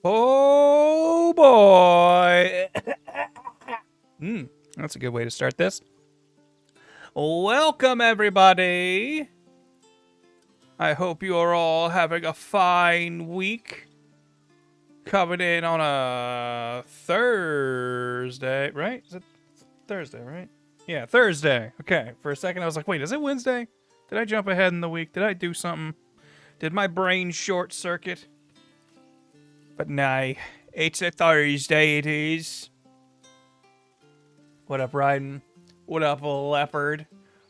Oh boy. That's a good way to start this. Welcome, everybody. I hope you are all having a fine week. Coming in on a Thursday, right? Is it Thursday, right? Yeah, Thursday. Okay. For a second, I was like, wait, is it Wednesday? Did I jump ahead in the week? Did I do something? Did my brain short circuit? But nah, it's a Thursday, it is. What up, Raiden? What up, Leopard?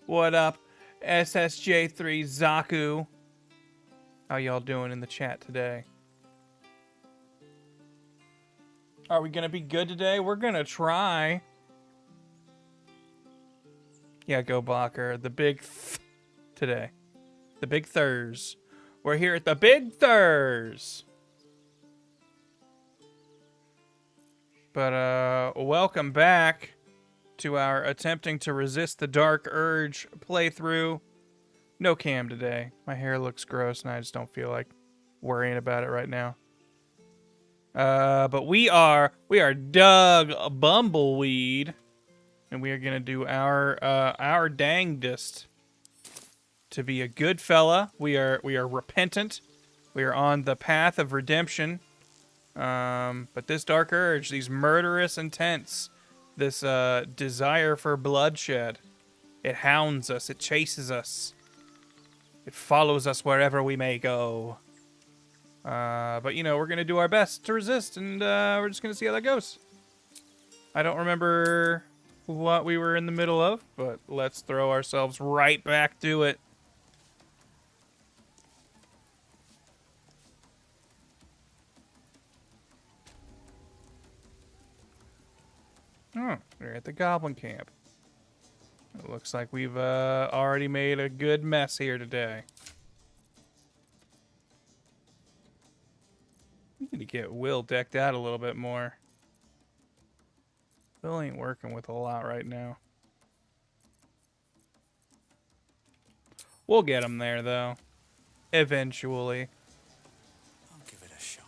What up, SSJ3 Zaku? How y'all doing in the chat today? Are we gonna be good today? We're gonna try. Yeah, go Blocker. The big today. The big Thurs. We're here at the big Thurs. But welcome back to our attempting to resist the dark urge playthrough. No cam today. My hair looks gross and I just don't feel like worrying about it right now. But we are Doug Bumbleweed, and we are gonna do our dangdest to be a good fella. We are repentant. We are on the path of redemption. But this dark urge, these murderous intents, this desire for bloodshed, it hounds us, it chases us, it follows us wherever we may go. But you know, we're gonna do our best to resist, and we're just gonna see how that goes. I don't remember what we were in the middle of, but let's throw ourselves right back to it. Oh, we're at the Goblin Camp. It looks like we've already made a good mess here today. We need to get Will decked out a little bit more. Will ain't working with a lot right now. We'll get him there, though. Eventually. I'll give it a shot.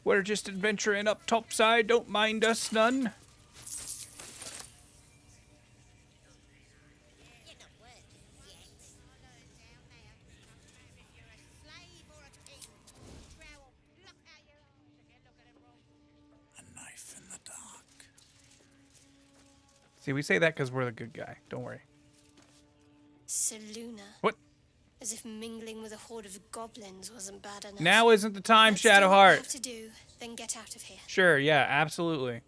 We're just adventuring up topside, don't mind us none. A knife in the dark. See, we say that because we're the good guy. Don't worry. Saluna. What? As if mingling with a horde of goblins wasn't bad enough. Now isn't the time, Let's do what we Shadowheart. have to do, then get out of here. Sure, yeah, absolutely.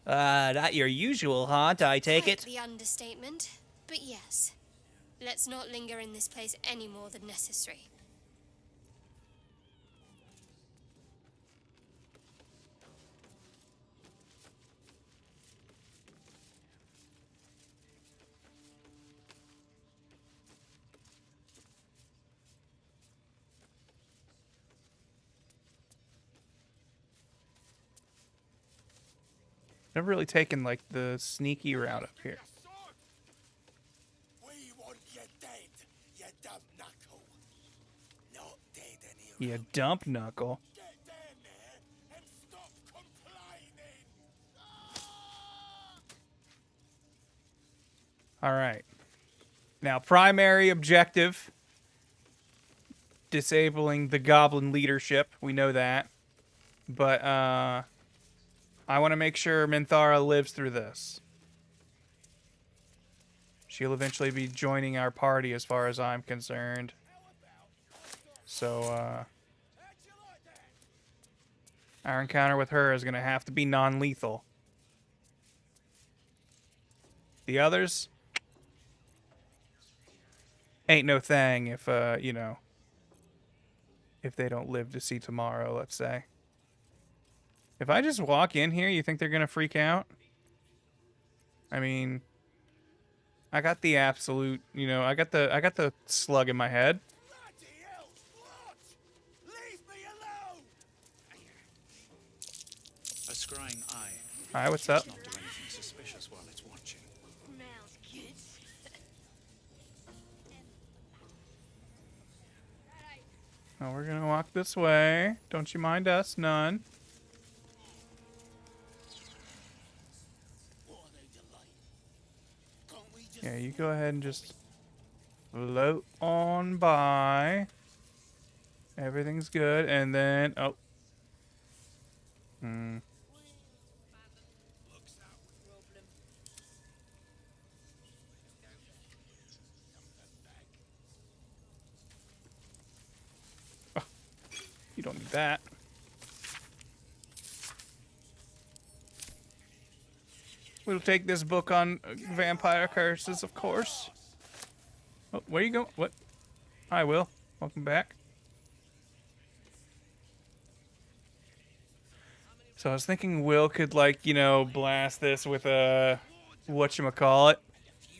Not your usual haunt, I take Quite it. the understatement, but yes. Let's not linger in this place any more than necessary. Never really taken, like, the sneaky route up here. We want you dead. You dump knuckle. Get down there and stop complaining. All right. Now, primary objective, disabling the goblin leadership. We know that. But, I want to make sure Minthara lives through this. She'll eventually be joining our party as far as I'm concerned. So, our encounter with her is going to have to be non-lethal. The others ain't no thing if, you know, if they don't live to see tomorrow, let's say. If I just walk in here, you think they're going to freak out? I mean, I got the absolute, you know, I got the slug in my head. Bloody hell, what? Leave me alone! A scrying eye. Hi, what's up? Not do anything suspicious while it's watching. Mouse kids. Oh, we're gonna walk this way. Don't you mind us, none. What are they delaying? Can't we just Yeah, you go ahead and just float on by. Everything's good, and then oh. You don't need that. We'll take this book on vampire curses, of course. Oh, where you go? What? Hi, Will. Welcome back. So I was thinking Will could, like, you know, blast this with a whatchamacallit,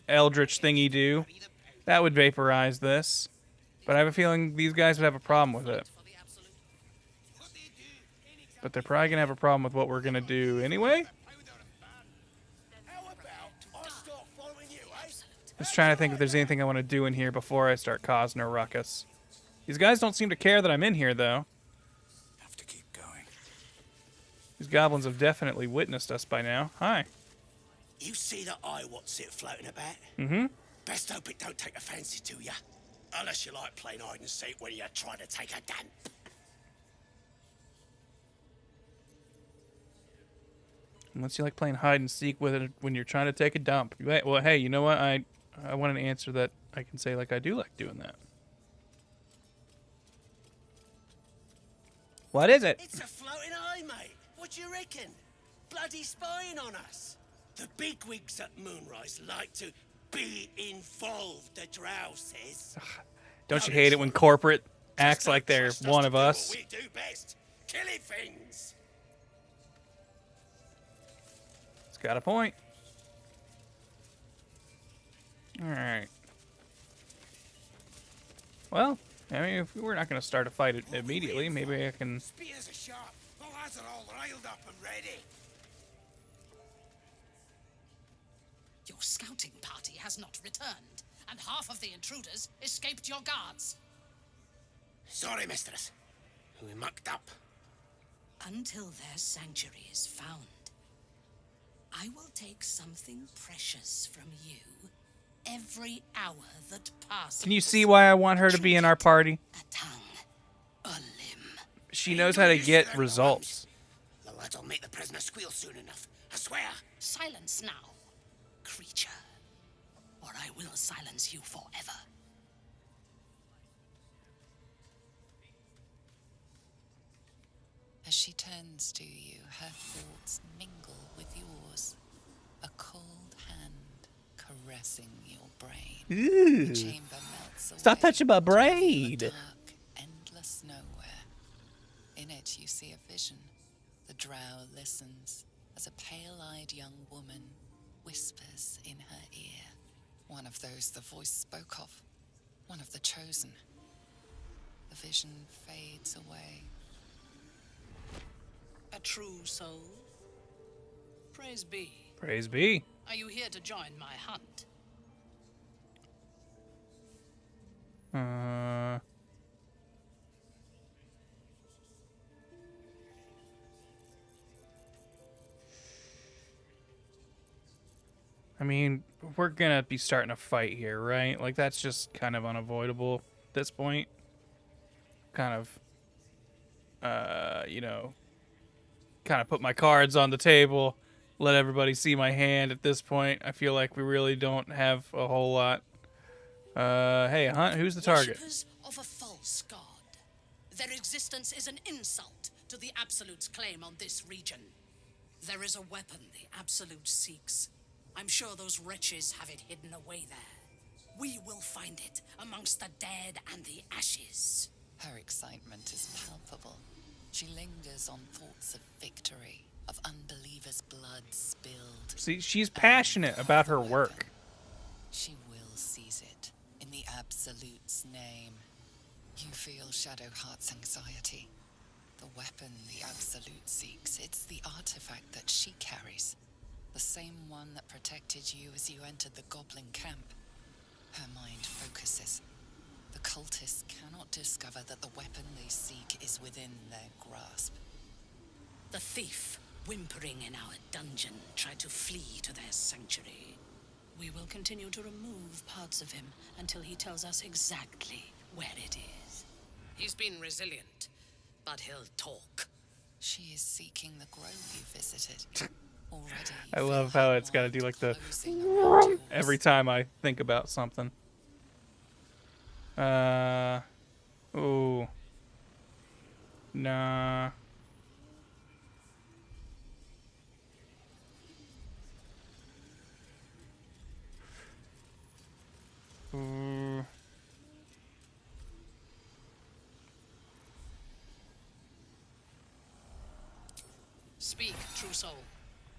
eldritch thingy do. That would vaporize this. But I have a feeling these guys would have a problem with it. But they're probably going to have a problem with what we're going to do anyway. How about I start following you, eh? Just trying to think if there's anything I want to do in here before I start causing a ruckus. These guys don't seem to care that I'm in here, though. Have to keep going. These goblins have definitely witnessed us by now. Hi. You see that eye what's it floating about? Mm-hmm. Best hope it don't take a fancy to ya. Unless you like playing hide and seek when you're trying to take a dump. Unless you like playing hide and seek with it when you're trying to take a dump. Well, hey, you know what? I want an answer that I can say like I do like doing that. What is it? It's a floating eye, mate. What do you reckon? Bloody spying on us. The bigwigs at Moonrise like to be involved, the drow says. Don't you hate it when corporate acts like they're Trust one to of do us? what we do best. Killing things. It's got a point. Alright. Well, I mean, if we're not going to start a fight immediately, maybe I can... Spears are sharp. The lads are all riled up and ready. Your scouting party has not returned, and half of the intruders escaped your guards. Sorry, mistress. We mucked up. Until their sanctuary is found, I will take something precious from you every hour that passes. Can you see why I want her to be in our party? A tongue, a limb. She knows how to get results. The lads will make the prisoner squeal soon enough. I swear. Silence now, creature, or I will silence you forever. As she turns to you, her thoughts mingle with yours. A cold hand caressing your brain. Ooh. The chamber melts away. Stop touching my to reveal a brain. dark, endless nowhere. In it, you see a vision. The drow listens as a pale-eyed young woman whispers in her ear. One of those the voice spoke of. One of the chosen. The vision fades away. A true soul. Praise be. Praise be. Are you here to join my hunt? I mean, we're gonna be starting a fight here, right? Like, that's just kind of unavoidable at this point. Kind of, you know, kind of put my cards on the table, let everybody see my hand at this point. I feel like we really don't have a whole lot. Hey, Hunt, who's the target? Worshippers of a false god. Their existence is an insult to the Absolute's claim on this region. There is a weapon the Absolute seeks. I'm sure those wretches have it hidden away there. We will find it amongst the dead and the ashes. Her excitement is palpable. She lingers on thoughts of victory, of unbelievers' blood spilled. See, she's passionate about her work. She will seize it, in the Absolute's name. You feel Shadowheart's anxiety. The weapon the Absolute seeks, it's the artifact that she carries. The same one that protected you as you entered the Goblin camp. Her mind focuses. The cultists cannot discover that the weapon they seek is within their grasp. The thief, whimpering in our dungeon, tried to flee to their sanctuary. We will continue to remove parts of him until he tells us exactly where it is. He's been resilient, but he'll talk. She is seeking the grove you visited. Already. I love how it's got to do like the closing around yours. every time I think about something. Ooh. Nah. Ooh. Speak, true soul.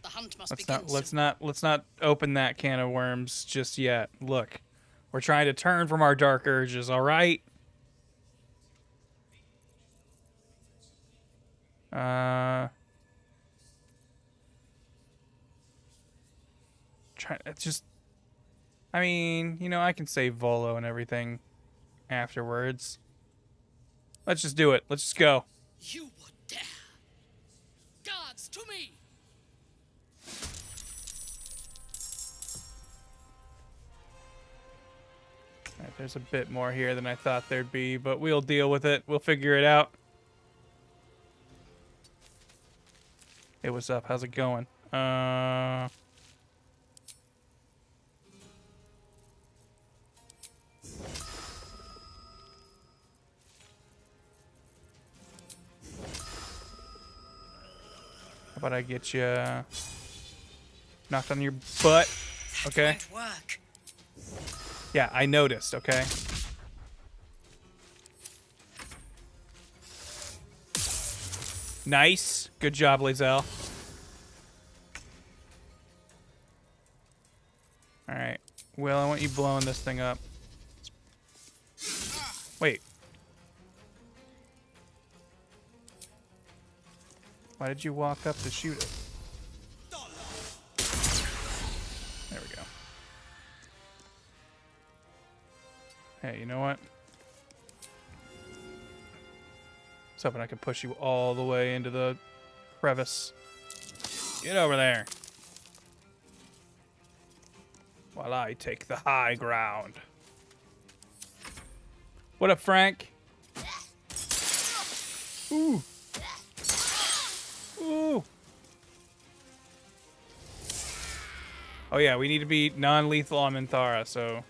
The hunt must begin soon. Let's not open that can of worms just yet. Look, we're trying to turn from our dark urges, all right? It's just, I mean, you know, I can save Volo and everything afterwards. Let's just do it. Let's just go. You would dare. Guards, to me! All right, there's a bit more here than I thought there'd be, but we'll deal with it. We'll figure it out. Hey, what's up? How's it going? How about I get you knocked on your butt? Okay. That won't work. Yeah, I noticed, okay? Nice. Good job, Lae'zel. Alright. Will, I want you blowing this thing up. Wait. Why did you walk up to shoot it? There we go. Hey, you know what? I was hoping I could push you all the way into the crevice. Get over there. While I take the high ground. What up, Frank? Ooh. Ooh. Oh yeah, we need to be non-lethal on Minthara, so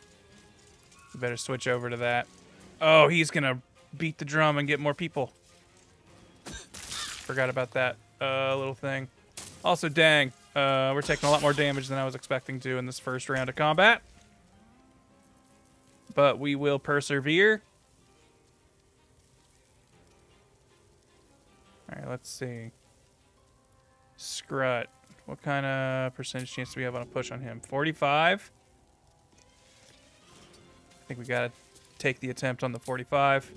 we better switch over to that. Oh, he's gonna beat the drum and get more people. Forgot about that little thing. Also, dang, we're taking a lot more damage than I was expecting to in this first round of combat. But we will persevere. Alright, let's see. Scrut. What kind of percentage chance do we have on a push on him? 45? I think we gotta take the attempt on the 45.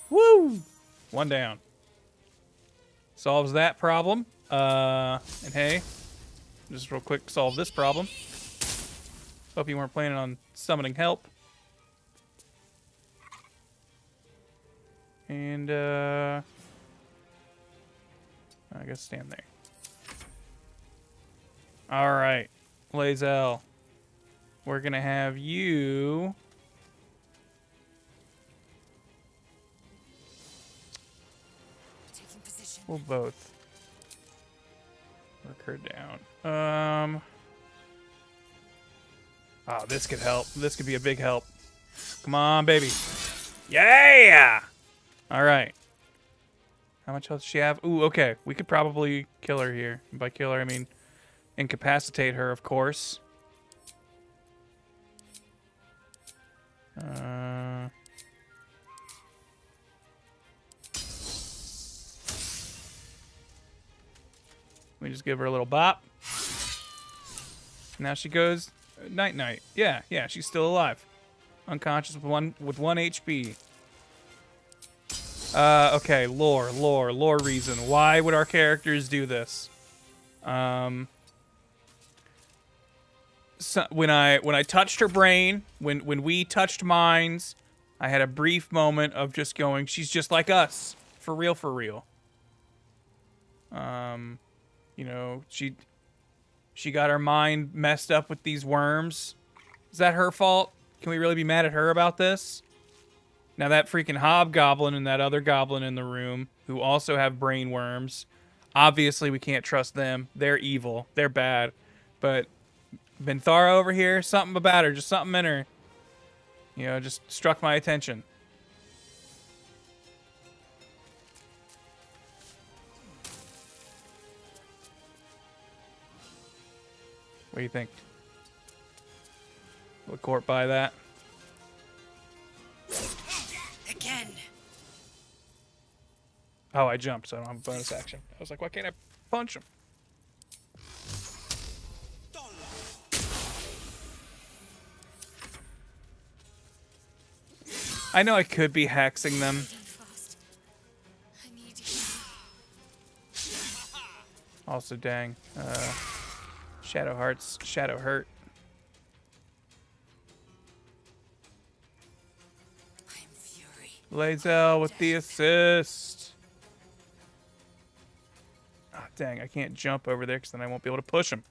Woo! One down. Solves that problem. And hey, just real quick, solve this problem. Hope you weren't planning on summoning help. And, I guess stand there. All right, Lae'zel. We're gonna have you. Taking position. We'll both work her down. Oh, this could help. This could be a big help. Come on, baby. Yeah. All right. How much health does she have? Ooh, okay. We could probably kill her here. And by kill her, I mean incapacitate her, of course. We just give her a little bop. Now she goes night night. Yeah, she's still alive. Unconscious with one HP. Okay, lore reason. Why would our characters do this? So when I touched her brain, when we touched minds, I had a brief moment of just going, she's just like us. For real, for real. You know, she got her mind messed up with these worms. Is that her fault? Can we really be mad at her about this? Now that freaking hobgoblin and that other goblin in the room, who also have brain worms, obviously we can't trust them. They're evil. They're bad. But Benthara over here, something about her, just something in her, you know, just struck my attention. What do you think? Will the court buy that? Again. Oh, I jumped, so I don't have a bonus action. I was like, why can't I punch him? I know I could be hexing them. Fast. I need you. Also, dang. Shadow Hearts, Shadow Hurt. I'm fury. Lae'zel with the assist. Ah, dang, I can't jump over there because then I won't be able to push him.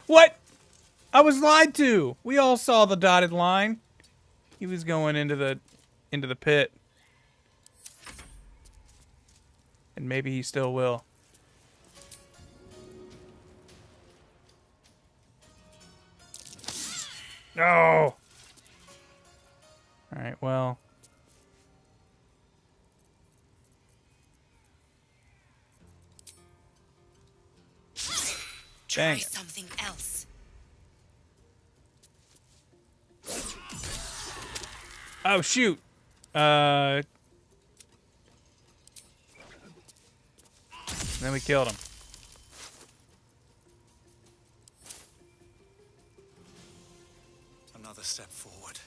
What? I was lied to. We all saw the dotted line. He was going into the pit. And maybe he still will. No. All right, well. Try Dang it. something else. Oh, shoot. Then we killed him. Another step forward.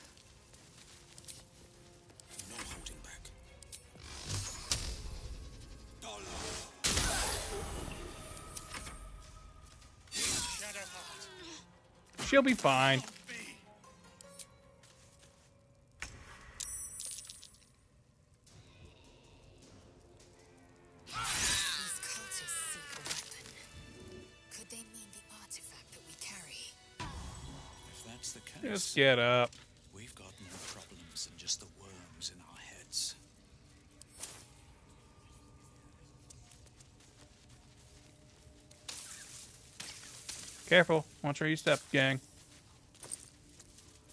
No holding back. She'll be fine. These cultists seek a weapon. Could they mean the artifact that we carry? If that's the case, Just get up. we've got more problems than just the worms in our heads. Careful. Watch where you step, gang.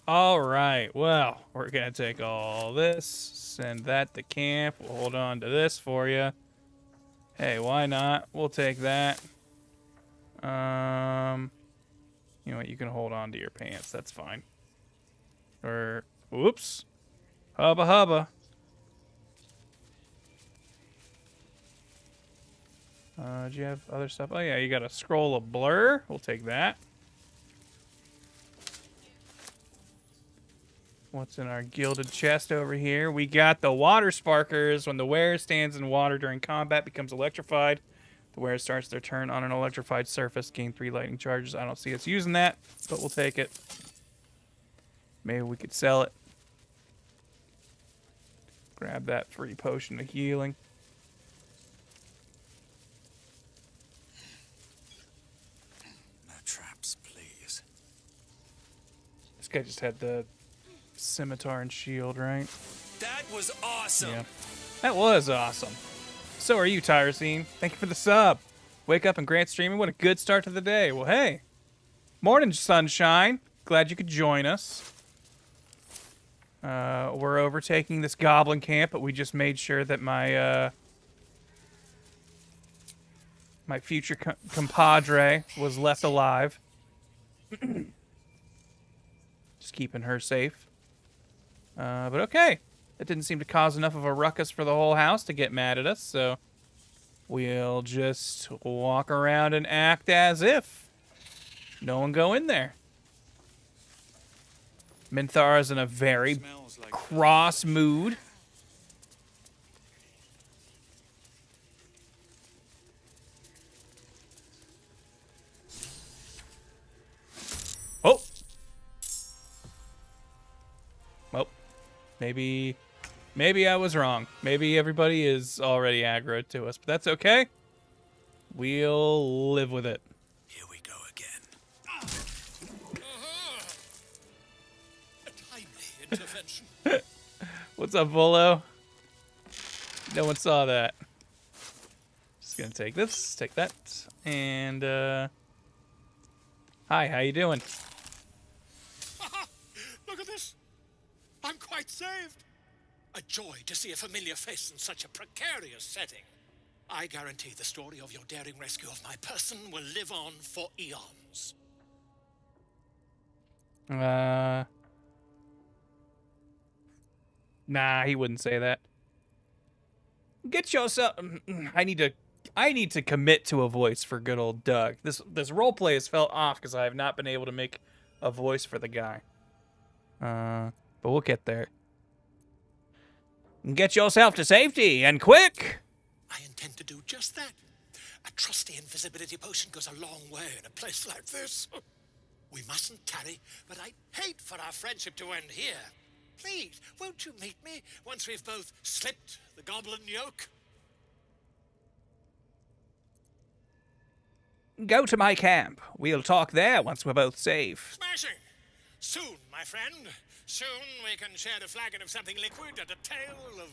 All right. Well, we're going to take all this, send that to camp. We'll hold on to this for you. Hey, why not? We'll take that. You know what? You can hold on to your pants. That's fine. Or, whoops. Hubba hubba. Do you have other stuff? Oh, yeah, you got a scroll of blur. We'll take that. What's in our gilded chest over here? We got the water sparkers. When the wearer stands in water during combat, becomes electrified. The wearer starts their turn on an electrified surface. Gain 3 lightning charges. I don't see us using that, but we'll take it. Maybe we could sell it. Grab that free potion of healing. No traps, please. This guy just had the scimitar and shield, right? That was awesome. Yeah. That was awesome. So are you, Tyrosine. Thank you for the sub. Wake up and Grant streaming. What a good start to the day. Well, hey. Morning, sunshine. Glad you could join us. We're overtaking this goblin camp, but we just made sure that my my future compadre was left alive. Just keeping her safe. But okay. That didn't seem to cause enough of a ruckus for the whole house to get mad at us, so we'll just walk around and act as if no one go in there. Minthara's in a very cross mood. Oh! Well, maybe I was wrong. Maybe everybody is already aggro to us, but that's okay. We'll live with it. Here we go again. A timely intervention. What's up, Volo? No one saw that. Just gonna take this, take that, and hi, how you doing? Look at this. I'm quite saved. A joy to see a familiar face in such a precarious setting. I guarantee the story of your daring rescue of my person will live on for eons. Nah, he wouldn't say that. Get yourself. I need to commit to a voice for good old Doug. This roleplay has felt off because I have not been able to make a voice for the guy. But we'll get there. Get yourself to safety and quick. I intend to do just that. A trusty invisibility potion goes a long way in a place like this. We mustn't tarry, but I'd hate for our friendship to end here. Please, won't you meet me once we've both slipped the goblin yoke? Go to my camp. We'll talk there once we're both safe. Smashing! Soon, my friend. Soon we can share a flagon of something liquid and a tale of...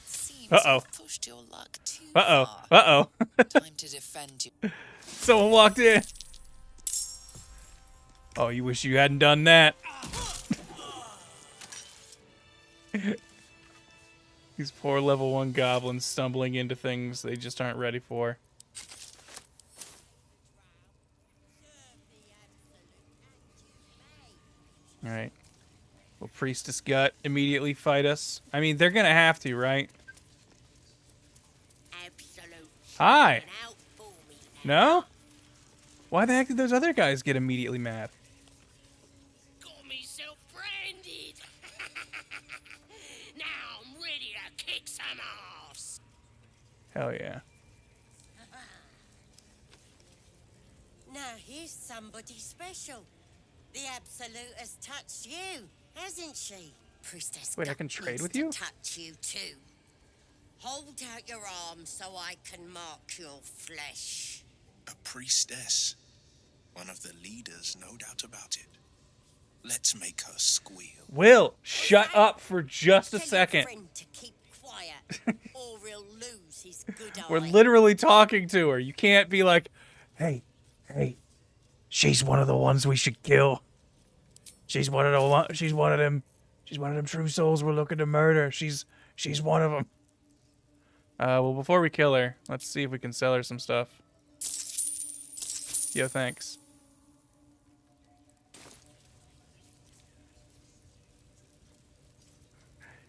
Seems Uh-oh. you've pushed your luck too Uh-oh. far. Uh-oh. Time to defend you. Someone walked in. Oh, you wish you hadn't done that. These poor level 1 goblins stumbling into things they just aren't ready for. Alright. Will Priestess Gut immediately fight us? I mean, they're gonna have to, right? Absolute. Hi! Out for me now. No? Why the heck did those other guys get immediately mad? Got myself branded. Now I'm ready to kick some ass. Hell yeah. Now here's somebody special. The Absolute has touched you, hasn't she? Priestess Wait, I Gut can trade needs with to you? touch you too. Hold out your arm so I can mark your flesh. A priestess. One of the leaders, no doubt about it. Let's make her squeal. Will, shut up for just a Tell your second. friend to keep quiet, or he'll lose his good eye. We're literally talking to her. You can't be like, hey, she's one of the ones we should kill. She's one of them true souls we're looking to murder. She's one of them. Well, before we kill her, let's see if we can sell her some stuff. Yo, thanks.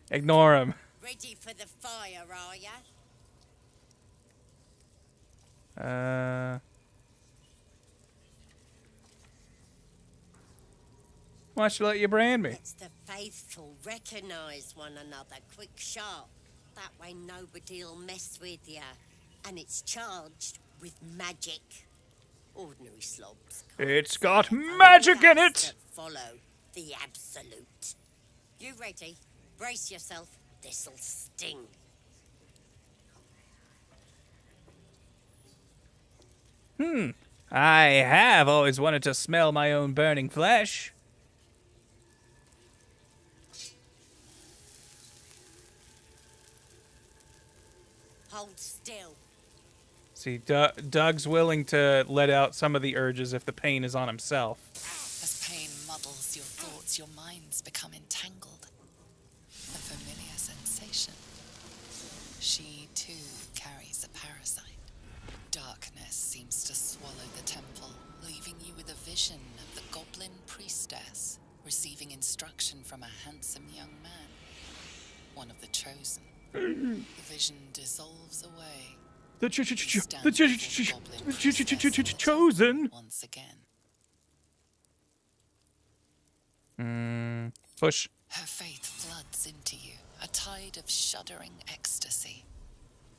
Ignore him. Ready for the fire, are ya? Why should I let you brand me? It's the faithful recognize one another quick sharp. That way nobody'll mess with ya. And it's charged with magic. Ordinary slobs. can't It's say got it, only magic in us it! that follow. the Absolute. You ready? Brace yourself. This'll sting. I have always wanted to smell my own burning flesh. Hold still. See, Doug's willing to let out some of the urges if the pain is on himself. As pain muddles your thoughts, your minds become entangled. A familiar sensation. She, too, carries a parasite. Darkness seems to swallow the temple, leaving you with a vision of the goblin priestess receiving instruction from a handsome young man, one of the chosen. The vision dissolves away. The chosen. Once again. Push. Her faith floods into you, a tide of shuddering ecstasy.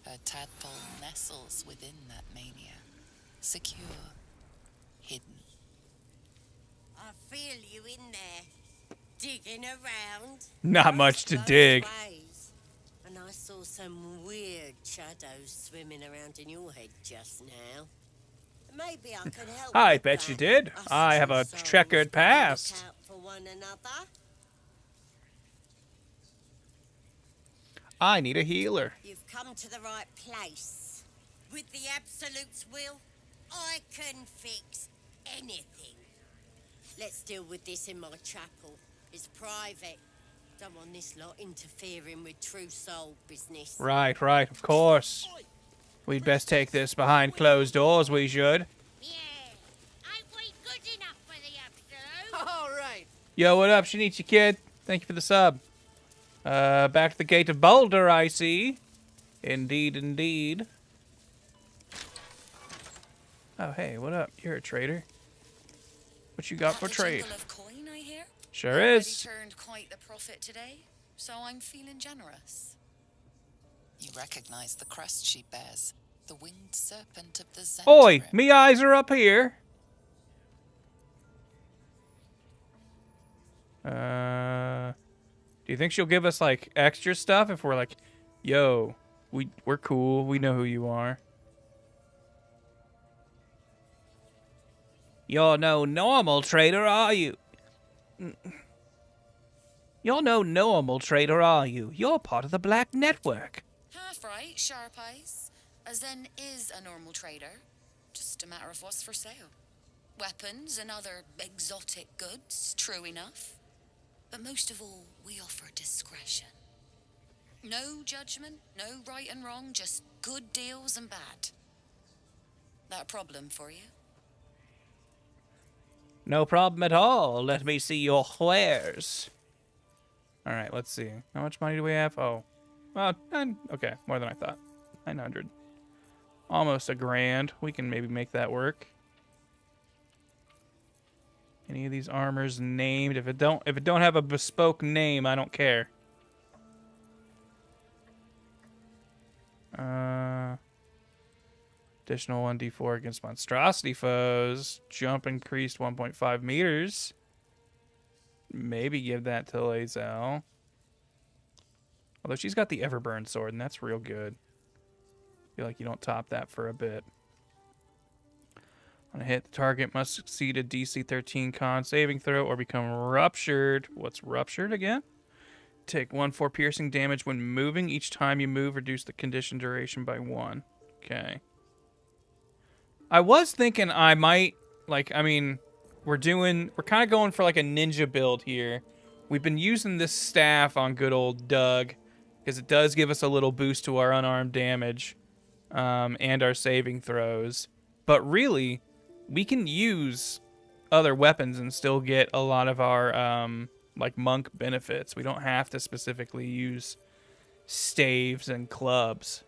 Her tadpole nestles within that mania, secure, hidden. I feel you in there, digging around. Not much to Those dig. ways. And I saw some weird shadows swimming around in your head just now. Maybe I could help. I with bet you that. did. Us I have two a souls checkered gotta look past. out for one another. I need a healer. You've come to the right place. With the Absolute's will, I can fix anything. Let's deal with this in my chapel. It's private. Don't want this lot interfering with true soul business. Right, of course. We'd best take this behind closed doors, we should. Yeah. Ain't we good enough for the Absolute? All right. Yo, what up, Shinichi Kid? Thank you for the sub. Back to the Gate of Boulder, I see. Indeed, indeed. Oh, hey, what up? You're a trader. What you got for trade? Jungle of coin, I hear. Sure Already is. turned quite the profit today, so I'm feeling generous. You recognize the crest she bears, the winged serpent of the Zentarim. Oi, me eyes are up here. Do you think she'll give us, like, extra stuff if we're like, yo, we're cool, we know who you are? You're no normal trader, are you? You're no normal trader, are you? You're part of the Black Network. Half right, sharp eyes. As then is a normal trader. Just a matter of what's for sale. Weapons and other exotic goods, true enough. But most of all, we offer discretion. No judgment, no right and wrong, just good deals and bad. That a problem for you? No problem at all. Let me see your wares. All right, let's see. How much money do we have? Oh, well, okay, more than I thought. 900. Almost $1,000. We can maybe make that work. Any of these armors named? If it don't have a bespoke name, I don't care. Additional 1d4 against monstrosity foes. Jump increased 1.5 meters. Maybe give that to Lae'zel. Although she's got the Everburn sword, and that's real good. Feel like you don't top that for a bit. On a hit, the target must succeed a DC 13 con saving throw or become ruptured. What's ruptured again? Take 1/4 piercing damage when moving. Each time you move, reduce the condition duration by 1. Okay. I was thinking I might, like, I mean, we're kind of going for like a ninja build here. We've been using this staff on good old Doug because it does give us a little boost to our unarmed damage and our saving throws. But really, we can use other weapons and still get a lot of our like monk benefits. We don't have to specifically use staves and clubs.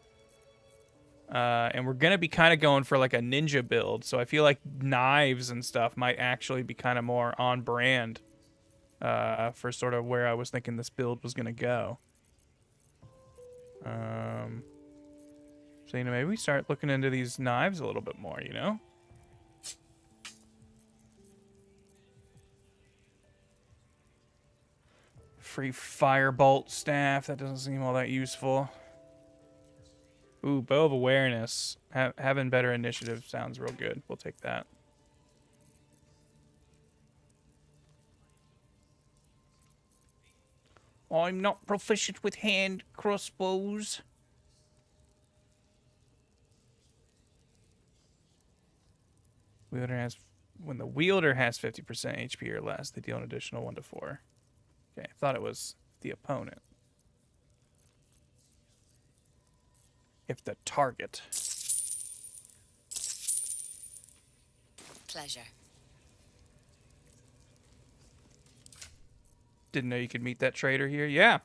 And we're gonna be kind of going for like a ninja build, so I feel like knives and stuff might actually be kind of more on brand for sort of where I was thinking this build was gonna go. So you know, maybe we start looking into these knives a little bit more, you know. Free firebolt staff. That doesn't seem all that useful. Ooh, bow of awareness. Having better initiative sounds real good. We'll take that. I'm not proficient with hand crossbows. Wielder has, when the wielder has 50% HP or less, they deal an additional 1 to 4. Okay, I thought it was the opponent. If the target. Pleasure. Didn't know you could meet that trader here. Yeah.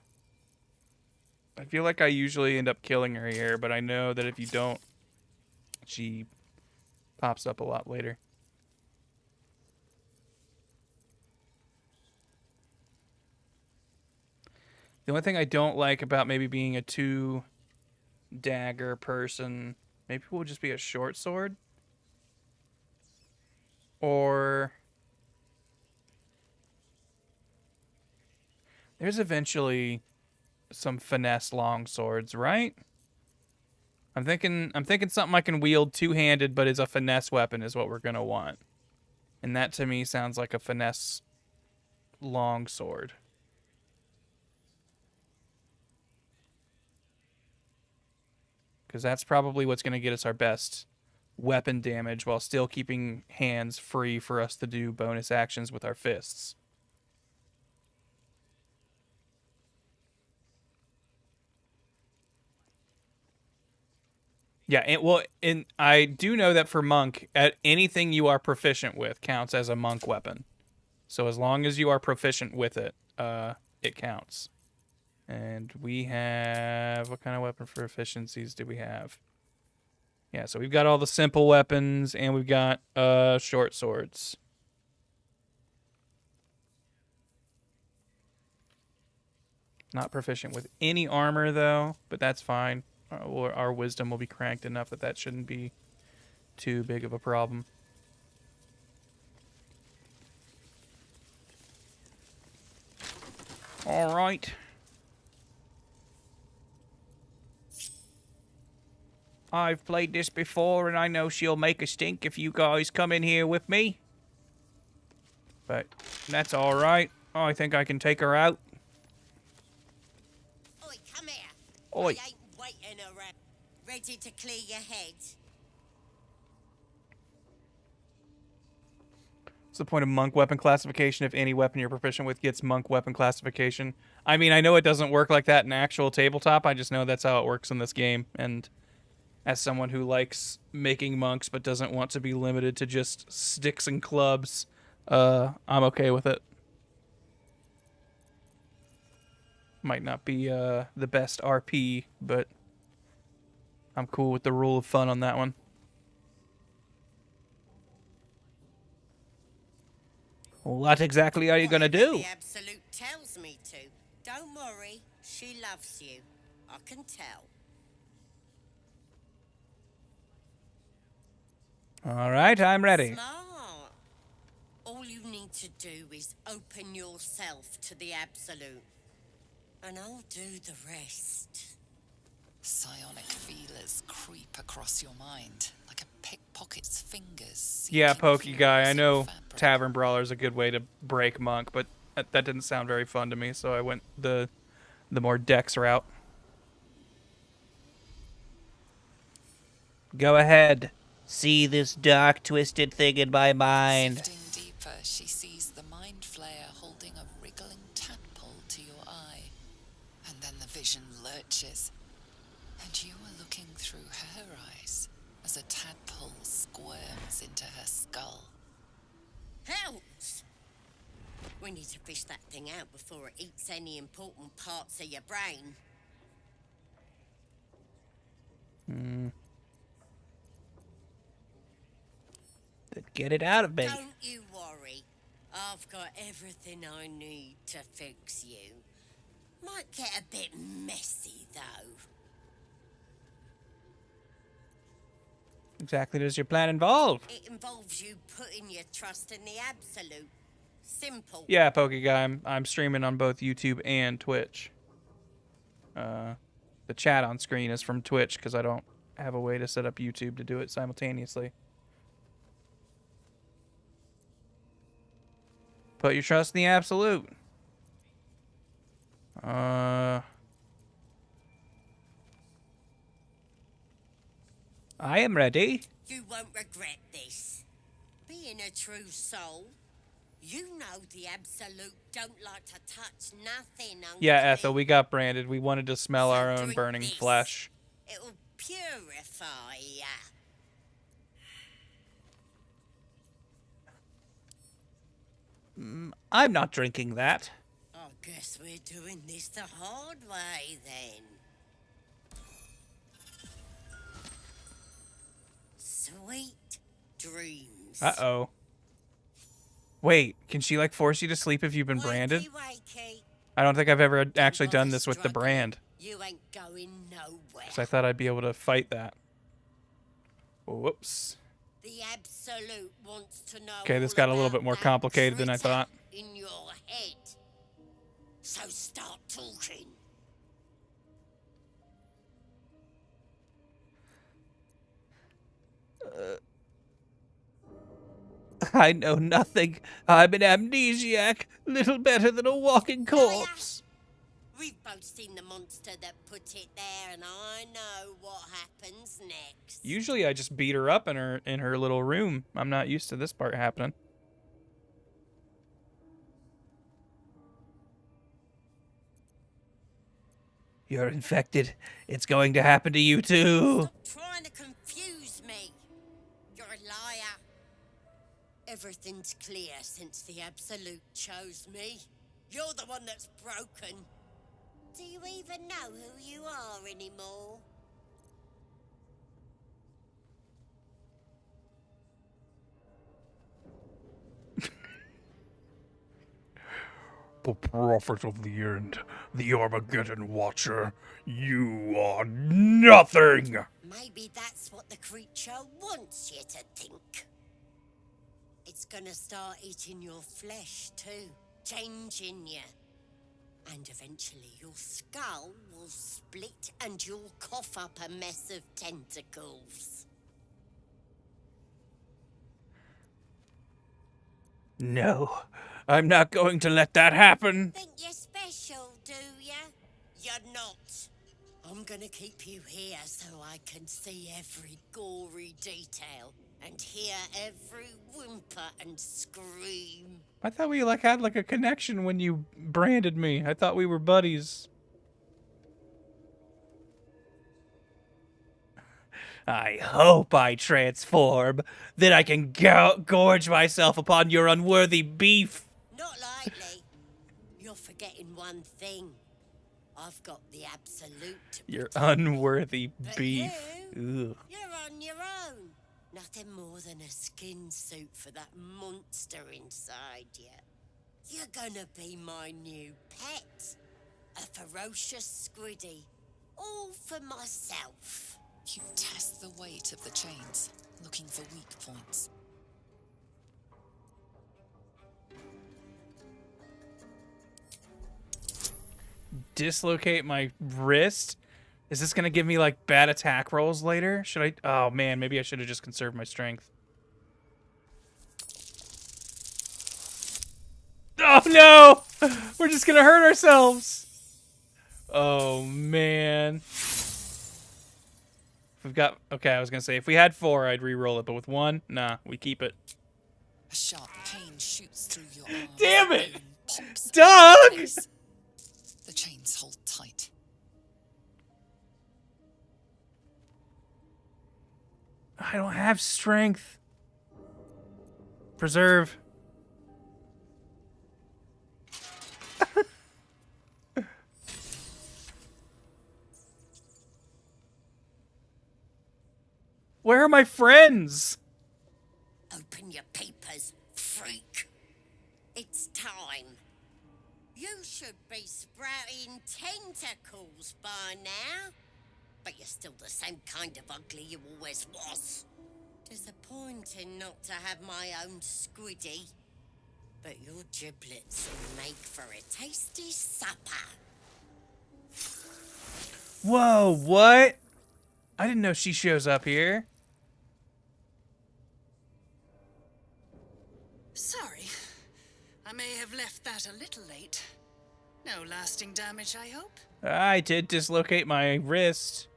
I feel like I usually end up killing her here, but I know that if you don't, she pops up a lot later. The only thing I don't like about maybe being a 2-dagger person, maybe it will just be a short sword. Or there's eventually some finesse long swords, right? I'm thinking something I can wield two-handed but is a finesse weapon is what we're gonna want. And that to me sounds like a finesse long sword. Because that's probably what's gonna get us our best weapon damage while still keeping hands free for us to do bonus actions with our fists. Yeah, and I do know that for monk, at anything you are proficient with counts as a monk weapon. So as long as you are proficient with it, it counts. And we have, what kind of weapon for efficiencies do we have? Yeah, so we've got all the simple weapons, and we've got short swords. Not proficient with any armor, though, but that's fine. Our wisdom will be cranked enough that shouldn't be too big of a problem. All right. I've played this before, and I know she'll make a stink if you guys come in here with me. But that's all right. I think I can take her out. Oi, come here. Oi. I ain't waiting around. Ready to clear your head? What's the point of monk weapon classification if any weapon you're proficient with gets monk weapon classification? I mean, I know it doesn't work like that in actual tabletop. I just know that's how it works in this game. And as someone who likes making monks but doesn't want to be limited to just sticks and clubs, I'm okay with it. Might not be the best RP, but I'm cool with the rule of fun on that one. What exactly are you gonna Whatever do? the Absolute tells me to. Don't worry, she loves you. I can tell. All right, I'm ready. Smart. All you need to do is open yourself to the Absolute. And I'll do the rest. Psionic feelers creep across your mind like a pickpocket's fingers. Yeah, seeking Pokey guy, I flaws in know fabric. Tavern Brawler is a good way to break monk, but that didn't sound very fun to me, so I went the more Dex route. Go ahead. See this dark, twisted thing in my mind. Sifting deeper, she sees the mind flayer holding a wriggling tadpole to your eye. And then the vision lurches. And you are looking through her eyes as a tadpole squirms into her skull. Helps! We need to fish that thing out before it eats any important parts of your brain. Then get it out of me. Don't you worry. I've got everything I need to fix you. Might get a bit messy, though. Exactly does your plan involve? It involves you putting your trust in the Absolute. Simple. Yeah, Poke Guy. I'm streaming on both YouTube and Twitch. The chat on screen is from Twitch because I don't have a way to set up YouTube to do it simultaneously. Put your trust in the absolute. I am ready. You won't regret this. Being a true soul, you know the Absolute don't like to touch nothing unclean. Yeah, Ethel, we got branded. We wanted to smell So our own drink burning this. flesh. It'll purify ya. I'm not drinking that. I guess we're doing this the hard way then. Sweet dreams. Uh-oh. Wait, can she, like, force you to sleep if you've been branded? Wakey. I don't think I've ever actually Don't bother done this with the struggling. brand. You ain't going nowhere. Because I thought I'd be able to fight that. Whoops. The Absolute wants to know. Okay, this all got a little about bit more that complicated than I critter thought. In your head. So start talking. I know nothing. I'm an amnesiac. Little better than a walking corpse. We've both seen the monster that put it there, and I know what happens next. Usually I just beat her up in her little room. I'm not used to this part happening. You're infected. It's going to happen to you too. Stop trying to confuse me. You're a liar. Everything's clear since the Absolute chose me. You're the one that's broken. Do you even know who you are anymore? The prophet of the end, the Armageddon Watcher, you are nothing! Maybe that's what the creature wants you to think. It's gonna start eating your flesh too, changing you. And eventually your skull will split and you'll cough up a mess of tentacles. No, I'm not going to let that happen. Think you're special, do ya? You're not. I'm gonna keep you here so I can see every gory detail and hear every whimper and scream. I thought we had a connection when you branded me. I thought we were buddies. I hope I transform. Then I can gorge myself upon your unworthy beef. Not likely. You're forgetting one thing. I've got the Absolute to Your protect. unworthy But beef. you, Ugh. you're on your own. Nothing more than a skin suit for that monster inside you. You're gonna be my new pet. A ferocious squiddy. All for myself. You test the weight of the chains, looking for weak points. Dislocate my wrist? Is this gonna give me like bad attack rolls later? Should I? Oh man, maybe I should have just conserved my strength. Oh no! We're just gonna hurt ourselves. Oh man. If we've got, okay, I was gonna say if we had 4, I'd re-roll it, but with 1, nah, we keep it. A sharp pain shoots through your arm. Damn it! Bone pops Doug! in place. The chains hold tight. I don't have strength. Preserve. Where are my friends? Open your papers, freak. It's time. You should be sprouting tentacles by now. But you're still the same kind of ugly you always was. Disappointing not to have my own squiddy. but your giblets will make for a tasty supper. Whoa, what? I didn't know she shows up here. Sorry. I may have left that a little late. No lasting damage, I hope? I did dislocate my wrist.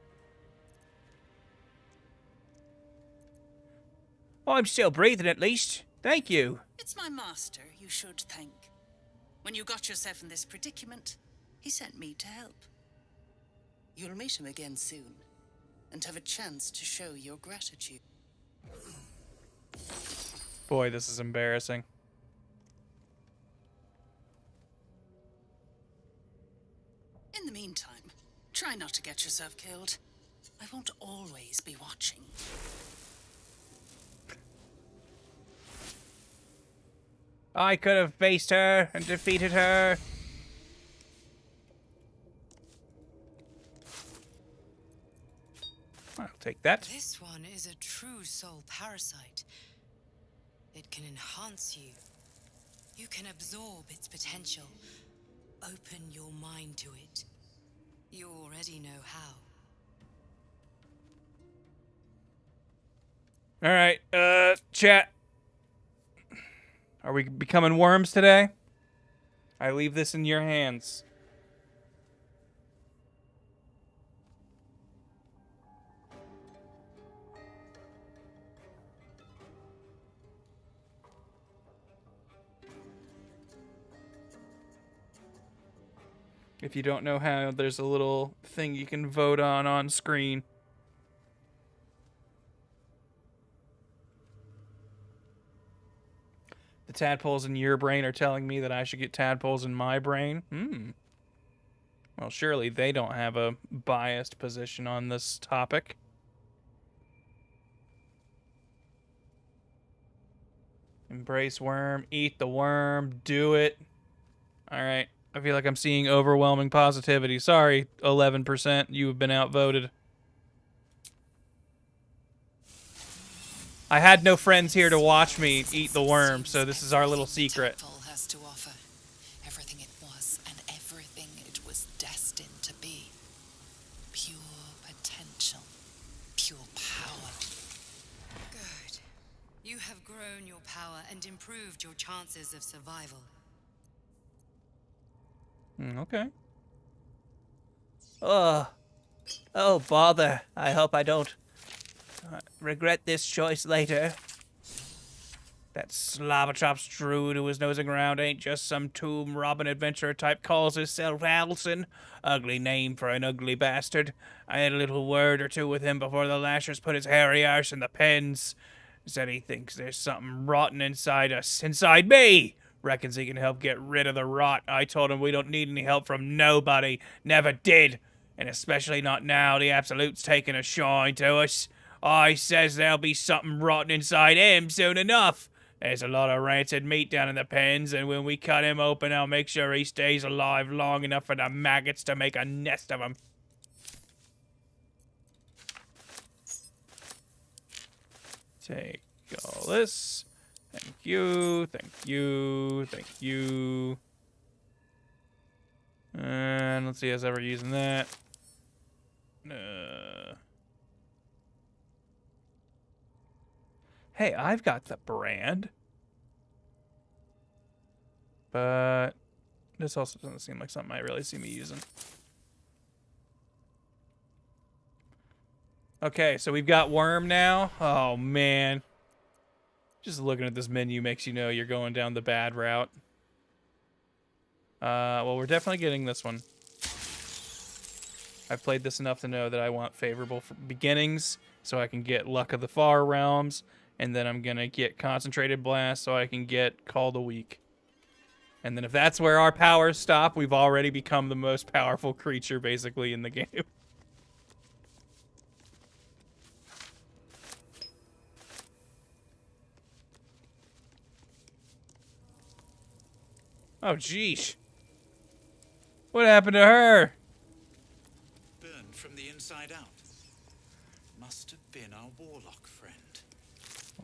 Oh, I'm still breathing at least. Thank you. It's my master you should thank. When you got yourself in this predicament, he sent me to help. You'll meet him again soon, and have a chance to show your gratitude. Boy, this is embarrassing. In the meantime, try not to get yourself killed. I won't always be watching. I could have faced her and defeated her. I'll take that. This one is a true soul parasite. It can enhance you. You can absorb its potential. Open your mind to it. You already know how. All right, chat. Are we becoming worms today? I leave this in your hands. If you don't know how, there's a little thing you can vote on screen. The tadpoles in your brain are telling me that I should get tadpoles in my brain. Well, surely they don't have a biased position on this topic. Embrace worm, eat the worm, do it. All right. I feel like I'm seeing overwhelming positivity. Sorry, 11%. You have been outvoted. I had no friends here to watch me eat the worm, so this is our little secret. Has to offer everything it was and everything it was destined to be. Pure potential, pure power. Good. You have grown your power and improved your chances of survival. Okay. Oh, bother. I hope I don't regret this choice later. That slobberchops druid who was nosing around ain't just some tomb robbing adventurer type calls himself Alison. Ugly name for an ugly bastard. I had a little word or two with him before the lashers put his hairy arse in the pens. Said he thinks there's something rotten inside us. Inside me! Reckons he can help get rid of the rot. I told him we don't need any help from nobody. Never did. And especially not now the Absolute's taking a shine to us. I says there'll be something rotten inside him soon enough. There's a lot of rancid meat down in the pens, and when we cut him open, I'll make sure he stays alive long enough for the maggots to make a nest of him. Take all this. Thank you, thank you, thank you. And let's see us ever using that. Hey, I've got the brand. But this also doesn't seem like something I really see me using. Okay, so we've got worm now. Oh, man. Just looking at this menu makes you know you're going down the bad route. Well, we're definitely getting this one. I've played this enough to know that I want favorable beginnings, so I can get Luck of the Far Realms, and then I'm going to get Concentrated Blast, so I can get Call the Weak. And then if that's where our powers stop, we've already become the most powerful creature, basically, in the game. Oh, jeez. What happened to her? Burned from the inside out. Must have been our warlock friend.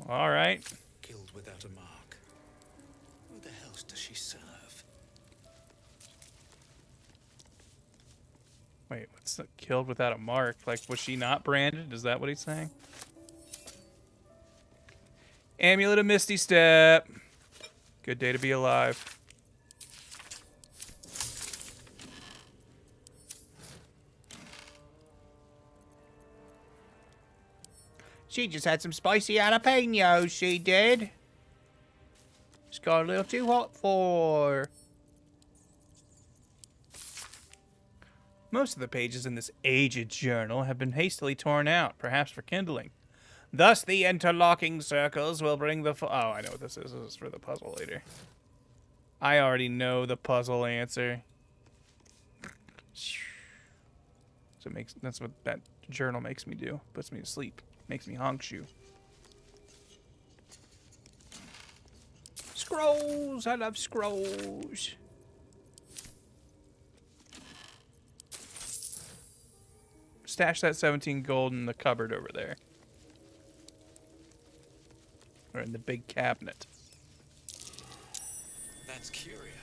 All right. Killed without a mark. Who the hell does she serve? Wait, what's the killed without a mark? Like, was she not branded? Is that what he's saying? Amulet of Misty Step. Good day to be alive. She just had some spicy jalapenos, she did. It's got a little too hot for her. Most of the pages in this aged journal have been hastily torn out, perhaps for kindling. Thus, the interlocking circles will bring the... Oh, I know what this is. This is for the puzzle later. I already know the puzzle answer. So that's what that journal makes me do. Puts me to sleep. Makes me honk shoe. Scrolls! I love scrolls. Stash that 17 gold in the cupboard over there. Or in the big cabinet. That's curious.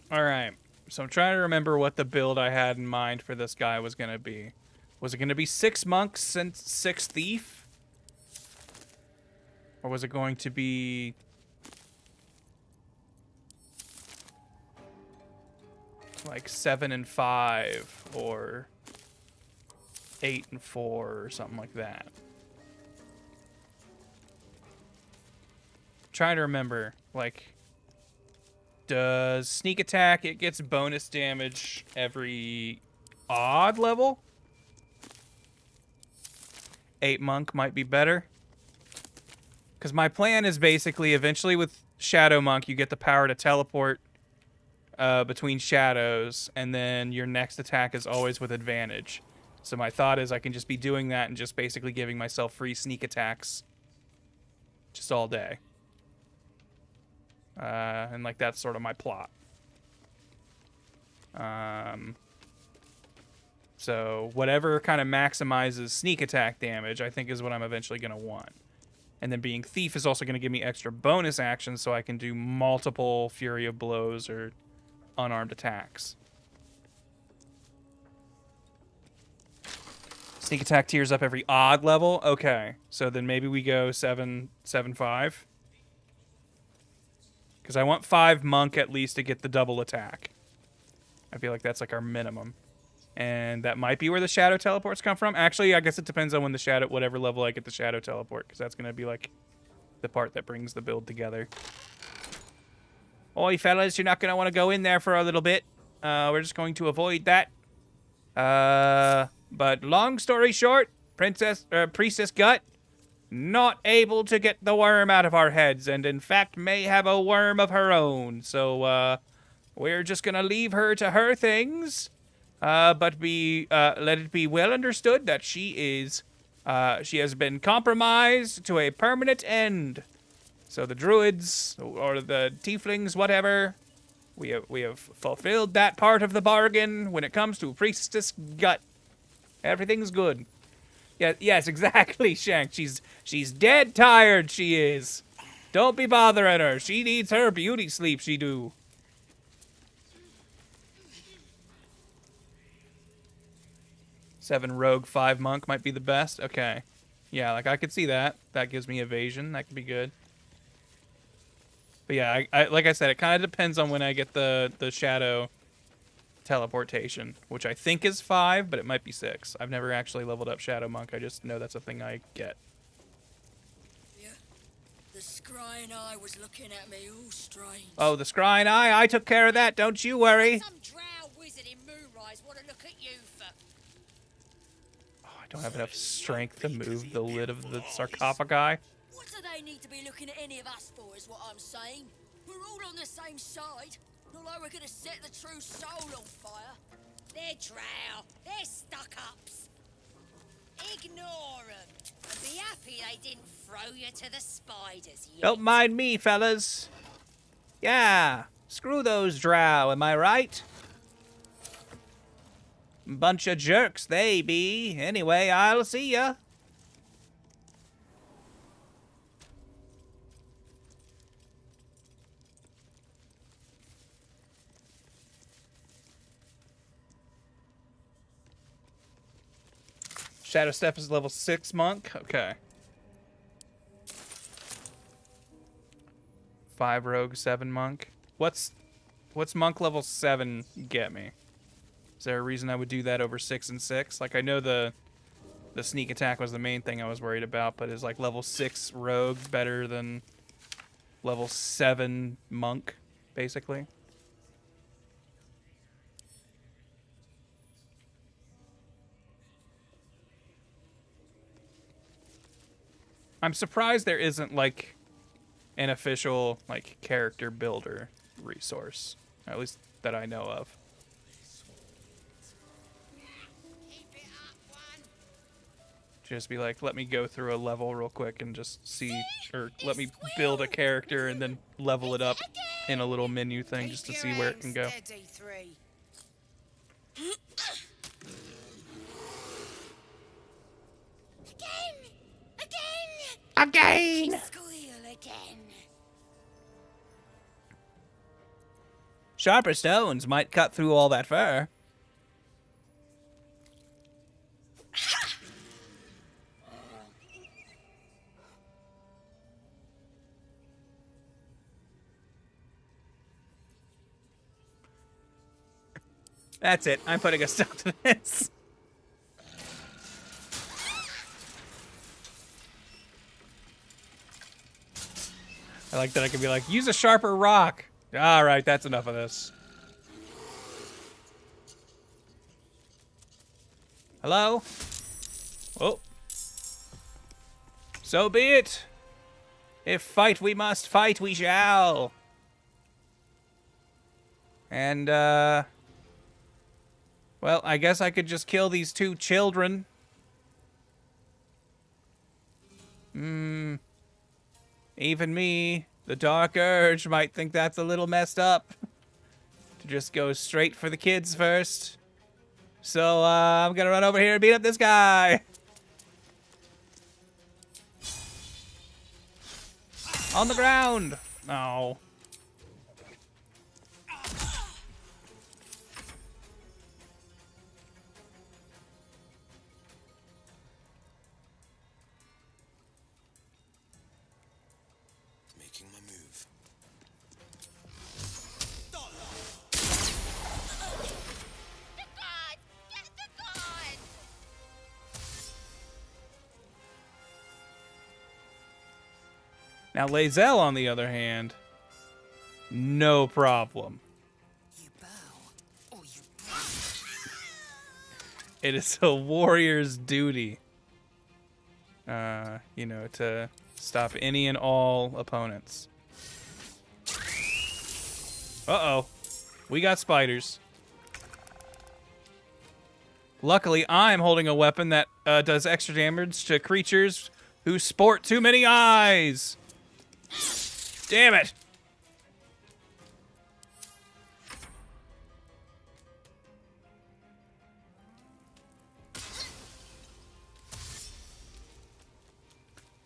Alright, so I'm trying to remember what the build I had in mind for this guy was going to be. Was it going to be 6 monks and 6 thief? Or was it going to be... like 7 and 5, or 8 and 4, or something like that? I'm trying to remember, like... Does sneak attack, it gets bonus damage every odd level? 8 monk might be better. Because my plan is basically, eventually with Shadow Monk, you get the power to teleport between shadows, and then your next attack is always with advantage. So my thought is I can just be doing that and just basically giving myself free sneak attacks just all day. And like that's sort of my plot. So whatever kind of maximizes sneak attack damage, I think is what I'm eventually going to want. And then being thief is also going to give me extra bonus actions, so I can do multiple Fury of Blows or unarmed attacks. Sneak attack tiers up every odd level. Okay, so then maybe we go 7, 7, 5. Because I want 5 monk at least to get the double attack. I feel like that's like our minimum. And that might be where the shadow teleports come from. Actually, I guess it depends on when the shadow, whatever level I get the shadow teleport, because that's going to be like the part that brings the build together. Oi, fellas, you're not going to want to go in there for a little bit. We're just going to avoid that. But long story short, Priestess Gut, not able to get the worm out of our heads, and in fact may have a worm of her own. So, we're just going to leave her to her things. But let it be well understood that she has been compromised to a permanent end. So the druids, or the tieflings, whatever, we have fulfilled that part of the bargain when it comes to Priestess Gut. Everything's good. Yeah, yes, exactly, Shank. She's dead tired, she is. Don't be bothering her. She needs her beauty sleep, she do. Seven rogue, 5 monk might be the best. Okay. Yeah, like I could see that. That gives me evasion. That could be good. But yeah, I like I said, it kind of depends on when I get the shadow teleportation, which I think is 5, but it might be 6. I've never actually leveled up Shadow Monk. I just know that's a thing I get. Yeah. The scrying eye was looking at me all strange. Oh, the scrying eye? I took care of that. Don't you worry. Some drow wizard in Moonrise want to look at you for... Oh, I don't have enough strength to move the lid of the sarcophagi. What do they need to be looking at any of us for, is what I'm saying? We're all on the same side. Not like we're gonna set the true soul on fire. They're drow. They're stuck-ups. Ignore them. And be happy they didn't throw you to the spiders yet. Don't mind me, fellas. Yeah, screw those drow, am I right? Bunch of jerks, they be. Anyway, I'll see ya. Shadow Step is level 6 monk. Okay. 5 rogue, 7 monk. What's monk level 7 get me? Is there a reason I would do that over 6 and 6? Like, I know the sneak attack was the main thing I was worried about, but is like level 6 rogue better than level 7 monk, basically? I'm surprised there isn't like an official like character builder resource, at least that I know of. Just be like, let me go through a level real quick and just see, or let me build a character and then level it up in a little menu thing just to see where it can go. Again! Sharper stones might cut through all that fur. That's it. I'm putting a stop to this. I like that I can be like, use a sharper rock. All right, that's enough of this. Hello? Oh. So be it. If fight we must, fight we shall. And, well, I guess I could just kill these 2 children. Even me, the Dark Urge, might think that's a little messed up. To just go straight for the kids first. So, I'm gonna run over here and beat up this guy. On the ground. Oh. Making my move. Now, Lae'zel, on the other hand, no problem. You bow, or you break. It is a warrior's duty, you know, to stop any and all opponents. Uh-oh. We got spiders. Luckily, I'm holding a weapon that does extra damage to creatures who sport too many eyes. Damn it.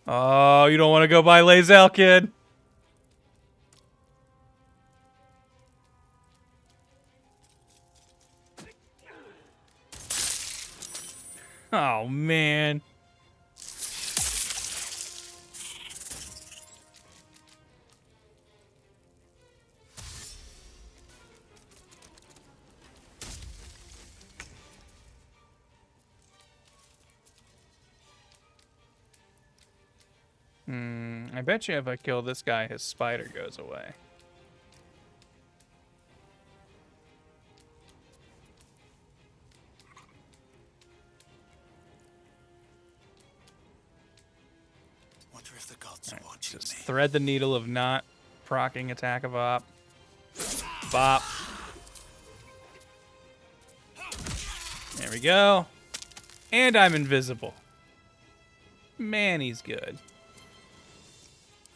Oh, you don't want to go by Lae'zel, kid. Oh, man. I bet you if I kill this guy, his spider goes away. Wonder if the gods are watching Just me. thread the needle of not proccing attack of op. Bop. There we go. And I'm invisible. Man, he's good.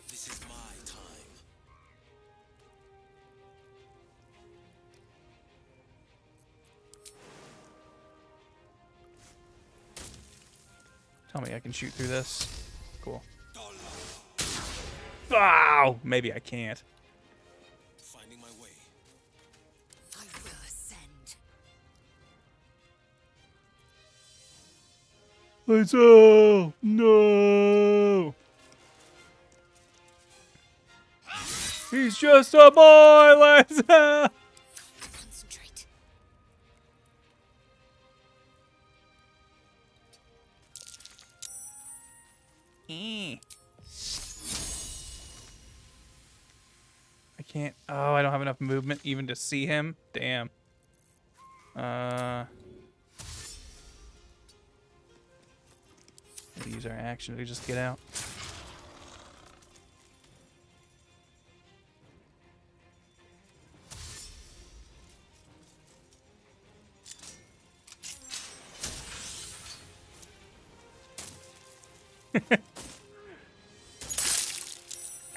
This is my time. Tell me I can shoot through this. Cool. Wow! Maybe I can't. Finding my way. I will ascend. Lae'zel! No! He's just a boy, Lae'zel! Concentrate. I can't. Oh, I don't have enough movement even to see him. Damn. We'll use our action to just get out.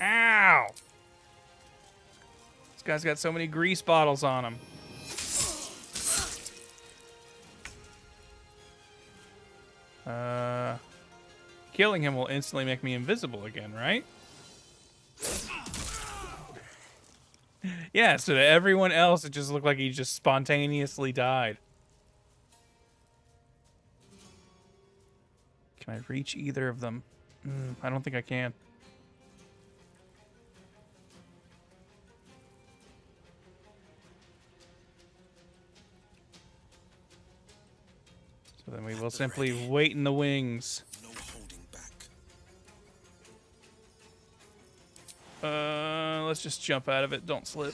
Ow! This guy's got so many grease bottles on him. Killing him will instantly make me invisible again, right? Yeah, so to everyone else, it just looked like he just spontaneously died. Can I reach either of them? I don't think I can. So then we will simply wait in the wings. No holding back. Let's just jump out of it. Don't slip.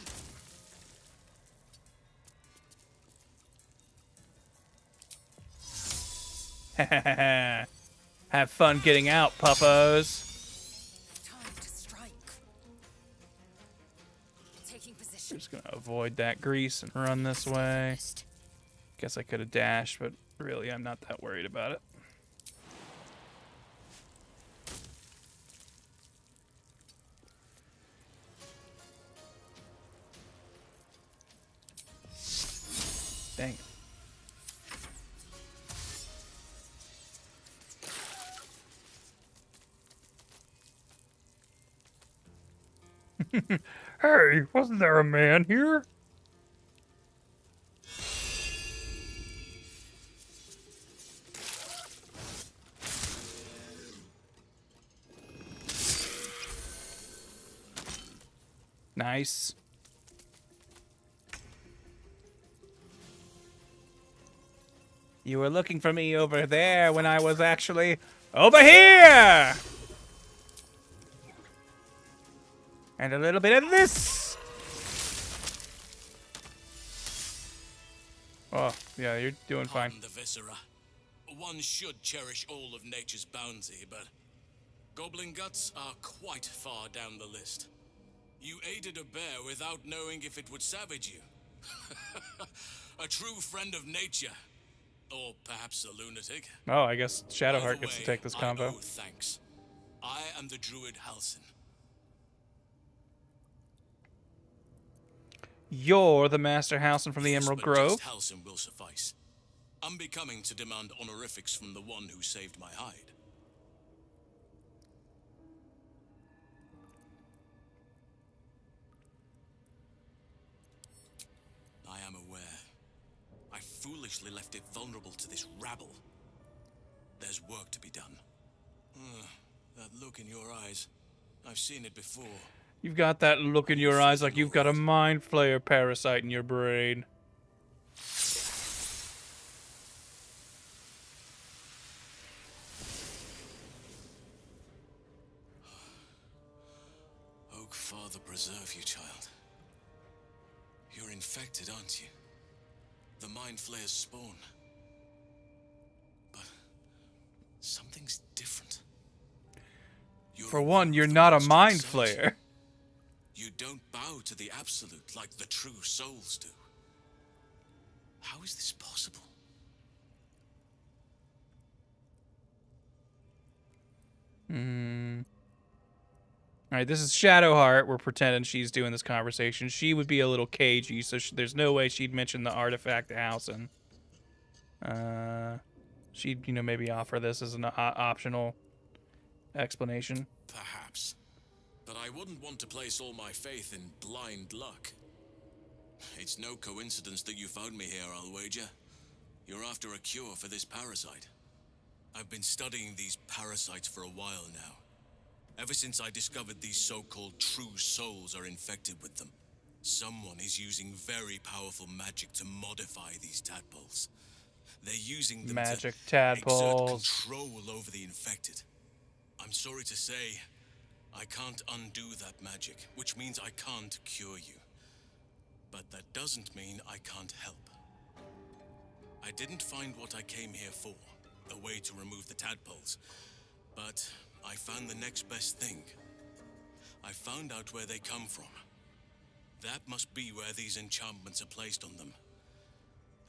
Have fun getting out, puppos. Time to strike. Taking position. I'm just gonna avoid that grease and run this way. Guess I could have dashed, but really I'm not that worried about it. Dang it. Hey, wasn't there a man here? Nice. You were looking for me over there when I was actually over here! And a little bit of this! Oh, yeah, you're doing fine. Pardon the viscera. One should cherish all of nature's bounty, but goblin guts are quite far down the list. You aided a bear without knowing if it would savage you. A true friend of nature. Or perhaps a lunatic. Oh, I guess Either Shadowheart gets to way, take this I combo. owe thanks. I am the druid Halsin. You're the Master Halsin from the Yes, Emerald but Grove. just Halsin will suffice. Unbecoming to demand honorifics from the one who saved my hide. I am aware. I foolishly left it vulnerable to this rabble. There's work to be done. That look in your eyes. I've seen it before. You've got that look in your eyes like you've got a mind flayer parasite in your brain. Oak Father preserve you, child. You're infected, aren't you? The Mind Flayer's spawn. But something's different. For one, you're not a mind flayer. You don't bow to the Absolute like the true souls do. How is this possible? Alright, this is Shadowheart. We're pretending she's doing this conversation. She would be a little cagey, so there's no way she'd mention the artifact to Halsin. she'd, maybe offer this as an optional explanation. Perhaps. But I wouldn't want to place all my faith in blind luck. It's no coincidence that you found me here, I'll wager. You're after a cure for this parasite. I've been studying these parasites for a while now. Ever since I discovered these so-called true souls are infected with them. Someone is using very powerful magic to modify these tadpoles. They're using them Magic to tadpoles. exert control over the infected. I'm sorry to say, I can't undo that magic, which means I can't cure you. But that doesn't mean I can't help. I didn't find what I came here for, a way to remove the tadpoles, but I found the next best thing. I found out where they come from. That must be where these enchantments are placed on them.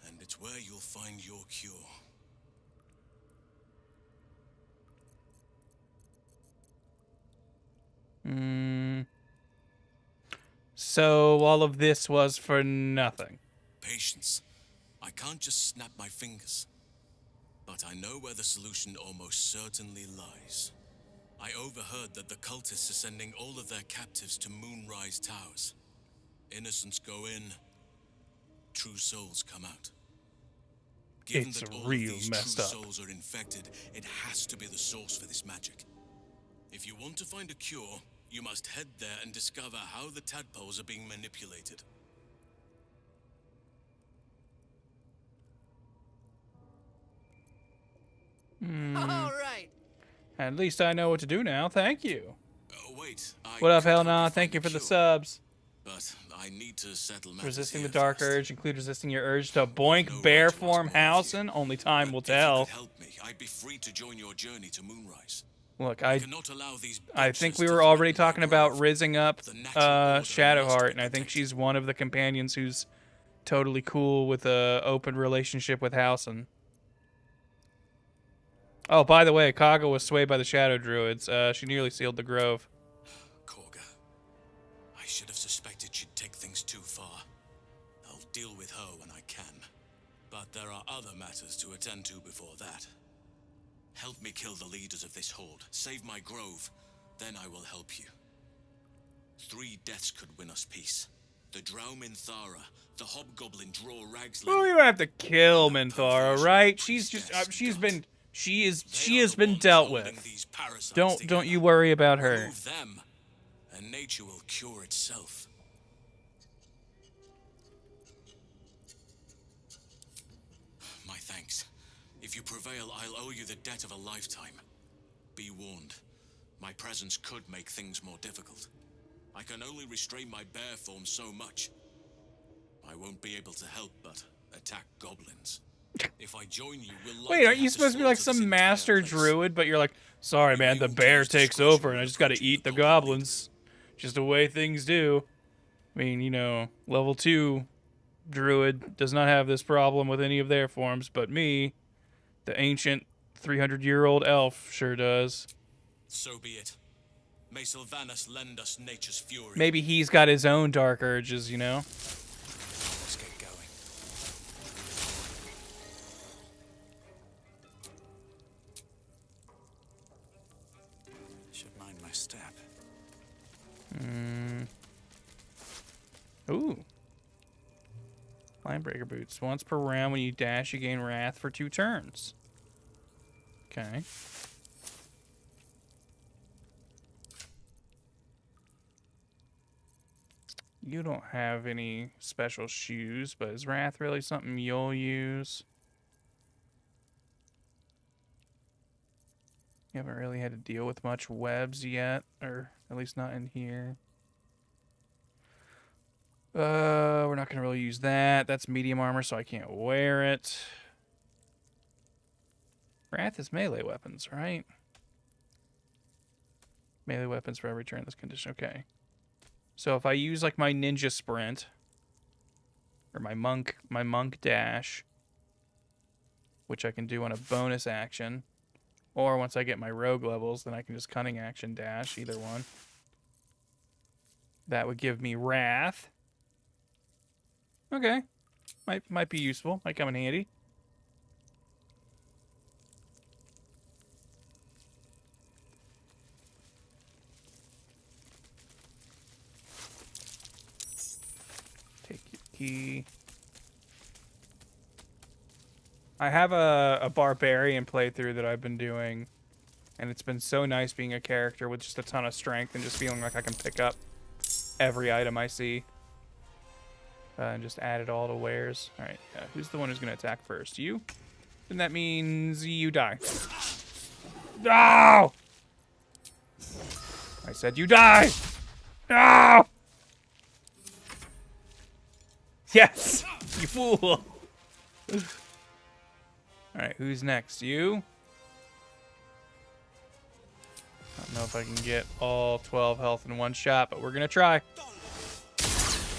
And it's where you'll find your cure. So all of this was for nothing. Patience. I can't just snap my fingers. But I know where the solution almost certainly lies. I overheard that the cultists are sending all of their captives to Moonrise Towers. Innocents go in, true souls come out. Given It's that all real of these messed true up. souls are infected, it has to be the source for this magic. If you want to find a cure, you must head there and discover how the tadpoles are being manipulated. All right. At least I know what to do now. Thank you. Wait, I What up, could hell help nah? you Thank find you a for the cure, subs. But I need to settle matters Resisting the here dark first. urge include resisting your urge to boink bear form Housen. Only time will If you tell. could help me, I'd be free to join your journey to Moonrise. Look, I I cannot allow these think bitches we to were already threaten my talking about grove. rizzing up The natural order must Shadowheart, be and I think protected. she's one of the companions who's totally cool with a open relationship with Housen. Oh, by the way, Kaga was swayed by the Shadow Druids. She nearly sealed the grove. Korga, I should have suspected she'd take things too far. I'll deal with her when I can. But there are other matters to attend to before that. Help me kill the leaders of this horde. Save my grove. Then I will help you. 3 deaths could win us peace. The Drow Minthara, the Hobgoblin Draw Ragsling. Well, you don't have to kill Minthara, right? She's just she has been dealt with. Don't you worry about her. Remove them, and nature will cure itself. My thanks. If you prevail, I'll owe you the debt of a lifetime. Be warned. My presence could make things more difficult. I can only restrain my bear form so much. I won't be able to help but attack goblins. If I join you, we'll likely Wait, aren't you have to supposed to be like slaughter this some master entire place. druid, but you're like, sorry man, the bear takes over and I just gotta eat the goblins. Just the way things do. I mean, level 2 druid does not have this problem with any of their forms, but me, the ancient 300-year-old elf, sure does. So be it. May Sylvanas lend us nature's fury. Maybe he's got his own dark urges, Let's get going. Should mind my step. Ooh. Linebreaker boots. Once per round, when you dash, you gain wrath for 2 turns. Okay. You don't have any special shoes, but is wrath really something you'll use? You haven't really had to deal with much webs yet, or at least not in here. We're not going to really use that. That's medium armor, so I can't wear it. Wrath is melee weapons, right? Melee weapons for every turn in this condition. Okay. So if I use like my ninja sprint or my monk dash, which I can do on a bonus action, or once I get my rogue levels, then I can just cunning action dash, either one. That would give me wrath. Okay. Might be useful. Might come in handy. key. I have a barbarian playthrough that I've been doing, and it's been so nice being a character with just a ton of strength and just feeling like I can pick up every item I see. And just add it all to wares. Alright, who's the one who's going to attack first? You? Then that means you die. No! I said you die! No! Yes! You fool! Alright, who's next? You? I don't know if I can get all 12 health in one shot, but we're gonna try.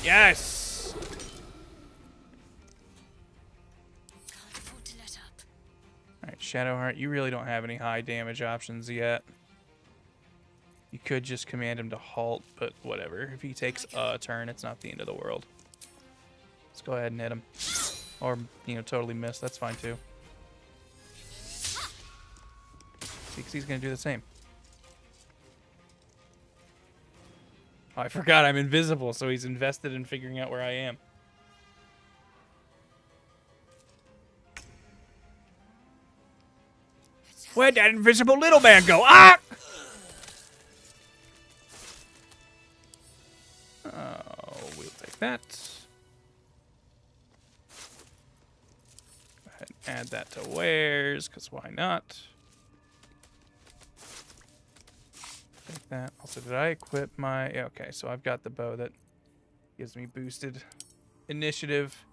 Yes! Alright, Shadowheart, you really don't have any high damage options yet. You could just command him to halt, but whatever. If he takes a turn, it's not the end of the world. Let's go ahead and hit him. Or, totally miss. That's fine, too. See, because he's going to do the same. Oh, I forgot I'm invisible, so he's invested in figuring out where I am. Where'd that invisible little man go? Ah! Oh, we'll take that. Go ahead and add that to wares, because why not? Take that. Also, did I equip my... Yeah, okay, so I've got the bow that gives me boosted initiative.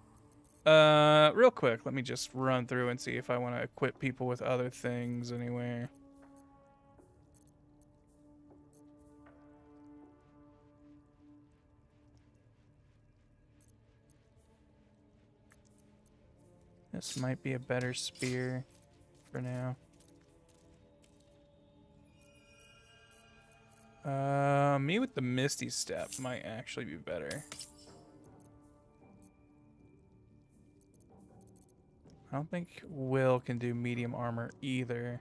Real quick, let me just run through and see if I want to equip people with other things anywhere. This might be a better spear for now. Me with the Misty Step might actually be better. I don't think Will can do medium armor either.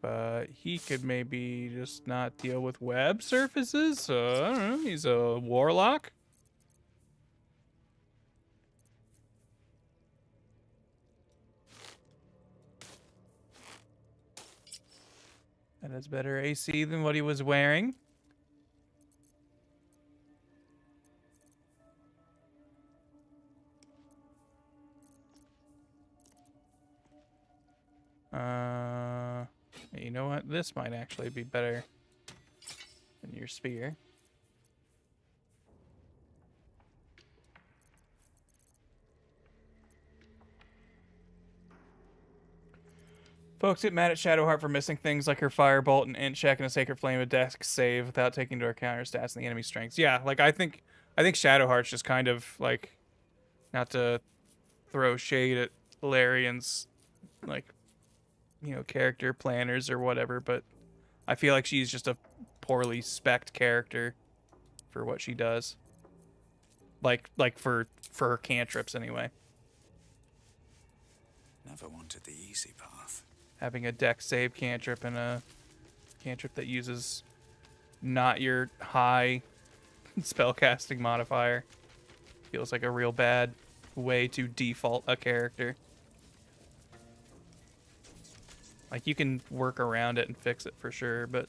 But he could maybe just not deal with web surfaces. I don't know. He's a warlock. That has better AC than what he was wearing. You know what? This might actually be better than your spear. Folks get mad at Shadowheart for missing things like her firebolt and int check and a sacred flame of dex save without taking into account her stats and the enemy strengths. Yeah, like I think Shadowheart's just kind of like, not to throw shade at Larian's like, character planners or whatever, but I feel like she's just a poorly spec'd character for what she does. Like for her cantrips anyway. Never wanted the easy path. Having a dex save cantrip and a cantrip that uses not your high spellcasting modifier feels like a real bad way to default a character. Like, you can work around it and fix it for sure, but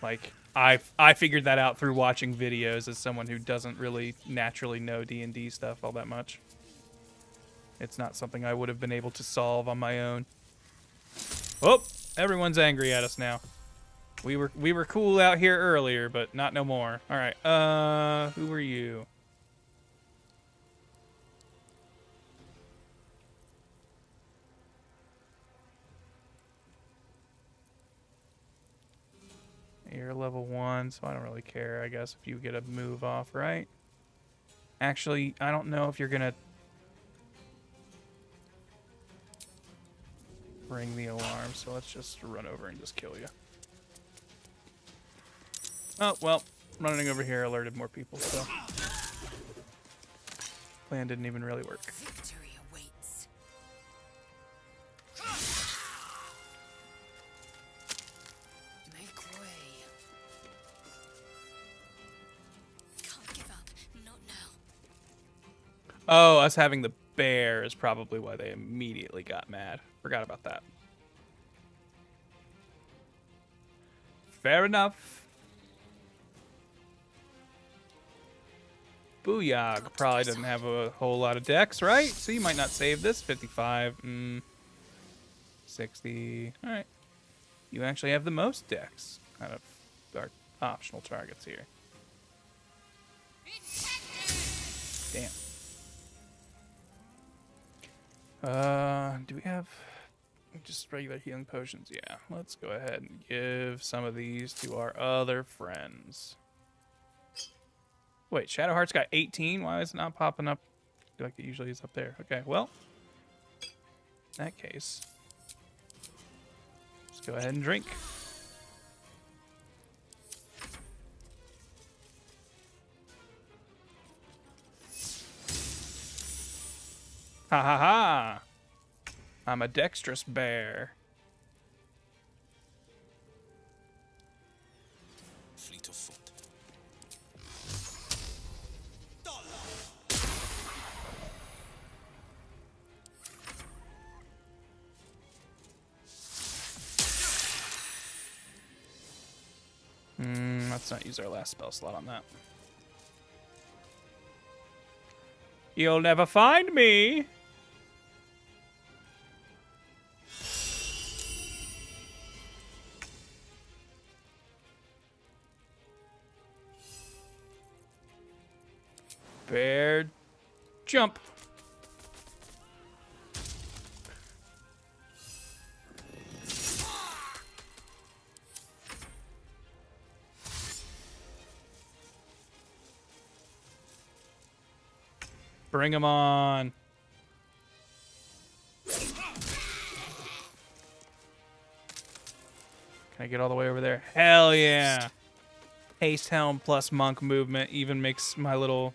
like I figured that out through watching videos as someone who doesn't really naturally know D&D stuff all that much. It's not something I would have been able to solve on my own. Oh, everyone's angry at us now. We were cool out here earlier, but not no more. All right. Who are you? You're level 1, so I don't really care, I guess, if you get a move off, right? Actually, I don't know if you're gonna ring the alarm, so let's just run over and just kill you. Oh, well, running over here alerted more people, so plan didn't even really work. Victory awaits. Make way. Oh, us having the bear is probably why they immediately got mad. Forgot about that. Fair enough. Booyah probably doesn't have a whole lot of decks, right? So you might not save this. 55. 60. All right. You actually have the most decks out of our optional targets here. Damn. Do we have just regular healing potions? Yeah. Let's go ahead and give some of these to our other friends. Wait, Shadowheart's got 18? Why is it not popping up like it usually is up there? Okay, well, in that case, let's go ahead and drink. Ha ha ha! I'm a dexterous bear. Fleet of foot. Let's not use our last spell slot on that. You'll never find me! Bear jump. Bring him on. Can I get all the way over there? Hell yeah. Haste Helm plus Monk movement even makes my little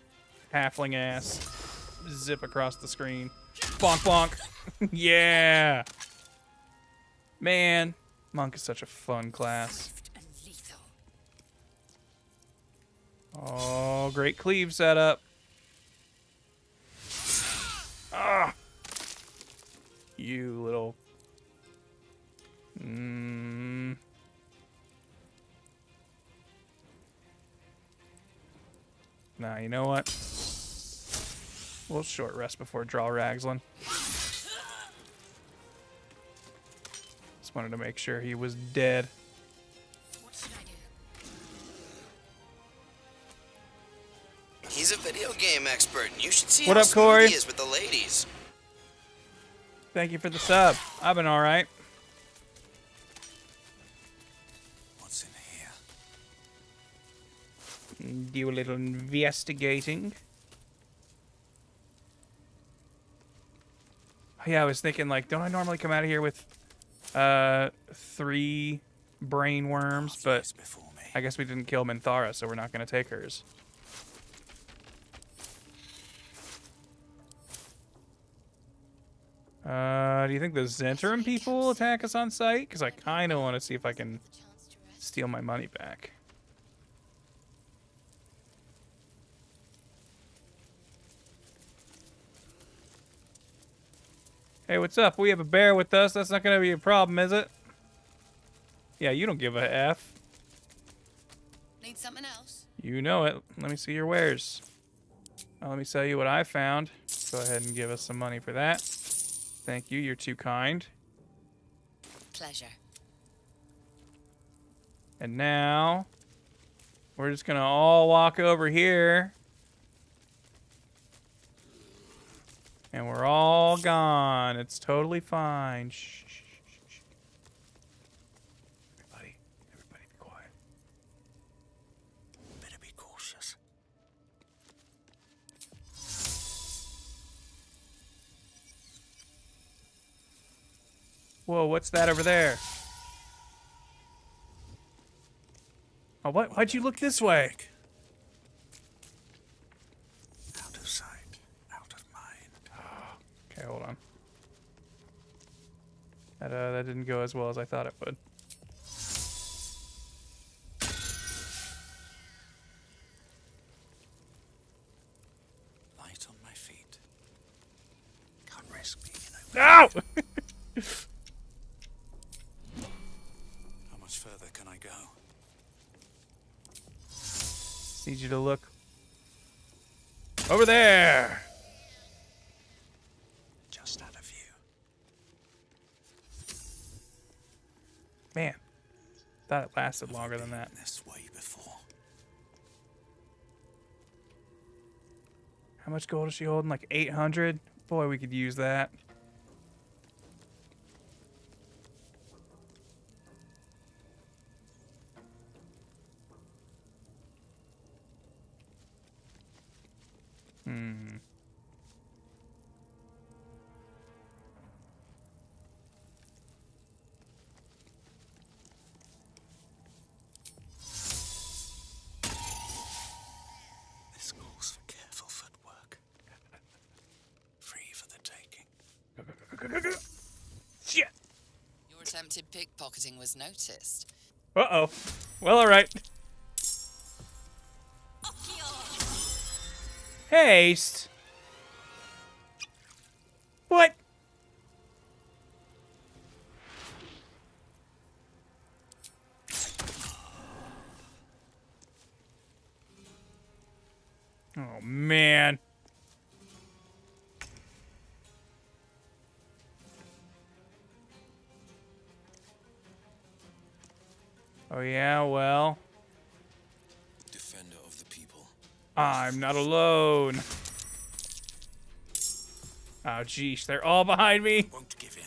halfling ass zip across the screen. Bonk bonk. Yeah. Man, Monk is such a fun class. Oh, great cleave setup. Ah. You little... Nah, you know what? We'll short rest before draw Ragzlin. Just wanted to make sure he was dead. What should I do? He's a video game expert. You should see What how up, Corey? smooth he is with the ladies. Thank you for the sub. I've been alright. What's in here? Do a little investigating. Yeah, I was thinking, like, don't I normally come out of here with 3 brain worms? But I guess we didn't kill Minthara, so we're not going to take hers. Do you think the Zentarum people will attack us on sight? Because I kind of want to see if I can steal my money back. Hey, what's up? We have a bear with us. That's not going to be a problem, is it? Yeah, you don't give a F. Need something else? You know it. Let me see your wares. Let me tell you what I found. Go ahead and give us some money for that. Thank you. You're too kind. Pleasure. And now, we're just going to all walk over here. And we're all gone. It's totally fine. Shh, shh, shh, shh. Everybody be quiet. Better be cautious. Whoa, what's that over there? Oh, what? Why'd you look this way? Out of sight, out of mind. Okay, hold on. That didn't go as well as I thought it would. Light on my feet. Ow! How much further can I go? Need you to look over there. Just out of view. Man, thought it lasted longer than that. This way before. How much gold is she holding? Like 800? Boy, we could use that. This calls for careful footwork. Free for the taking. Shit. Your attempted pickpocketing was noticed. Uh-oh. Well, alright. Haste. What? Oh, man. Oh, yeah, well. Defender of the people. I'm not alone. Oh, geesh. They're all behind me. Won't give in.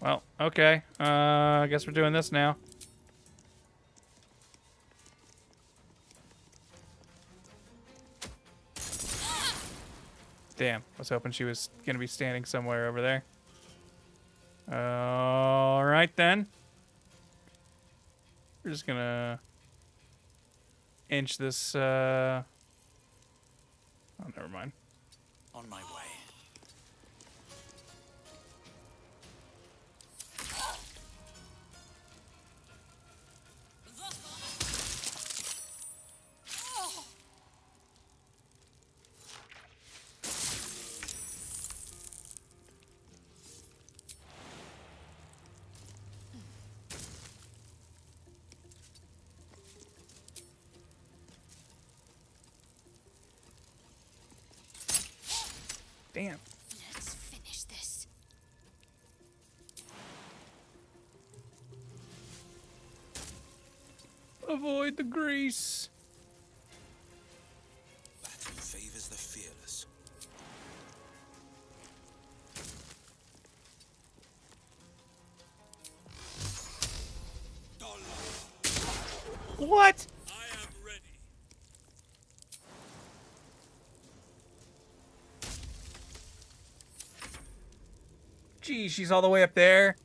Well, okay. I guess we're doing this now. Damn. I was hoping she was going to be standing somewhere over there. Alright, then. We're just going to inch this, Oh, never mind. On my way. Damn. Let's finish this. Avoid the grease. Battle favors the fearless. What? I am ready. Gee, she's all the way up there.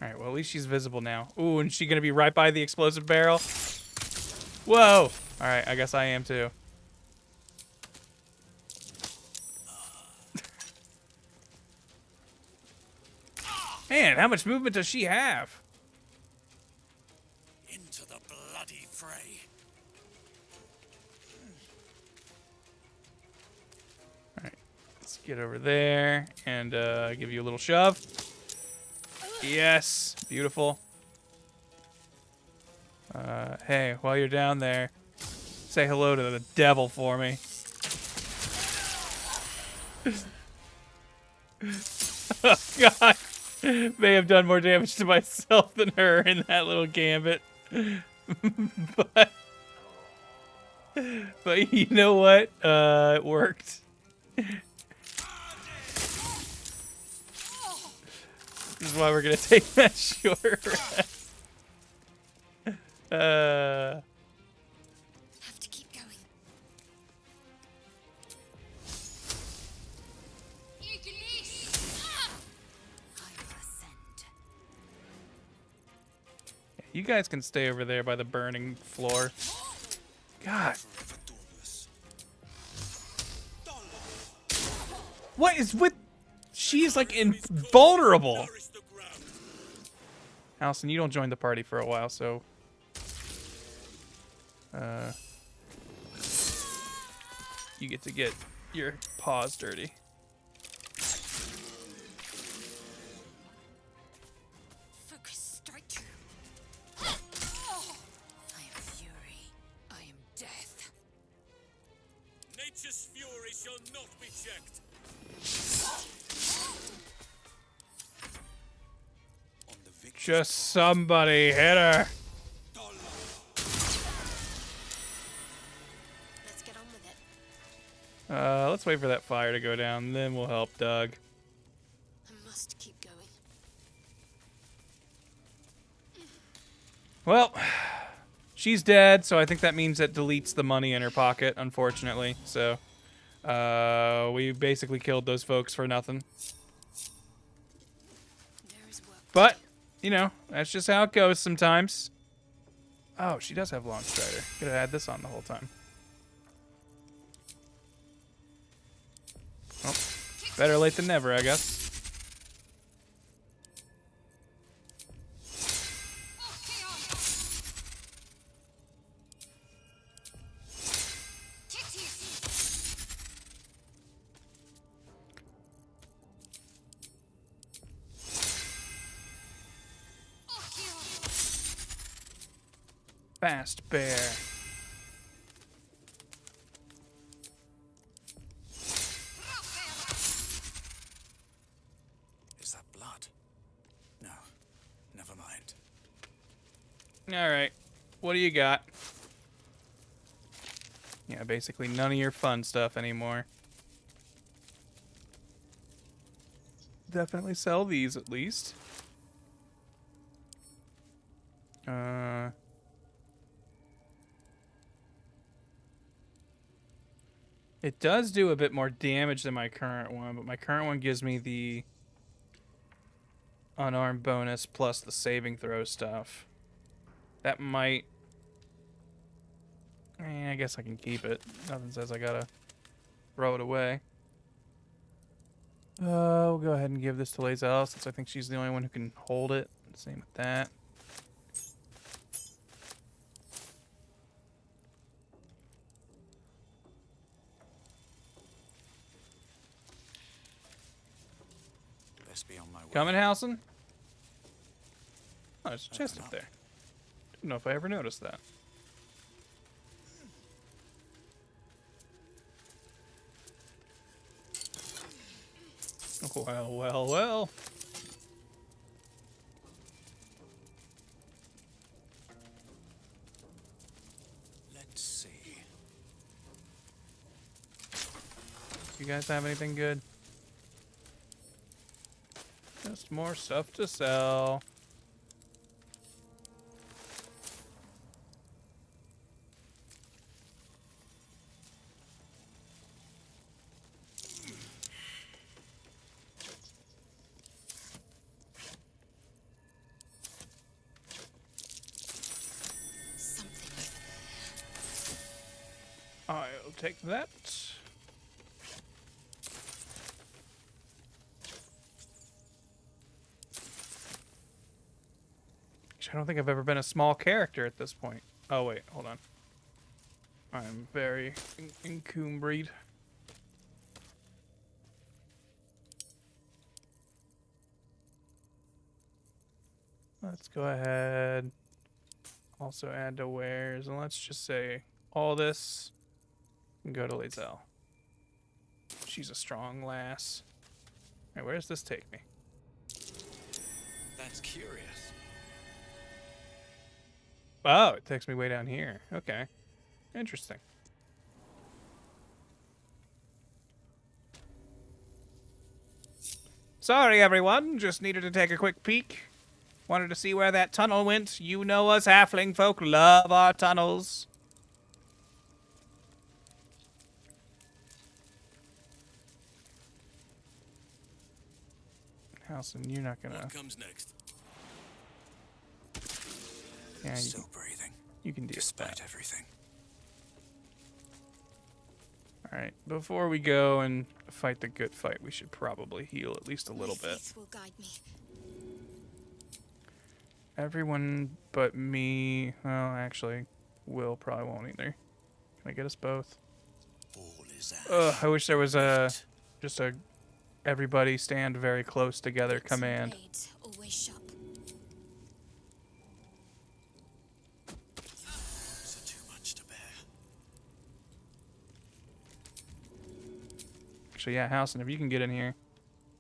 Alright, well, at least she's visible now. Ooh, and she gonna be right by the explosive barrel? Whoa! Alright, I guess I am too. Man, how much movement does she have? Into the bloody fray. Alright, let's get over there and give you a little shove. Yes, beautiful. Hey, while you're down there, say hello to the devil for me. Oh, God. May have done more damage to myself than her in that little gambit. but you know what? It worked. This is why we're gonna take that short rest. Have to keep going. You guys can stay over there by the burning floor. God. What is with... She's like invulnerable. Allison, you don't join the party for a while, so... you get to get your paws dirty. Focus straight. I am fury. I am death. Nature's fury shall not be checked. Just somebody hit her. Let's get on with it. Let's wait for that fire to go down, then we'll help Doug. I must keep going. Well, she's dead, so I think that means that deletes the money in her pocket, unfortunately. So, we basically killed those folks for nothing. But, you know, that's just how it goes sometimes. Oh, she does have Long Strider. Could have had this on the whole time. Oh, better late than never, I guess. Fast bear. Is that blood? No. Never mind. Alright. What do you got? Yeah, basically none of your fun stuff anymore. Definitely sell these at least. It does do a bit more damage than my current one, but my current one gives me the unarmed bonus plus the saving throw stuff. That might... I guess I can keep it. Nothing says I gotta throw it away. We'll go ahead and give this to Lae'zel since I think she's the only one who can hold it. Same with that. Best be on my way. Coming, Halson? Oh, there's a chest up there. Didn't know if I ever noticed that. Well, well, well. Let's see. You guys have anything good? Just more stuff to sell. I'll take that. Actually, I don't think I've ever been a small character at this point. Oh, wait, hold on. I'm very encumbered. Let's go ahead. Also add to wares, and let's just say all this and go to Lae'zel. She's a strong lass. Hey, where does this take me? That's curious. Oh, it takes me way down here. Okay. Interesting. Sorry, everyone. Just needed to take a quick peek. Wanted to see where that tunnel went. You know us halfling folk love our tunnels. Halson, you're not gonna... What comes next? Yeah, Still breathing. You can deal despite with that. everything. Alright, before we go and fight the good fight, we should probably heal at least a little bit. Faith will guide me. Everyone but me. Well, actually, Will probably won't either. Can I get us both? All is ash. Ugh, I wish there was a just a everybody stand very close together command. Blades always sharp. These are too much to bear. Actually, yeah, Housen, if you can get in here,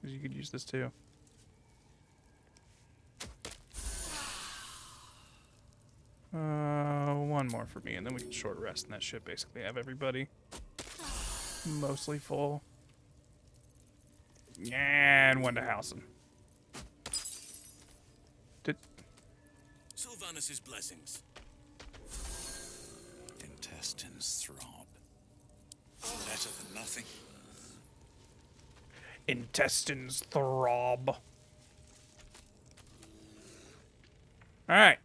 because you could use this too. One more for me, and then we can short rest, and that should basically have everybody mostly full. And one to Housen. Sylvanus' blessings. Intestines throb. Better than nothing. Intestines throb. Alright.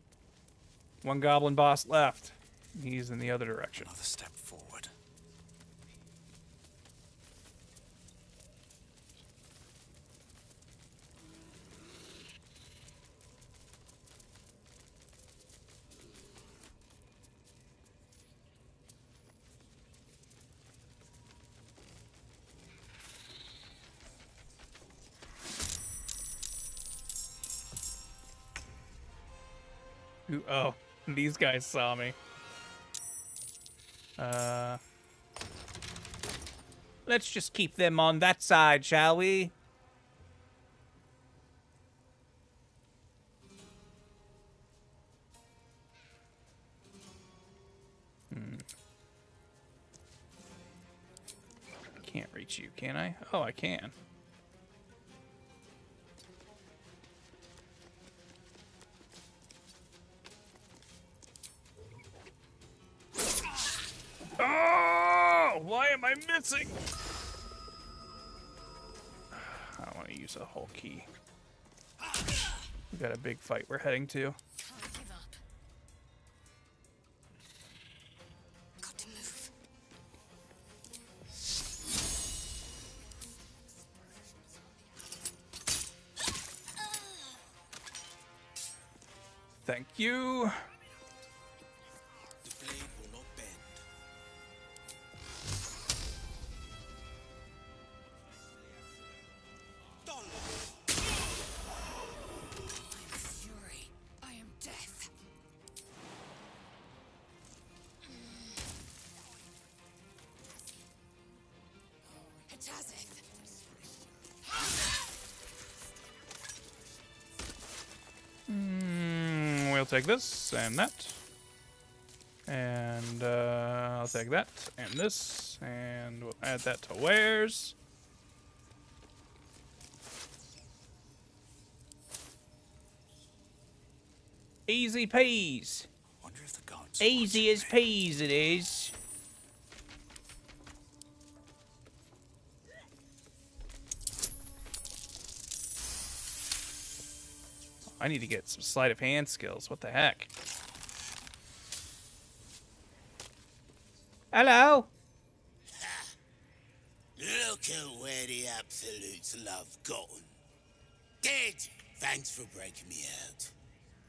One goblin boss left. He's in the other direction. Another step forward. Ooh, oh, these guys saw me. Let's just keep them on that side, shall we? Can't reach you, can I? Oh, I can. Oh, why am I missing? I don't want to use a whole key. We got a big fight we're heading to. Can't give up. Got to move. Thank you. The blade will not bend. Fury. I am death. Hatazeth. We'll take this and that. And I'll take that and this. And we'll add that to wares. Easy peas. Wonder if the gods. Easy as peas it is. I need to get some sleight of hand skills. What the heck? Hello. Look at where the Absolutes love gotten. Dead! Thanks for breaking me out.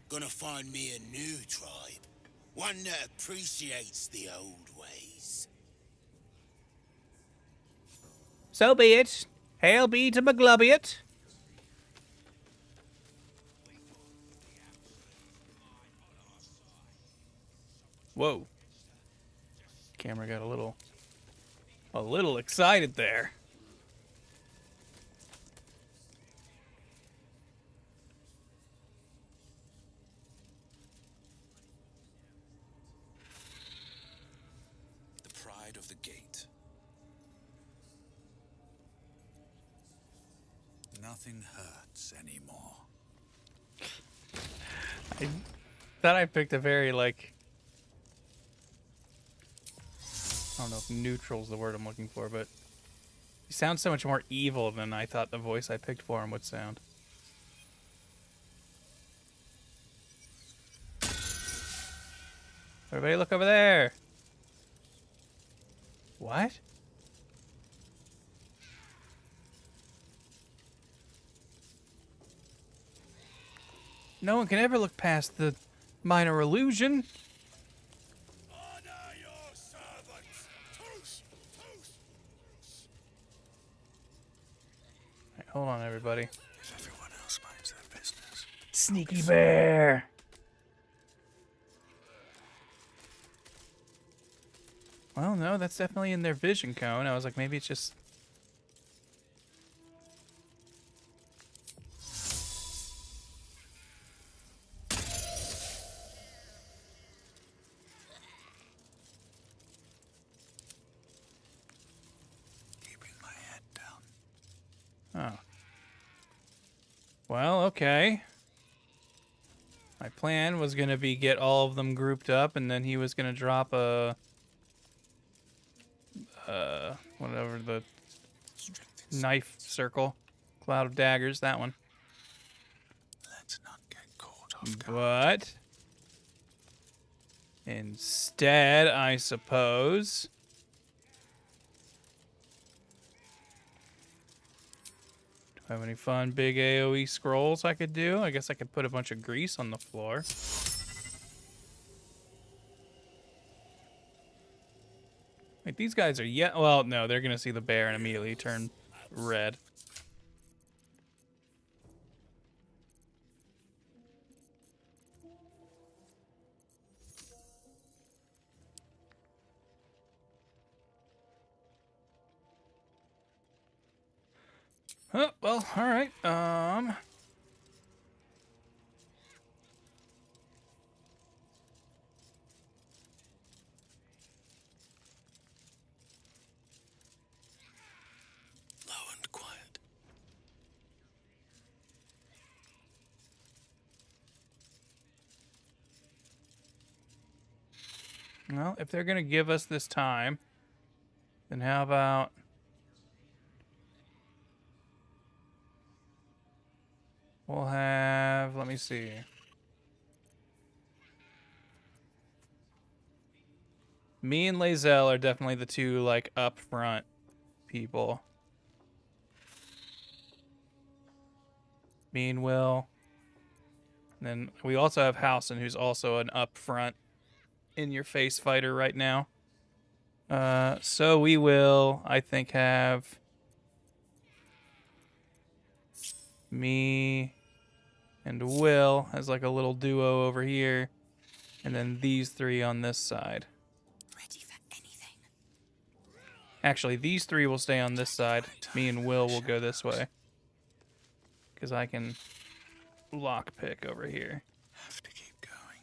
Gonna find me a new tribe. One that appreciates the old ways. So be it. Hail be to McGlubbiot. Whoa. Camera got a little excited there. The pride of the gate. Nothing hurts anymore. I thought I picked a very, like, I don't know if neutral's the word I'm looking for, but he sounds so much more evil than I thought the voice I picked for him would sound. Everybody look over there. What? No one can ever look past the minor illusion. Honor your servants. Toast, toast. Right, hold on, everybody. If everyone else minds their business. Sneaky bear. Well, no, that's definitely in their vision cone. I was like, maybe it's just... Keeping my head down. Oh. Well, okay. My plan was going to be get all of them grouped up, and then he was going to drop a... whatever the... knife circle. Cloud of daggers, that one. Let's not get caught off guard. But... instead, I suppose... do I have any fun big AoE scrolls I could do? I guess I could put a bunch of grease on the floor. Wait, these guys are yet... well, no, they're gonna see the bear and immediately turn red. Oh, well, alright, Low and quiet. well, if they're gonna give us this time, then how about... we'll have... let me see. Me and Lae'zel are definitely the two, like, up front people. Me and Will. And then we also have Housen, who's also an up front, in-your-face fighter right now. So we will, I think, have... me and Will as like a little duo over here, and then these three on this side. Ready for anything. Actually, these three will stay on this side. Me and Will will go this way, because I can lockpick over here. Have to keep going.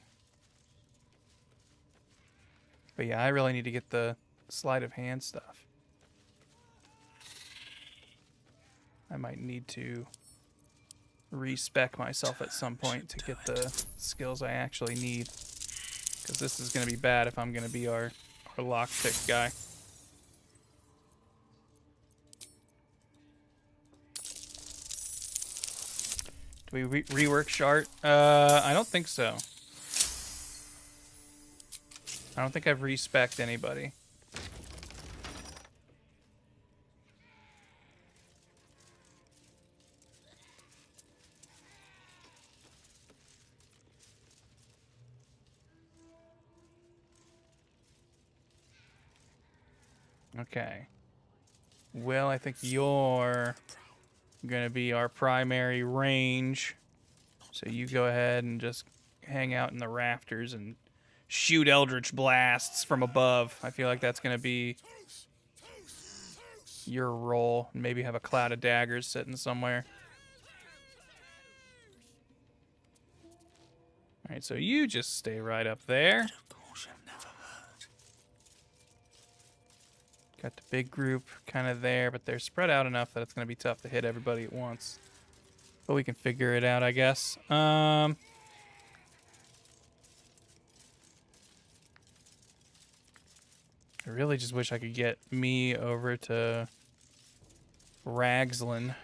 But yeah, I really need to get the sleight of hand stuff. I might need to respec myself at some point to get the skills I actually need, because this is going to be bad if I'm going to be our lockpick guy. Do we rework Shart? I don't think so. I don't think I've respec'd anybody. Okay. Will, I think you're gonna be our primary range. So you go ahead and just hang out in the rafters and shoot eldritch blasts from above. I feel like that's gonna be your role. And maybe have a cloud of daggers sitting somewhere. Alright, so you just stay right up there. Got the big group kind of there, but they're spread out enough that it's going to be tough to hit everybody at once. But we can figure it out, I guess. I really just wish I could get me over to Ragslin.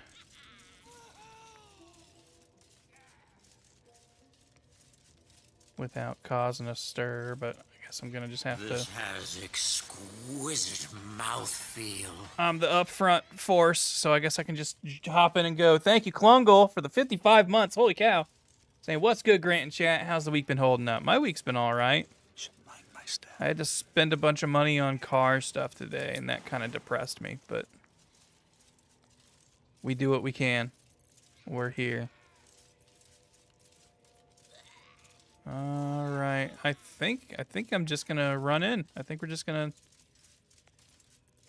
Without causing a stir, but I guess I'm going to just have This to... has exquisite mouthfeel. I'm the upfront force, so I guess I can just hop in and go. Thank you, Klungle, for the 55 months. Holy cow. Saying, what's good, Grant and chat? How's the week been holding up? My week's been all right. I had to spend a bunch of money on car stuff today, and that kind of depressed me, but we do what we can. We're here. All right. I think I'm just going to run in. I think we're just going to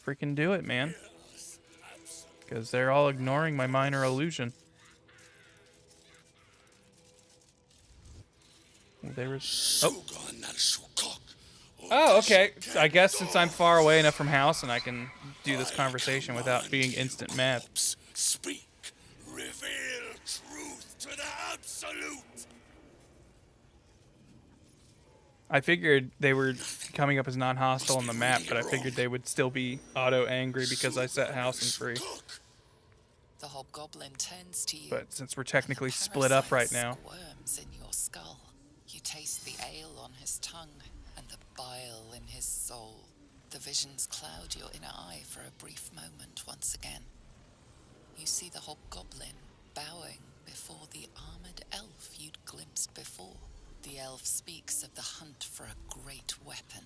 freaking do it, man. Because they're all ignoring my minor illusion. There was... Oh, okay. So I guess since I'm far away enough from house and I can do this conversation without being instant mad. Speak. Reveal truth to the absolute. I figured they were coming up as non-hostile on the map, but I figured they would still be auto-angry because I set house and free. The hobgoblin turns to you. But since we're technically split up right now... Squirms in your skull. You taste the ale on his tongue and the bile in his soul. The visions cloud your inner eye for a brief moment once again. You see the hobgoblin bowing before the armored elf you'd glimpsed before. The elf speaks of the hunt for a great weapon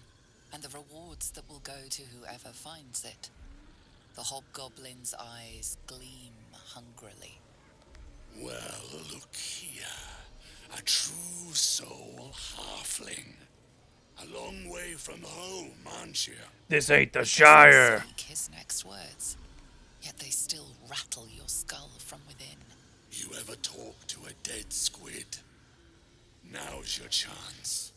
and the rewards that will go to whoever finds it. The hobgoblin's eyes gleam hungrily. Well, look here. A true soul halfling. A long way from home, aren't you? This ain't the Shire. Speak his next words, yet they still rattle your skull from within. You ever talk to a dead squid? Now's your chance.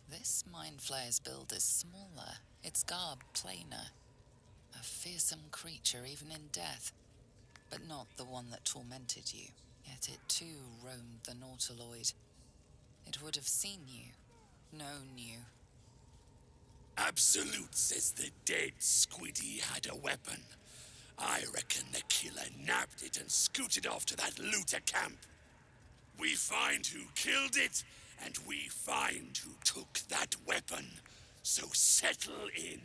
This mind flayer's build is smaller, its garb plainer. A fearsome creature even in death, but not the one that tormented you. Yet it too roamed the Nautiloid. It would have seen you, known you. Absolute says the dead squiddy had a weapon. I reckon the killer nabbed it and scooted off to that looter camp. We find who killed it, and we find who took that weapon. So settle in.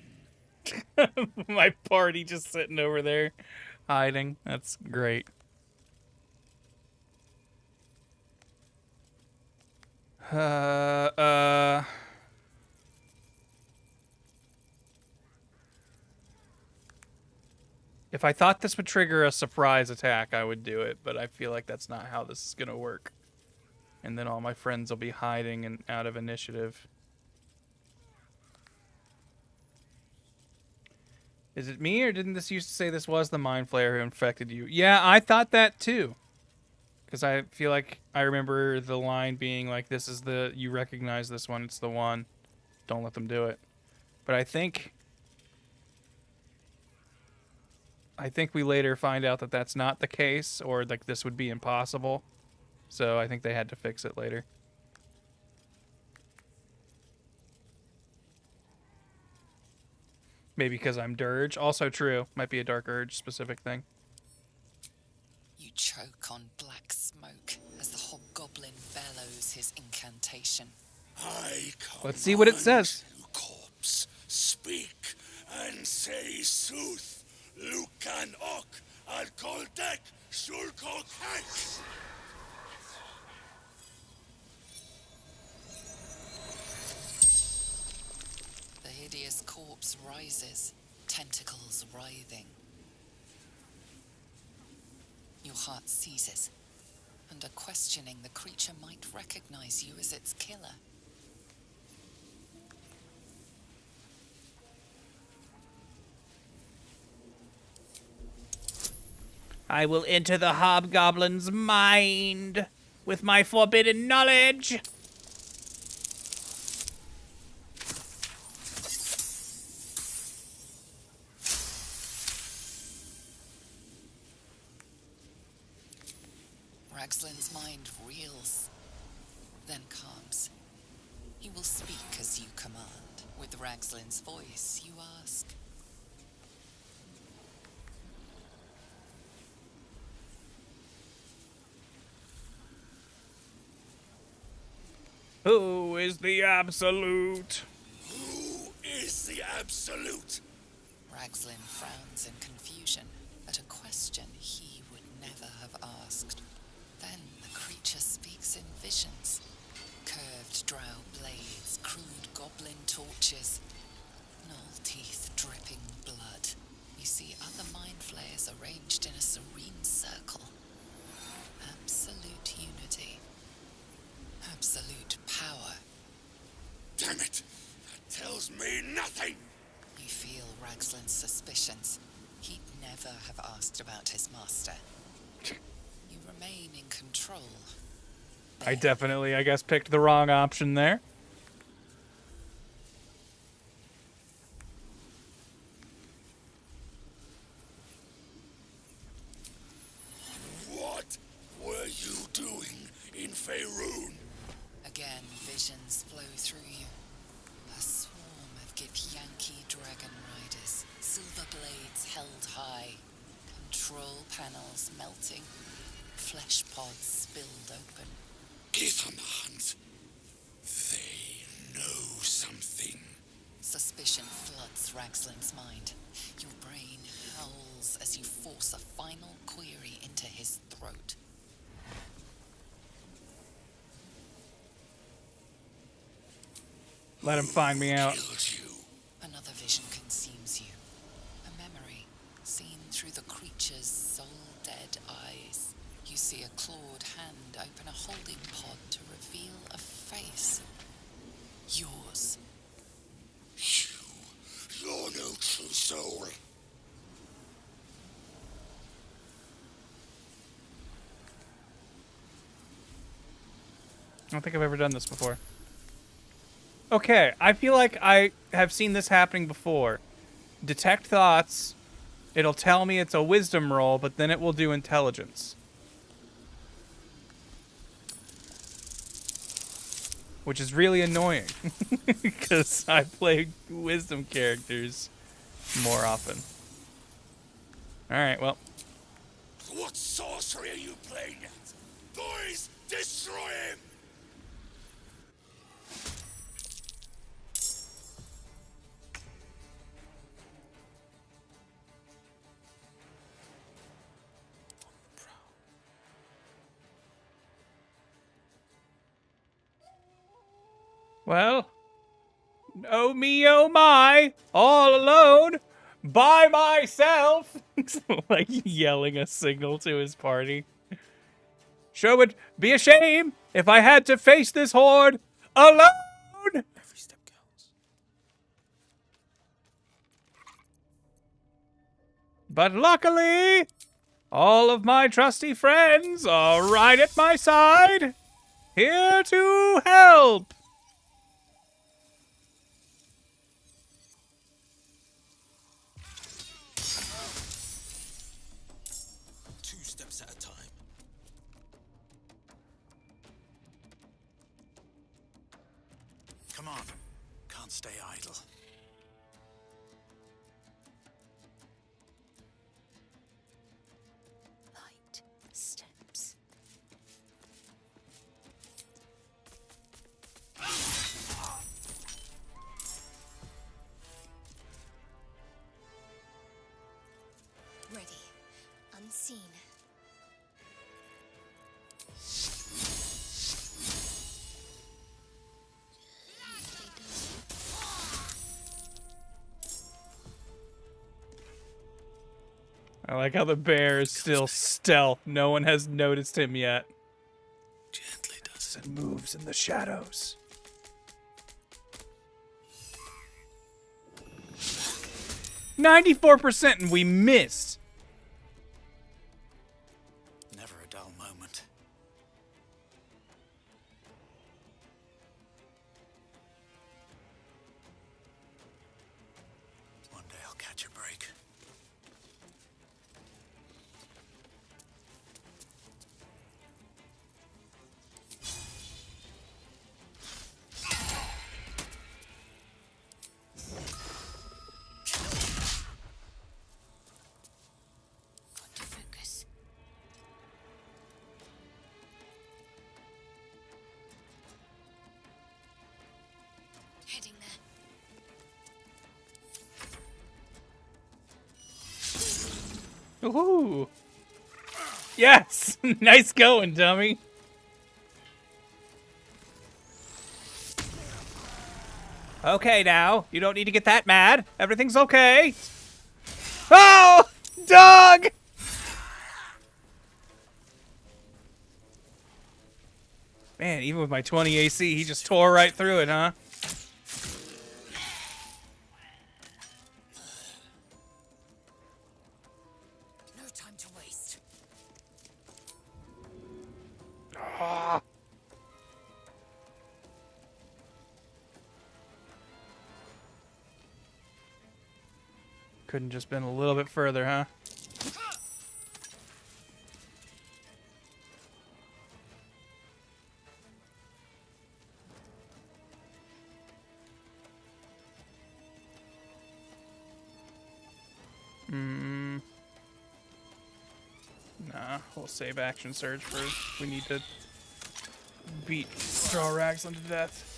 My party just sitting over there, hiding. That's great. If I thought this would trigger a surprise attack, I would do it, but I feel like that's not how this is gonna work. And then all my friends will be hiding and out of initiative. Is it me, or didn't this used to say this was the Mind Flayer who infected you? Yeah, I thought that too. Because I feel like I remember the line being like, this is the, you recognize this one, it's the one. Don't let them do it. But I think we later find out that that's not the case, or like this would be impossible. So I think they had to fix it later. Maybe because I'm Dirge. Also true. Might be a Dark Urge specific thing. You choke on black smoke as the hobgoblin bellows his incantation. Let's see what it says. Corpse, speak and say sooth. Lucan ok, al koldek, shulkok hek. The hideous corpse rises, tentacles writhing. Your heart seizes. Under questioning, the creature might recognize you as its killer. I will enter the hobgoblin's mind with my forbidden knowledge. Ragslin's mind reels, then calms. He will speak as you command. With Ragslin's voice, you ask. Who is the absolute? What's the absolute? Ragzlin frowns in confusion at a question he would never have asked. Then the creature speaks in visions. Curved drow blades, crude goblin torches, gnoll teeth dripping blood. You see other mind flayers arranged in a serene circle. Absolute unity. Absolute power. Damn it! That tells me nothing! You feel Ragzlin's suspicions. He'd never have asked about his master. You remain in control. I definitely, I guess, picked the wrong option there. What were you doing in Faerun? Again, visions flow through you. A swarm of Githyanki dragon riders, silver blades held high, control panels melting, flesh pods spilled open. Gith on the hunt. They know something. Suspicion floods Ragzlin's mind. Your brain howls as you force a final query into his throat. Let him find me out. Another vision consumes you. A memory, seen through the creature's soul-dead eyes. You see a clawed hand open a holding pod to reveal a face. Yours. You're no true soul. I don't think I've ever done this before. Okay, I feel like I have seen this happening before. Detect thoughts. It'll tell me it's a wisdom roll, but then it will do intelligence. Which is really annoying. Because I play wisdom characters more often. Alright, well. What sorcery are you playing at? Boys, destroy him! Well, oh me, oh my, all alone, by myself. Like yelling a signal to his party. Sure would be a shame if I had to face this horde alone. Every step counts. But luckily, all of my trusty friends are right at my side, here to help. 2 steps at a time. Come on. Can't stay idle. Light steps. Ready. Unseen. I like how the bear is still stealth. No one has noticed him yet. Gently does And moves in the shadows. %, and we missed. Never a dull moment. One day I'll catch a break. Woohoo! Yes! Nice going, dummy. Okay, now. You don't need to get that mad. Everything's okay. Oh! Dog! Man, even with my 20 AC, he just tore right through it, huh? No time to waste. Ah. Couldn't just been a little bit further, huh? Nah, we'll save action surge for we need to beat Straw Raxlin to death.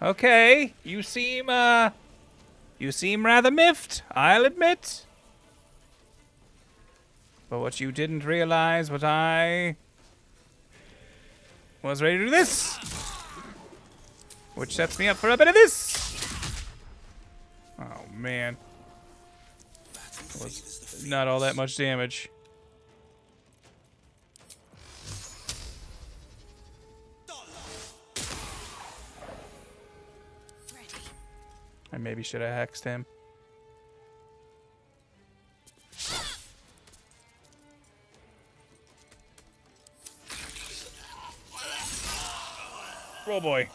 Okay, you seem rather miffed, I'll admit. But what you didn't realize was I was ready to do this. Which sets me up for a bit of this. Oh, man. That was not all that much damage. I maybe should have hexed him. Oh boy.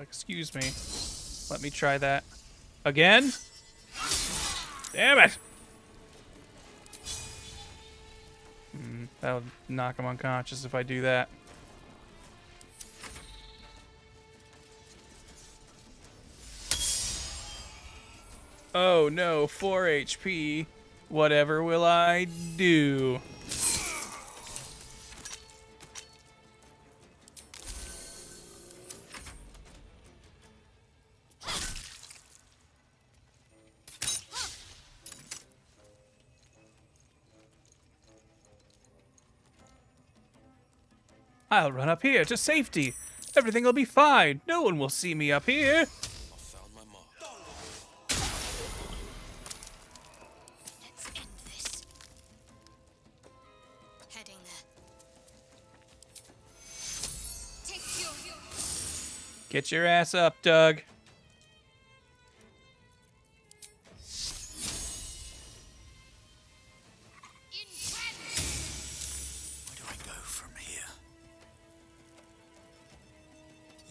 Excuse me. Let me try that. Again? Damn it! That'll knock him unconscious if I do that. Oh no, 4 HP. Whatever will I do? I'll run up here to safety. Everything will be fine. No one will see me up here. Let's end this. Heading there. Take your... Get your ass up, Doug. Where do I go from here?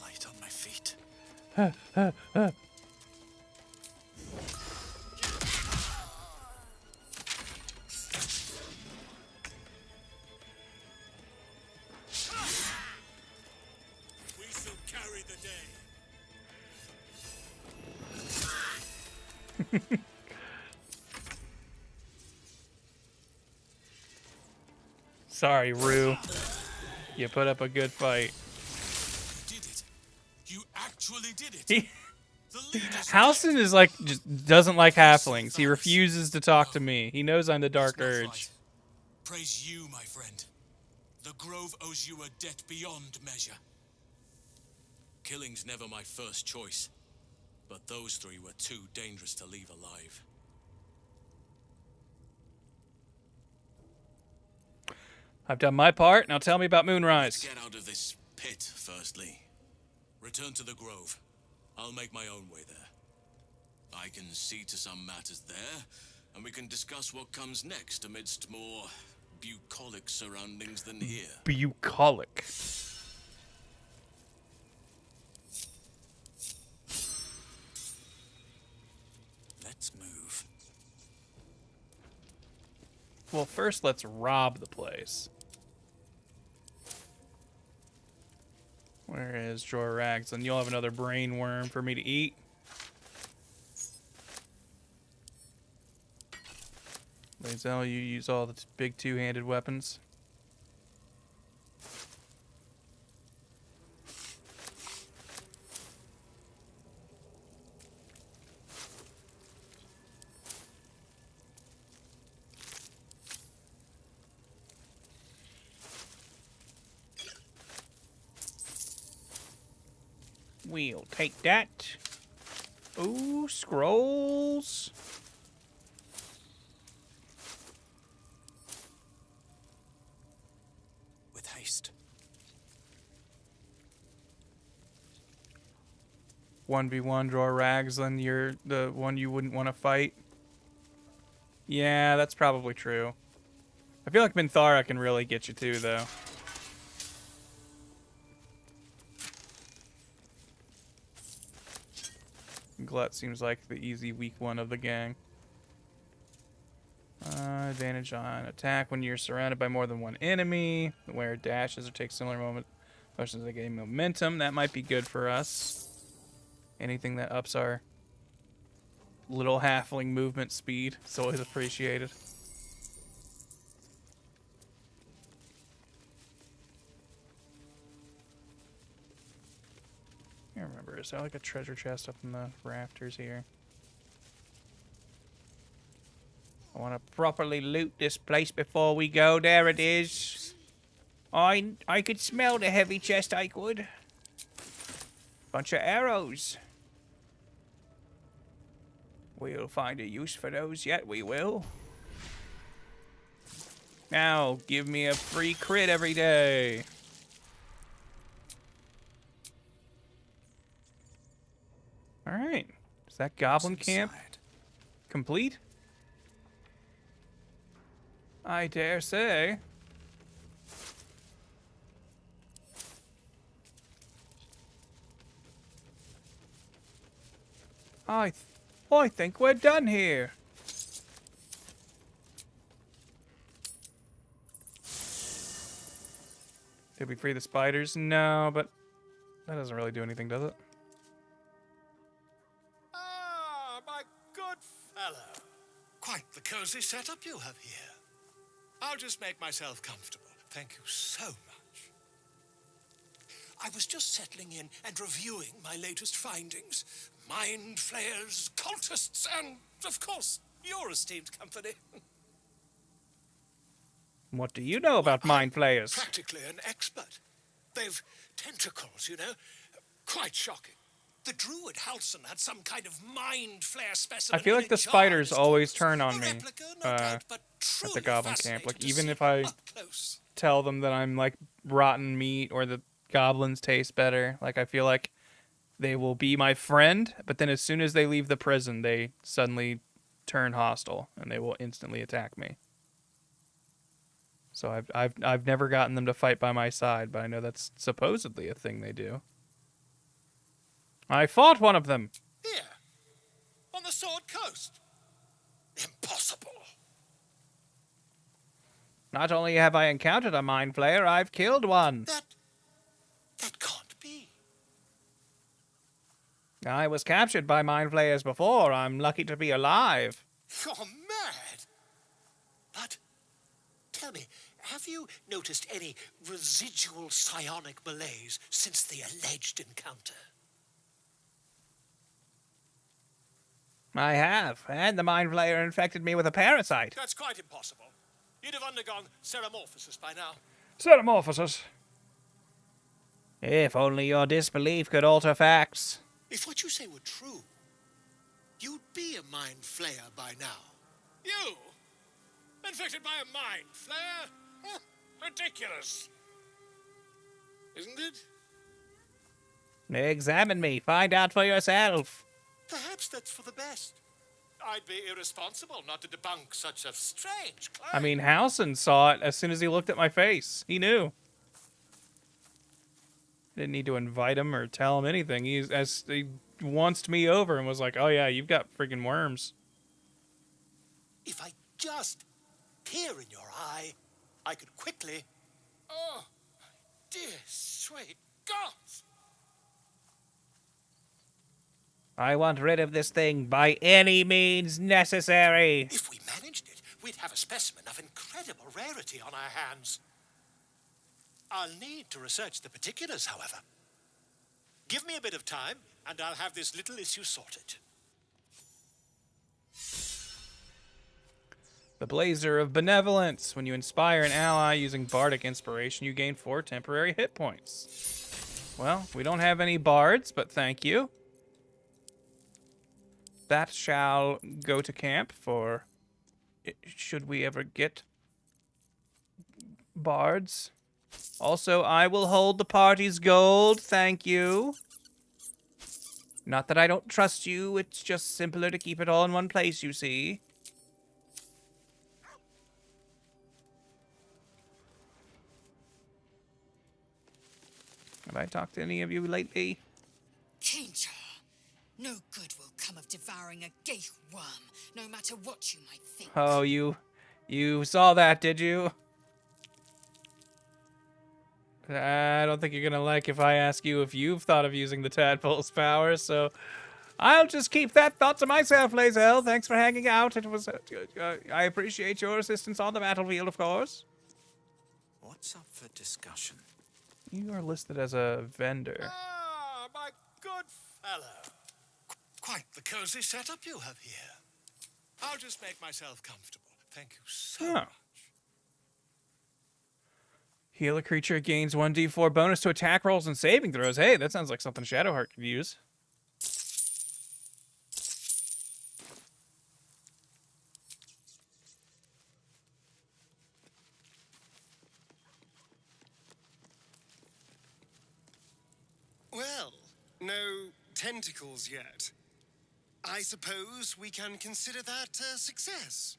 Light on my feet. We shall carry the day. Sorry, Rue. You put up a good fight. Did it. You actually did it. He The leader's Halson is like just doesn't like halflings. He refuses to talk to me. He knows I'm the Dark That's not Urge. right. Praise you, my friend. The Grove owes you a debt beyond measure. Killing's never my first choice, but those three were too dangerous to leave alive. I've done my part. Now tell me about Moonrise. Get out of this pit, firstly. Return to the Grove. I'll make my own way there. I can see to some matters there, and we can discuss what comes next amidst more bucolic surroundings than here. Bucolic. Let's move. Well, first let's rob the place. Where is Drawer Rags? And you'll have another brain worm for me to eat. Lazel, you use all the big two-handed weapons. We'll take that. Ooh, scrolls. With haste. 1v1 draw Ragslin, you're the one you wouldn't want to fight. Yeah, that's probably true. I feel like Minthara can really get you too, though. Glut seems like the easy weak one of the gang. Advantage on attack when you're surrounded by more than one enemy. Where dashes or takes similar motions to gain momentum. That might be good for us. Anything that ups our little halfling movement speed. It's always appreciated. I can't remember. Is there like a treasure chest up in the rafters here? I want to properly loot this place before we go. There it is. I could smell the heavy chest, I could. Bunch of arrows. We'll find a use for those yet, we will. Now, give me a free crit every day. Alright. Is that goblin camp complete? I dare say. I think we're done here. Did we free the spiders? No, but that doesn't really do anything, does it? Ah, my good fellow. Quite the cozy setup you have here. I'll just make myself comfortable. Thank you so much. I was just settling in and reviewing my latest findings. Mind flayers, cultists, and, of course, your esteemed company. What do you know about mind flayers? Practically an expert. They've tentacles, you know. Quite shocking. The druid Halson had some kind of mind flare specimen. I feel in like a the jar spiders in his always claws. turn on A me replica, no doubt, but at the truly goblin camp. fascinating Like, to even see if I up close. tell them that I'm like rotten meat or the goblins taste better, like I feel like they will be my friend, but then as soon as they leave the prison, they suddenly turn hostile and they will instantly attack me. So I've never gotten them to fight by my side, but I know that's supposedly a thing they do. I fought one of them. Here, on the Sword Coast. Impossible. Not only have I encountered a mind flayer, I've killed one. That can't be. I was captured by mind flayers before. I'm lucky to be alive. You're mad. But tell me, have you noticed any residual psionic malaise since the alleged encounter? I have, and the mind flayer infected me with a parasite. That's quite impossible. You'd have undergone ceramorphosis by now. Ceramorphosis. If only your disbelief could alter facts. If what you say were true, you'd be a mind flayer by now. You? Infected by a mind flayer? Huh, ridiculous. Isn't it? Examine me. Find out for yourself. Perhaps that's for the best. I'd be irresponsible not to debunk such a strange claim. I mean, Halson saw it as soon as he looked at my face. He knew. Didn't need to invite him or tell him anything. He once'd me over and was like, "Oh yeah, you've got freaking worms." If I just peer in your eye, I could quickly... Oh, dear sweet gods! I want rid of this thing by any means necessary. If we managed it, we'd have a specimen of incredible rarity on our hands. I'll need to research the particulars, however. Give me a bit of time, and I'll have this little issue sorted. The Blazer of Benevolence. When you inspire an ally using Bardic Inspiration, you gain 4 temporary hit points. Well, we don't have any bards, but thank you. That shall go to camp for... should we ever get bards. Also, I will hold the party's gold, thank you. Not that I don't trust you, it's just simpler to keep it all in one place, you see. Have I talked to any of you lately? Kinja, no good will come of devouring a gay worm, no matter what you might think. Oh, you saw that, did you? I don't think you're gonna like if I ask you if you've thought of using the tadpole's power, so I'll just keep that thought to myself, Lae'zel. Thanks for hanging out. It was I appreciate your assistance on the battlefield, of course. What's up for discussion? You are listed as a vendor. Ah, my good fellow. Quite the cozy setup you have here. I'll just make myself comfortable. Thank you so much. Heal a creature gains 1d4 bonus to attack rolls and saving throws. Hey, that sounds like something Shadowheart could use. Well, no tentacles yet. I suppose we can consider that a success.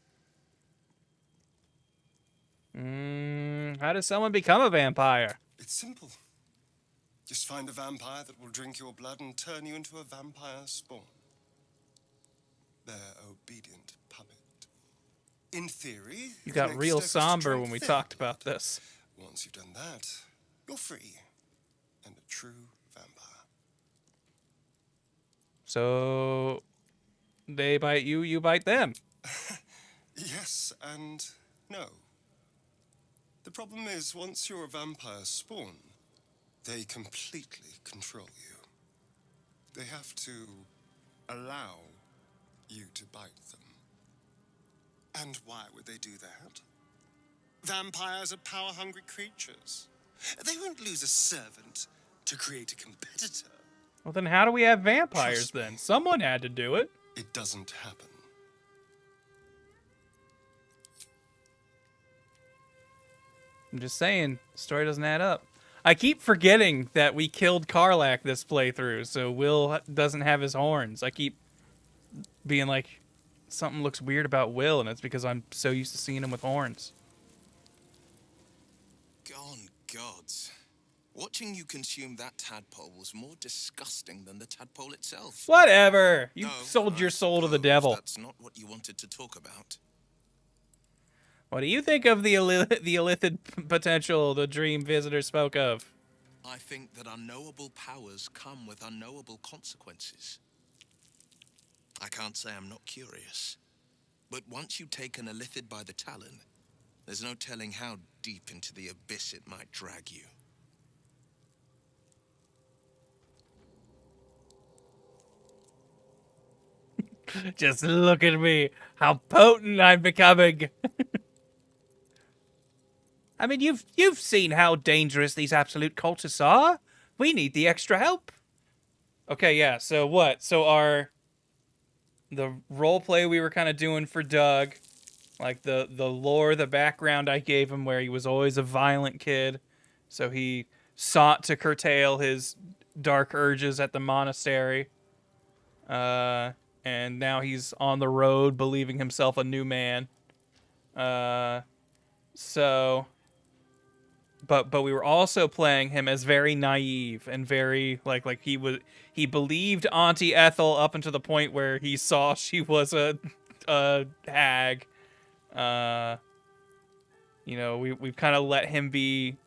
How does someone become a vampire? It's simple. Just find a vampire that will drink your blood and turn you into a vampire spawn. Their obedient puppet. In theory, You the got next real step is to somber drink when we their talked blood. about this. Once you've done that, you're free and a true vampire. So they bite you, you bite them. Yes and no. The problem is, once you're a vampire spawn, they completely control you. They have to allow you to bite them. And why would they do that? Vampires are power-hungry creatures. They won't lose a servant to create a competitor. Well, then how do we have vampires then? Someone had to do it. It doesn't happen. I'm just saying, the story doesn't add up. I keep forgetting that we killed Karlach this playthrough, so Will doesn't have his horns. I keep being like, something looks weird about Will, and it's because I'm so used to seeing him with horns. Gone gods. Watching you consume that tadpole was more disgusting than the tadpole itself. Whatever! You No, sold your I soul to the suppose devil. That's not what you wanted to talk about. What do you think of the illithid potential the dream visitor spoke of? I think that unknowable powers come with unknowable consequences. I can't say I'm not curious, but once you take an illithid by the talon, there's no telling how deep into the abyss it might drag you. Just look at me, how potent I'm becoming. I mean, you've seen how dangerous these absolute cultists are. We need the extra help. Okay, yeah. So what? So the role play we were kind of doing for Doug, like the lore, the background I gave him, where he was always a violent kid, so he sought to curtail his dark urges at the monastery. and now he's on the road believing himself a new man. So, but we were also playing him as very naive and very like he believed Auntie Ethel up until the point where he saw she was a hag. You know, we've kind of let him be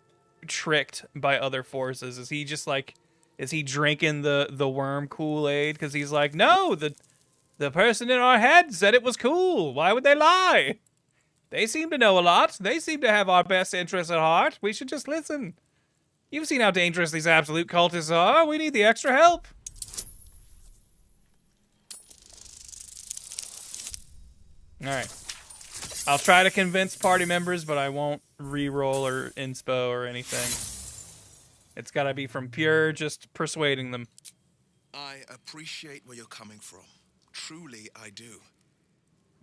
tricked by other forces. Is he just like, is he drinking the worm Kool-Aid? Because he's like, no, the person in our head said it was cool. Why would they lie? They seem to know a lot. They seem to have our best interests at heart. We should just listen. You've seen how dangerous these absolute cultists are. We need the extra help. All right. I'll try to convince party members, but I won't re-roll or inspo or anything. It's got to be from pure just persuading them. I appreciate where you're coming from. Truly, I do.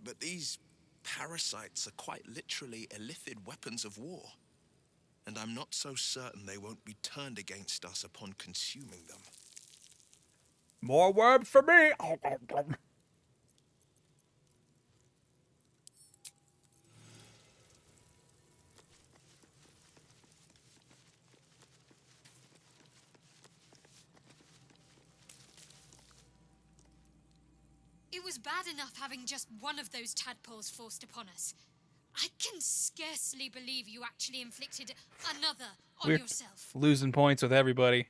But these parasites are quite literally illithid weapons of war. And I'm not so certain they won't be turned against us upon consuming them. More worms for me! It was bad enough having just one of those tadpoles forced upon us. I can scarcely believe you actually inflicted another on We're yourself. losing points with everybody.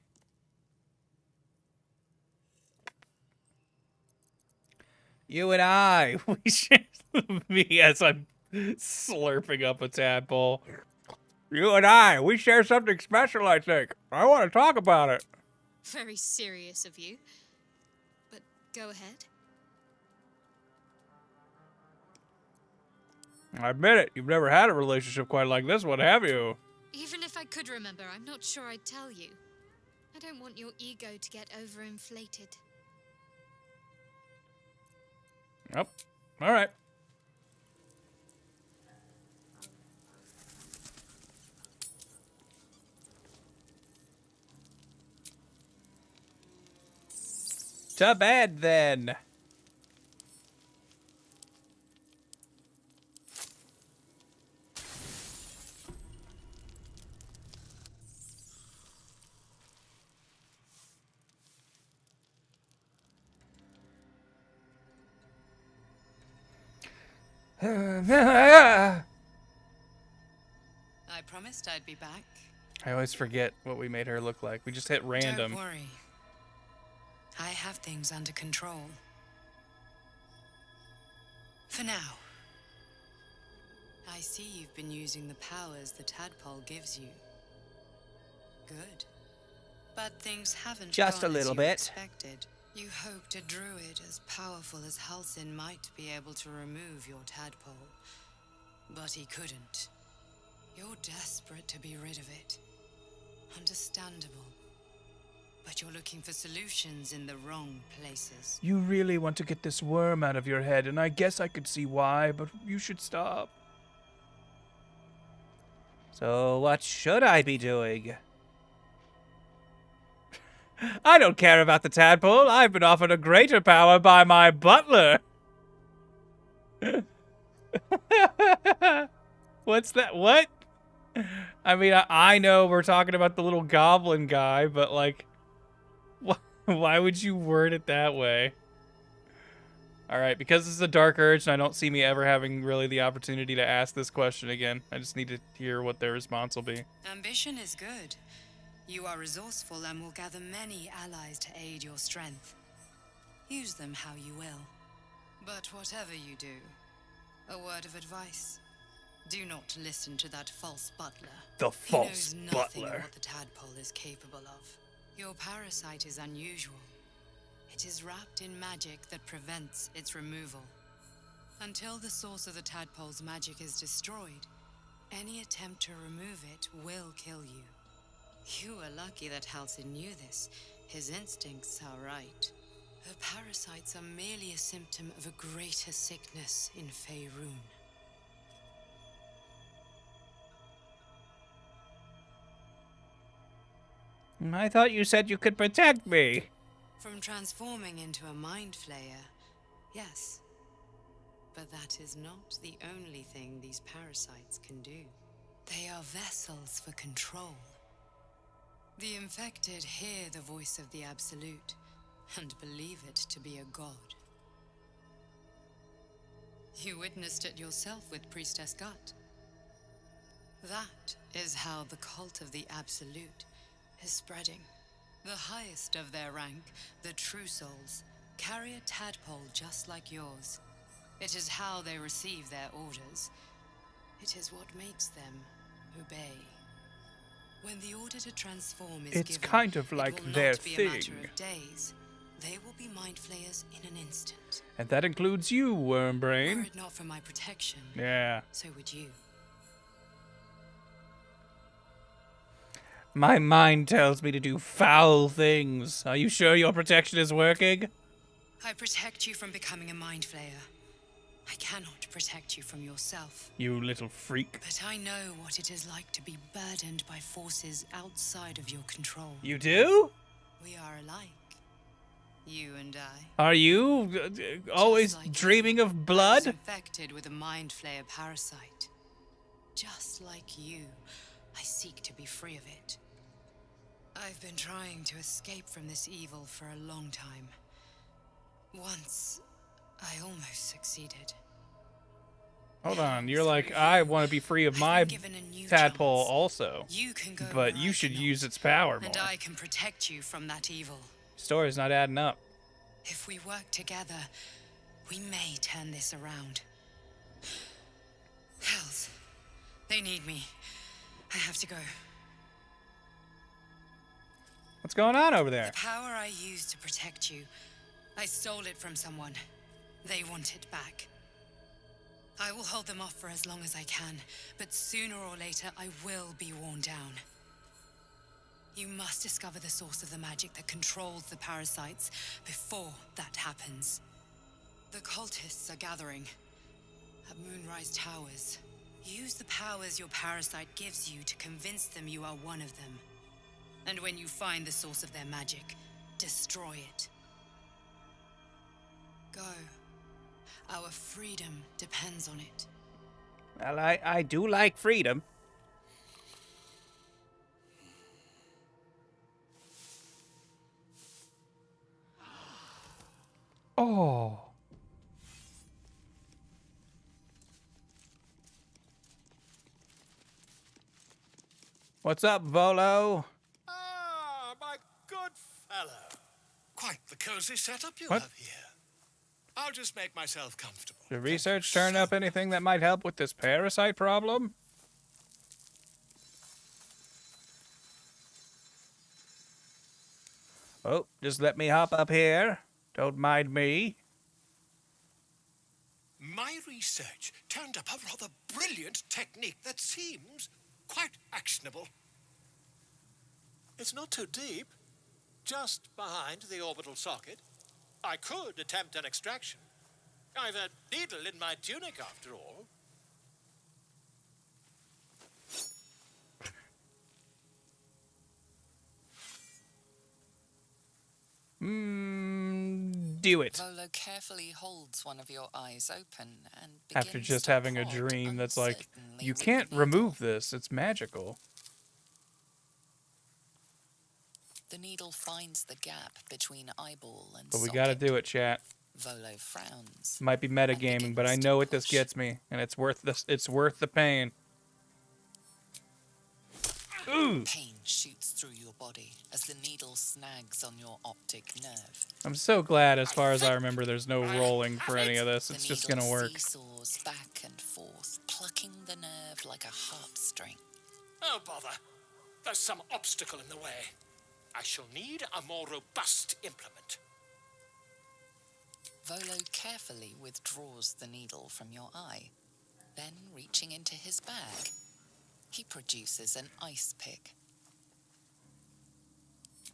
You and I, we should. Me as I'm slurping up a tadpole. You and I, we share something special, I think. I want to talk about it. Very serious of you. But go ahead. I admit it, you've never had a relationship quite like this one, have you? Even if I could remember, I'm not sure I'd tell you. I don't want your ego to get overinflated. Yep. All right. To bed, then. I promised I'd be back. I always forget what we made her look like. We just hit random. Don't worry. I have things under control. For now. I see you've been using the powers the tadpole gives you. Good. But things haven't Just gone a little as you bit. expected. You hoped a druid as powerful as Halsin might be able to remove your tadpole. But he couldn't. You're desperate to be rid of it. Understandable. But you're looking for solutions in the wrong places. You really want to get this worm out of your head, and I guess I could see why, but you should stop. So what should I be doing? I don't care about the tadpole. I've been offered a greater power by my butler. What's that? What? I mean, I know we're talking about the little goblin guy, but like, why would you word it that way? All right, because this is a dark urge, and I don't see me ever having really the opportunity to ask this question again. I just need to hear what their response will be. Ambition is good. You are resourceful and will gather many allies to aid your strength. Use them how you will. But whatever you do, a word of advice. Do not listen to that false butler. The false he knows nothing butler. of what the tadpole is capable of. Your parasite is unusual. It is wrapped in magic that prevents its removal. Until the source of the tadpole's magic is destroyed, any attempt to remove it will kill you. You are lucky that Halsin knew this. His instincts are right. The parasites are merely a symptom of a greater sickness in Faerun. I thought you said you could protect me. From transforming into a mind flayer, Yes. But that is not the only thing these parasites can do. They are vessels for control. The infected hear the voice of the Absolute and believe it to be a god. You witnessed it yourself with Priestess Gut. That is how the cult of the Absolute is spreading. The highest of their rank, the True Souls, carry a tadpole just like yours. It is how they receive their orders. It is what makes them obey. When the order to transform is It's given, kind of like it will their not be a matter thing. of days. They will be mind flayers in an instant. And that includes you, Were Wormbrain. it not for my protection, Yeah. so would you. My mind tells me to do foul things. Are you sure your protection is working? I protect you from becoming a mind flayer. I cannot protect you from yourself. You little freak. But I know what it is like to be burdened by forces outside of your control. You do? We are alike. You and I. Are you always like dreaming you, of I was blood? infected with a mind flayer parasite. Just like you, I seek to be free of it. I've been trying to escape from this evil for a long time. Once, I almost succeeded. Hold on, you're like, I want to be free of my tadpole also. You can go But where you I should cannot, use its power more. and I can protect you from that evil. Story's not adding up. If we work together, we may turn this around. Hells, they need me. I have to go. What's going on over there? The power I used to protect you, I stole it from someone. They want it back. I will hold them off for as long as I can, but sooner or later I will be worn down. You must discover the source of the magic that controls the parasites before that happens. The cultists are gathering at Moonrise Towers. Use the powers your parasite gives you to convince them you are one of them. And when you find the source of their magic, destroy it. Go. Our freedom depends on it. Well, I do like freedom. Oh. What's up, Volo? Ah, my good fellow. Quite the cozy setup you What? have here. I'll just make myself comfortable. Did research turn up anything that might help with this parasite problem? Oh, just let me hop up here. Don't mind me. My research turned up a rather brilliant technique that seems quite actionable. It's not too deep, just behind the orbital socket. I could attempt an extraction. I've a needle in my tunic, after all. Do it. Volo carefully holds one of your eyes open and After begins just to having a prod dream that's like, uncertainly you with can't the needle. remove this. It's magical. The needle finds the gap between eyeball and But we socket. gotta do it, chat. Volo frowns. Might be metagaming, but I know what this gets me, and it's worth this. It's worth the pain. Ooh. Pain shoots through your body as the needle snags on your optic nerve. I'm so glad, as far as I remember, there's no rolling for any of this. The It's just needle gonna work. seesaws back and forth, plucking the nerve like a harpstring. Oh, bother. There's some obstacle in the way. I shall need a more robust implement. Volo carefully withdraws the needle from your eye. Then, reaching into his bag, he produces an ice pick.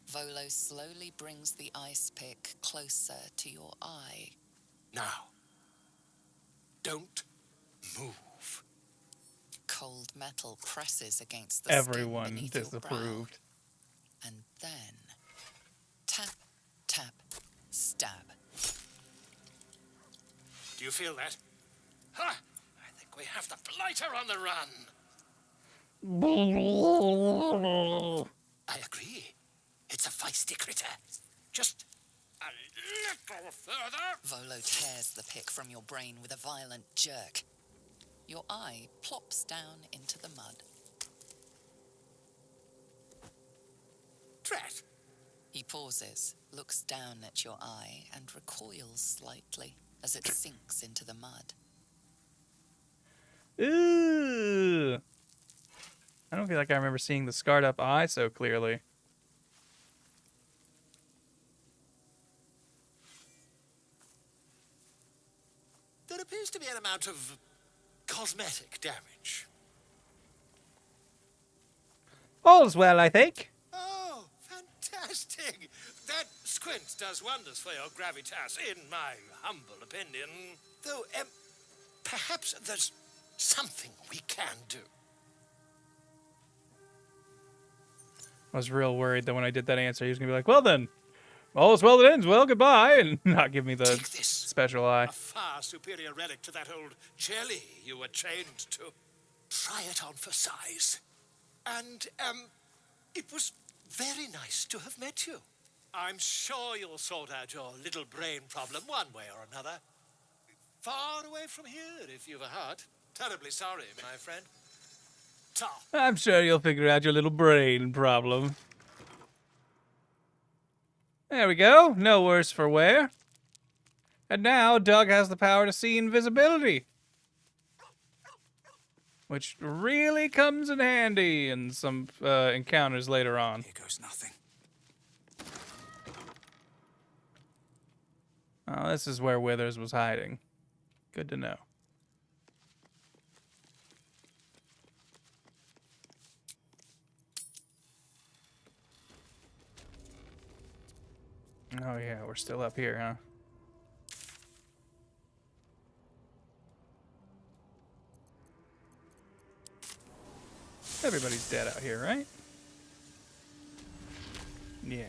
Volo slowly brings the ice pick closer to your eye. Now, don't move. Cold metal presses against the Everyone skin beneath your brow. disapproved. And then, tap, tap, stab. Do you feel that? Ha! I think we have the blighter on the run. I agree. It's a feisty critter. Just a little further. Volo tears the pick from your brain with a violent jerk. Your eye plops down into the mud. Drat. He pauses, looks down at your eye, and recoils slightly as it sinks into the mud. Ooh. I don't feel like I remember seeing the scarred up eye so clearly. There appears to be an amount of cosmetic damage. All's well, I think. Oh, fantastic! That squint does wonders for your gravitas, in my humble opinion. Though, perhaps there's something we can do. I was real worried that when I did that answer, he was going to be like, well then, all's well that ends well, goodbye, and not give me the special eye. A far superior relic to that old jelly you were trained to. Try it on for size. And, it was very nice to have met you. I'm sure you'll sort out your little brain problem one way or another. Far away from here, if you've a heart. Terribly sorry, my friend. Ta. I'm sure you'll figure out your little brain problem. There we go. No worse for wear. And now Doug has the power to see invisibility, which really comes in handy in some encounters later on. Here goes nothing. Oh, this is where Withers was hiding. Good to know. Oh yeah, we're still up here, huh? Everybody's dead out here, right? Yeah.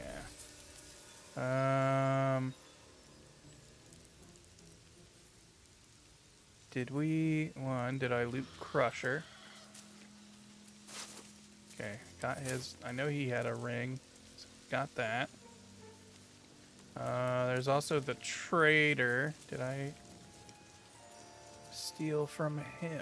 Did I loot Crusher? Okay, got his. I know he had a ring. Got that. There's also the trader. Did I steal from him?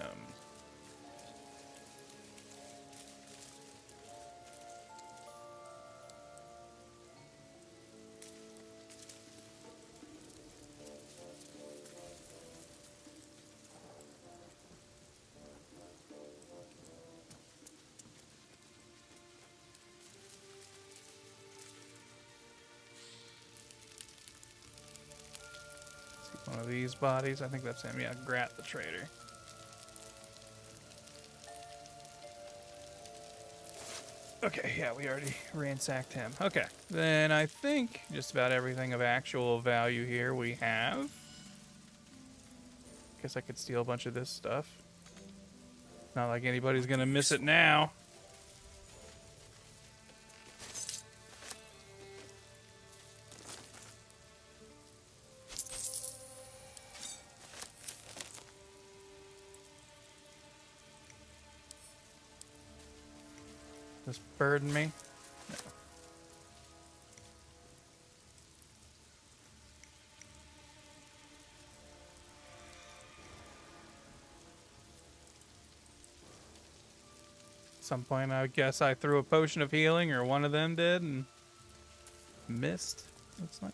One of these bodies. I think that's him. Yeah, Grat the trader. Okay, yeah, we already ransacked him. Okay, then I think just about everything of actual value here we have. Guess I could steal a bunch of this stuff. Not like anybody's gonna miss it now. This burden me? No. At some point, I guess I threw a potion of healing, or one of them did, and missed, looks like.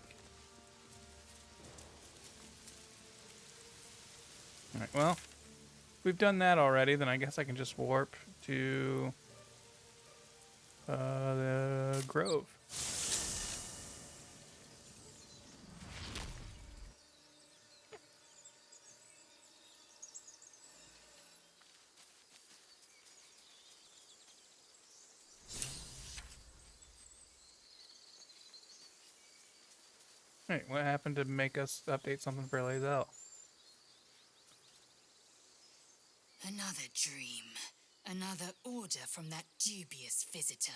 Alright, well, if we've done that already, then I guess I can just warp to the grove. Wait, what happened to make us update something for Lae'zel? Another dream. Another order from that dubious visitor.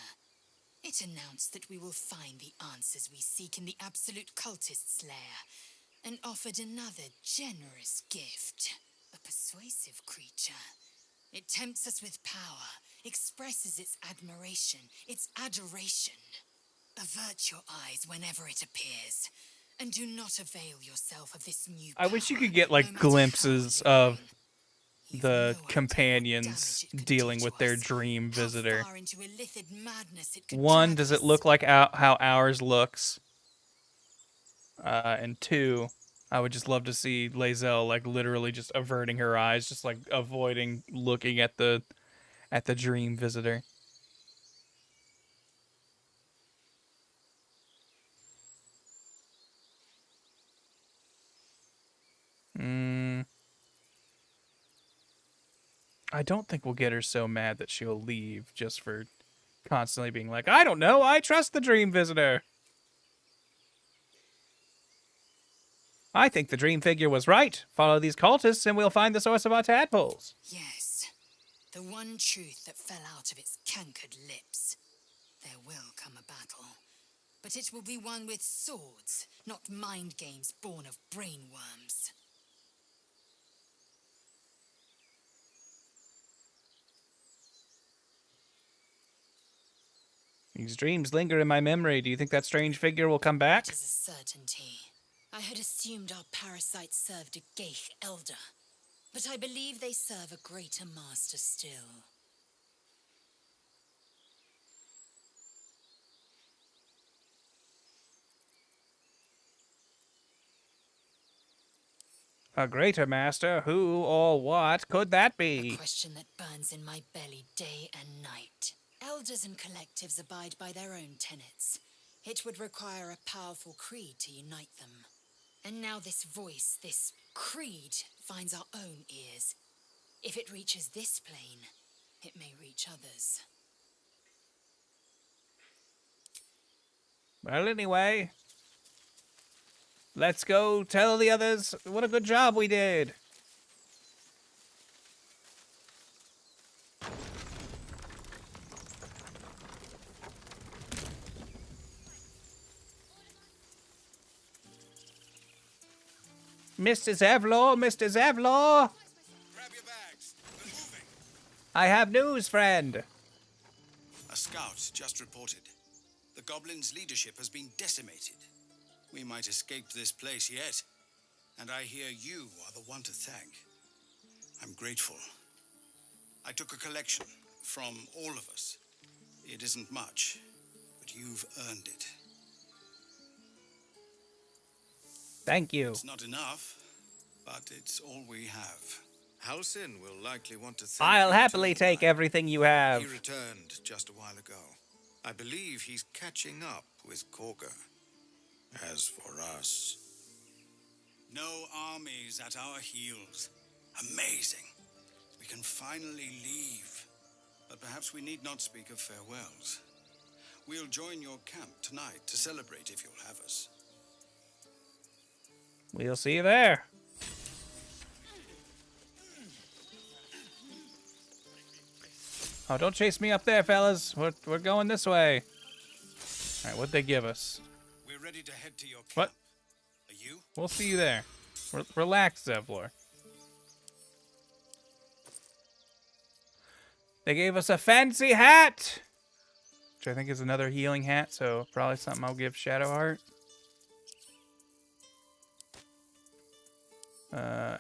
It announced that we will find the answers we seek in the Absolute Cultist's lair, and offered another generous gift. A persuasive creature. It tempts us with power, expresses its admiration, its adoration. Avert your eyes whenever it appears, and do not avail yourself of this new I power. wish you could get like glimpses of the companions dealing with their dream visitor. Far into illithid madness it could One, drag does it us. look like how ours looks? And two, I would just love to see Lae'zel like literally just averting her eyes, just like avoiding looking at the dream visitor. I don't think we'll get her so mad that she'll leave just for constantly being like, I don't know, I trust the dream visitor. I think the dream figure was right. Follow these cultists and we'll find the source of our tadpoles. Yes, the one truth that fell out of its cankered lips. There will come a battle, but it will be one with swords, not mind games born of brainworms. These dreams linger in my memory. Do you think that strange figure will come back? It is a certainty. I had assumed our parasites served a Geich elder, but I believe they serve a greater master still. A greater master? Who or what could that be? A question that burns in my belly day and night. Elders and collectives abide by their own tenets. It would require a powerful creed to unite them. And now this voice, this creed, finds our own ears. If it reaches this plane, it may reach others. Well, anyway, let's go tell the others what a good job we did. Mr. Zevlor, Mr. Zevlor! Grab your bags. We're moving. I have news, friend. A scout just reported. The goblins' leadership has been decimated. We might escape this place yet. And I hear you are the one to thank. I'm grateful. I took a collection from all of us. It isn't much, but you've earned it. Thank you. It's not enough, but it's all we have. Halsin will likely want to thank I'll you happily too, take Mike. everything you have. He returned just a while ago. I believe he's catching up with Korga. As for us... No armies at our heels. Amazing. We can finally leave. But perhaps we need not speak of farewells. We'll join your camp tonight to celebrate if you'll have us. We'll see you there. Oh, don't chase me up there, fellas. We're going this way. All right, what'd they give us? We're ready to head to your camp. What? Are you? We'll see you there. Relax, Zevlor. They gave us a fancy hat, which I think is another healing hat, so probably something I'll give Shadowheart.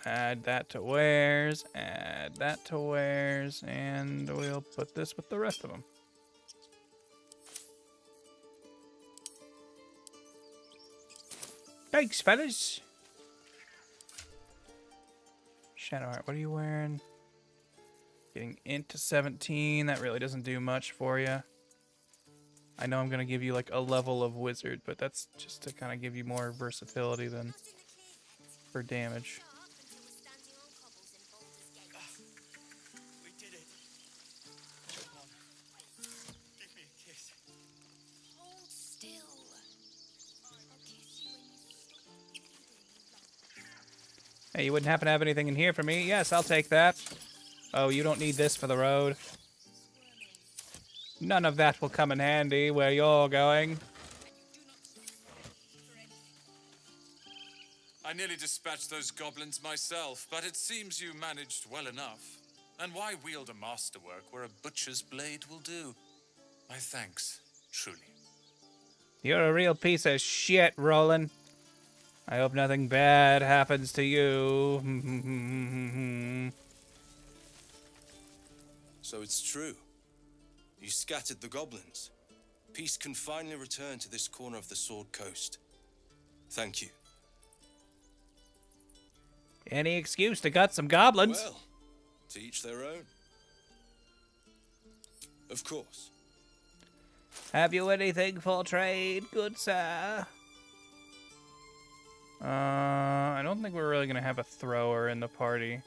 Add that to wares, add that to wares, and we'll put this with the rest of them. Thanks, fellas. Shadowheart, what are you wearing? Getting into 17, that really doesn't do much for you. I know I'm going to give you like a level of wizard, but that's just to kind of give you more versatility than for damage. We did it. Come on. Give me a kiss. Hold still. I'll kiss you when you stop. Hey, you wouldn't happen to have anything in here for me? Yes, I'll take that. Oh, you don't need this for the road. None of that will come in handy where you're going. I nearly dispatched those goblins myself, but it seems you managed well enough. And why wield a masterwork where a butcher's blade will do? My thanks, truly. You're a real piece of shit, Roland. I hope nothing bad happens to you. So it's true. You scattered the goblins. Peace can finally return to this corner of the Sword Coast. Thank you. Any excuse to gut some goblins. Well, to each their own. Of course. Have you anything for trade, good sir? I don't think we're really gonna have a thrower in the party.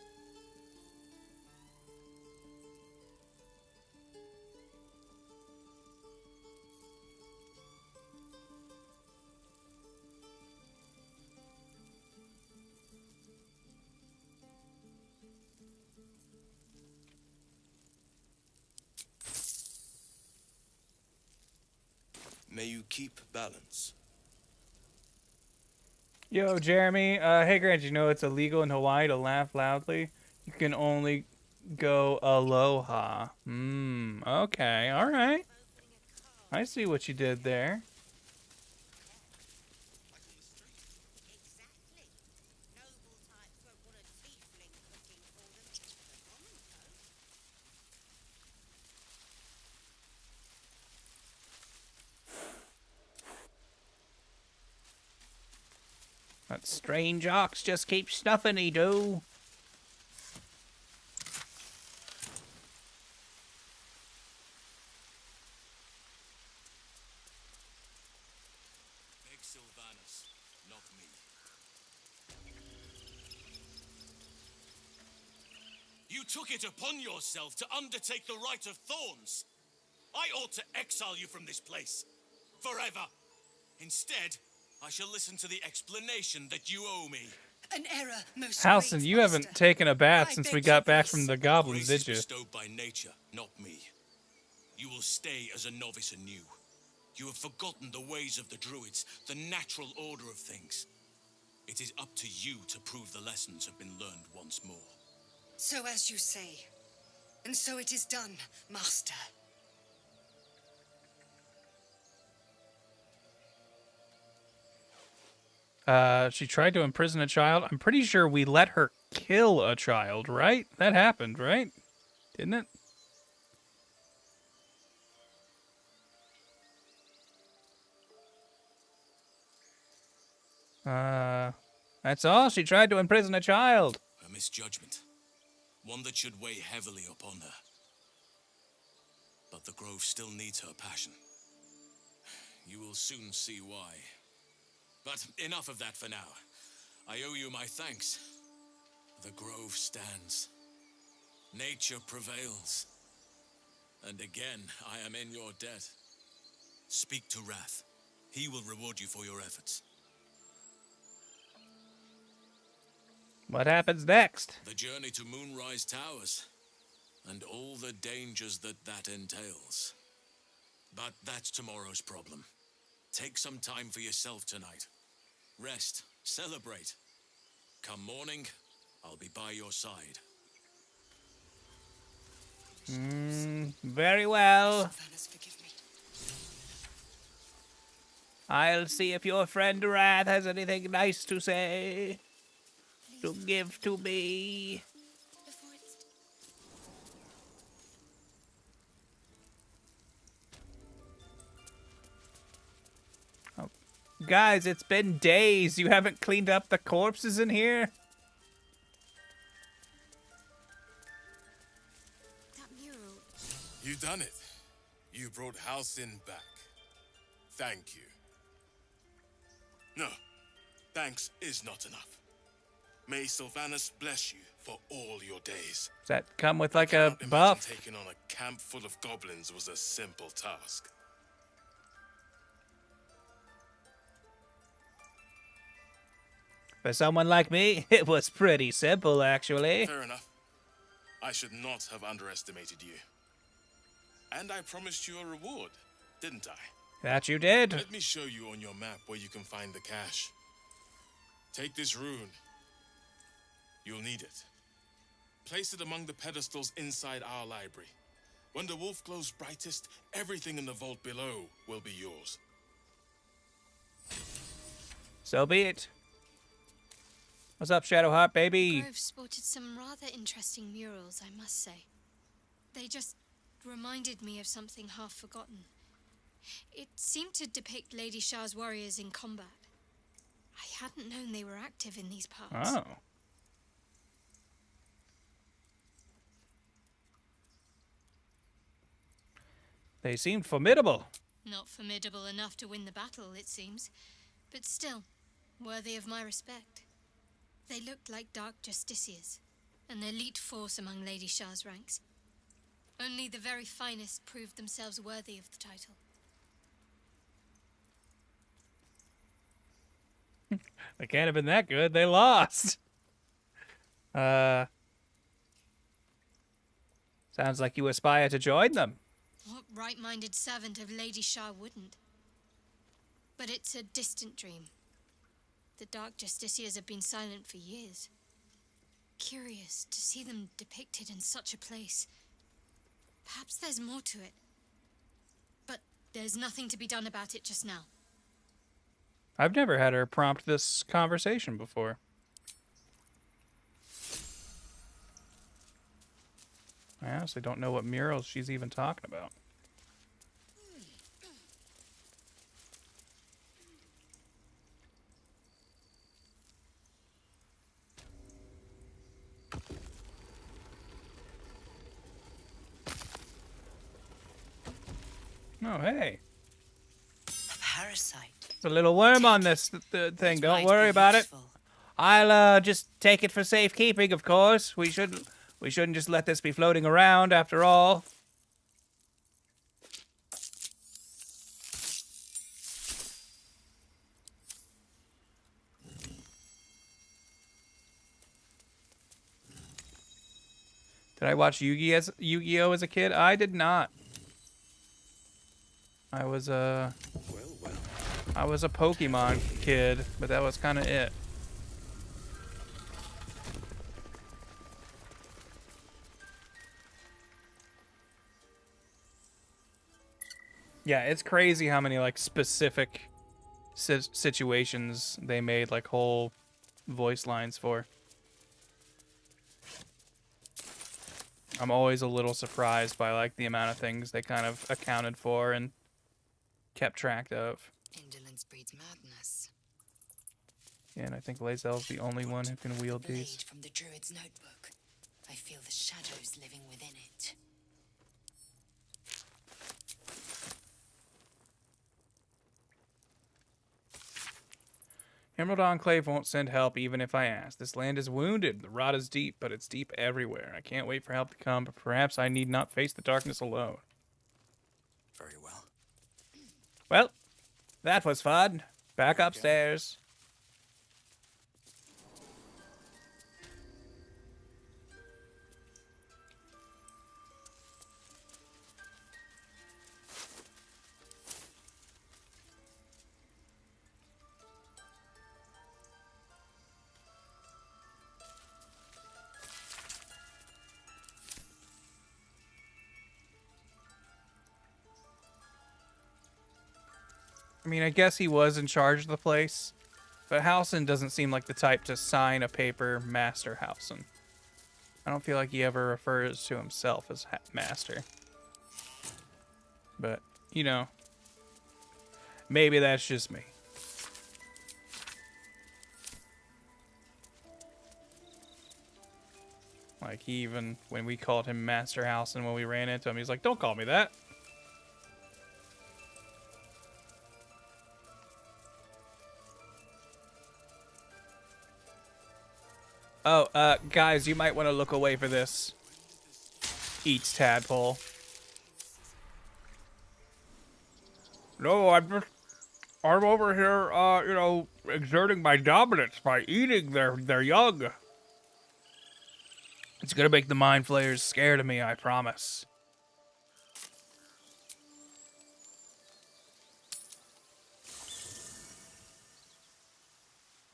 May you keep balance. Yo, Jeremy. Hey, Grant, you know it's illegal in Hawaii to laugh loudly? You can only go aloha. Okay, alright. I see what you did there. That strange ox just keeps snuffing, he do. Beg Sylvanus, not me. You took it upon yourself to undertake the Rite of Thorns. I ought to exile you from this place. Forever. Instead, I shall listen to the explanation that you owe me. An error, most Halcyon, you haven't taken a bath since we got back from the goblins, Grace did you? is bestowed by nature, not me. You will stay as a novice anew. You have forgotten the ways of the druids, the natural order of things. It is up to you to prove the lessons have been learned once more. So as you say. And so it is done, Master. She tried to imprison a child. I'm pretty sure we let her kill a child, right? That happened, right? Didn't it? That's all. She tried to imprison a child. A misjudgment. One that should weigh heavily upon her. But the Grove still needs her passion. You will soon see why. But enough of that for now. I owe you my thanks. The Grove stands. Nature prevails. And again, I am in your debt. Speak to Wrath. He will reward you for your efforts. What happens next? The journey to Moonrise Towers. And all the dangers that entails. But that's tomorrow's problem. Take some time for yourself tonight. Rest. Celebrate. Come morning, I'll be by your side. Very well. I'll see if your friend Wrath has anything nice to say. To give to me. Oh. Guys, it's been days. You haven't cleaned up the corpses in here? That mural. You done it. You brought Halcyon back. Thank you. No, thanks is not enough. May Sylvanus bless you for all your days. Does that come with like a buff? Taking on a camp full of goblins was a simple task. For someone like me, it was pretty simple, actually. Fair enough. I should not have underestimated you. And I promised you a reward, didn't I? That you did. Let me show you on your map where you can find the cache. Take this rune. You'll need it. Place it among the pedestals inside our library. When the wolf glows brightest, everything in the vault below will be yours. So be it. What's up, Shadowheart, baby? Grove sported some rather interesting murals, I must say. They just reminded me of something half forgotten. It seemed to depict Lady Shah's warriors in combat. I hadn't known they were active in these parts. Oh. They seemed formidable. Not formidable enough to win the battle, it seems, but still worthy of my respect. They looked like dark justiciars, an elite force among Lady Shah's ranks. Only the very finest proved themselves worthy of the title. They can't have been that good. They lost. Sounds like you aspire to join them. What right-minded servant of Lady Shah wouldn't? But it's a distant dream. The Dark Justiciars have been silent for years. Curious to see them depicted in such a place. Perhaps there's more to it. But there's nothing to be done about it just now. I've never had her prompt this conversation before. I honestly don't know what murals she's even talking about. Oh, hey. A parasite. There's a little worm on this thing. Don't worry about it. I'll just take it for safekeeping, of course. We shouldn't just let this be floating around after all. Did I watch Yu-Gi-Oh as a kid? I did not. I was a Pokemon kid, but that was kind of it. Yeah, it's crazy how many like specific situations they made like whole voice lines for. I'm always a little surprised by like the amount of things they kind of accounted for and kept track of. Indolence breeds madness. Yeah, and I think Lae'zel's the only one who can wield these. From the druid's notebook. I feel the shadows living within it. Emerald Enclave won't send help even if I ask. This land is wounded. The rot is deep, but it's deep everywhere. I can't wait for help to come, but perhaps I need not face the darkness alone. Very well. Well, that was fun. Back upstairs. I mean, I guess he was in charge of the place, but Halsin doesn't seem like the type to sign a paper Master Halsin. I don't feel like he ever refers to himself as Master. But, you know, maybe that's just me. Like, he even, when we called him Master Halsin when we ran into him, he's like, don't call me that. Oh, guys, you might want to look away for this. Eats tadpole. No, I'm over here, you know, exerting my dominance by eating their young. It's gonna make the mind flayers scared of me, I promise.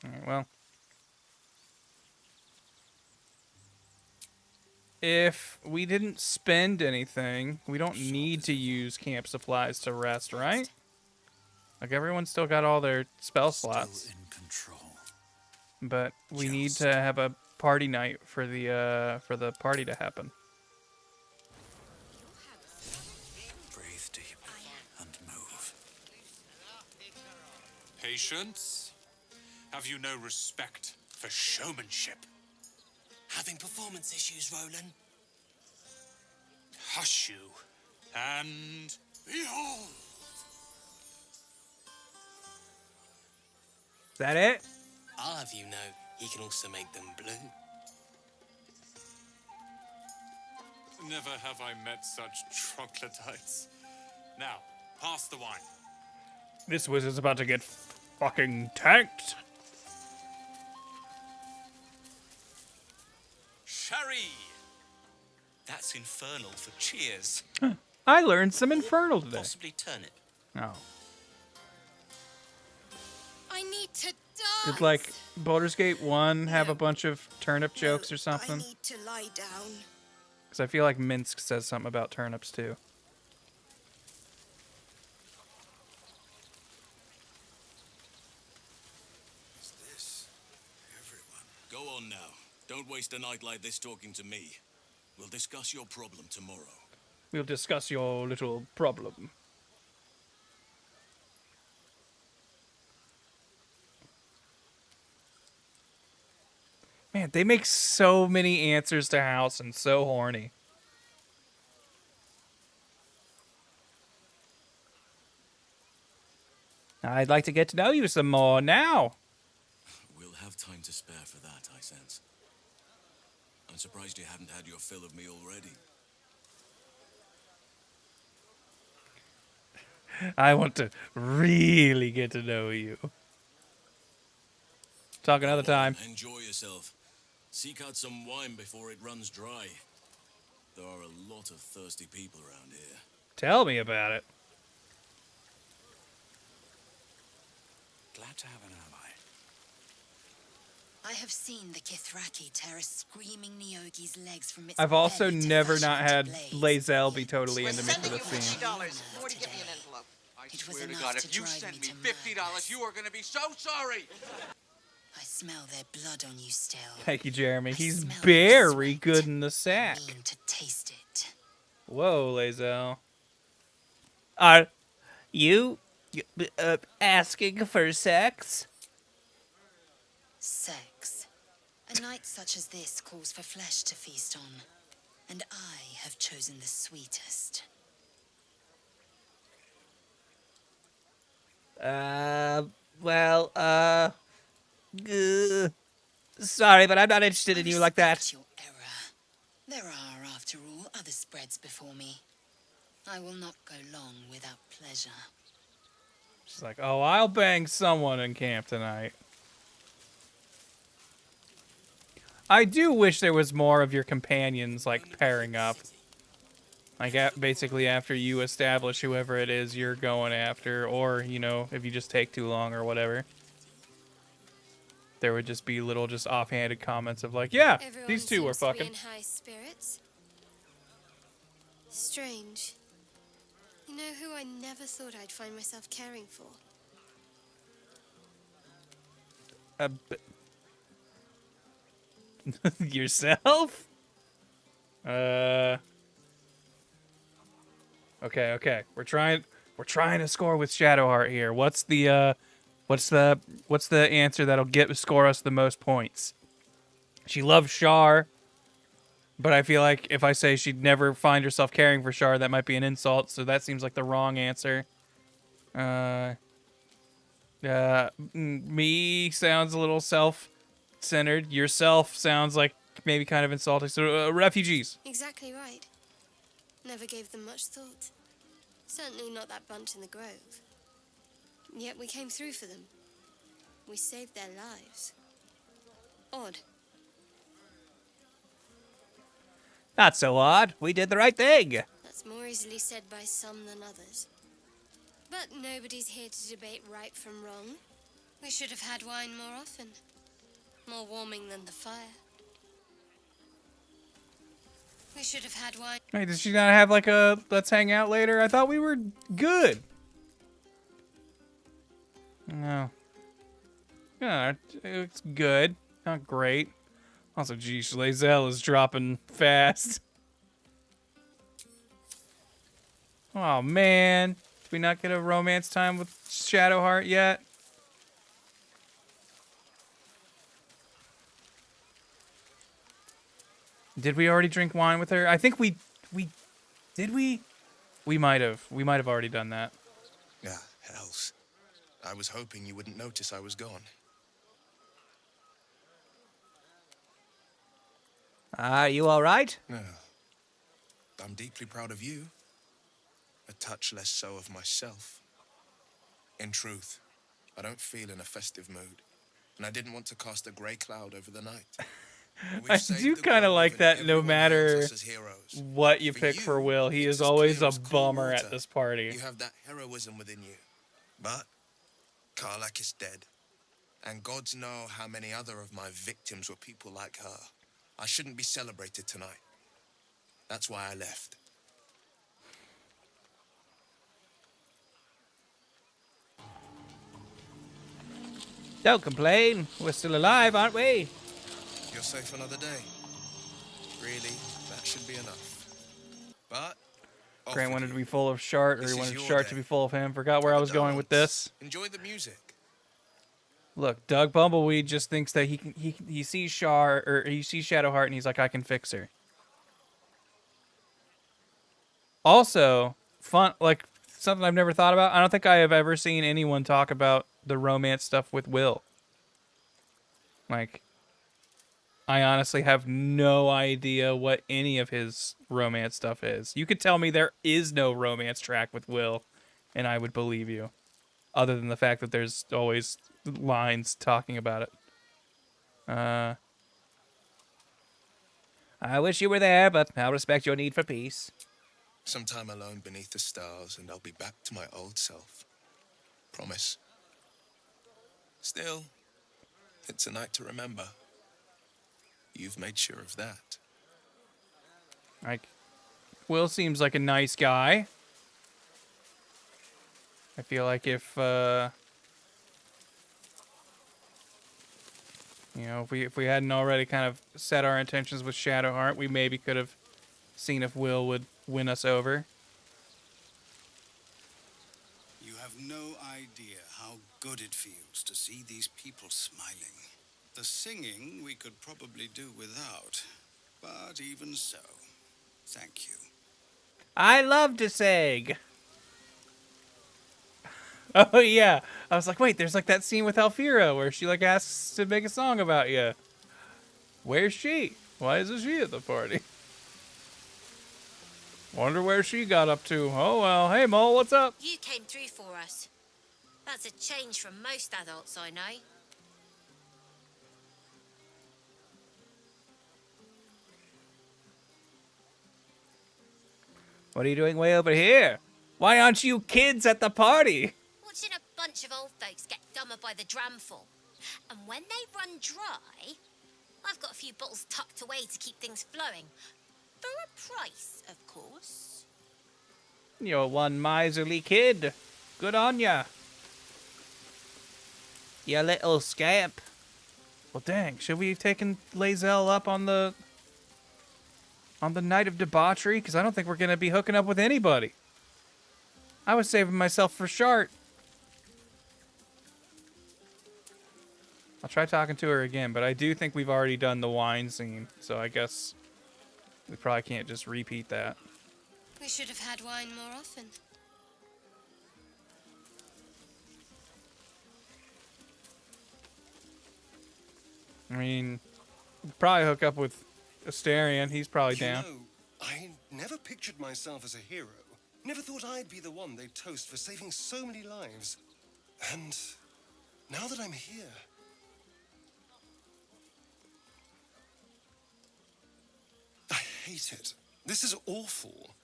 Alright, well. if we didn't spend anything, we don't need to use camp supplies to rest, right? Like everyone's still got all their spell slots. Still in control. But we need to have a party night for the party to happen. Breathe deep and move. Patience? Have you no respect for showmanship? Having performance issues, Roland? Hush you, and behold! Is that it? I'll have you know, he can also make them blue. Never have I met such troglodytes. Now, pass the wine. This wizard's about to get fucking tanked. Sherry! That's infernal for cheers. I learned some infernal today. Possibly turnip. Oh. I need to die. Did like Baldur's Gate 1 have a bunch of turnip jokes or something? I need to lie down. Because I feel like Minsk says something about turnips too. Is this everyone? Go on now. Don't waste a night like this talking to me. We'll discuss your problem tomorrow. We'll discuss your little problem. Man, they make so many answers to house and so horny. I'd like to get to know you some more now. We'll have time to spare for that, I sense. I'm surprised you haven't had your fill of me already. I want to really get to know you. Talk another time. Enjoy yourself. Seek out some wine before it runs dry. There are a lot of thirsty people around here. Tell me about it. Glad to have an ally. I have seen the Kithraki tear a screaming Neogi's legs from its I've also belly to never fashion not into had blades. Lae'zel be totally We're into me for sending the you scene. $50 before you give me an envelope. I It was swear to enough God, to if you drive send me me to $50, madness. you are going to be so sorry. I smell their blood on you still. Thank you, Jeremy. He's smell very sweat. good in the sack. I mean to taste it. Whoa, Lae'zel. Are you asking for sex? Sex. A night such as this calls for flesh to feast on. And I have chosen the sweetest. Sorry, but I'm not interested in you like that. Respect your error. There are, after all, other spreads before me. I will not go long without pleasure. She's like, oh, I'll bang someone in camp tonight. I do wish there was more of your companions, like, pairing up. Like, basically after you establish whoever it is you're going after, or, you know, if you just take too long or whatever. There would just be little just offhanded comments of like, yeah, Everyone these two were seems to be fucking. in high spirits. Strange. You know who I never thought I'd find myself caring for? Yourself? Okay. We're trying to score with Shadowheart here. What's the answer that'll score us the most points? She loves Shar, but I feel like if I say she'd never find herself caring for Shar, that might be an insult, so that seems like the wrong answer. Me sounds a little self-centered. Yourself sounds like maybe kind of insulting. So, refugees. Exactly right. Never gave them much thought. Certainly not that bunch in the grove. Yet we came through for them. We saved their lives. Odd. Not so odd. We did the right thing. That's more easily said by some than others. But nobody's here to debate right from wrong. We should have had wine more often. More warming than the fire. We should have had wine. Wait, did she not have like a let's hang out later? I thought we were good. No. Yeah, it's good. Not great. Also, geez, Lae'zel is dropping fast. Oh, man. Did we not get a romance time with Shadowheart yet? Did we already drink wine with her? I think we did we? We might have. We might have already done that. Yeah, hells. I was hoping you wouldn't notice I was gone. Are you all right? No. I'm deeply proud of you. A touch less so of myself. In truth, I don't feel in a festive mood, and I didn't want to cast a grey cloud over the night. I do kind of like that no matter what you pick for Will, he is always a bummer at this party. You have that heroism within you. But Karlach is dead, and gods know how many other of my victims were people like her. I shouldn't be celebrated tonight. That's why I left. Don't complain. We're still alive, aren't we? You're safe another day. Really, that should be enough. But Grant wanted to be full of Shart, or he wanted Shart to be full of him. Forgot where I was going with this. Enjoy the music. Look, Doug Bumbleweed just thinks that he sees Shart, or he sees Shadowheart, and he's like, I can fix her. Also, fun, like something I've never thought about. I don't think I have ever seen anyone talk about the romance stuff with Will. Like, I honestly have no idea what any of his romance stuff is. You could tell me there is no romance track with Will, and I would believe you. Other than the fact that there's always lines talking about it. I wish you were there, but I'll respect your need for peace. Some time alone beneath the stars, and I'll be back to my old self. Promise. Still, it's a night to remember. You've made sure of that. Like, Will seems like a nice guy. I feel like if, you know, if we hadn't already kind of set our intentions with Shadowheart, we maybe could have seen if Will would win us over. You have no idea how good it feels to see these people smiling. The singing we could probably do without, but even so, thank you. I love to sing. Oh, yeah. I was like, wait, there's like that scene with Alfira where she like asks to make a song about you. Where's she? Why isn't she at the party? Wonder where she got up to. Oh, well. Hey, Mole, what's up? You came through for us. That's a change from most adults I know. What are you doing way over here? Why aren't you kids at the party? Watching a bunch of old folks get dumber by the dramful. And when they run dry, I've got a few bottles tucked away to keep things flowing. For a price, of course. You're one miserly kid. Good on ya. You little scamp. Well, dang. Should we have taken Lae'zel up on the night of debauchery? Because I don't think we're going to be hooking up with anybody. I was saving myself for Shart. I'll try talking to her again, but I do think we've already done the wine scene, so I guess we probably can't just repeat that. We should have had wine more often. I mean, probably hook up with Astarion. He's probably down. You know, I never pictured myself as a hero. Never thought I'd be the one they'd toast for saving so many lives. And now that I'm here, I hate it. This is awful.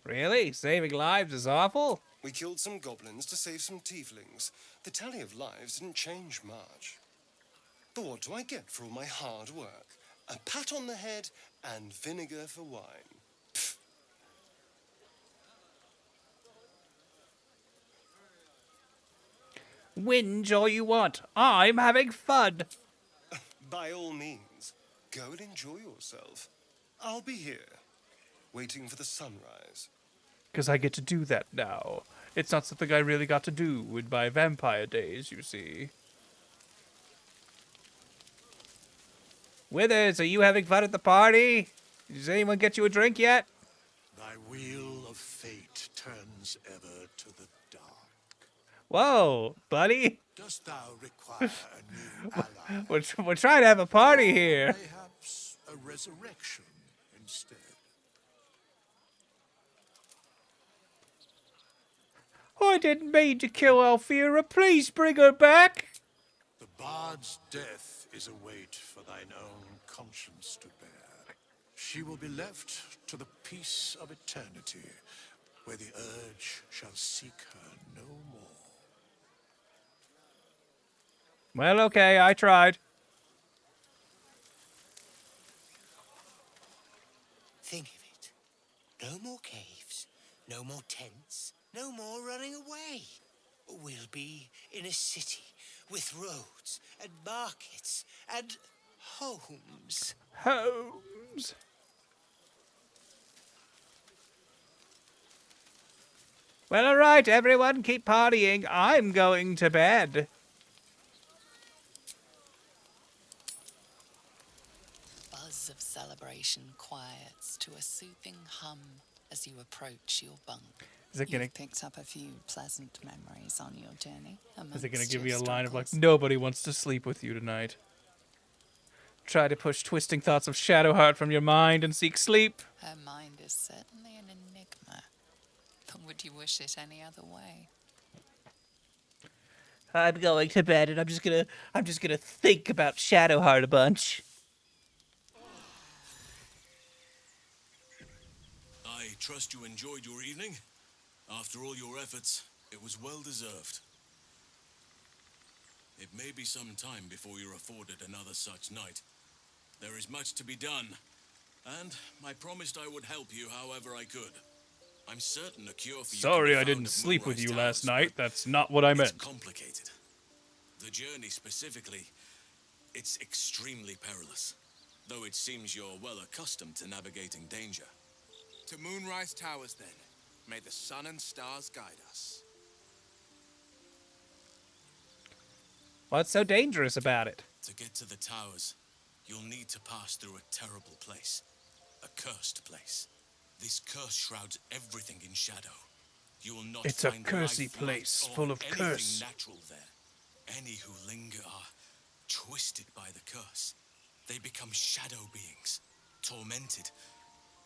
Really? Saving lives is awful? We killed some goblins to save some tieflings. The tally of lives didn't change much. But what do I get for all my hard work? a pat on the head, and vinegar for wine. Whinge all you want. I'm having fun. By all means, go and enjoy yourself. I'll be here, waiting for the sunrise. Because I get to do that now. It's not something I really got to do in my vampire days, you see. Withers, are you having fun at the party? Does anyone get you a drink yet? Thy wheel of fate turns ever to the dark. Whoa, buddy. Dost thou require a new ally? We're trying to have a party here. Perhaps a resurrection instead. I didn't mean to kill Alfira. Please bring her back. The bard's death is a weight for thine own conscience to bear. She will be left to the peace of eternity, where the urge shall seek her no more. Well, okay, I tried. Think of it. No more caves, no more tents, no more running away. We'll be in a city with roads and markets and homes. Homes. Well, all right, everyone, keep partying. I'm going to bed. Buzz of celebration quiets to a soothing hum as you approach your bunk. Is it gonna? You've picked up a few pleasant memories on your journey. Is it gonna amongst give your you a line of like, struggles. nobody wants to sleep with you tonight? Try to push twisting thoughts of Shadowheart from your mind and seek sleep. Her mind is certainly an enigma. But would you wish it any other way? I'm going to bed, and I'm just gonna think about Shadowheart a bunch. I trust you enjoyed your evening. After all your efforts, it was well deserved. It may be some time before you're afforded another such night. There is much to be done, and I promised I would help you however I could. I'm certain a cure for you. Sorry I didn't sleep with you last night. That's not what I meant. It's complicated. The journey specifically, it's extremely perilous, though it seems you're well accustomed to navigating danger. To Moonrise Towers, then. May the sun and stars guide us. What's so dangerous about it? To get to the towers, you'll need to pass through a terrible place. A cursed place. This curse shrouds everything in shadow. You will not It's a find cursy life, place, light, full or of anything curse. natural there. Any who linger are twisted by the curse. They become shadow beings, tormented,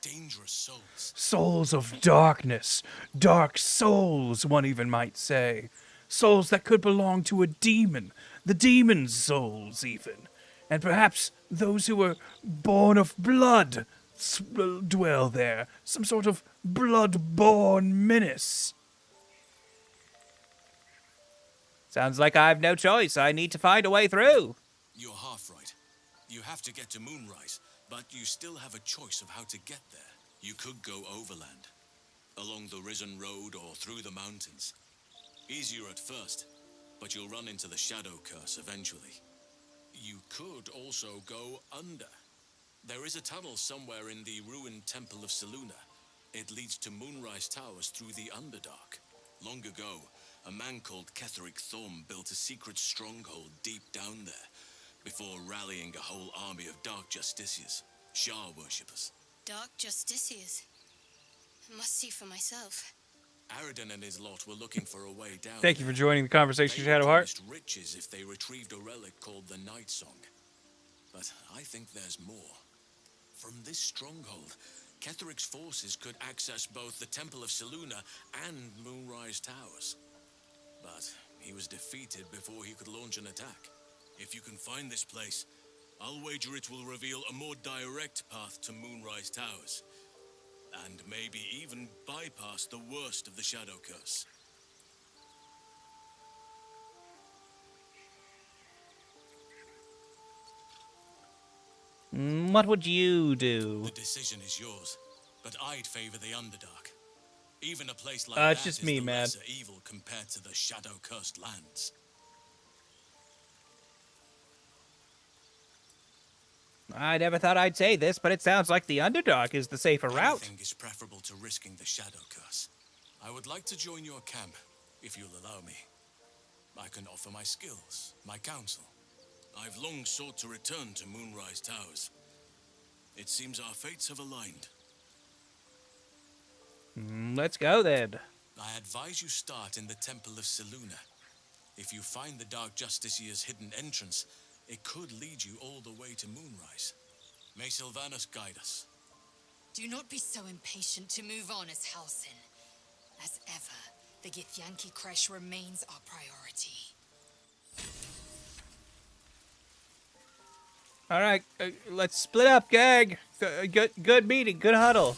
dangerous souls. Souls of darkness. Dark souls, one even might say. Souls that could belong to a demon. The demon's souls, even. And perhaps those who were born of blood dwell there. Some sort of blood-born menace. Sounds like I have no choice. I need to find a way through. You're half right. You have to get to Moonrise, but you still have a choice of how to get there. You could go overland, along the Risen Road or through the mountains. Easier at first, but you'll run into the Shadow Curse eventually. You could also go under. There is a tunnel somewhere in the ruined Temple of Selûne. It leads to Moonrise Towers through the Underdark. Long ago, a man called Ketheric Thorm built a secret stronghold deep down there, before rallying a whole army of Dark Justiciars, Shah worshippers. Dark Justiciars. I must see for myself. Aridin and his lot were looking for a way down. Thank you for joining the conversation, Shadowheart. Promised riches if they retrieved a relic called the Night Song. But I think there's more. From this stronghold, Ketheric's forces could access both the Temple of Selûne and Moonrise Towers. But he was defeated before he could launch an attack. If you can find this place, I'll wager it will reveal a more direct path to Moonrise Towers. And maybe even bypass the worst of the Shadow Curse. What would you do? The decision is yours, but I'd favor the Underdark. Even a place like It's that just is me, the man. lesser evil compared to the shadow-cursed lands. I never thought I'd say this, but it sounds like the Underdark is the safer route. Anything is preferable to risking the shadow curse. I would like to join your camp, if you'll allow me. I can offer my skills, my counsel. I've long sought to return to Moonrise Towers. It seems our fates have aligned. Let's go then. I advise you start in the Temple of Selûne. If you find the Dark Justiciar's hidden entrance, it could lead you all the way to Moonrise. May Sylvanas guide us. Do not be so impatient to move on as Halsin. As ever, the Githyanki Kresh remains our priority. All right, let's split up, gang. Good meeting, good huddle.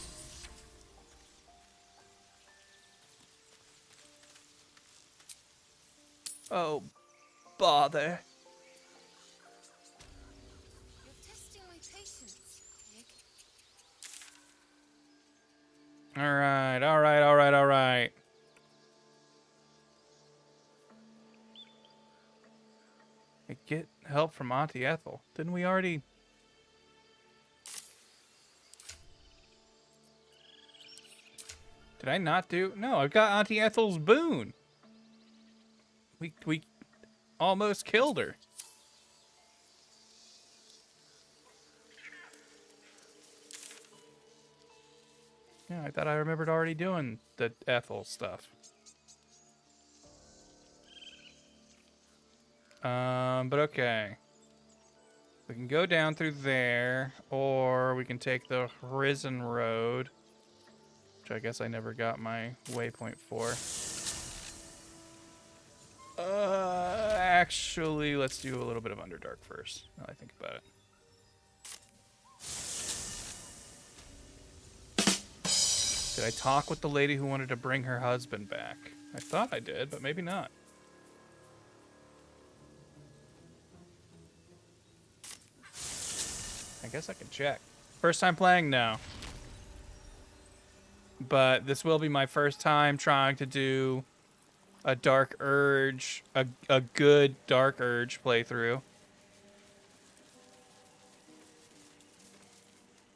Oh, bother. All right. Get help from Auntie Ethel. Didn't we already? Did I not do? No, I've got Auntie Ethel's boon. We almost killed her. Yeah, I thought I remembered already doing the Ethel stuff. But okay. We can go down through there, or we can take the Risen Road, which I guess I never got my waypoint for. Actually, let's do a little bit of Underdark first, now I think about it. Did I talk with the lady who wanted to bring her husband back? I thought I did, but maybe not. I guess I can check. First time playing? No. But this will be my first time trying to do a Dark Urge, a good Dark Urge playthrough.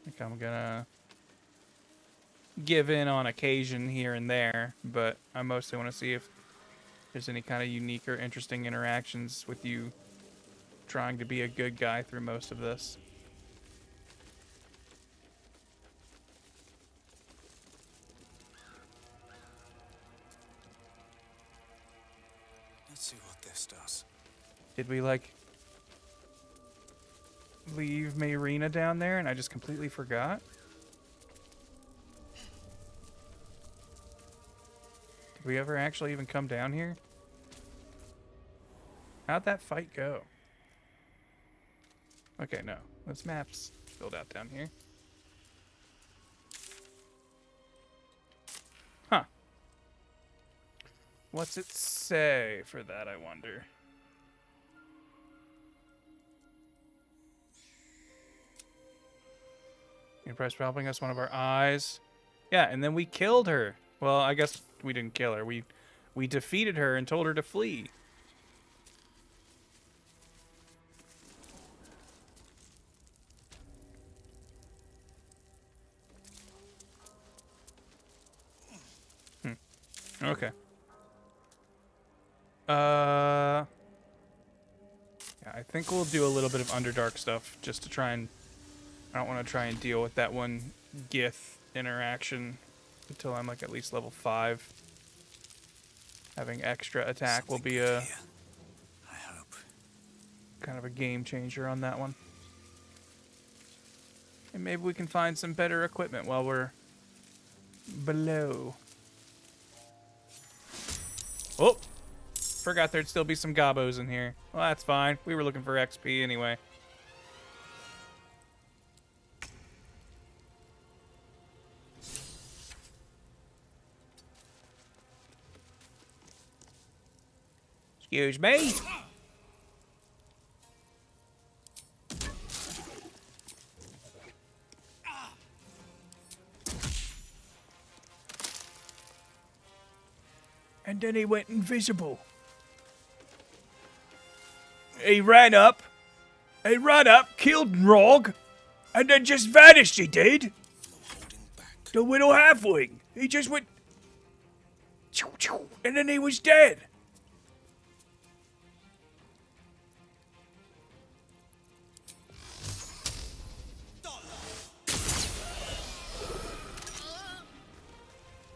I think I'm gonna give in on occasion here and there, but I mostly want to see if there's any kind of unique or interesting interactions with you trying to be a good guy through most of this. Let's see what this does. Did we, like, leave Mayrina down there and I just completely forgot? Did we ever actually even come down here? How'd that fight go? Okay, no. This map's filled out down here. Huh. What's it say for that, I wonder? Impressed for helping us, one of our eyes. Yeah, and then we killed her. Well, I guess we didn't kill her. We defeated her and told her to flee. Okay. Yeah, I think we'll do a little bit of Underdark stuff just to try and... I don't want to try and deal with that one Gith interaction until I'm like at least level 5. Having extra attack will be a... I hope. Kind of a game changer on that one. And maybe we can find some better equipment while we're below. Oh! Forgot there'd still be some gobos in here. Well, that's fine. We were looking for XP anyway. Excuse me. And then he went invisible. He ran up, killed Rog, and then just vanished, he did. The little halfling. He just went... And then he was dead.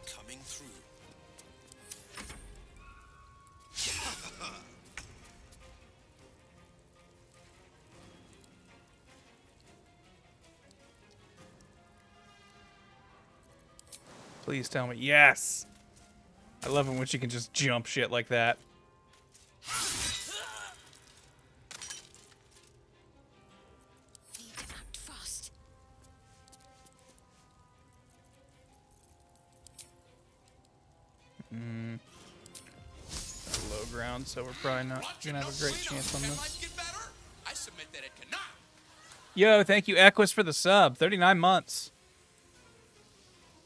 Coming through. Please tell me. Yes! I love it when she can just jump shit like that. Need to act fast. Low ground, so we're probably not gonna have a great chance on this. I submit that it cannot. Yo, thank you, Equus, for the sub. 39 months.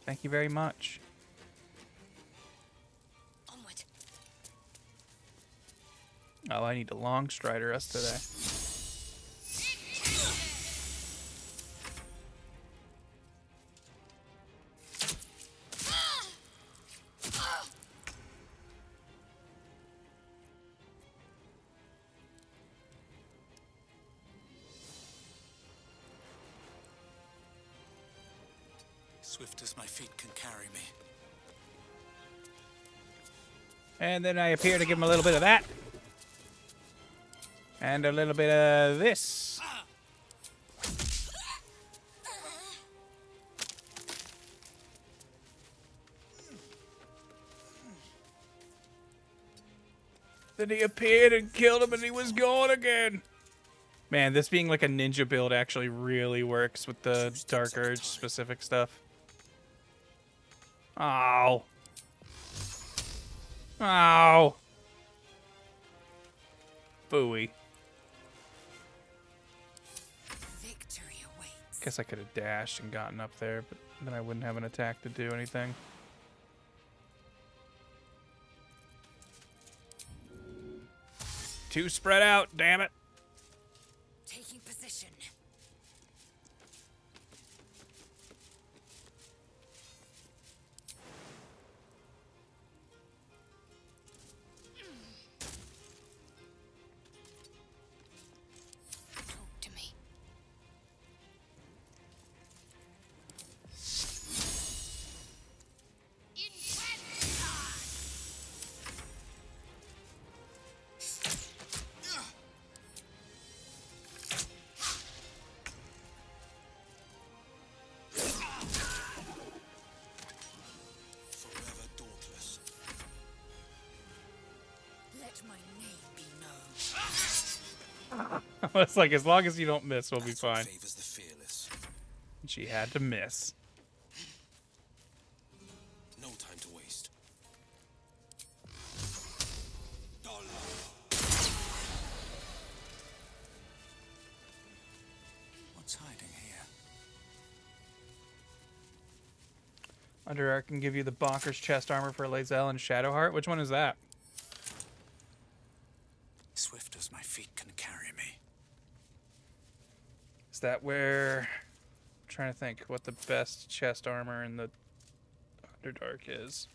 Thank you very much. Onward. Oh, I need to long strider us today. Swift as my feet can carry me. And then I appear to give him a little bit of that. And a little bit of this. Then he appeared and killed him and he was gone again. Man, this being like a ninja build actually really works with the Dark Urge specific stuff. Ow. Ow. Booey. Victory awaits. Guess I could have dashed and gotten up there, but then I wouldn't have an attack to do anything. Too spread out, damn it. Taking position. Talk to me. Forever dauntless. Let my name be known. It's like, as long as you don't miss, we'll be fine. Favors the fearless. And she had to miss. No time to waste. What's hiding here? Underarch can give you the bonkers chest armor for Lae'zel and Shadowheart. Which one is that? Swift as my feet can carry me. Is that where... I'm trying to think what the best chest armor in the Underdark is.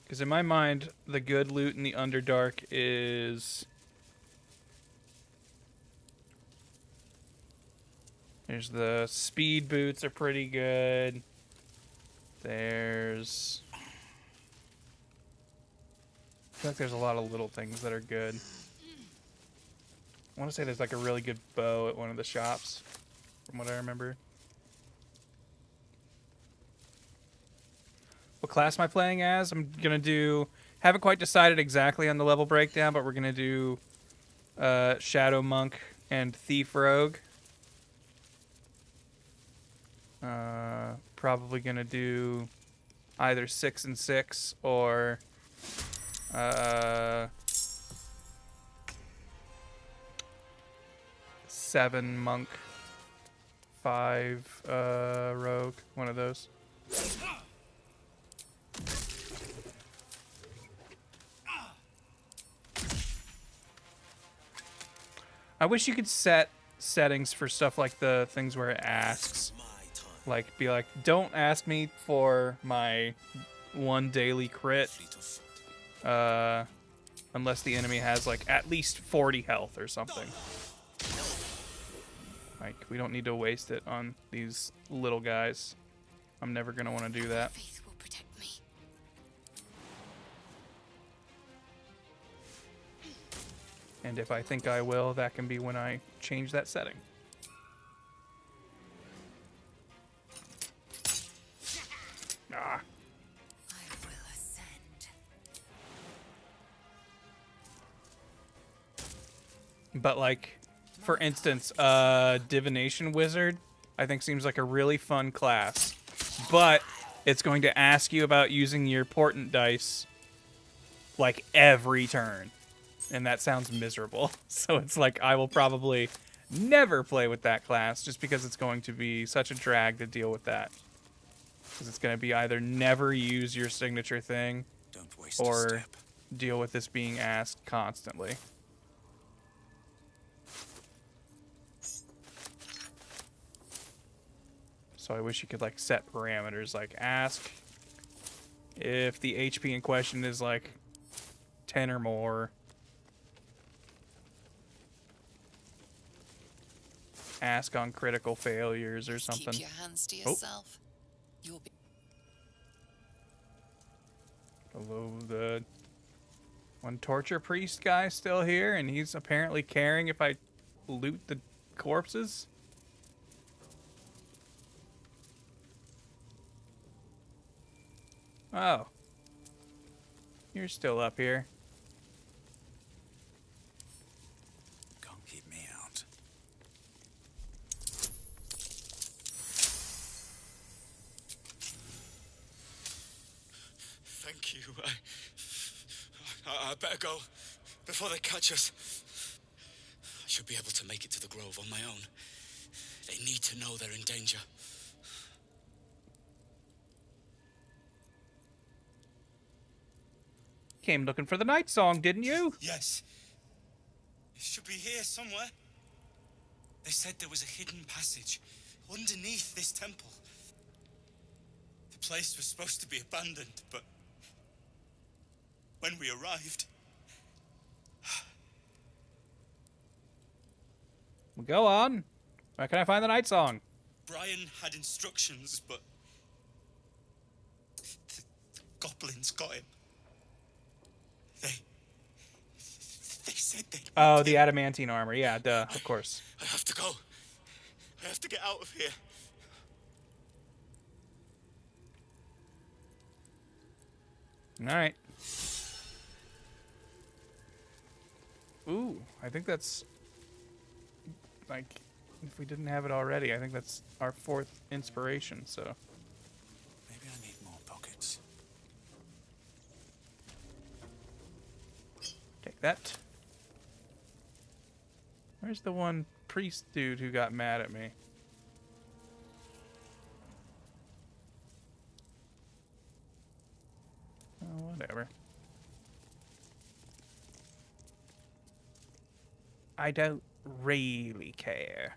Because in my mind, the good loot in the Underdark is... There's the speed boots are pretty good. There's... I feel like there's a lot of little things that are good. I want to say there's like a really good bow at one of the shops, from what I remember. What class am I playing as? I'm gonna do... Haven't quite decided exactly on the level breakdown, but we're gonna do Shadow Monk and Thief Rogue. Probably gonna do either 6 and 6 or 7 monk, 5 rogue, one of those. I wish you could set settings for stuff like the things where it asks. Like, be like, don't ask me for my 1 daily crit. Unless the enemy has, like, at least 40 health or something. Like, we don't need to waste it on these little guys. I'm never going to want to do that. Faith will protect me. And if I think I will, that can be when I change that setting. Ah. I will ascend. But, like, for instance, Divination Wizard, I think seems like a really fun class. But it's going to ask you about using your portent dice, like, every turn. And that sounds miserable. So it's like, I will probably never play with that class just because it's going to be such a drag to deal with that. Because it's going to be either never use your signature thing or deal with this being asked constantly. So I wish you could, like, set parameters, like ask if the HP in question is like 10 or more. Ask on critical failures or something. Keep your hands to yourself. You'll be Hello, the one torture priest guy still here, and he's apparently caring if I loot the corpses. Oh. You're still up here. Can't keep me out. Thank you. I better go before they catch us. I should be able to make it to the grove on my own. They need to know they're in danger. Came looking for the night song, didn't you? Yes. It should be here somewhere. They said there was a hidden passage underneath this temple. The place was supposed to be abandoned, but when we arrived... Well, go on. Where can I find the night song? Brian had instructions, but the goblins got him. They said they... Oh, the adamantine armor. Yeah, duh, of course. I have to go. I have to get out of here. Alright. Ooh, I think that's... Like, if we didn't have it already, I think that's our 4th inspiration, so... Maybe I need more pockets. Take that. Where's the one priest dude who got mad at me? Oh, whatever. I don't really care.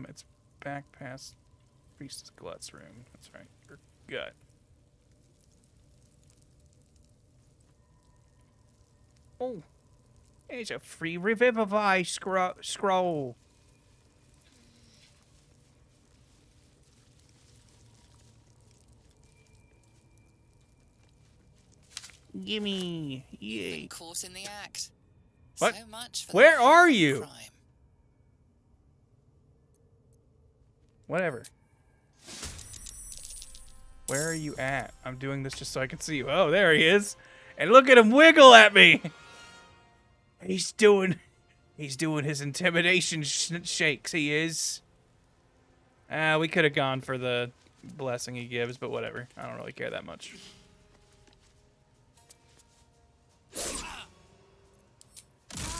It's back past Priestess Glut's room. That's right. Or gut. Oh, there's a free Revivify scroll. Gimme. Yay. been caught in the act. What? So much for Where the are height of you? crime. Whatever. Where are you at? I'm doing this just so I can see you. Oh, there he is. And look at him wiggle at me. He's doing his intimidation shakes. He is. We could have gone for the blessing he gives, but whatever. I don't really care that much.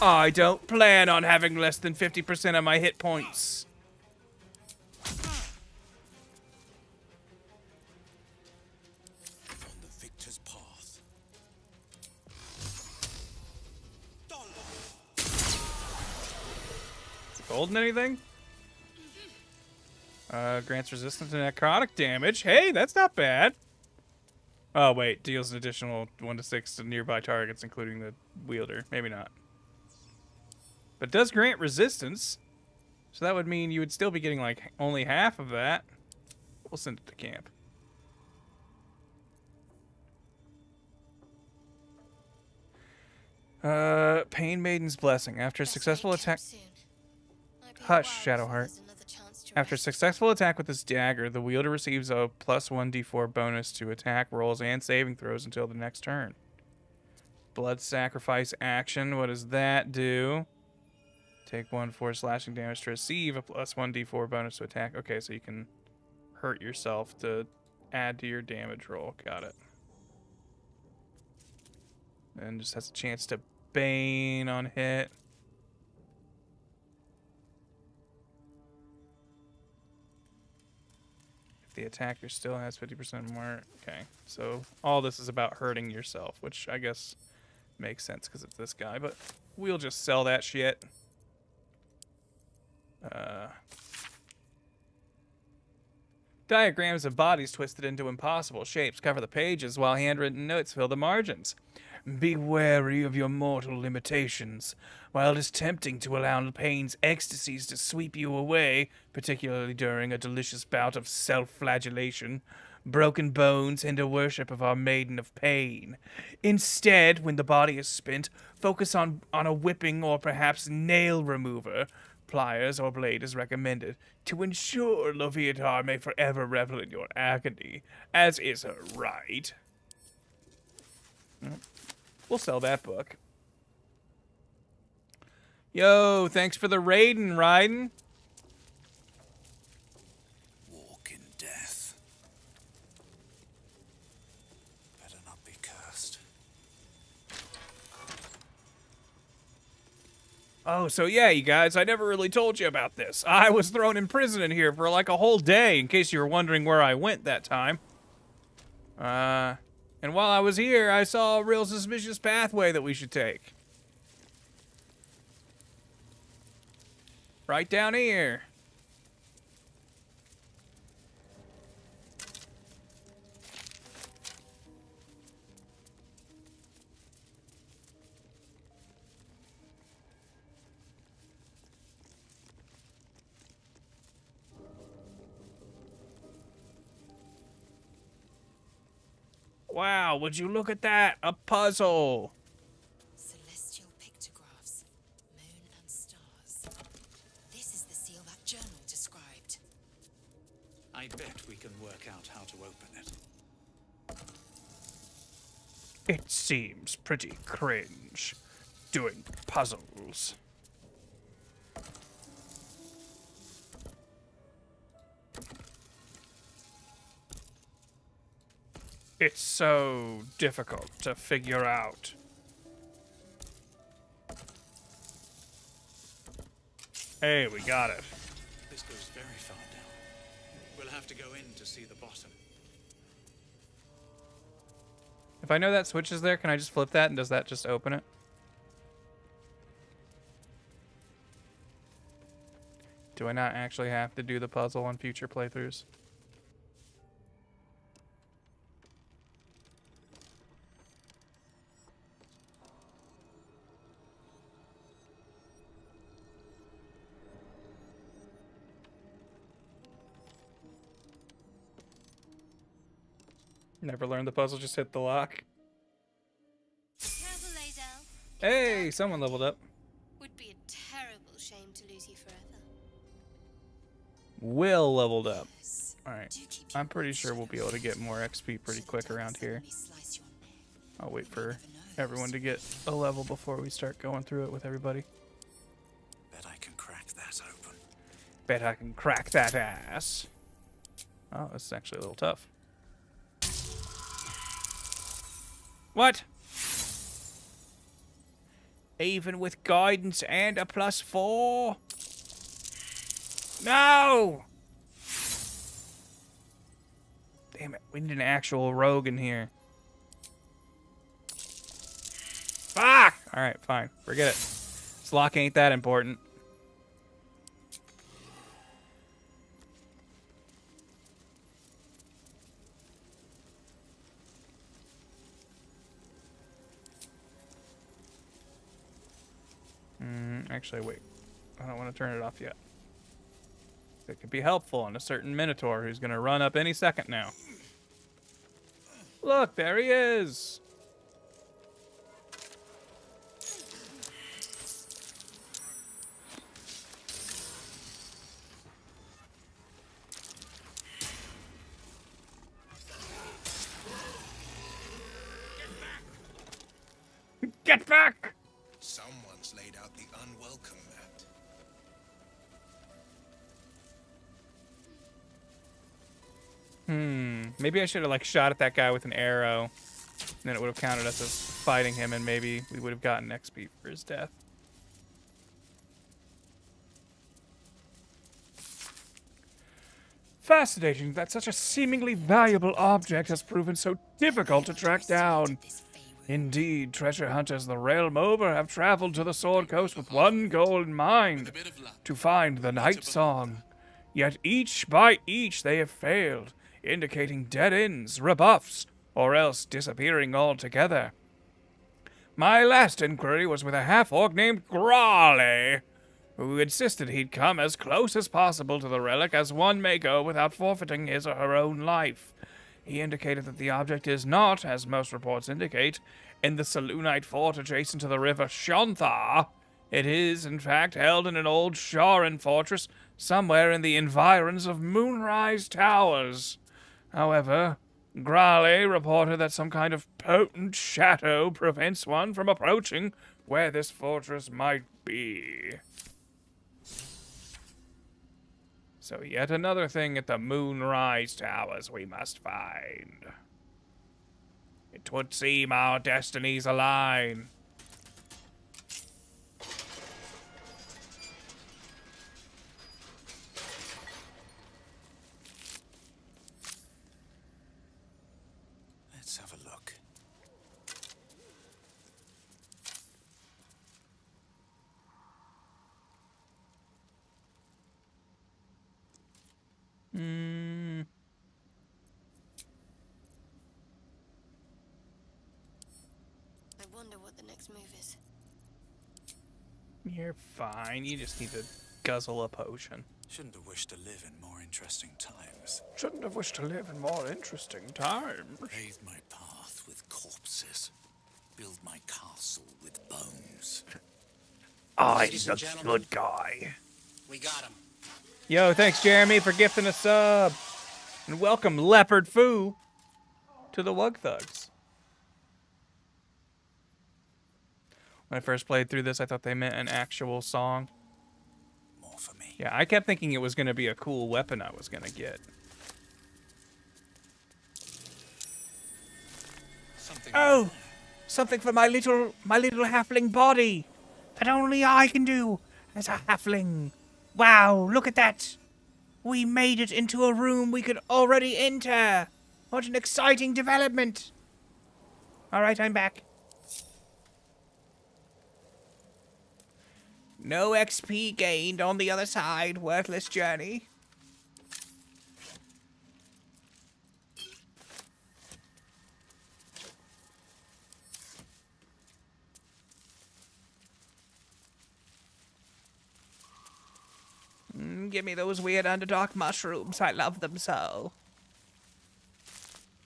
I don't plan on having less than 50% of my hit points. On the victor's path. holding anything? Grants resistance to necrotic damage. Hey, that's not bad. Oh, wait. Deals an additional 1 to 6 to nearby targets, including the wielder. Maybe not. But it does grant resistance. So that would mean you would still be getting, like, only half of that. We'll send it to camp. Pain Maiden's Blessing. After a successful attack... Hush, Shadowheart. After a successful attack with his dagger, the wielder receives a +1 d4 bonus to attack rolls and saving throws until the next turn. Blood Sacrifice action. What does that do? Take 1 force slashing damage to receive a +1 d4 bonus to attack. Okay, so you can hurt yourself to add to your damage roll. Got it. And just has a chance to Bane on hit. If the attacker still has 50% more. Okay, so all this is about hurting yourself, which I guess makes sense because it's this guy, but we'll just sell that shit. Diagrams of bodies twisted into impossible shapes cover the pages, while handwritten notes fill the margins. Be wary of your mortal limitations. While it is tempting to allow pain's ecstasies to sweep you away, particularly during a delicious bout of self-flagellation, broken bones hinder worship of our Maiden of Pain. Instead, when the body is spent, focus on a whipping or perhaps nail remover. Pliers or blade is recommended to ensure Loviatar may forever revel in your agony, as is her right. We'll sell that book. Yo, thanks for the raiding, Raiden. Walk in death. Better not be cursed. Oh, so yeah, you guys, I never really told you about this. I was thrown in prison in here for like a whole day, in case you were wondering where I went that time. And while I was here, I saw a real suspicious pathway that we should take. Right down here. Wow, would you look at that? A puzzle. Celestial pictographs, moon and stars. This is the seal that journal described. I bet we can work out how to open it. It seems pretty cringe, doing puzzles. It's so difficult to figure out. Hey, we got it. This goes very far down. We'll have to go in to see the bottom. If I know that switch is there, can I just flip that and does that just open it? Do I not actually have to do the puzzle on future playthroughs? Never learned the puzzle, just hit the lock. Careful, Lae'zel. Hey, someone leveled up. Would be a terrible shame to lose you forever. Will leveled up. Alright. I'm pretty sure we'll be able to get more XP pretty quick around here. I'll wait for everyone to get a level before we start going through it with everybody. Bet I can crack that open. Bet I can crack that ass. Oh, this is actually a little tough. What? Even with guidance and a +4? No! Damn it, we need an actual rogue in here. Fuck! Alright, fine. Forget it. This lock ain't that important. Actually, wait. I don't want to turn it off yet. It could be helpful on a certain Minotaur who's going to run up any second now. Look, there he is! Get back! Someone's laid out the unwelcome mat. Maybe I should have, like, shot at that guy with an arrow. And then it would have counted us as fighting him, and maybe we would have gotten XP for his death. Fascinating that such a seemingly valuable object has proven so difficult to track down. Indeed, treasure hunters the realm over have traveled to the Sword Coast with one goal in mind, to find the Night Song. Yet each by each they have failed, indicating dead ends, rebuffs, or else disappearing altogether. My last inquiry was with a half-orc named Grale, who insisted he'd come as close as possible to the relic as one may go without forfeiting his or her own life. He indicated that the object is not, as most reports indicate, in the Selûnite fort adjacent to the river Shantha. It is, in fact, held in an old Sharan fortress somewhere in the environs of Moonrise Towers. However, Grale reported that some kind of potent shadow prevents one from approaching where this fortress might be. So yet another thing at the Moonrise Towers we must find. It would seem our destinies align. Let's have a look. I wonder what the next move is. You're fine. You just need to guzzle a potion. Shouldn't have wished to live in more interesting times. Shouldn't have wished to live in more interesting times. Pave my path with corpses. Build my castle with bones. I'm the good guy. We got him. Yo, thanks, Jeremy, for gifting a sub. And welcome, Leopard Foo, to the Wug Thugs. When I first played through this, I thought they meant an actual song. More for me. Yeah, I kept thinking it was going to be a cool weapon I was going to get. Oh, something for my little halfling body that only I can do as a halfling. Wow, look at that. We made it into a room we could already enter. What an exciting development. All right, I'm back. No XP gained on the other side. Worthless journey. Give me those weird underdark mushrooms. I love them so.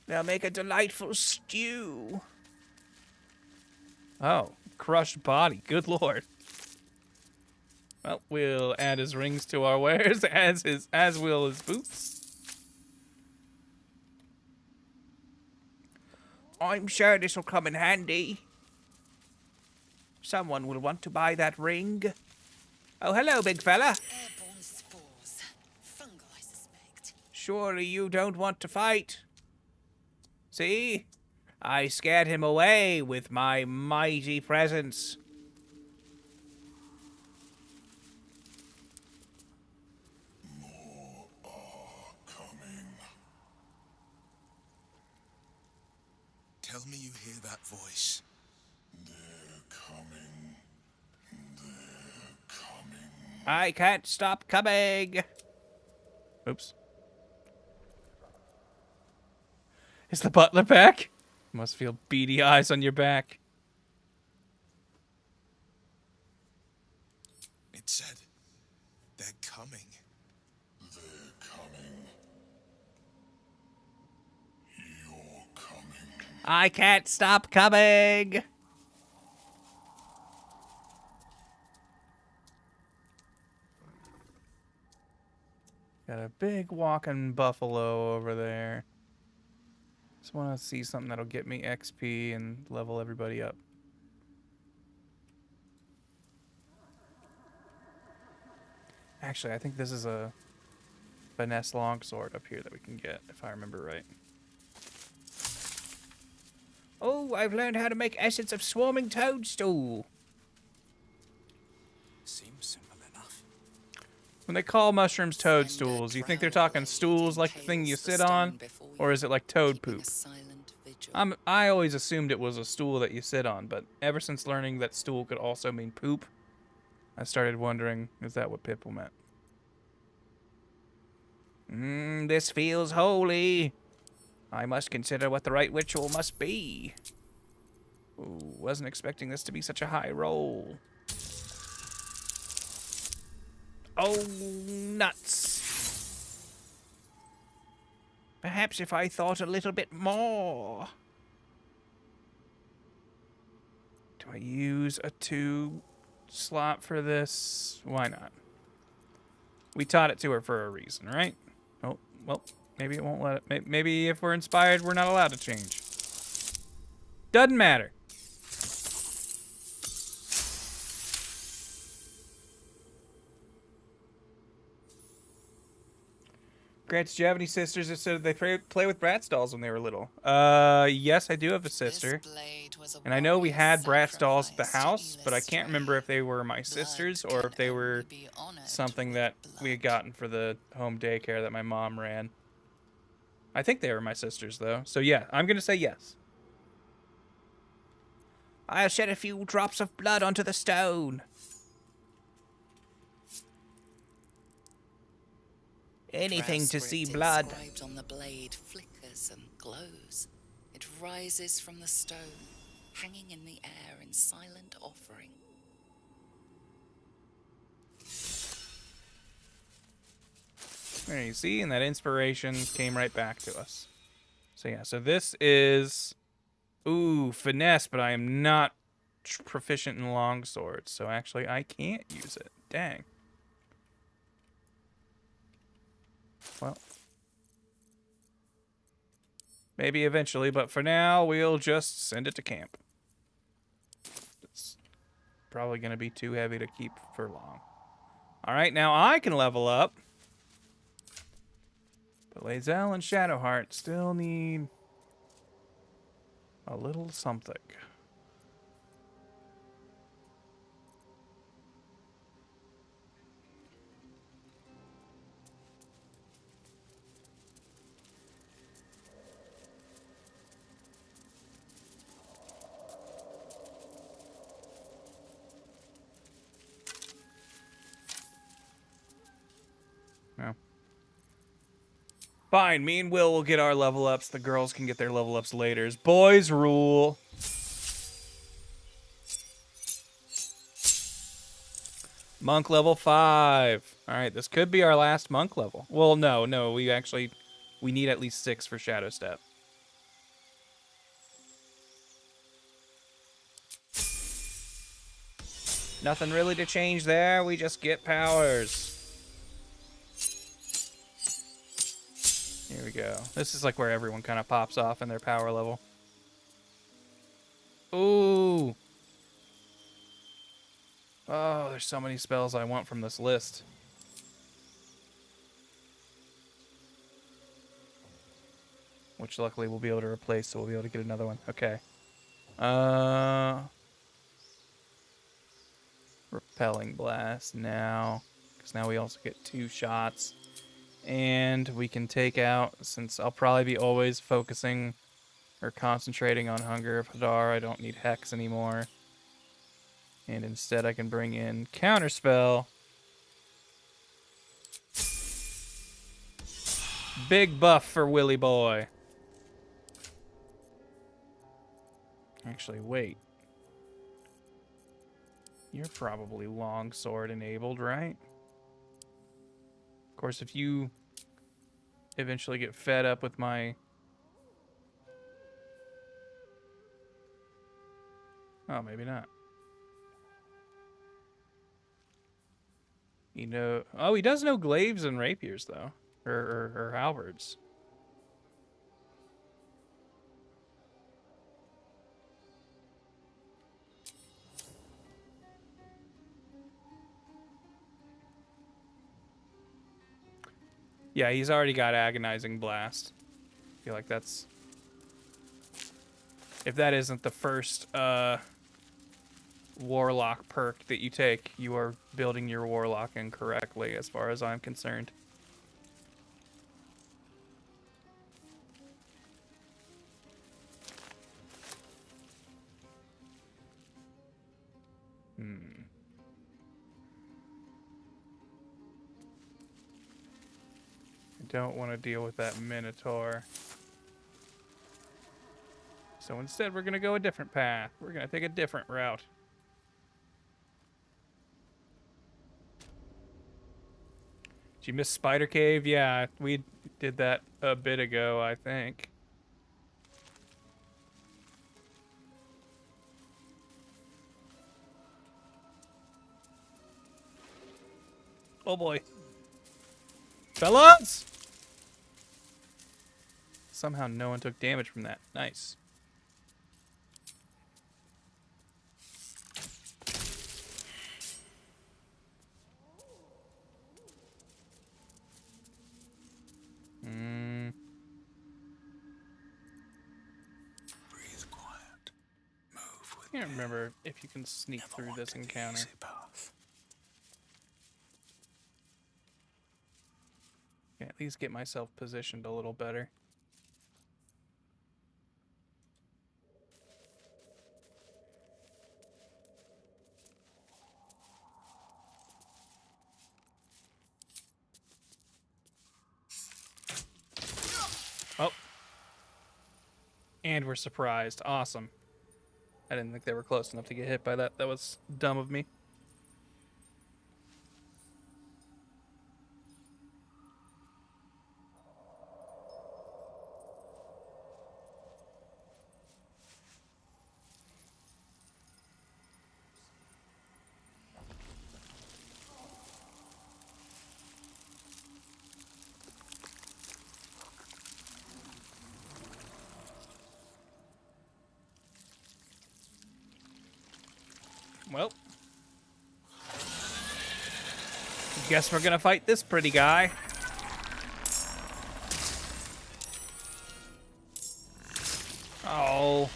They'll make a delightful stew. Oh, crushed body. Good lord. Well, we'll add his rings to our wares, as will his boots. I'm sure this will come in handy. Someone will want to buy that ring. Oh, hello, big fella. Airborne spores. Fungal, I suspect. Surely you don't want to fight. See? I scared him away with my mighty presence. Tell me you hear that voice. I can't stop coming. Oops. Is the butler back? You must feel beady eyes on your back. It said, they're coming. They're coming. You're coming. I can't stop coming. Got a big walking buffalo over there. Just want to see something that'll get me XP and level everybody up. Actually, I think this is a finesse longsword up here that we can get, if I remember right. Oh, I've learned how to make essence of swarming toadstool. Seems simple enough. When they call mushrooms toadstools, you think they're talking stools like the thing you sit on? Or is it like toad poop? I always assumed it was a stool that you sit on, but ever since learning that stool could also mean poop, I started wondering, is that what Pipple meant? This feels holy. I must consider what the right ritual must be. Ooh, wasn't expecting this to be such a high roll. Oh, nuts. Perhaps if I thought a little bit more. Do I use a 2 slot for this? Why not? We taught it to her for a reason, right? Oh, well, maybe it won't let it. Maybe if we're inspired, we're not allowed to change. Doesn't matter. Grant, did you have any sisters that said they play with Bratz dolls when they were little? Yes, I do have a sister. And I know we had Bratz dolls at the house, but I can't remember if they were my sisters or if they were something that we had gotten for the home daycare that my mom ran. I think they were my sisters, though. So yeah, I'm going to say yes. I'll shed a few drops of blood onto the stone. Anything to see blood. Inscribed on the blade flickers and glows. It rises from the stone, hanging in the air in silent offering. There you see, and that inspiration came right back to us. So yeah, so this is, ooh, finesse, but I am not proficient in longswords, so actually I can't use it. Dang. Well, maybe eventually, but for now, we'll just send it to camp. It's probably going to be too heavy to keep for long. All right, now I can level up. But Lae'zel and Shadowheart still need a little something. No. Fine, me and Will get our level ups. The girls can get their level ups later. Boys rule. Monk level 5. All right, this could be our last monk level. Well, no, we need at least 6 for Shadow Step. Nothing really to change there. We just get powers. Here we go. This is like where everyone kind of pops off in their power level. Ooh. Oh, there's so many spells I want from this list. Which luckily we'll be able to replace, so we'll be able to get another one. Okay. Repelling Blast now. Because now we also get 2 shots. And we can take out, since I'll probably be always focusing or concentrating on Hunger of Hadar, I don't need Hex anymore. And instead I can bring in Counterspell. Big buff for Willy Boy. Actually, wait. You're probably longsword enabled, right? Of course, if you eventually get fed up with my... Oh, maybe not. You know... Oh, he does know glaives and rapiers, though. Or halberds. Yeah, he's already got Agonizing Blast. I feel like that's... If that isn't the first Warlock perk that you take, you are building your Warlock incorrectly, as far as I'm concerned. I don't want to deal with that Minotaur. So instead, we're going to go a different path. We're going to take a different route. Did you miss Spider Cave? Yeah, we did that a bit ago, I think. Oh boy. Fellas! Somehow no one took damage from that. Nice. Breathe quiet. Move with I can't remember if you can sneak through this encounter. Can at least get myself positioned a little better. Oh. And we're surprised. Awesome. I didn't think they were close enough to get hit by that. That was dumb of me. Well. Guess we're gonna fight this pretty guy. Oh.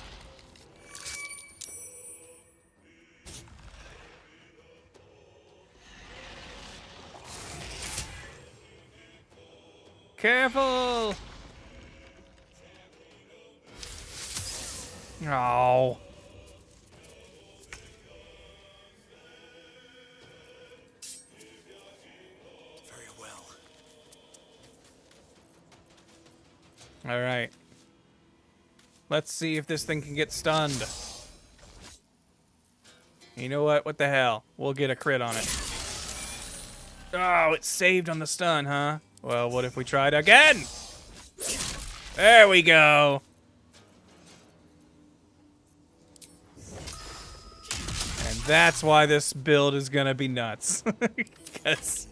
Careful! Oh. very well. All right. Let's see if this thing can get stunned. You know what? What the hell? We'll get a crit on it. Oh, it saved on the stun, huh? Well, what if we tried again? There we go. And that's why this build is gonna be nuts. Because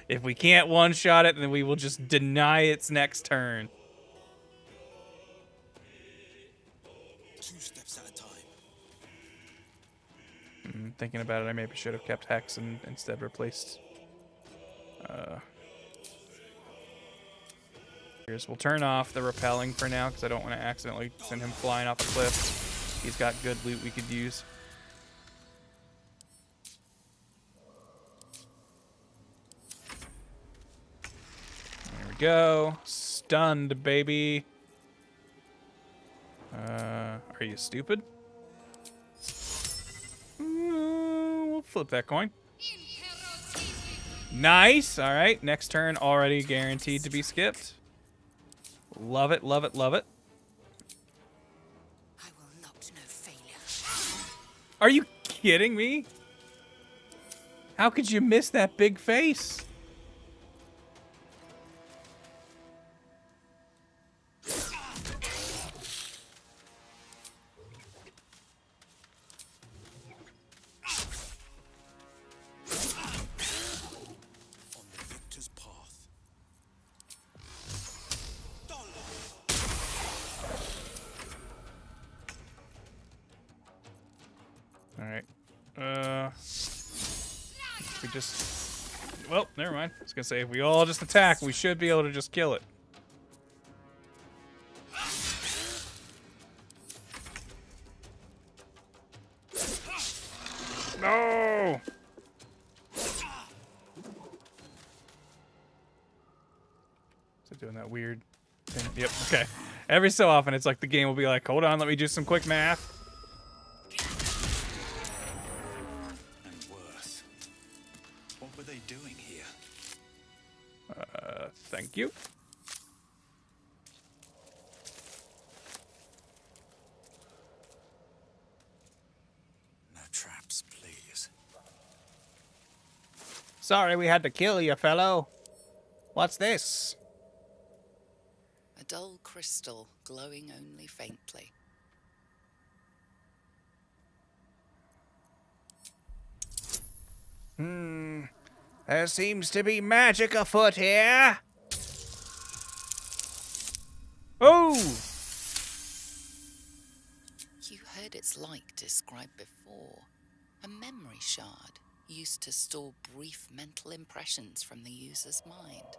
if we can't one-shot it, then we will just deny its next turn. 2 steps at a time. Thinking about it, I maybe should have kept Hex and instead replaced... We'll turn off the repelling for now, because I don't want to accidentally send him flying off a cliff. He's got good loot we could use. There we go. Stunned, baby. Are you stupid? We'll flip that coin. Nice. All right. Next turn already guaranteed to be skipped. Love it, love it, love it. I will not know failure. Are you kidding me? How could you miss that big face? On the victor's path. All right. We just. Well, never mind. I was gonna say if we all just attack, we should be able to just kill it. No. Is it doing that weird thing? Yep. Okay. Every so often, it's like the game will be like, "Hold on, let me do some quick math." And worse. What were they doing here? Thank you. No traps, please. Sorry we had to kill you, fellow. What's this? A dull crystal glowing only faintly. There seems to be magic afoot here. Oh! You heard its like described before. A memory shard used to store brief mental impressions from the user's mind.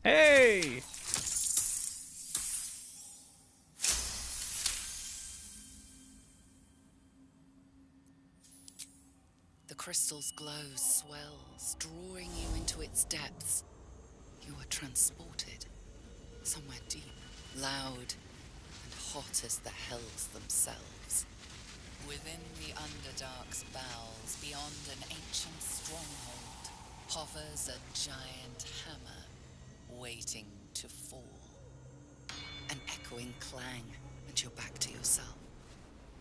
Hey! The crystal's glow swells, drawing you into its depths. You are transported somewhere deep, loud, and hot as the hells themselves. Within the Underdark's bowels, beyond an ancient stronghold, hovers a giant hammer, waiting to fall. An echoing clang, and you're back to yourself,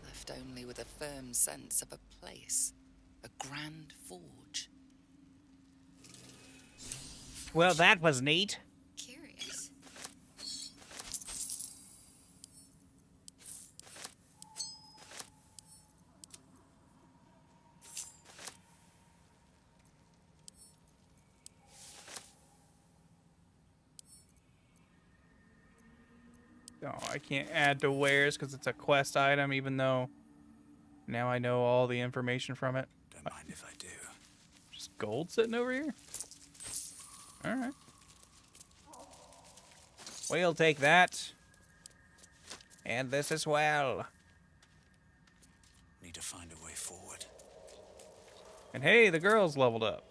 left only with a firm sense of a place, a grand forge. Well, that was neat. Curious. No, I can't add to wares because it's a quest item, even though now I know all the information from it. Don't mind if I do. Just gold sitting over here? Alright. We'll take that. And this as well. Need to find a way forward. And hey, the girl's leveled up.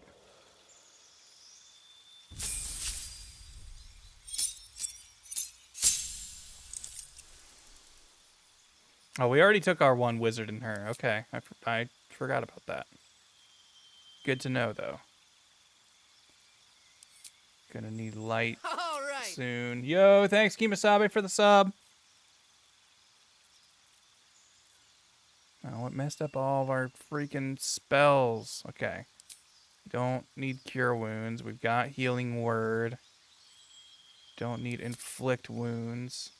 Oh, we already took our one wizard in her. Okay, I forgot about that. Good to know, though. Gonna need light soon. Yo, thanks, Kimasabe, for the sub. Oh, it messed up all of our freaking spells. Okay. Don't need cure wounds. We've got healing word. Don't need inflict wounds.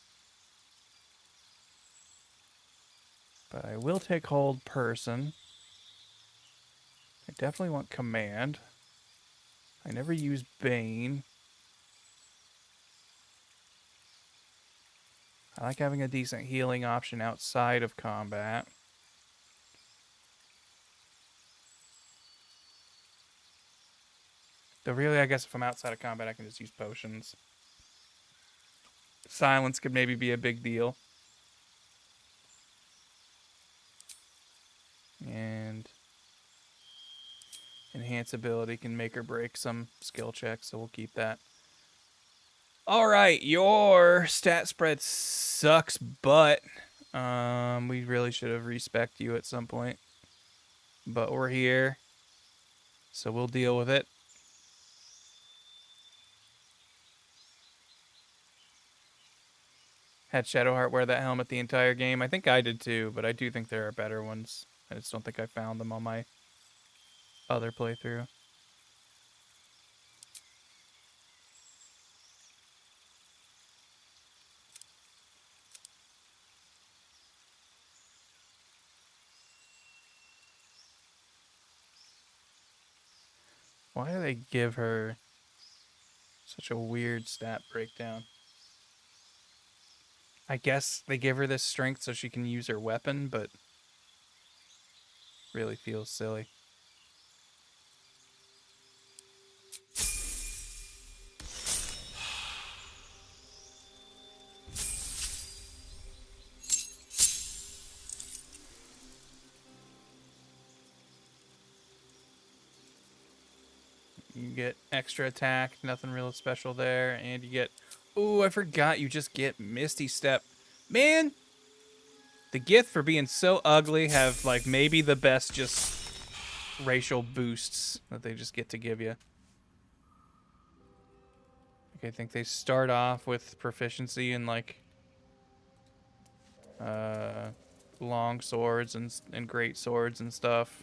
But I will take hold person. I definitely want command. I never use Bane. I like having a decent healing option outside of combat. Though really, I guess if I'm outside of combat, I can just use potions. Silence could maybe be a big deal. And enhance ability can make or break some skill checks, so we'll keep that. Alright, your stat spread sucks, but we really should have respect you at some point. But we're here, so we'll deal with it. had Shadowheart wear that helmet the entire game. I think I did too, but I do think there are better ones. I just don't think I found them on my other playthrough. Why do they give her such a weird stat breakdown? I guess they give her this strength so she can use her weapon, but really feels silly. You get extra attack, nothing real special there, and you get... Ooh, I forgot you just get Misty Step. Man! The Gith, for being so ugly, have, like, maybe the best just racial boosts that they just get to give you. Okay, I think they start off with proficiency in, like, long swords and great swords and stuff.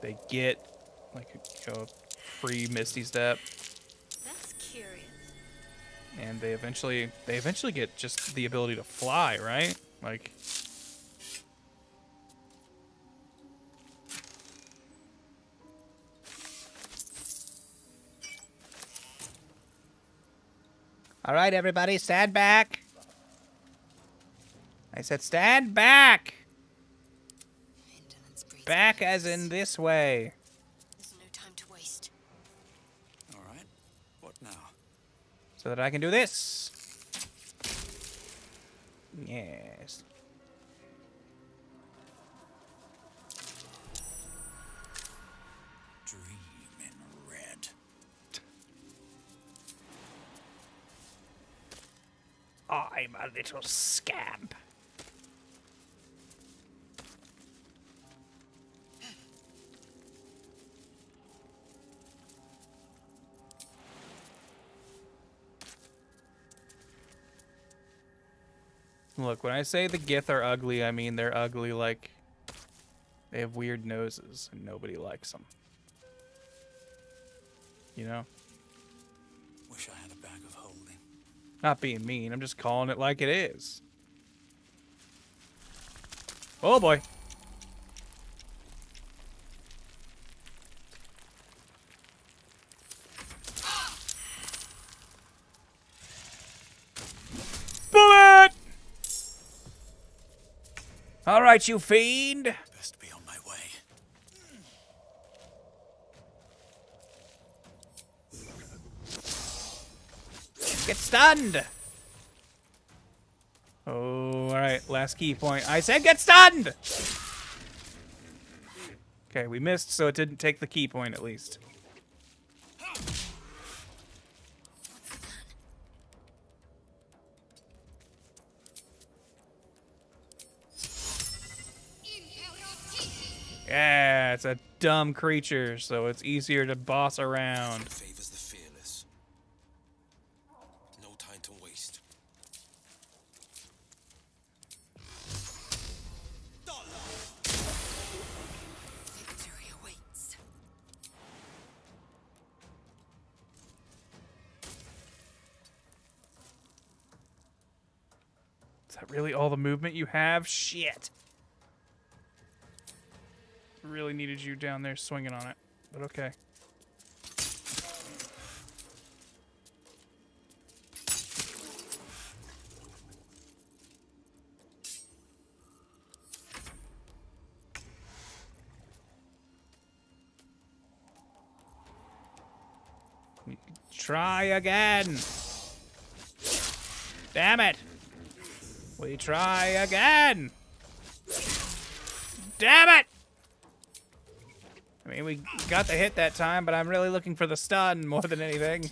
They get, like, a free Misty Step. That's curious. And they eventually get just the ability to fly, right? Like, all right, everybody, stand back. I said stand back. Back as in this way. There's no time to waste. All right. What now? So that I can do this. Yes. Dream in red. I'm a little scamp. Look, when I say the Gith are ugly, I mean they're ugly like they have weird noses and nobody likes them. You know? Wish I had a bag of holding. Not being mean, I'm just calling it like it is. Oh boy. Bullet! All right, you fiend. Best be on my way. Get stunned. Oh, all right. Last key point. I said get stunned. Okay, we missed, so it didn't take the key point at least. Yeah, it's a dumb creature, so it's easier to boss around. Favors the fearless. No time to waste. Victory awaits. Is that really all the movement you have? Shit. Really needed you down there swinging on it, but okay. Try again. Damn it. We try again. Damn it. I mean, we got the hit that time, but I'm really looking for the stun more than anything.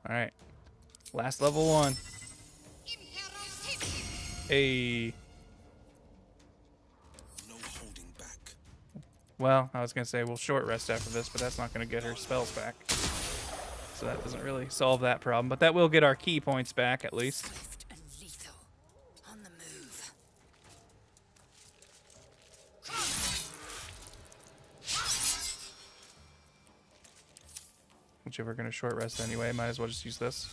Alright. Last level 1. Hey. No holding back. Well, I was going to say we'll short rest after this, but that's not going to get her spells back. So that doesn't really solve that problem, but that will get our key points back at least. Swift and lethal. On the move. Which if we're going to short rest anyway, might as well just use this.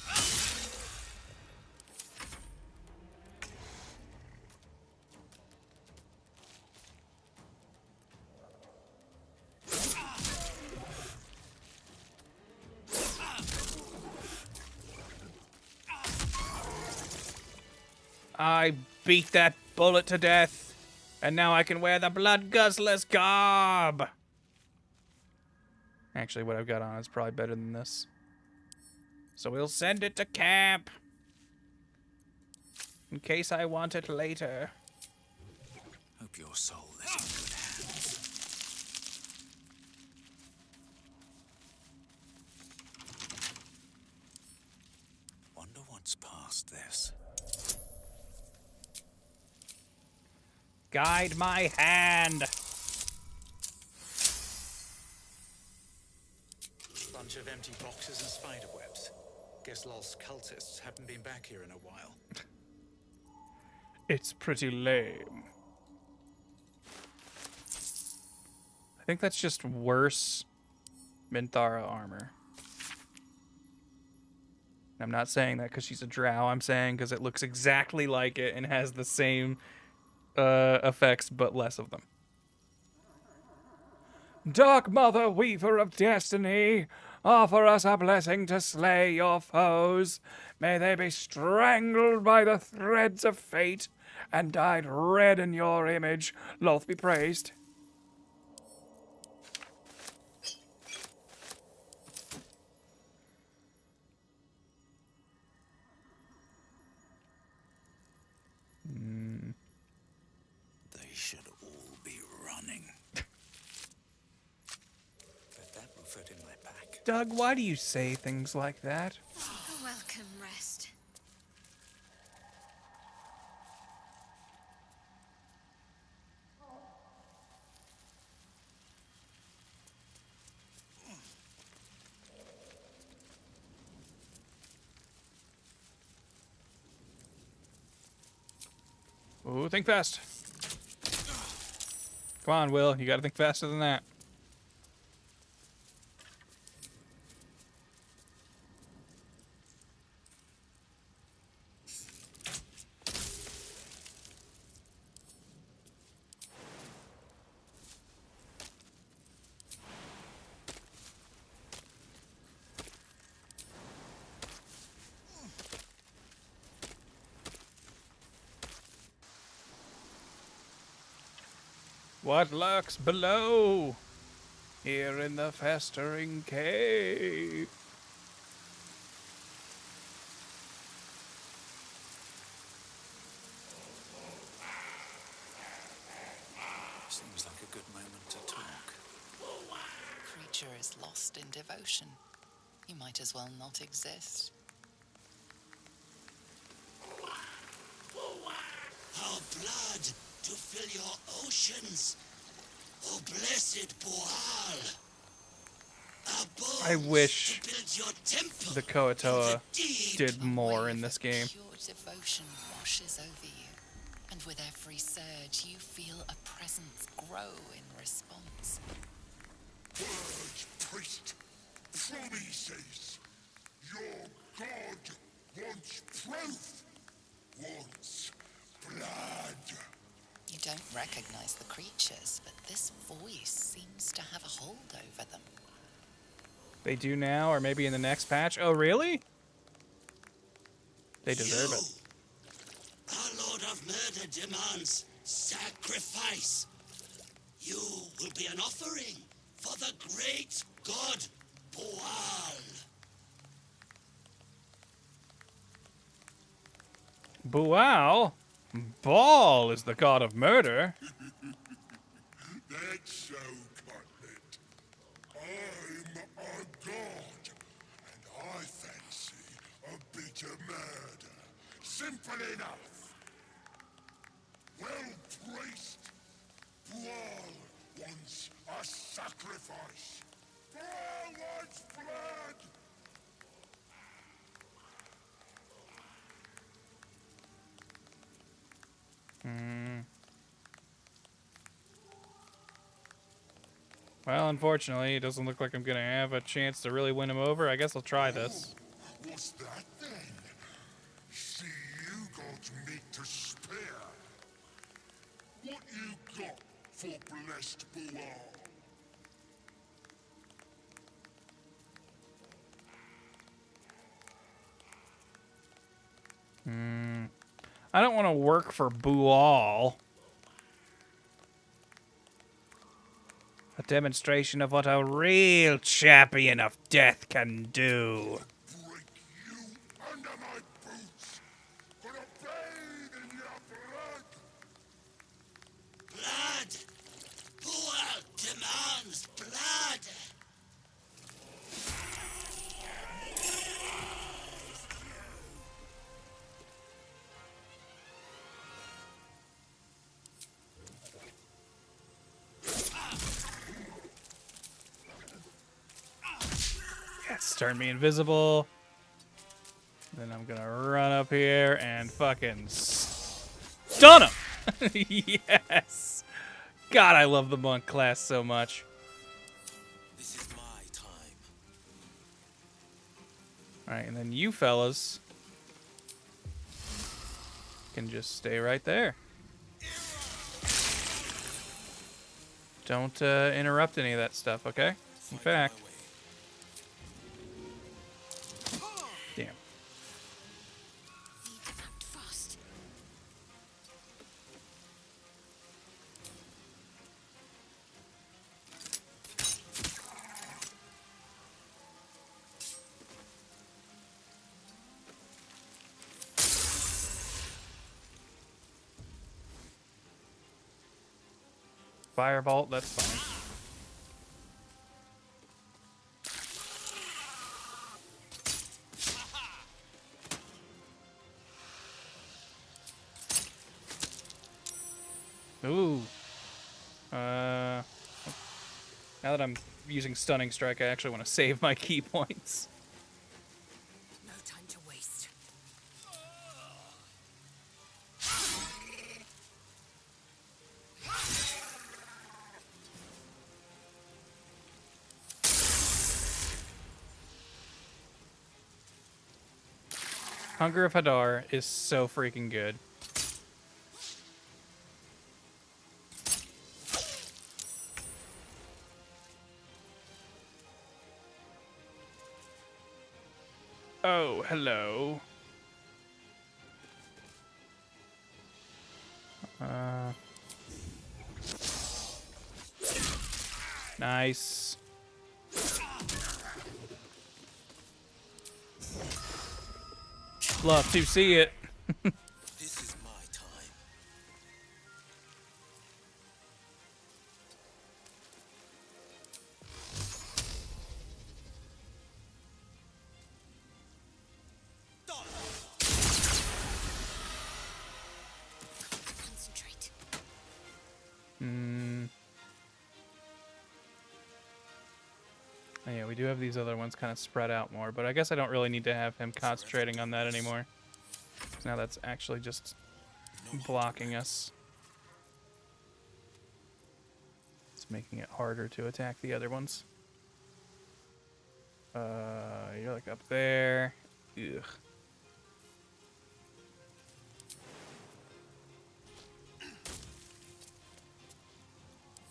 I beat that bullet to death, and now I can wear the blood guzzler's garb. Actually, what I've got on is probably better than this. So we'll send it to camp. In case I want it later. Hope your soul is in good hands. Wonder what's past this. Guide my hand. Bunch of empty boxes and spider webs. Guess lost cultists haven't been back here in a while. It's pretty lame. I think that's just worse Minthara armor. I'm not saying that because she's a drow. I'm saying because it looks exactly like it and has the same effects, but less of them. Dark Mother, Weaver of Destiny, offer us a blessing to slay your foes. May they be strangled by the threads of fate and dyed red in your image. Loth be praised. They should all be running. Bet that will fit in my pack. Doug, why do you say things like that? A welcome rest. Ooh, think fast. Come on, Will. You gotta think faster than that. What lurks below? Here in the festering cave. Seems like a good moment to talk. Creature is lost in devotion. You might as well not exist. Our blood to fill your oceans. Oh, blessed Boal. I wish the Koatoa did more in this game. Pure devotion washes over you, and with every surge, you feel a presence grow in response. Purge, priest. Promises. Your god wants proof. Wants blood. You don't recognize the creatures, but this voice seems to have a hold over them. They do now, or maybe in the next patch. Oh, really? They deserve it. Our Lord of Murder demands sacrifice. You will be an offering for the great god Boal. Boal? Baal is the god of murder. That's so, Cutlet. I'm a god, and I fancy a bit of murder. Simple enough. Well, priest, Boal wants a sacrifice. Boal wants blood. Well, unfortunately, it doesn't look like I'm gonna have a chance to really win him over. I guess I'll try this. What's that then? See, you got meat to spare. What you got for blessed Buar? I don't want to work for Bual. A demonstration of what a real champion of death can do. Under my boots. Gonna bathe in your blood. Blood! Buar demands blood! Yes, turn me invisible. Then I'm gonna run up here and fucking stun him. Yes. God, I love the monk class so much. This is my time. All right, and then you fellas can just stay right there. Don't interrupt any of that stuff, okay? In fact, damn. Firebolt, that's fine. Ooh. Now that I'm using Stunning Strike, I actually want to save my key points. No time to waste. Hunger of Hadar is so freaking good. Oh, hello. Nice. Love to see it. This is my time. Concentrate. Oh, yeah, we do have these other ones kind of spread out more, but I guess I don't really need to have him concentrating on that anymore. Now that's actually just blocking us. It's making it harder to attack the other ones. You're like up there. Ugh.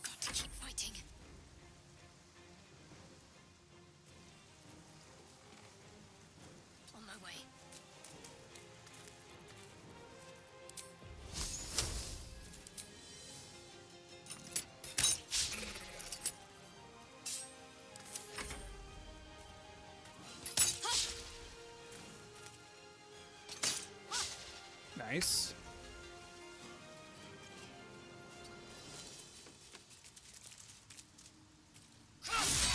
Got to keep fighting. On my way. Nice.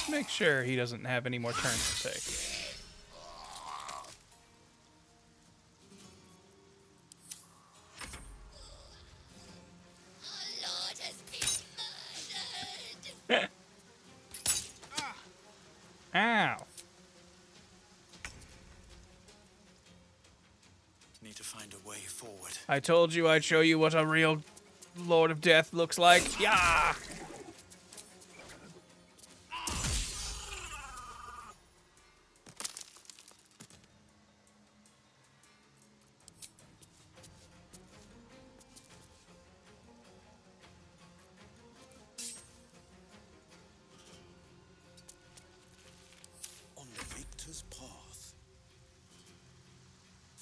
Make sure he doesn't have any more turns to take. Lord has been murdered. Ow. Need to find a way forward. I told you I'd show you what a real Lord of Death looks like. Yeah.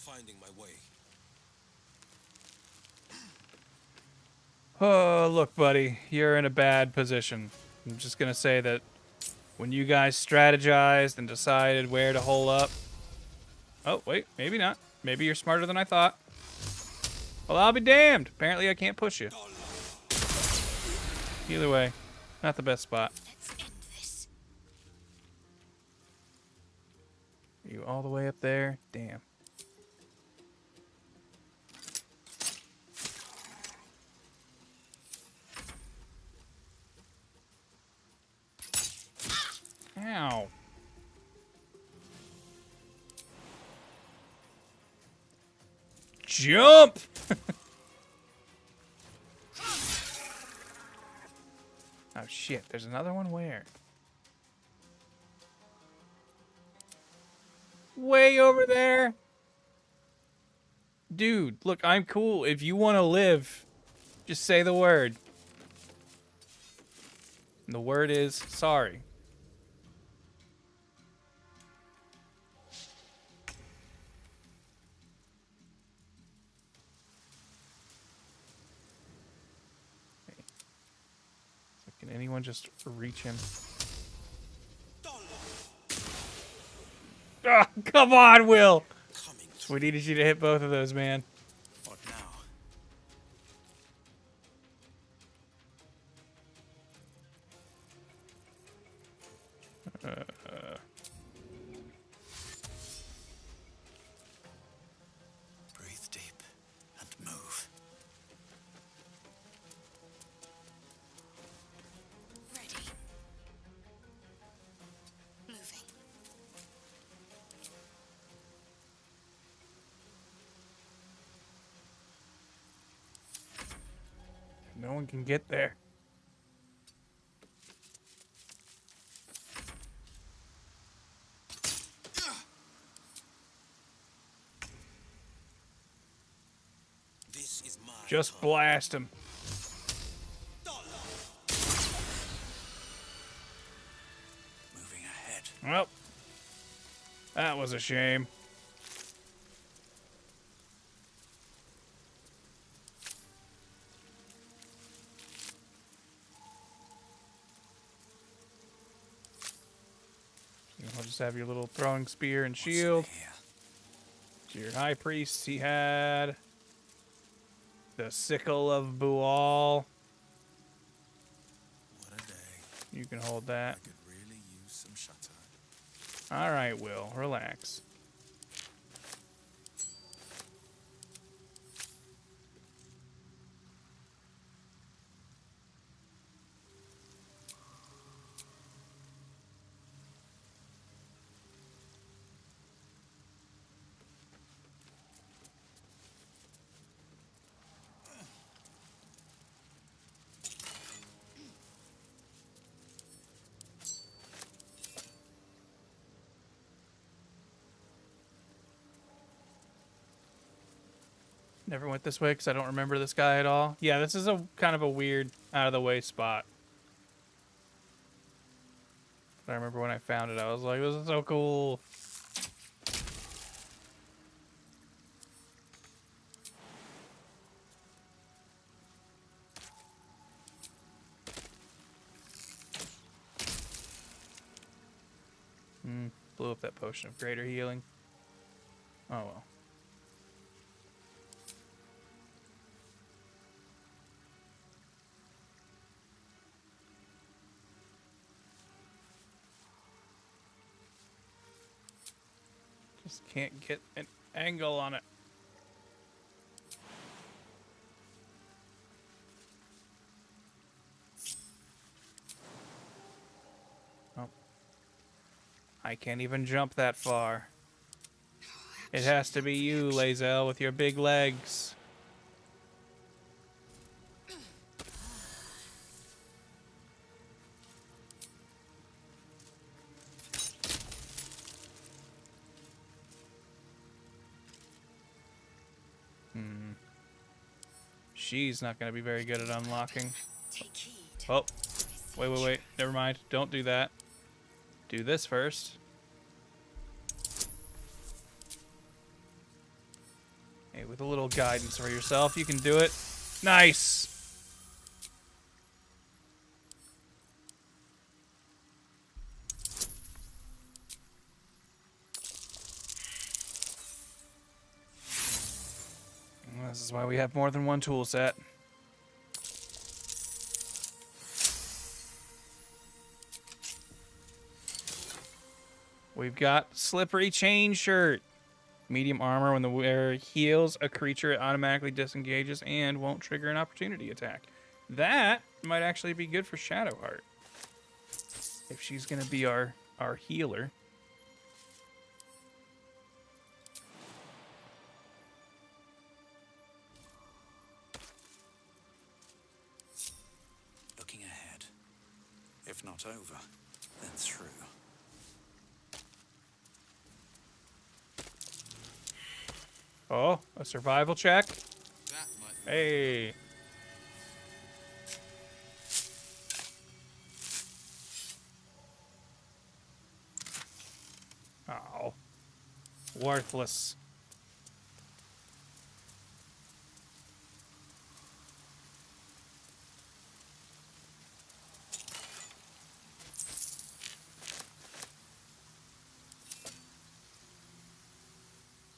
finding my way. Oh, look, buddy, you're in a bad position. I'm just gonna say that when you guys strategized and decided where to hole up... Oh, wait, maybe not. Maybe you're smarter than I thought. Well, I'll be damned. Apparently I can't push you. Either way, not the best spot. Are you all the way up there? Damn. Ow. Jump! Oh shit, there's another one where? Way over there? Dude, look, I'm cool. If you want to live, just say the word. And the word is sorry. Okay. So can anyone just reach him? Oh, come on, Will! We needed you to hit both of those, man. What now? Breathe deep and move. Ready. Moving. No one can get there. This is my Just blast him. moving ahead. Well, that was a shame. I'll just have your little throwing spear and shield. Your high priest, he had the sickle of Bual. What a day. You can hold that. I could really use some shut All right, Will, relax. Never went this way because I don't remember this guy at all. Yeah, this is a kind of a weird, out-of-the-way spot. But I remember when I found it, I was like, this is so cool. Blew up that potion of greater healing. Oh well. Just can't get an angle on it. Oh. I can't even jump that far. It has to be you, Lae'zel, with your big legs. She's not going to be very good at unlocking. Oh, wait. Never mind. Don't do that. Do this first. Hey, with a little guidance for yourself, you can do it. Nice! This is why we have more than one tool set. We've got Slippery Chain Shirt. Medium armor. When the wearer heals a creature, it automatically disengages and won't trigger an opportunity attack. That might actually be good for Shadowheart. If she's going to be our healer. Looking ahead. If not over, then through. Oh, a survival check. Hey. Oh. Worthless.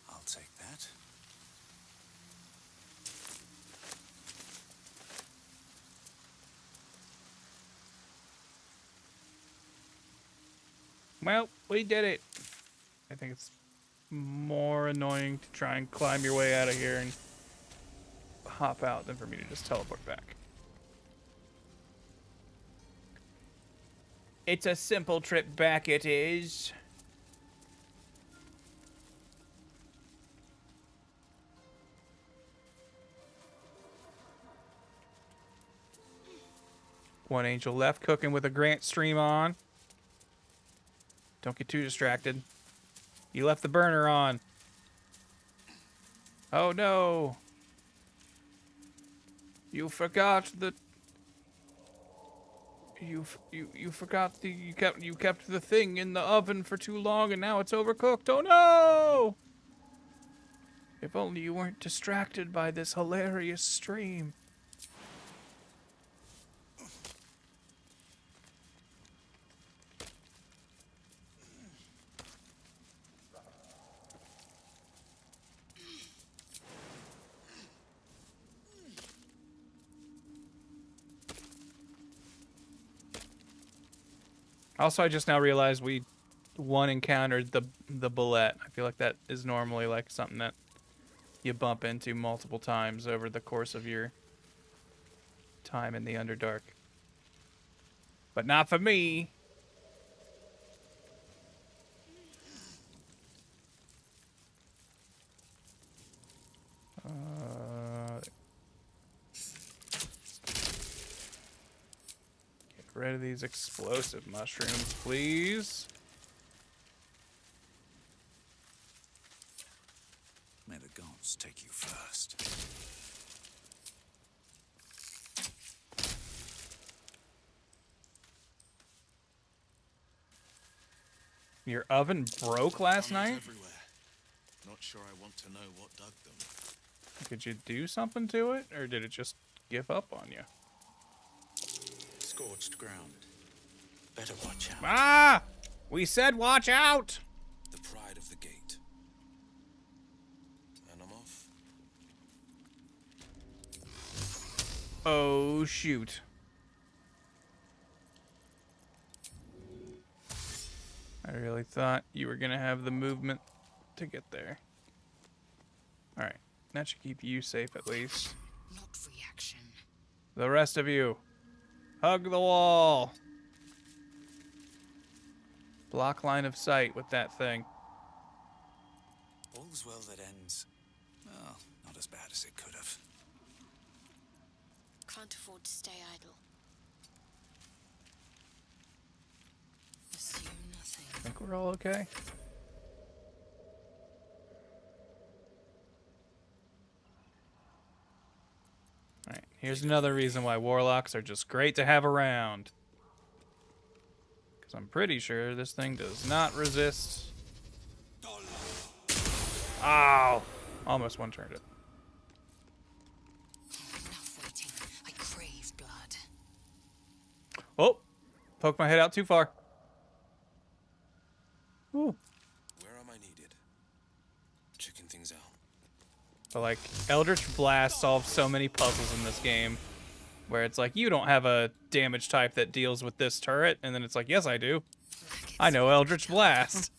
I'll take that. Well, we did it. I think it's more annoying to try and climb your way out of here and hop out than for me to just teleport back. It's a simple trip back, it is. One angel left, cooking with a Grant stream on. Don't get too distracted. You left the burner on. Oh no. You forgot the you forgot the you kept the thing in the oven for too long and now it's overcooked. Oh no. If only you weren't distracted by this hilarious stream. Also, I just now realized we encountered the bullet. I feel like that is normally like something that you bump into multiple times over the course of your time in the Underdark. But not for me. Get rid of these explosive mushrooms, please. May the gods take you first. Your oven broke last night? Everywhere. Not sure I want to know what dug them. Could you do something to it, or did it just give up on you? Scorched ground. Better watch out. Ah! We said watch out! The pride of the gate. And I'm off. Oh, shoot. I really thought you were going to have the movement to get there. Alright, that should keep you safe at least. Not reaction. The rest of you, hug the wall. Block line of sight with that thing. All's well that ends. Well, not as bad as it could have. Can't afford to stay idle. Assume nothing. I think we're all okay. Alright, here's another reason why warlocks are just great to have around. Because I'm pretty sure this thing does not resist. Ow! Almost one-turned it. Enough waiting. I crave blood. Oh! Poke my head out too far. Ooh. Where am I needed? Checking things out. But like, Eldritch Blast solves so many puzzles in this game. Where it's like, you don't have a damage type that deals with this turret. And then it's like, yes, I do. I know Eldritch Blast.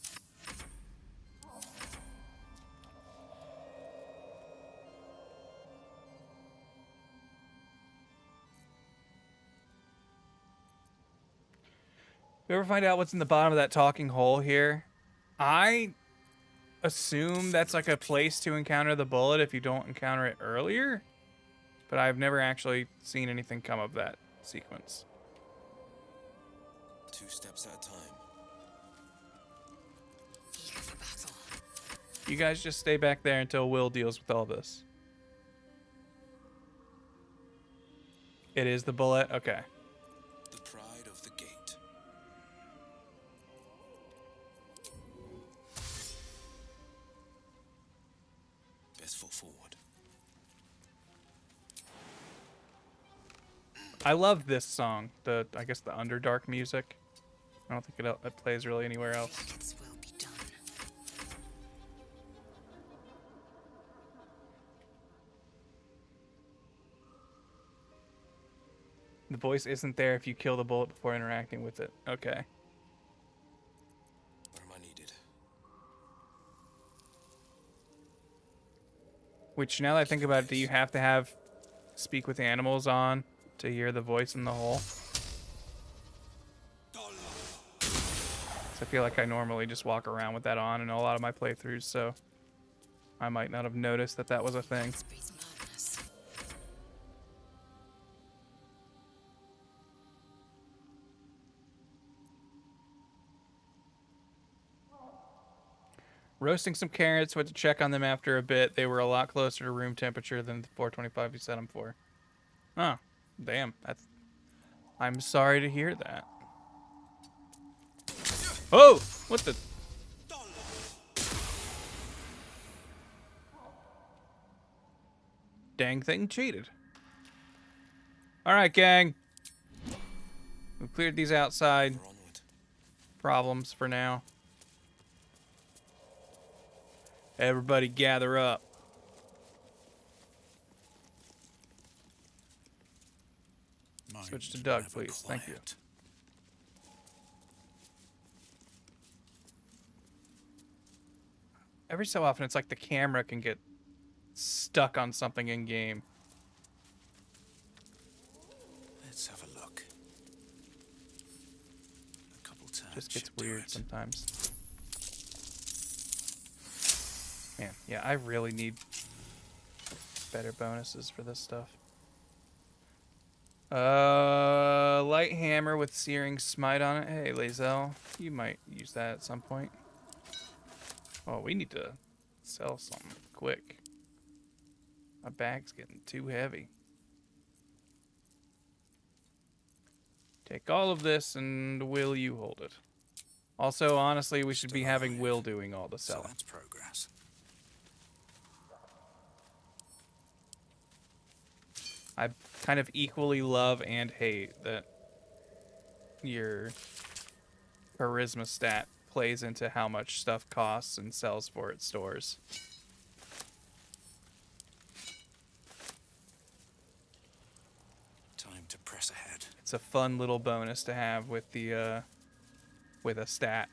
You ever find out what's in the bottom of that talking hole here? I assume that's like a place to encounter the bullet if you don't encounter it earlier. But I've never actually seen anything come of that sequence. 2 steps at a time. Eager for battle. You guys just stay back there until Will deals with all this. It is the bullet? Okay. The pride of the gate. Best foot forward. I love this song. I guess the Underdark music. I don't think it plays really anywhere else. Its will be done. The voice isn't there if you kill the bullet before interacting with it. Okay. Where am I needed? Which, now that I think about it, do you have to have Speak with Animals on to hear the voice in the hole? I feel like I normally just walk around with that on in a lot of my playthroughs, so I might not have noticed that that was a thing. Roasting some carrots, went to check on them after a bit. They were a lot closer to room temperature than the 425 you set them for. Oh, damn. I'm sorry to hear that. Oh! What the? Dang thing cheated. Alright, gang. We've cleared these outside problems for now. Everybody gather up. Switch to Doug, please. Thank you. Every so often, it's like the camera can get stuck on something in game. Let's have a look. A couple times. Just gets weird sometimes. Man, yeah, I really need better bonuses for this stuff. Light hammer with searing smite on it. Hey, Lazel, you might use that at some point. Oh, we need to sell something quick. My bag's getting too heavy. Take all of this, and Will, you hold it. Also, honestly, we should be having Will doing all the selling. So that's progress. I kind of equally love and hate that your charisma stat plays into how much stuff costs and sells for at stores. Time to press ahead. It's a fun little bonus to have with the with a stat,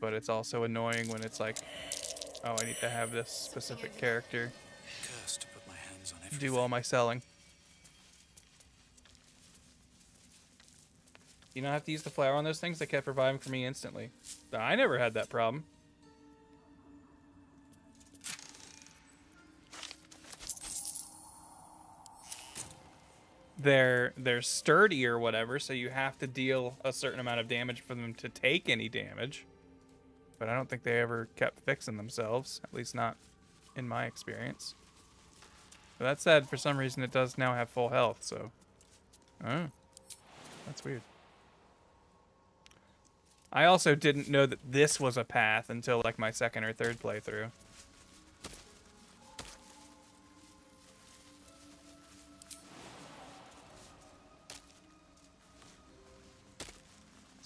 but it's also annoying when it's like, oh, I need to have this specific character Cursed to put my hands on everything. do all my selling. You don't have to use the flour on those things. They kept reviving for me instantly. I never had that problem. They're sturdy or whatever, so you have to deal a certain amount of damage for them to take any damage. But I don't think they ever kept fixing themselves, at least not in my experience. But that said, for some reason it does now have full health, so... Oh, that's weird. I also didn't know that this was a path until like my second or third playthrough.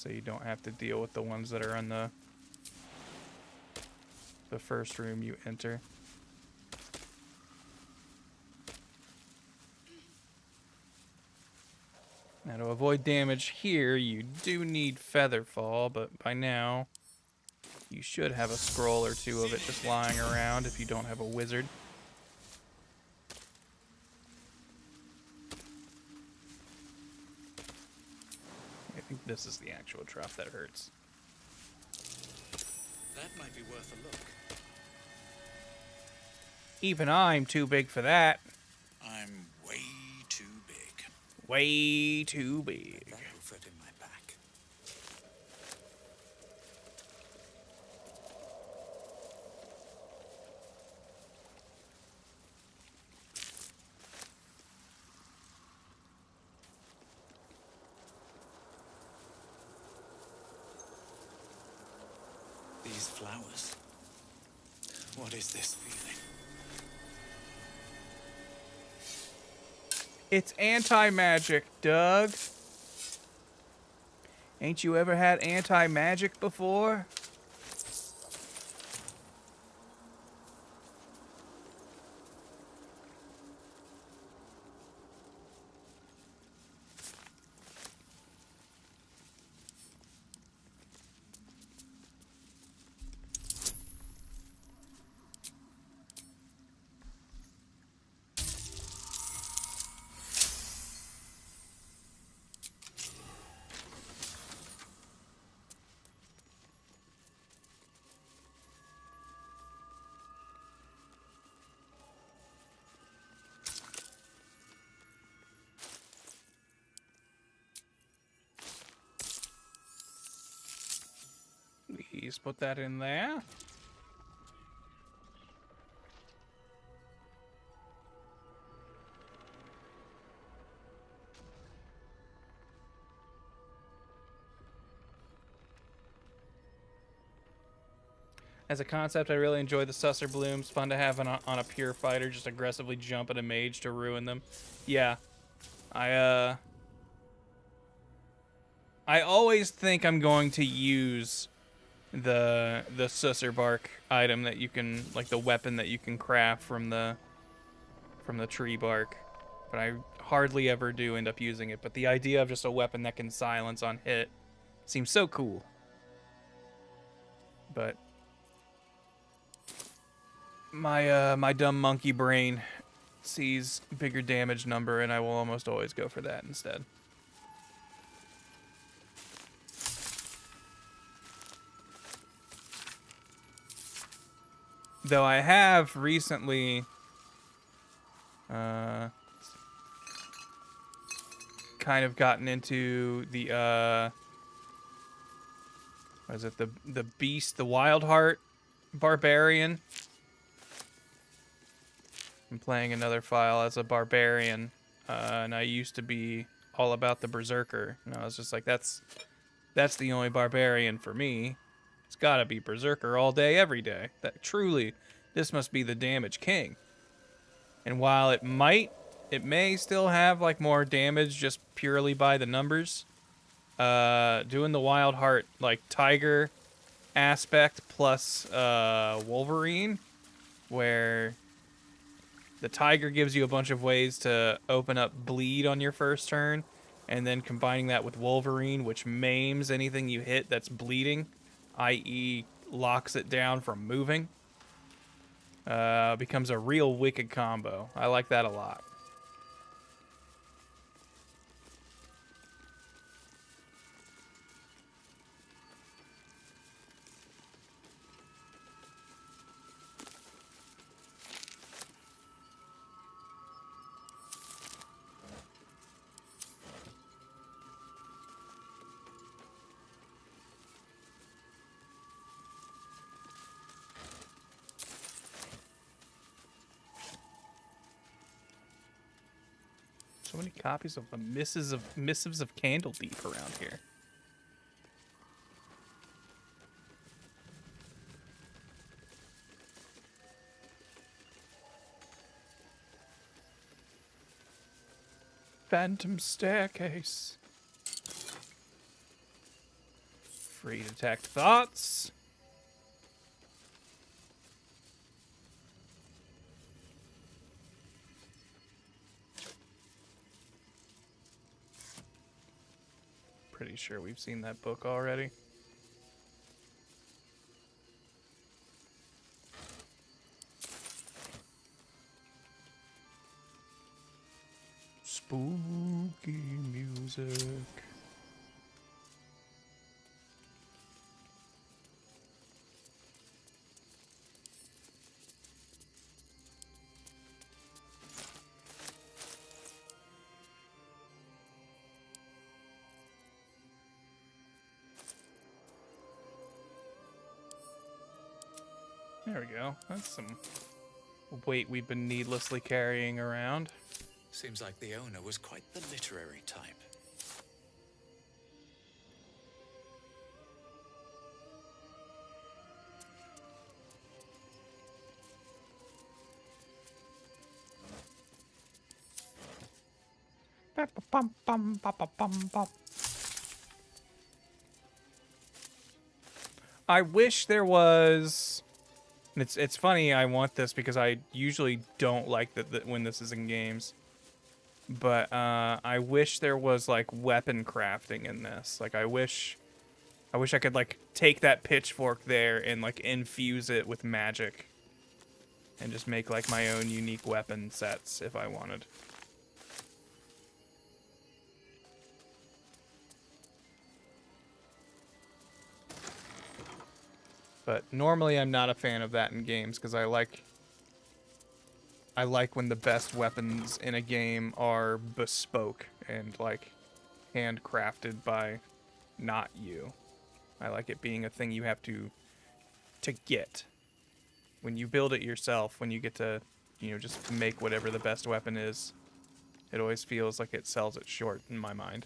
so you don't have to deal with the ones that are on the first room you enter. Now, to avoid damage here, you do need Featherfall, but by now, you should have a scroll or two of it just lying around if you don't have a wizard. I think this is the actual trap that hurts. That might be worth a look. Even I'm too big for that. I'm way too big. Way too big. That will fit in my pack. These flowers. What is this feeling? It's anti-magic, Doug. Ain't you ever had anti-magic before? Please put that in there. As a concept, I really enjoy the Susser Blooms. Fun to have on a pure fighter, just aggressively jump at a mage to ruin them. Yeah. I always think I'm going to use the Susser Bark item that you can, like the weapon that you can craft from the tree bark. But I hardly ever do end up using it. But the idea of just a weapon that can silence on hit seems so cool. But my dumb monkey brain sees bigger damage number, and I will almost always go for that instead. Though I have recently kind of gotten into the what is it, the beast, the wild heart barbarian. I'm playing another file as a barbarian, and I used to be all about the berserker, and I was just like, that's the only barbarian for me. It's gotta be berserker all day, every day. That truly, this must be the damage king. And while it may still have like more damage just purely by the numbers, doing the wild heart like tiger aspect plus Wolverine, where the tiger gives you a bunch of ways to open up bleed on your first turn, and then combining that with Wolverine, which maims anything you hit that's bleeding, i.e. locks it down from moving, becomes a real wicked combo. I like that a lot. So many copies of the Missives of Candledeep around here. Phantom Staircase. Free detect thoughts. Pretty sure we've seen that book already. Spooky music. There we go. That's some weight we've been needlessly carrying around. Seems like the owner was quite the literary type. I wish there was. And it's funny. I want this because I usually don't like that when this is in games. But I wish there was like weapon crafting in this. Like I wish I could like take that pitchfork there and like infuse it with magic, and just make like my own unique weapon sets if I wanted. But normally I'm not a fan of that in games because I like when the best weapons in a game are bespoke and like handcrafted by not you. I like it being a thing you have to get. When you build it yourself, when you get to, just make whatever the best weapon is, it always feels like it sells it short in my mind.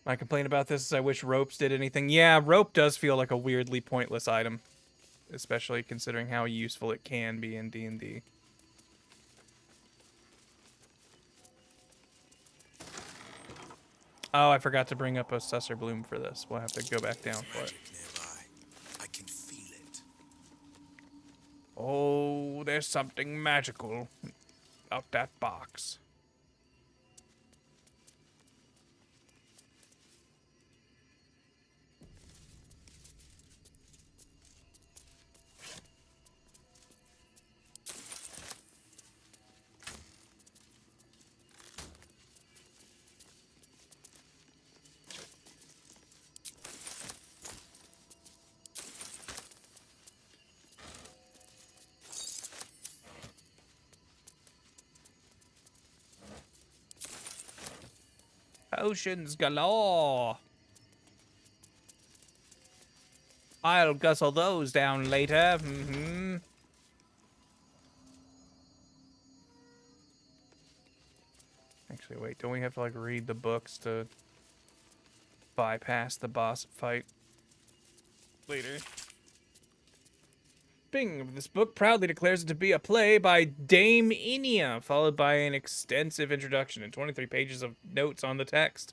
My complaint about this is I wish ropes did anything. Yeah, rope does feel like a weirdly pointless item, especially considering how useful it can be in D&D. Oh, I forgot to bring up a Susser Bloom for this. We'll have to go back down for it. I can feel it. Oh, there's something magical about that box. Potions galore. I'll guzzle those down later. Actually, wait, don't we have to, like, read the books to bypass the boss fight later? Speaking of this book, proudly declares it to be a play by Dame Inia, followed by an extensive introduction and 23 pages of notes on the text.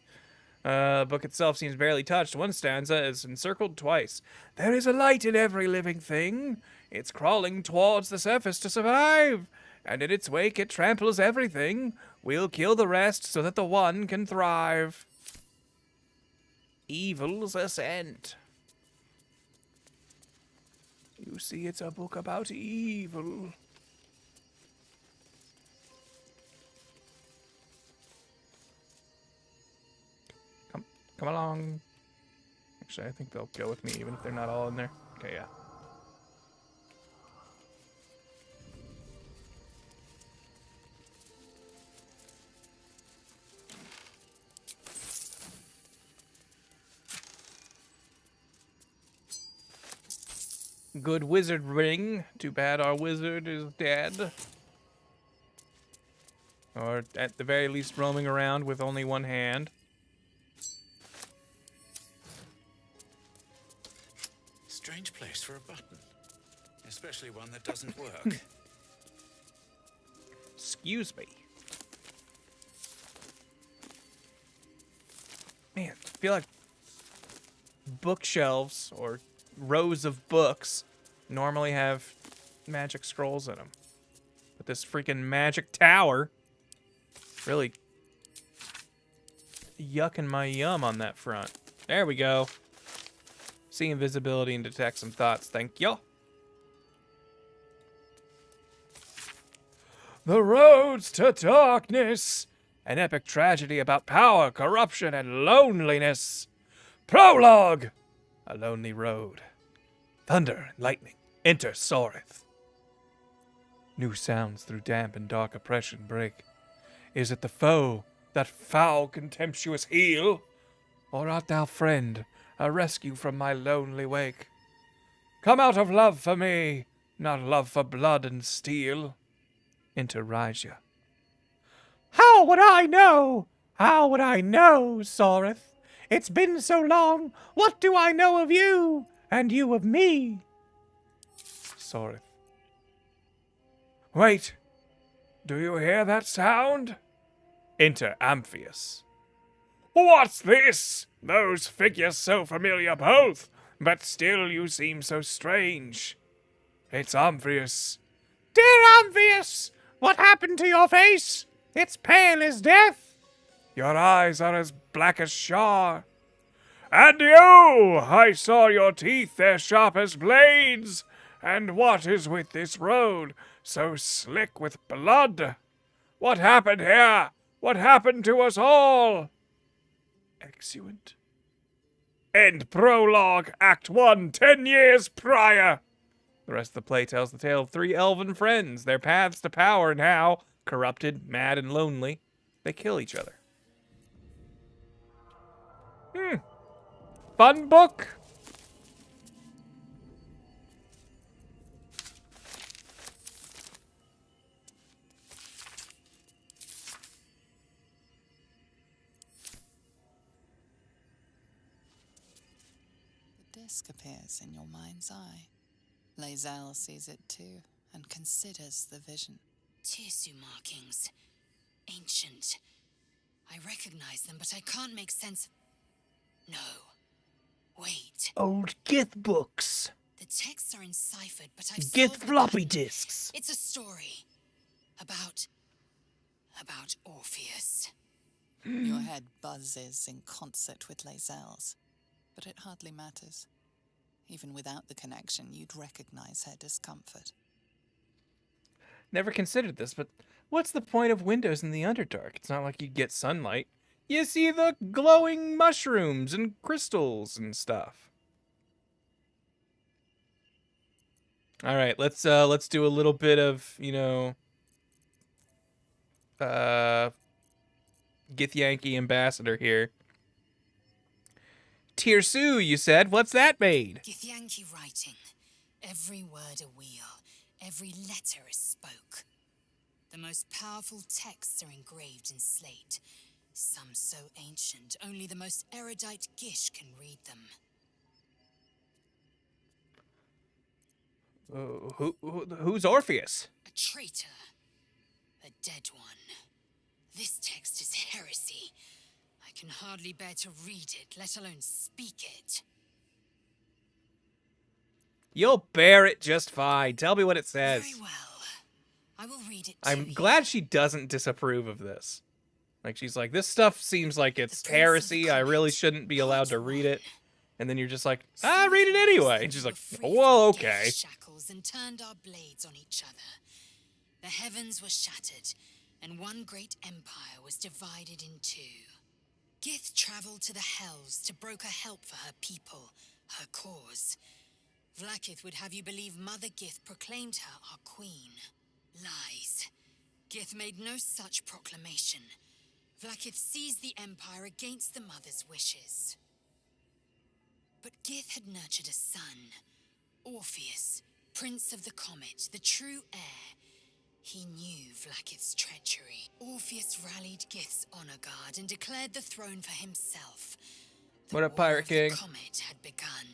Book itself seems barely touched. One stanza is encircled twice. There is a light in every living thing. It's crawling towards the surface to survive. And in its wake it tramples everything. We'll kill the rest so that the one can thrive. Evil's Ascent. You see, it's a book about evil. Come along. Actually, I think they'll go with me even if they're not all in there. Okay, yeah. Good wizard ring. Too bad our wizard is dead. Or at the very least roaming around with only one hand. Strange place for a button. Especially one that doesn't work. Excuse me. Man, I feel like bookshelves or rows of books normally have magic scrolls in them. But this freaking magic tower really yucking my yum on that front. There we go. See invisibility and detect some thoughts. Thank you. The roads to darkness. An epic tragedy about power, corruption, and loneliness. Prologue. A lonely road. Thunder and lightning. Enter Soreth. New sounds through damp and dark oppression break. Is it the foe, that foul, contemptuous heel? Or art thou friend, a rescue from my lonely wake? Come out of love for me, not love for blood and steel. Enter Raja. How would I know? How would I know, Soreth? It's been so long. What do I know of you, and you of me? Soreth. Wait. Do you hear that sound? Enter Amphius. What's this? Those figures so familiar both, but still you seem so strange. It's Amphius. Dear Amphius, what happened to your face? It's pale as death. Your eyes are as black as Shar. And you! I saw your teeth, they're sharp as blades. And what is with this road, so slick with blood? What happened here? What happened to us all? Exeunt. End prologue, Act 1, 10 years prior. The rest of the play tells the tale of 3 elven friends, their paths to power, and how, corrupted, mad, and lonely, they kill each other. Fun book. The disc appears in your mind's eye. Lae'zel sees it too, and considers the vision. Tissue markings. Ancient. I recognize them, but I can't make sense of... No. Wait. Old Gith books. The texts are enciphered, but I've Gith solved the floppy puzzle. disks. It's a story. About Orpheus. Your head buzzes in concert with Lae'zel's, but it hardly matters. Even without the connection, you'd recognize her discomfort. Never considered this, but what's the point of windows in the Underdark? It's not like you get sunlight. You see the glowing mushrooms and crystals and stuff. All right, let's do a little bit of, Githyanki ambassador here. Tirsu, you said. What's that made? Githyanki writing. Every word a wheel. Every letter a spoke. The most powerful texts are engraved in slate. Some so ancient, only the most erudite Gish can read them. Who's Orpheus? A traitor. A dead one. This text is heresy. I can hardly bear to read it, let alone speak it. You'll bear it just fine. Tell me what it says. Very well. I will read it I'm glad she doesn't disapprove of this. Like, she's like, this stuff seems like it's heresy. I really shouldn't be allowed to read it. And then you're just like, read it anyway. And she's like, well, okay. Shackles and turned our blades on each other. The heavens were shattered, and one great empire was divided in two. Gith traveled to the Hells to broker help for her people, her cause. Vlaakith would have you believe Mother Gith proclaimed her our queen. Lies. Gith made no such proclamation. Vlaakith seized the empire against the mother's wishes. But Gith had nurtured a son, Orpheus, Prince of the Comet, the true heir. He knew Vlaakith's treachery. Orpheus rallied Gith's honor guard and declared the throne for himself. What a pirate king. The Comet had begun.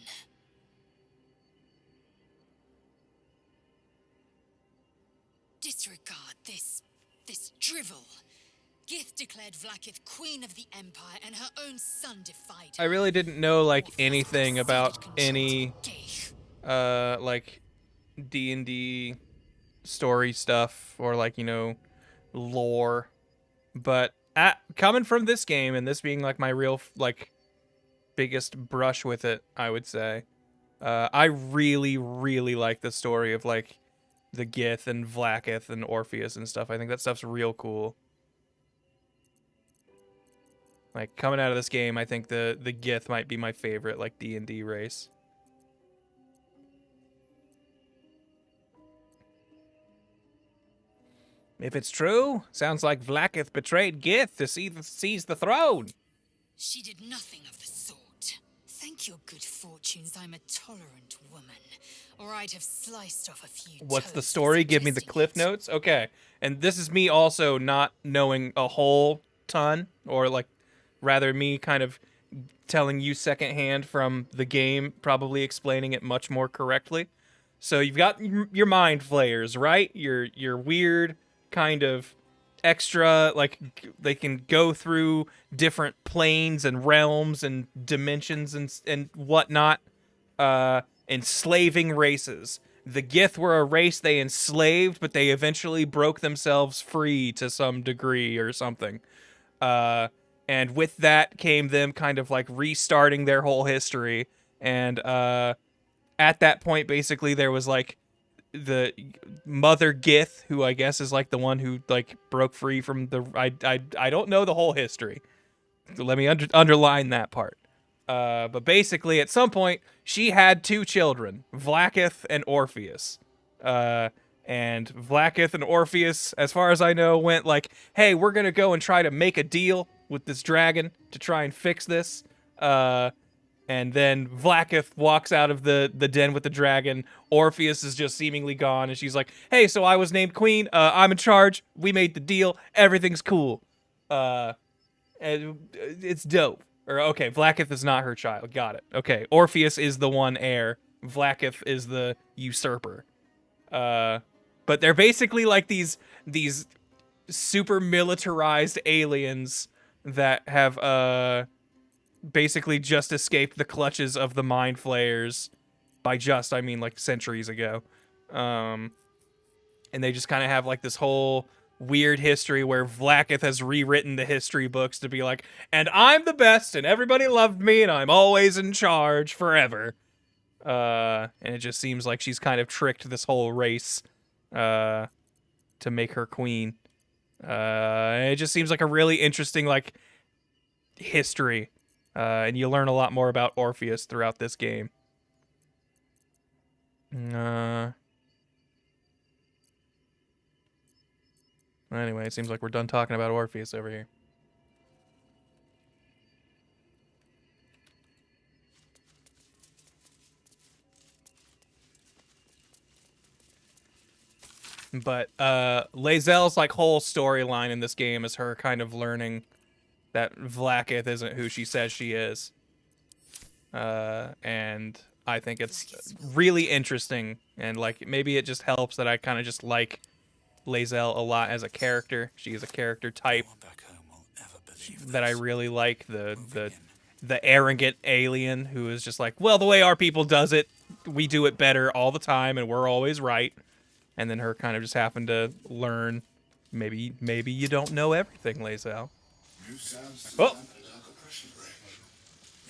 Disregard this This drivel. Gith declared Vlaakith queen of the Empire, and her own son defied her. I really didn't know like anything about any like D&D story stuff or like, you know, lore. But coming from this game and this being like my real like biggest brush with it, I would say, I really, really like the story of like the Gith and Vlaakith and Orpheus and stuff. I think that stuff's real cool. Like coming out of this game, I think the Gith might be my favorite like D&D race. If it's true, sounds like Vlaakith betrayed Gith to seize the throne. She did nothing of the sort. Thank your good fortunes I'm a tolerant woman, or I'd have sliced off a few What's the toes story? for Give me the suggesting cliff notes. Okay. And this is me also not knowing a whole ton, or like rather me kind of telling you secondhand from the game, probably explaining it much more correctly. So you've got your mind flayers, right? Your weird kind of extra, like they can go through different planes and realms and dimensions and whatnot. Enslaving races. The Gith were a race they enslaved, but they eventually broke themselves free to some degree or something. And with that came them kind of like restarting their whole history. And at that point, basically, there was like the Mother Gith, who I guess is like the one who like broke free from the. I don't know the whole history. So let me underline that part. But basically, at some point, she had two children, Vlaakith and Orpheus. And Vlaakith and Orpheus, as far as I know, went like, hey, we're going to go and try to make a deal with this dragon to try and fix this. And then Vlaakith walks out of the den with the dragon. Orpheus is just seemingly gone. And she's like, hey, so I was named queen. I'm in charge. We made the deal. Everything's cool. And it's dope. Or, okay, Vlaakith is not her child. Got it. Okay, Orpheus is the one heir. Vlaakith is the usurper. But they're basically like these super militarized aliens that have basically just escaped the clutches of the Mind Flayers. By just, I mean like centuries ago. And they just kind of have like this whole weird history where Vlaakith has rewritten the history books to be like, and I'm the best, and everybody loved me, and I'm always in charge forever. And it just seems like she's kind of tricked this whole race to make her queen. It just seems like a really interesting like history. And you learn a lot more about Orpheus throughout this game. Anyway, it seems like we're done talking about Orpheus over here. But Lae'zel's like whole storyline in this game is her kind of learning that Vlaakith isn't who she says she is. And I think it's really interesting, and like maybe it just helps that I kind of just like Lae'zel a lot as a character. She is a character type that I really like. The arrogant alien who is just like, well, the way our people does it, we do it better all the time, and we're always right. And then her kind of just having to learn. Maybe you don't know everything, Lae'zel. Oh.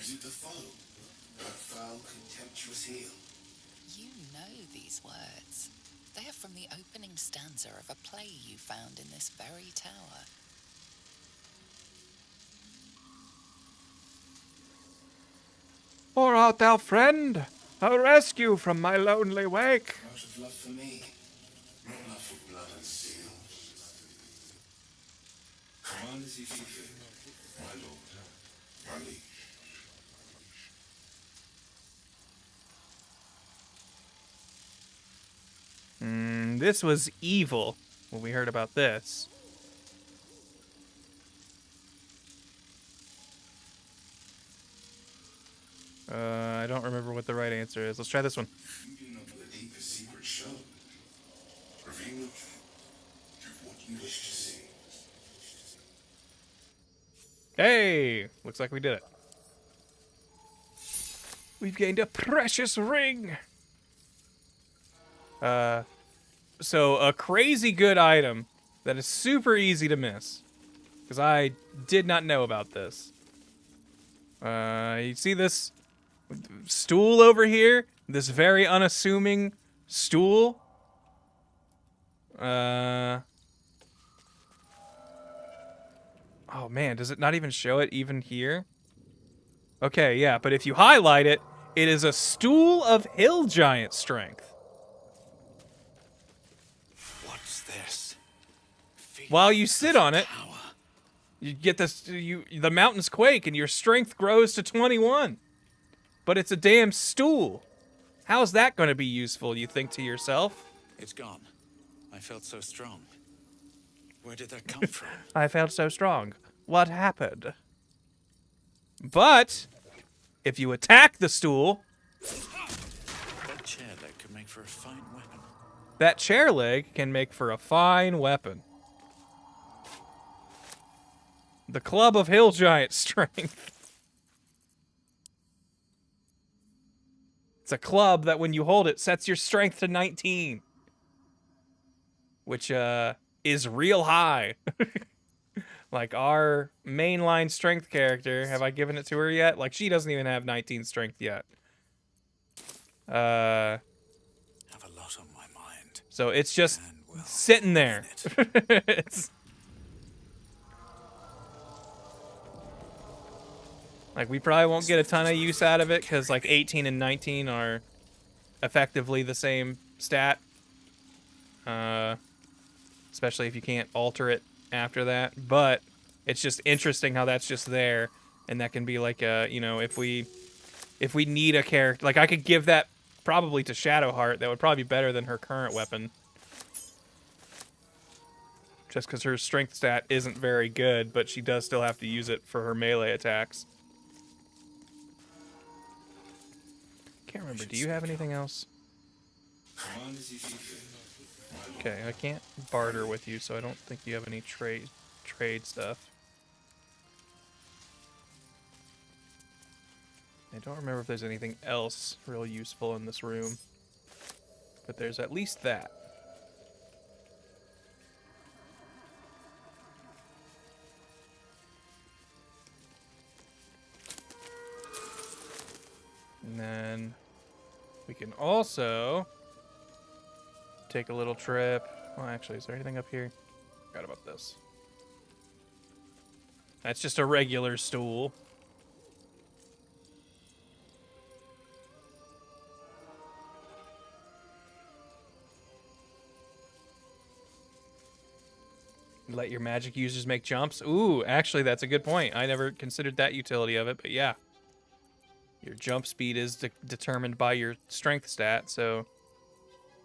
Is it the foe? That foul, contemptuous heel? You know these words. They are from the opening stanza of a play you found in this very tower. Or art thou friend? A rescue from my lonely wake. Out of love for me, not love for blood and steel. Command as you see fit, my lord, my liege. This was evil when we heard about this. I don't remember what the right answer is. Let's try this one. You do not the deepest secret shown. Reveal the truth. Give what you wish to see. Hey! Looks like we did it. We've gained a precious ring! So a crazy good item that is super easy to miss. Because I did not know about this. You see this stool over here? This very unassuming stool? Oh man, does it not even show it even here? Okay, yeah, but if you highlight it, it is a stool of hill giant strength. What's this? While you sit on it, you get this. The mountains quake and your strength grows to 21. But it's a damn stool. How's that going to be useful? You think to yourself? It's gone. I felt so strong. Where did that come from? I felt so strong. What happened? But if you attack the stool, That chair leg could make for a fine weapon. that chair leg can make for a fine weapon. The Club of Hill Giant Strength. It's a club that when you hold it sets your strength to 19. Which is real high. Like our mainline strength character, have I given it to her yet? Like she doesn't even have 19 strength yet. Have a lot on my mind. So it's just sitting there. It's like we probably won't get a ton of use out of it because like 18 and 19 are effectively the same stat. Especially if you can't alter it after that. But it's just interesting how that's just there, and that can be like a, you know, if we need a character, like I could give that probably to Shadowheart. That would probably be better than her current weapon. Just because her strength stat isn't very good, but she does still have to use it for her melee attacks. Can't remember. Do you have anything else? Okay, I can't barter with you, so I don't think you have any trade stuff. I don't remember if there's anything else real useful in this room, but there's at least that. And then we can also take a little trip. Well, actually, is there anything up here? Forgot about this. That's just a regular stool. Let your magic users make jumps. Ooh, actually, that's a good point. I never considered that utility of it, but yeah. Your jump speed is determined by your strength stat, so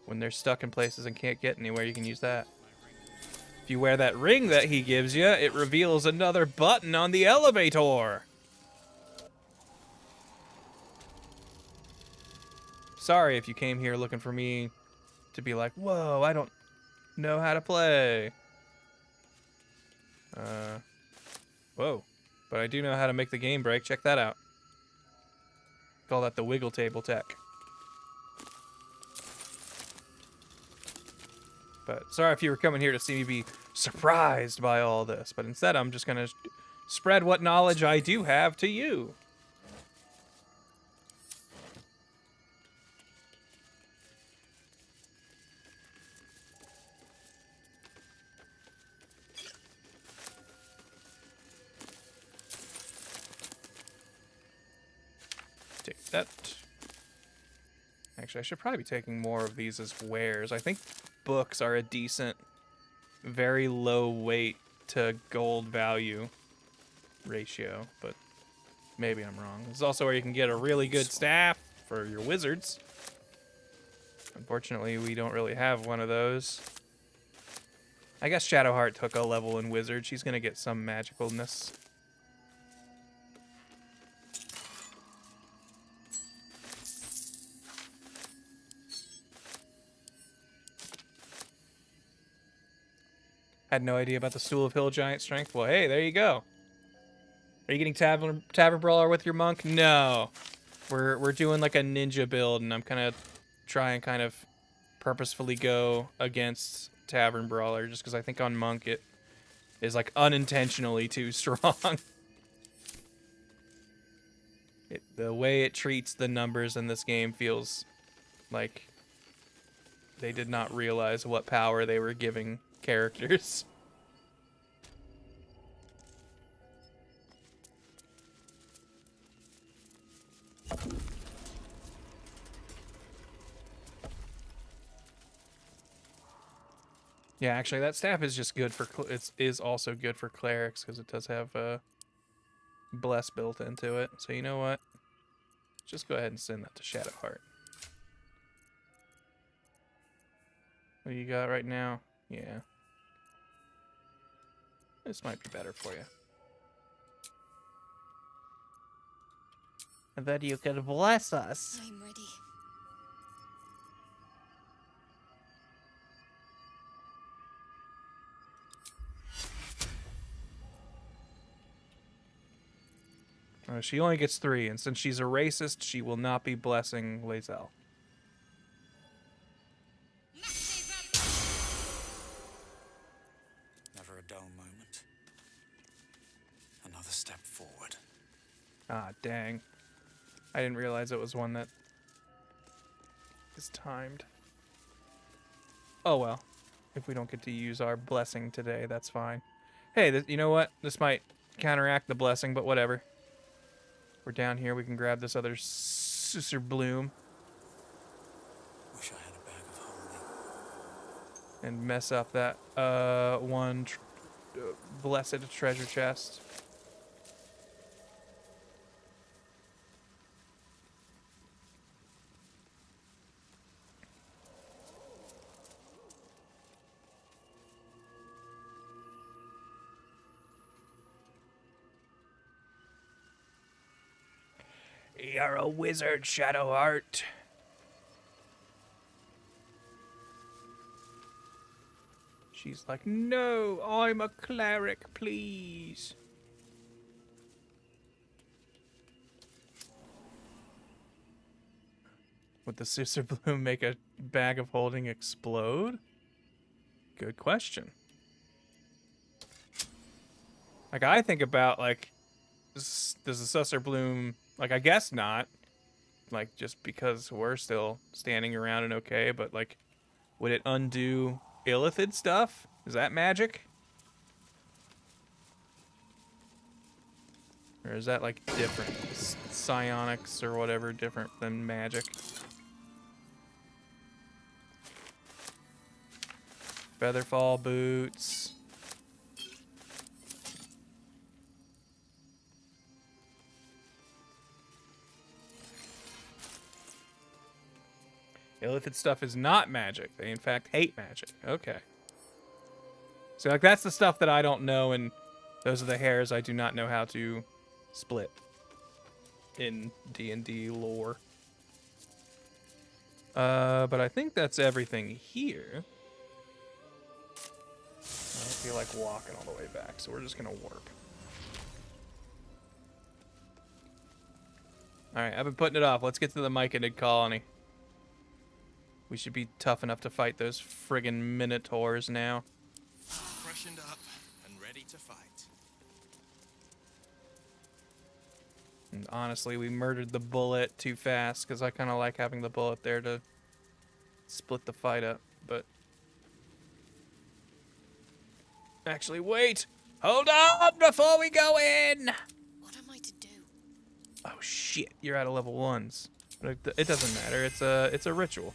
when they're stuck in places and can't get anywhere, you can use that. If you wear that ring that he gives you, it reveals another button on the elevator. Sorry if you came here looking for me to be like, whoa, I don't know how to play. Whoa. But I do know how to make the game break. Check that out. Call that the wiggle table tech. But sorry if you were coming here to see me be surprised by all this. But instead, I'm just going to spread what knowledge I do have to you. Take that. Actually, I should probably be taking more of these as wares. I think books are a decent, very low weight to gold value ratio, but maybe I'm wrong. This is also where you can get a really good staff for your wizards. Unfortunately, we don't really have one of those. I guess Shadowheart took a level in wizard. She's going to get some magicalness. Had no idea about the Stool of Hill Giant Strength. Well, hey, there you go. Are you getting tavern brawler with your monk? No. We're doing like a ninja build, and I'm kind of purposefully go against tavern brawler just because I think on monk it is like unintentionally too strong. The way it treats the numbers in this game feels like they did not realize what power they were giving characters. Yeah, actually, that staff is just good for it is also good for clerics because it does have bless built into it. So you know what? Just go ahead and send that to Shadowheart. What do you got right now? Yeah, this might be better for you. And then you can bless us. I'm ready. She only gets 3, and since she's a racist, she will not be blessing Lae'zel. Never a dull moment. Another step forward. Ah, dang. I didn't realize it was one that is timed. Oh well. If we don't get to use our blessing today, that's fine. Hey, you know what? This might counteract the blessing, but whatever. We're down here. We can grab this other Susur Bloom. Wish I had a bag of holding. And mess up that one blessed treasure chest. You're a wizard, Shadowheart. She's like, no, I'm a cleric, please. Would the Susur Bloom make a bag of holding explode? Good question. Like, I think about, like, does the Susur Bloom... Like, I guess not. Like, just because we're still standing around and okay, but, like, would it undo Illithid stuff? Is that magic? Or is that, like, different? Psionics or whatever different than magic? Featherfall boots. Illithid stuff is not magic. They, in fact, hate magic. Okay. So, like, that's the stuff that I don't know, and those are the hairs I do not know how to split in D&D lore. But I think that's everything here. I don't feel like walking all the way back, so we're just gonna warp. Alright, I've been putting it off. Let's get to the Myconid colony. We should be tough enough to fight those friggin' Minotaurs now. Freshened up and ready to fight. And honestly, we murdered the bullet too fast, because I kind of like having the bullet there to split the fight up, but... Actually, wait! Hold on before we go in! What am I to do? Oh shit, you're out of level 1s. But it doesn't matter, it's a ritual.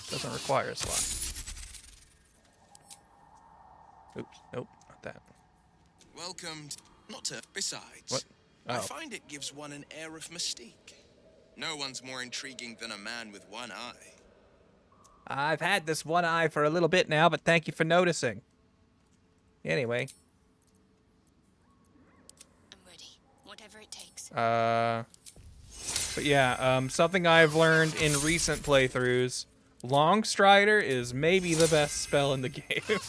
Doesn't require a slot. Oops, nope, not that. Welcome not to... Besides, What? I Oh. find it gives one an air of mystique. No one's more intriguing than a man with one eye. I've had this one eye for a little bit now, but thank you for noticing. Anyway. I'm ready. Whatever it takes. But yeah, something I've learned in recent playthroughs, Longstrider is maybe the best spell in the game.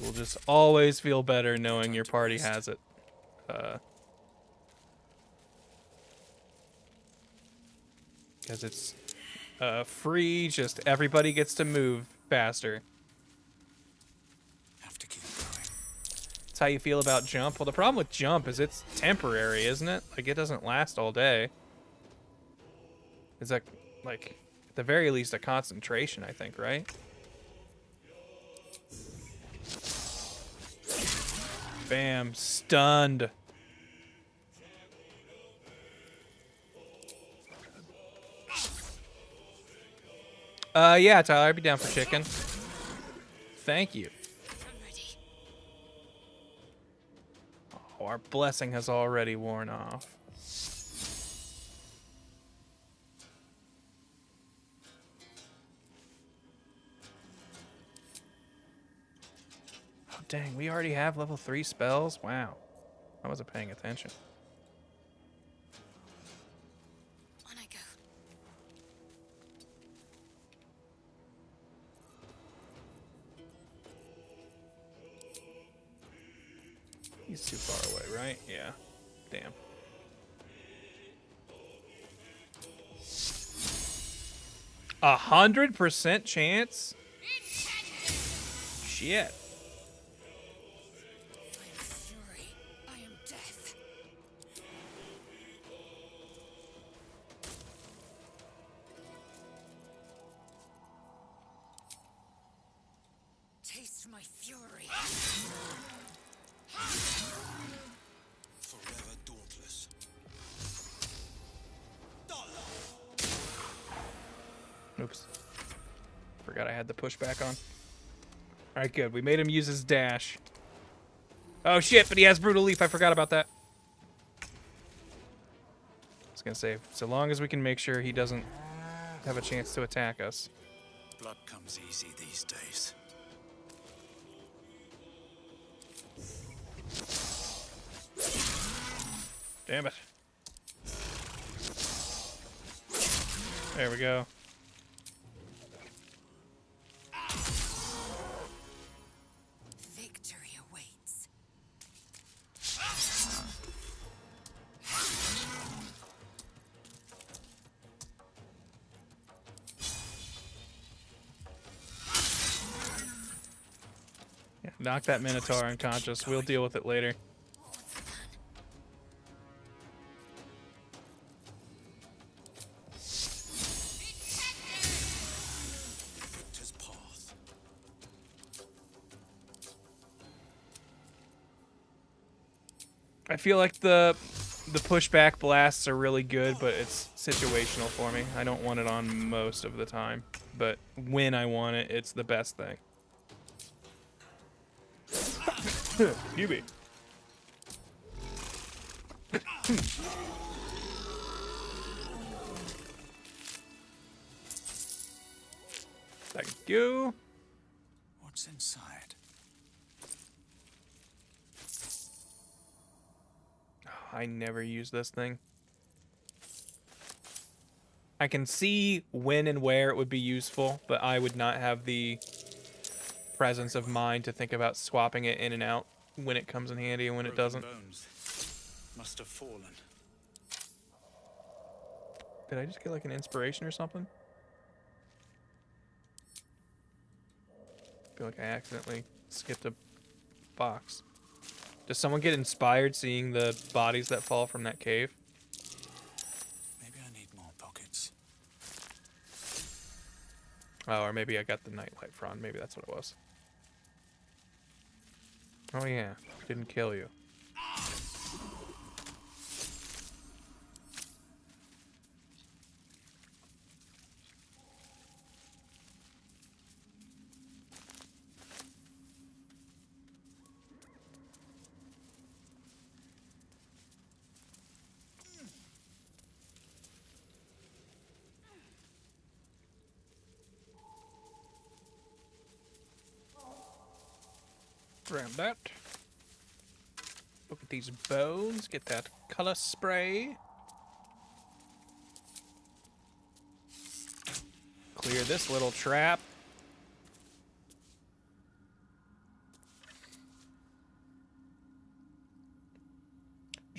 You will just always feel better knowing your party has it. Because it's free, just everybody gets to move faster. Have to keep going. That's how you feel about jump. Well, the problem with jump is it's temporary, isn't it? Like, it doesn't last all day. It's like at the very least, a concentration, I think, right? Bam, stunned. Yeah, Tyler, I'd be down for chicken. Thank you. Oh, our blessing has already worn off. Oh, dang, we already have level 3 spells? Wow. I wasn't paying attention. On I go. He's too far away, right? Yeah. Damn. A 100% chance? Shit. I am death. Taste my fury. Forever dauntless. Oops. Forgot I had the pushback on. Alright, good. We made him use his dash. Oh shit, but he has Brutal Leaf. I forgot about that. I was gonna say, so long as we can make sure he doesn't have a chance to attack us. Blood comes easy these days. Damn it. There we go. Victory awaits. Yeah, knock that Minotaur unconscious. We'll deal with it later. Victor's path. I feel like the pushback blasts are really good, but it's situational for me. I don't want it on most of the time, but when I want it, it's the best thing. Excuse me. Thank you. What's inside? I never use this thing. I can see when and where it would be useful, but I would not have the presence of mind to think about swapping it in and out when it comes in handy and when it doesn't. Bones must have fallen. Did I just get like an inspiration or something? I feel like I accidentally skipped a box. Does someone get inspired seeing the bodies that fall from that cave? Maybe I need more pockets. Oh, or maybe I got the nightlight frond. Maybe that's what it was. Oh yeah, didn't kill you. Grab that. Look at these bones. Get that color spray. Clear this little trap.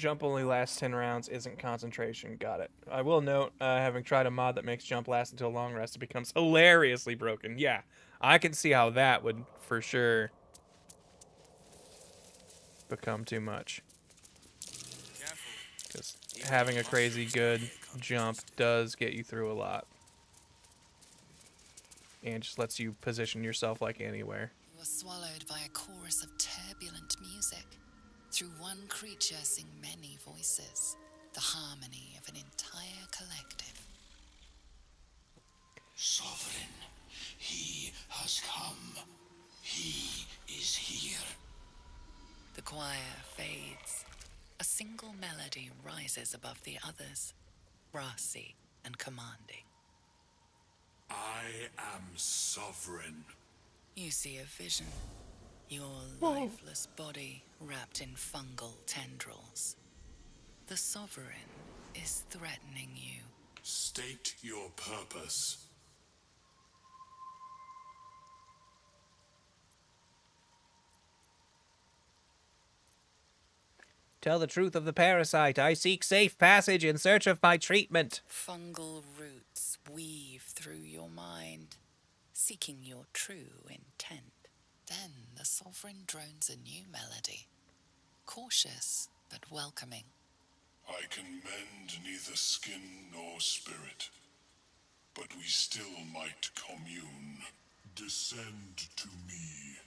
Jump only lasts 10 rounds, isn't concentration. Got it. I will note, having tried a mod that makes jump last until long rest, it becomes hilariously broken. Yeah, I can see how that would, for sure, become too much. Because having a crazy good jump does get you through a lot. And just lets you position yourself like anywhere. You are swallowed by a chorus of turbulent music. Through one creature sing many voices, the harmony of an entire collective. Sovereign, he has come. He is here. The choir fades. A single melody rises above the others, brassy and commanding. I am sovereign. You see a vision. Your lifeless body wrapped in fungal tendrils. The sovereign is threatening you. State your purpose. Tell the truth of the parasite. I seek safe passage in search of my treatment. Fungal roots weave through your mind, seeking your true intent. Then the sovereign drones a new melody, cautious but welcoming. I can mend neither skin nor spirit, but we still might commune. Descend to me.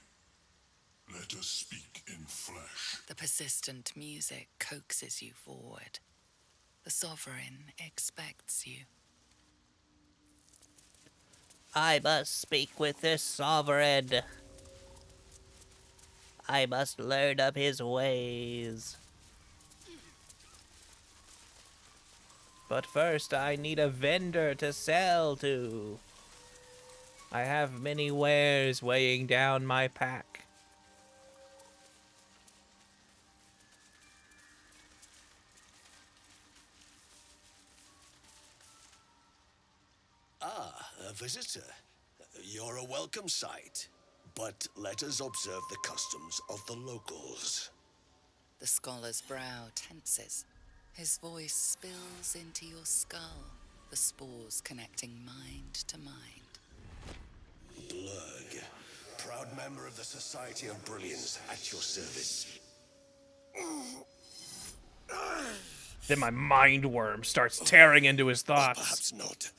Let us speak in flesh. The persistent music coaxes you forward. The sovereign expects you. I must speak with this sovereign. I must learn of his ways. But first, I need a vendor to sell to. I have many wares weighing down my pack. Ah, a visitor. You're a welcome sight. But let us observe the customs of the locals. The scholar's brow tenses. His voice spills into your skull, the spores connecting mind to mind. Blurg, proud member of the Society of Brilliance, at your service. Then my mind worm starts tearing into his thoughts. Perhaps not.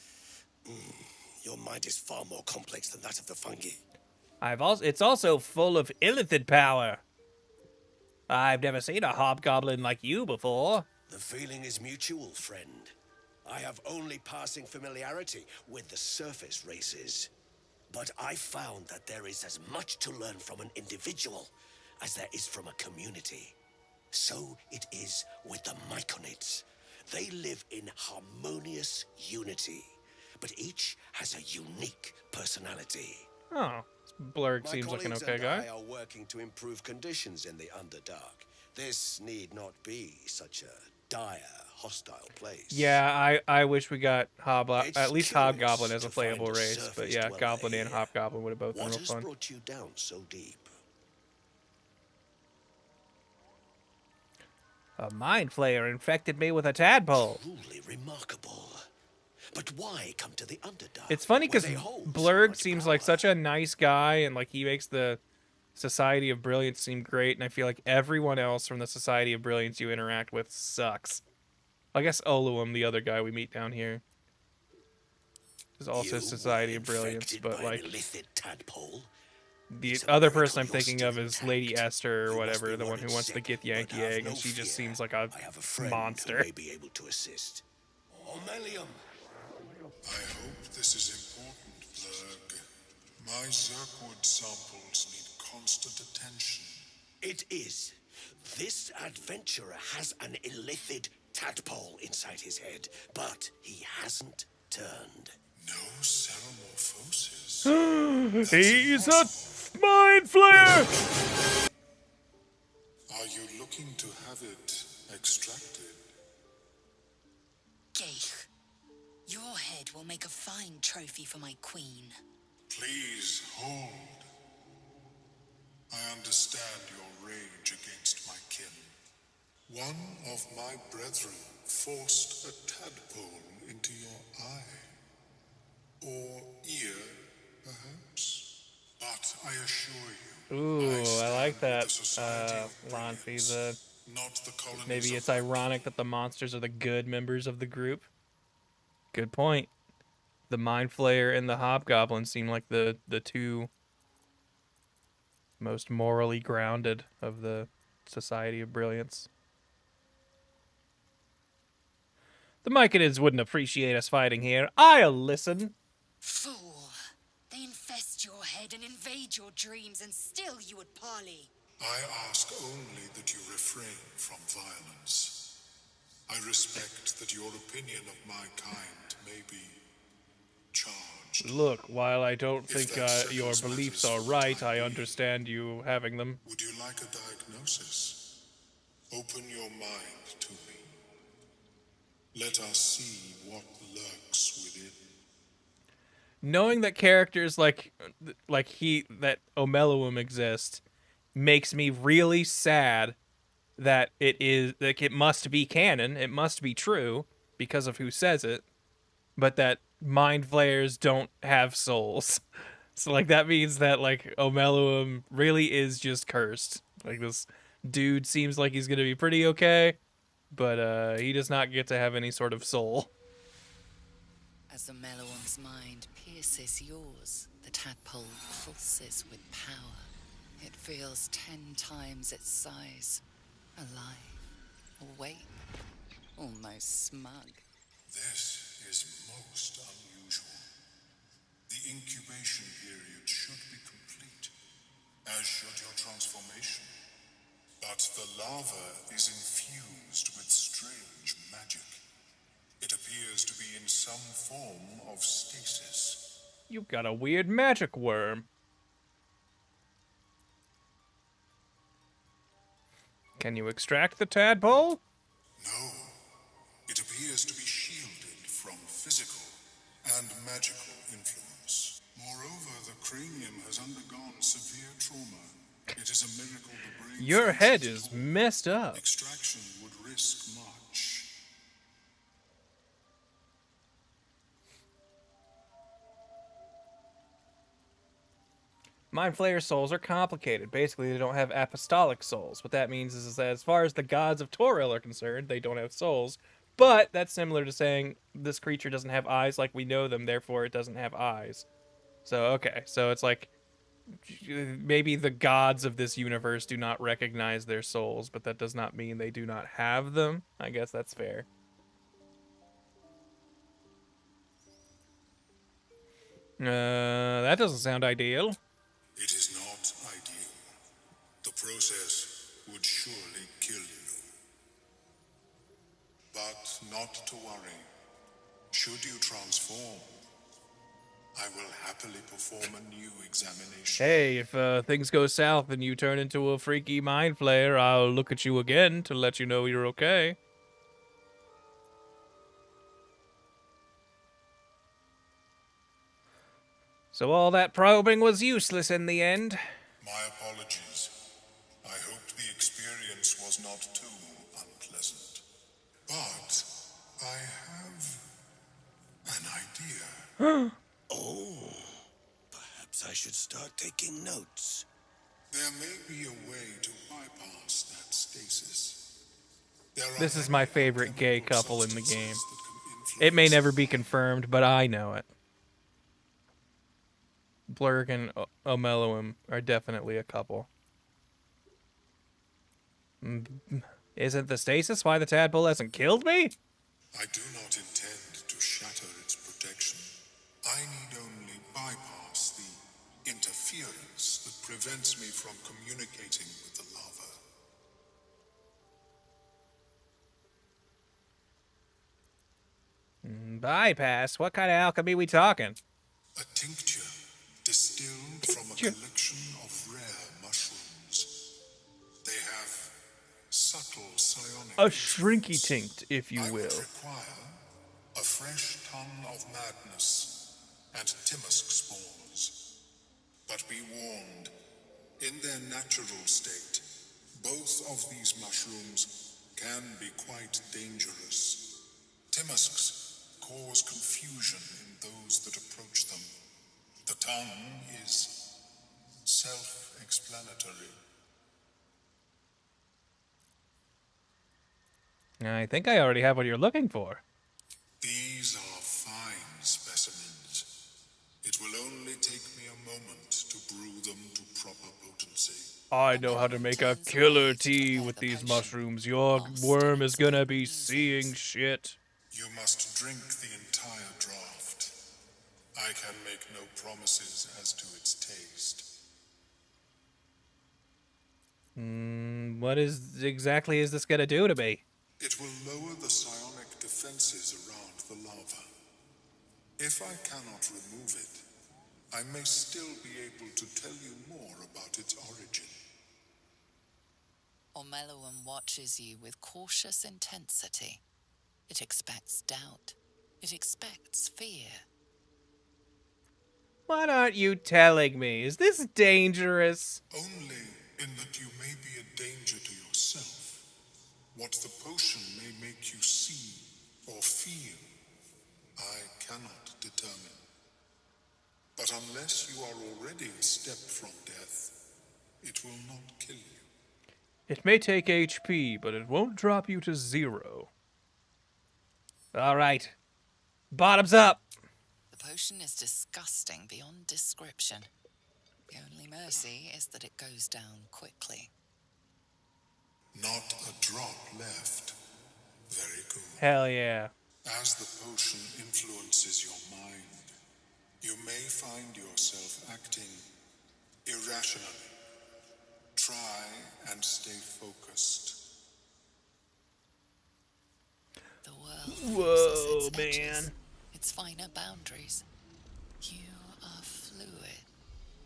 Your mind is far more complex than that of the fungi. It's also full of illithid power. I've never seen a hobgoblin like you before. The feeling is mutual, friend. I have only passing familiarity with the surface races. But I found that there is as much to learn from an individual as there is from a community. So it is with the Myconids. They live in harmonious unity, but each has a unique personality. Oh, Blurg seems like an okay guy. I are working to improve conditions in the Underdark. This need not be such a dire, hostile place. Yeah, I wish we got at least Hobgoblin as a playable race. But yeah, Goblin and Hobgoblin would have both been real fun. What has brought you down so deep? A mind flayer infected me with a tadpole. Truly remarkable. But why come to the Underdark? It's funny because Blurg seems like such a nice guy, and like he makes the Society of Brilliance seem great, and I feel like everyone else from the Society of Brilliance you interact with sucks. I guess Oluum, the other guy we meet down here, is also Society of Brilliance, but like the other person I'm thinking of is Lady Esther or whatever, the one who wants the Gith Yankee egg, and she just seems like a monster. May be able to assist. Omelium. I hope this is important, Blurg. My Zerkwood samples need constant attention. It is. This adventurer has an illithid tadpole inside his head, but he hasn't turned. No ceremorphosis. He's a mind flayer! Are you looking to have it extracted? Geich, your head will make a fine trophy for my queen. Please hold. I understand your rage against my kin. One of my brethren forced a tadpole into your eye. Or ear, perhaps. But I assure you, Ooh, I like with that, the Society of Lonfi. Brilliance, not the colonies Maybe of it's ironic that the monsters are the good members of the group. Good point. The Mind Flayer and the Hobgoblin seem like the two most morally grounded of the Society of Brilliance. The Myconids wouldn't appreciate us fighting here. I'll listen. Fool! They infest your head and invade your dreams, and still you would parley. I ask only that you refrain from violence. I respect that your opinion of my kind may be charged. Look, while I don't If think that your settles beliefs matters are for the right, time I being, understand you having them. would you like a diagnosis? Open your mind to me. Let us see what lurks within. Knowing that characters like that Omeluum exist makes me really sad that it must be canon, it must be true because of who says it, but that mind flayers don't have souls. So like that means that like Omeluum really is just cursed. Like this dude seems like he's gonna be pretty okay, but he does not get to have any sort of soul. As the Meloam's mind pierces yours, the tadpole pulses with power. It feels 10 times its size. Alive, awake, almost smug. This is most unusual. The incubation period should be complete, as should your transformation. But the larva is infused with strange magic. It appears to be in some form of stasis. You've got a weird magic worm. Can you extract the tadpole? No. It appears to be shielded from physical and magical influence. Moreover, the cranium has undergone severe trauma. It is a miracle the brain Your functions head at is all. messed up. Extraction would risk much. Mind Flayer souls are complicated. Basically, they don't have apostolic souls. What that means is that as far as the gods of Toril are concerned, they don't have souls. But that's similar to saying this creature doesn't have eyes like we know them, therefore it doesn't have eyes. So, okay. So it's like maybe the gods of this universe do not recognize their souls, but that does not mean they do not have them. I guess that's fair. That doesn't sound ideal. It is not ideal. The process would surely kill you. But not to worry. Should you transform, I will happily perform a new examination. Hey, if things go south and you turn into a freaky mind flayer, I'll look at you again to let you know you're okay. So all that probing was useless in the end. My apologies. I hoped the experience was not too unpleasant. But I have an idea. Oh, perhaps I should start taking notes. There may be a way to bypass that stasis. This is my favorite gay couple in the game. It may never be confirmed, but I know it. Blurg and Omeluum are definitely a couple. Isn't the stasis why the tadpole hasn't killed me? I do not intend to shatter its protection. I need only bypass the interference that prevents me from communicating with the larva. Bypass? What kind of alchemy we talking? A tincture distilled from a collection of rare mushrooms. They have subtle psionic. A shrinky tinct, if you will. Require a fresh ton of madness and Timisk spores. But be warned, in their natural state, both of these mushrooms can be quite dangerous. Timusks cause confusion in those that approach them. The tongue is self-explanatory. I think I already have what you're looking for. These are fine specimens. It will only take me a moment to brew them to proper potency. I know how to make a killer tea with these mushrooms. Your worm is gonna be seeing shit. You must drink the entire draft. I can make no promises as to its taste. What exactly is this gonna do to me? It will lower the psionic defenses around the lava. If I cannot remove it, I may still be able to tell you more about its origin. Ormeluum watches you with cautious intensity. It expects doubt. It expects fear. What aren't you telling me? Is this dangerous? Only in that you may be a danger to yourself. What the potion may make you see or feel, I cannot determine. But unless you are already a step from death, it will not kill you. It may take HP, but it won't drop you to 0. Alright. Bottoms up! The potion is disgusting beyond description. The only mercy is that it goes down quickly. Not a drop left. Very good. Hell yeah. As the potion influences your mind, you may find yourself acting irrationally. Try and stay focused. The world Whoa, loses its edges, man. its finer boundaries. You are fluid,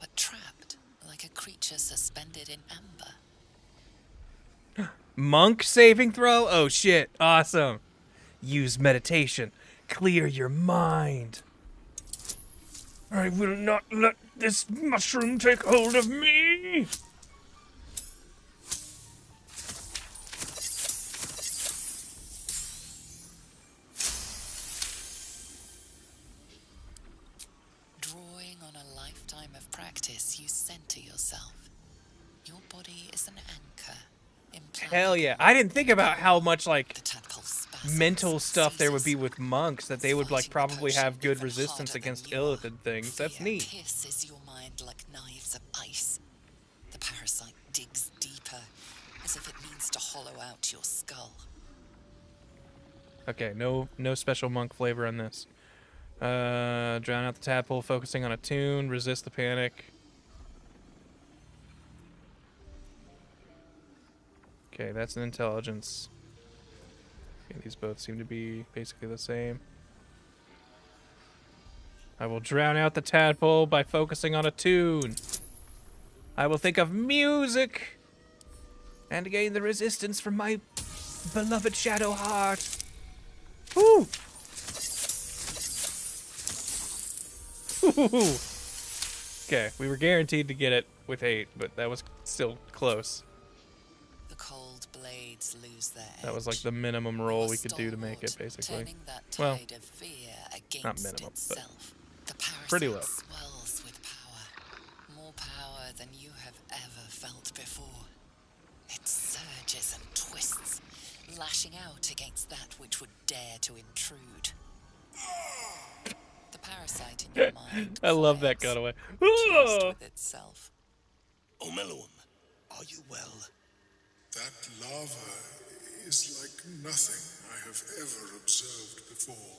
but trapped like a creature suspended in amber. Monk saving throw? Oh shit. Awesome. Use meditation. Clear your mind. I will not let this mushroom take hold of me! Drawing on a lifetime of practice, you center yourself. Your body is an anchor. Hell yeah. I didn't think about how much, like, mental stuff there would be with monks, that they would, like, probably have good resistance against Illith and things. That's neat. Pierces your mind like knives of ice. The parasite digs deeper, as if it needs to hollow out your skull. Okay, no special monk flavor on this. Drown out the tadpole, focusing on a tune, resist the panic. Okay, that's an intelligence. Okay, these both seem to be basically the same. I will drown out the tadpole by focusing on a tune. I will think of music and gain the resistance from my beloved shadow heart. Woo! Okay, we were guaranteed to get it with 8, but that was still close. The cold blades lose their edge. That was like the minimum roll we could do to make it, basically. Well, not minimum, but pretty low. Swells with power. More power than you have ever felt before. It surges and twists, lashing out against that which would dare to intrude. The parasite in your mind I love that cutaway. pleased with itself. Ormeluum, are you well? That lava is like nothing I have ever observed before.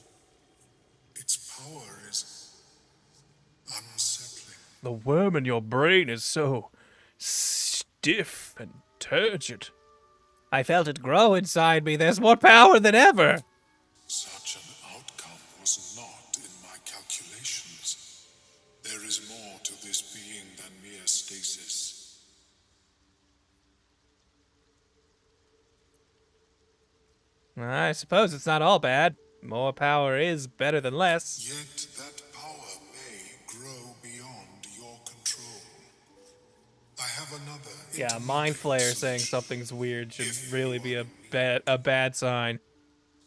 Its power is unsettling. The worm in your brain is so stiff and turgid. I felt it grow inside me. There's more power than ever. Such an outcome was not in my calculations. There is more to this being than mere stasis. I suppose it's not all bad. More power is better than less. Yet that power may grow beyond your control. I have another Yeah, Mind Flayer saying something's weird should really be a bad sign.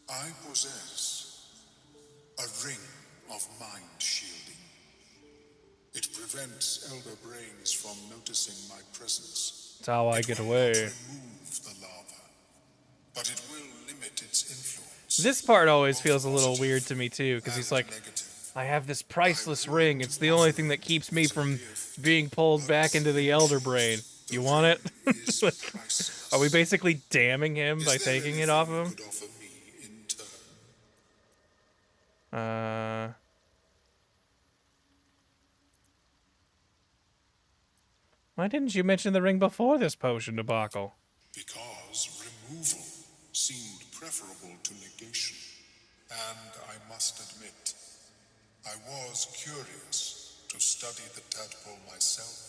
I possess a ring of mind shielding. It prevents elder brains from noticing my presence. That's how I get away. Remove the lava, but it will limit its influence. This part always feels a little weird to me too, because he's like, I have this priceless ring. It's the only thing that keeps me from being pulled back into the elder brain. You want it? Like, are we basically damning him by taking it off of him? Why didn't you mention the ring before this potion debacle? Because removal seemed preferable to negation. And I must admit, I was curious to study the tadpole myself.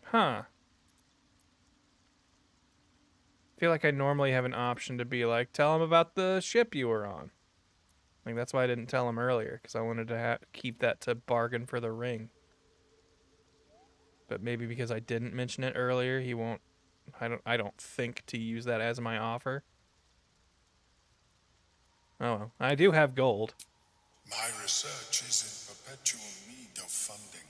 Huh. I feel like I normally have an option to be like, tell him about the ship you were on. Like, that's why I didn't tell him earlier, because I wanted to keep that to bargain for the ring. But maybe because I didn't mention it earlier, he won't. I don't think to use that as my offer. Oh well, I do have gold. My research is in perpetual need of funding.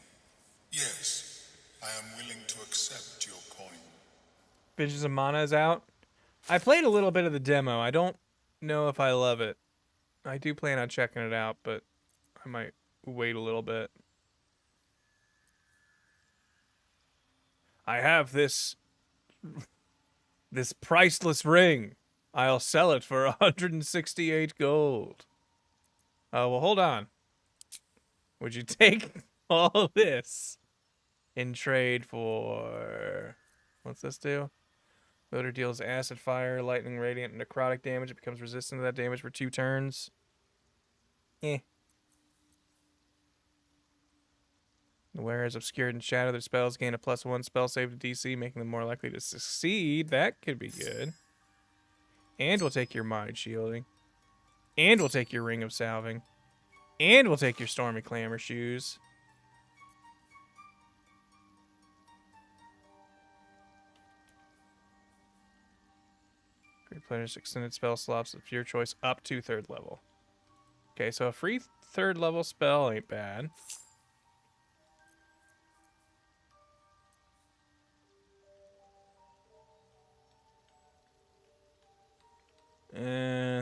Yes, I am willing to accept your coin. Visions of Mana is out. I played a little bit of the demo. I don't know if I love it. I do plan on checking it out, but I might wait a little bit. I have this priceless ring. I'll sell it for 168 gold. Oh, well, hold on. Would you take all this in trade for... What's this do? Loader deals acid, fire, lightning, radiant, and necrotic damage. It becomes resistant to that damage for 2 turns. Eh. The wearer is obscured and shattered. Their spells gain a +1 spell save to DC, making them more likely to succeed. That could be good. And we'll take your mind shielding. And we'll take your ring of salving. And we'll take your stormy clamor shoes. Replenish extended spell slots of your choice up to 3rd level. Okay, so a free 3rd level spell ain't bad.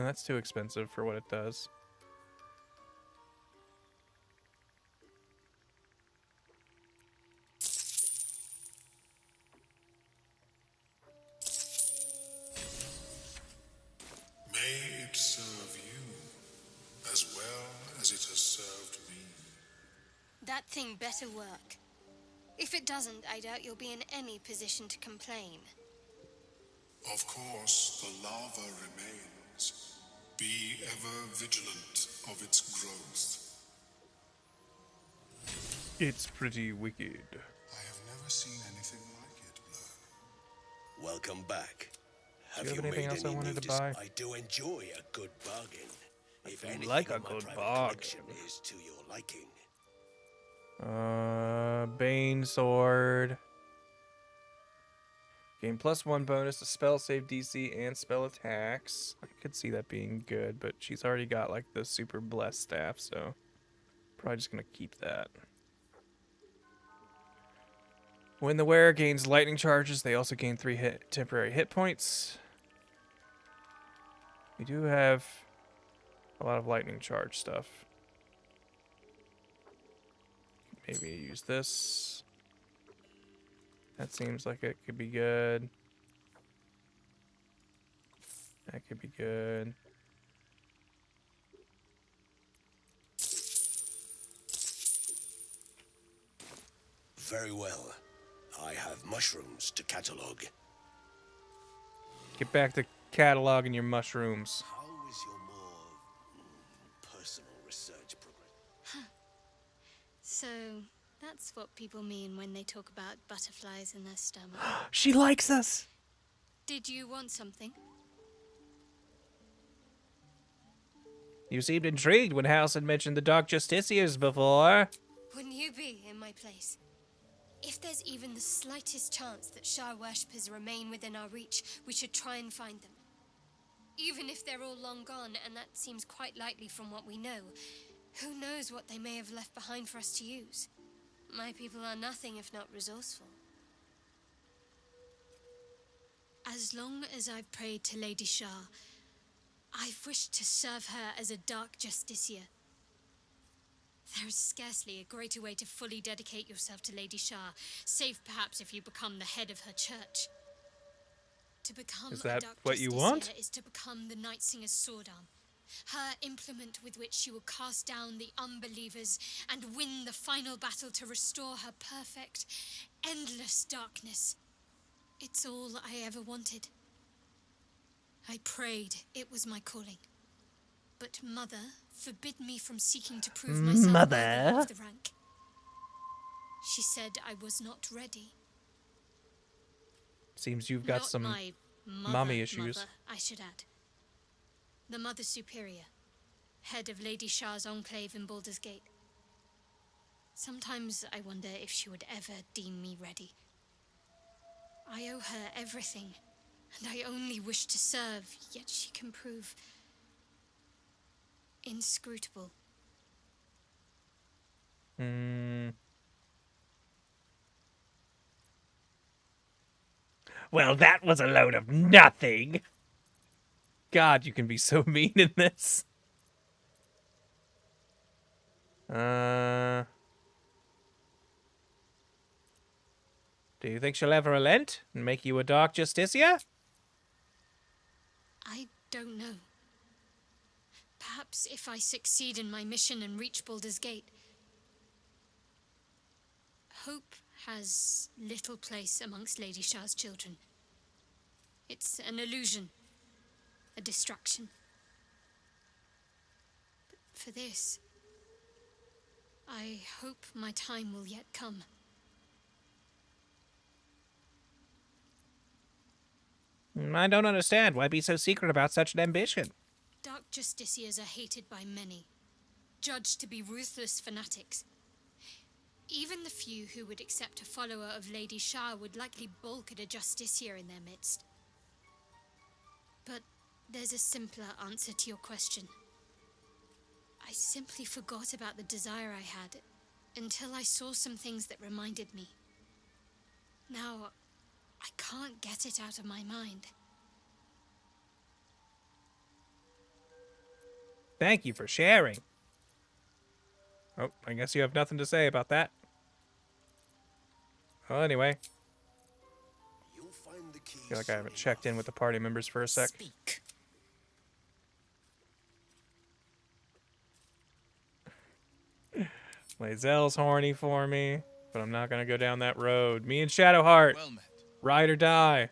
That's too expensive for what it does. May it serve you as well as it has served me. That thing better work. If it doesn't, I doubt you'll be in any position to complain. Of course, the lava remains. Be ever vigilant of its growth. It's pretty wicked. I have never seen anything like it, Blur. Welcome back. Do you have anything else I wanted to buy? I do enjoy a good bargain. If anything like a in my good private bargain. collection is to your liking. Bane Sword. Gain +1 bonus to spell save DC and spell attacks. I could see that being good, but she's already got like the super blessed staff, so probably just gonna keep that. When the wearer gains lightning charges, they also gain 3 temporary hit points. We do have a lot of lightning charge stuff. Maybe use this. That seems like it could be good. That could be good. Very well. I have mushrooms to catalog. Get back to cataloging your mushrooms. How is your more personal research program? So, that's what people mean when they talk about butterflies in their stomach. She likes us! Did you want something? You seemed intrigued when House had mentioned the Dark Justiciars before. Wouldn't you be in my place? If there's even the slightest chance that Shah worshippers remain within our reach, we should try and find them. Even if they're all long gone, and that seems quite likely from what we know, who knows what they may have left behind for us to use? My people are nothing if not resourceful. As long as I've prayed to Lady Shah, I've wished to serve her as a Dark Justiciar. There is scarcely a greater way to fully dedicate yourself to Lady Shah, save perhaps if you become the head of her church. To become Is that a Dark what you Justiciar want? is to become the Night Singer's sword arm, her implement with which she will cast down the unbelievers and win the final battle to restore her perfect, endless darkness. It's all I ever wanted. I prayed it was my calling. But Mother forbid me from seeking to prove myself worthy of the rank. She said I was not ready. Seems you've got Not some my mommy issues. mother, I should add. The Mother Superior, head of Lady Shah's enclave in Baldur's Gate. Sometimes I wonder if she would ever deem me ready. I owe her everything, and I only wish to serve, yet she can prove inscrutable. Well, that was a load of nothing. God, you can be so mean in this. Do you think she'll ever relent and make you a Dark Justiciar? I don't know. Perhaps if I succeed in my mission and reach Baldur's Gate. Hope has little place amongst Lady Shah's children. It's an illusion, a distraction. But for this, I hope my time will yet come. I don't understand. Why be so secret about such an ambition? Dark Justiciars are hated by many, judged to be ruthless fanatics. Even the few who would accept a follower of Lady Shah would likely balk at a Justiciar in their midst. But there's a simpler answer to your question. I simply forgot about the desire I had until I saw some things that reminded me. Now, I can't get it out of my mind. Thank you for sharing. Oh, I guess you have nothing to say about that. Well, anyway. I feel like I haven't checked in with the party members for a sec. Speak. Lae'zel's horny for me, but I'm not gonna go down that road. Me and Shadowheart, Well met. ride or die.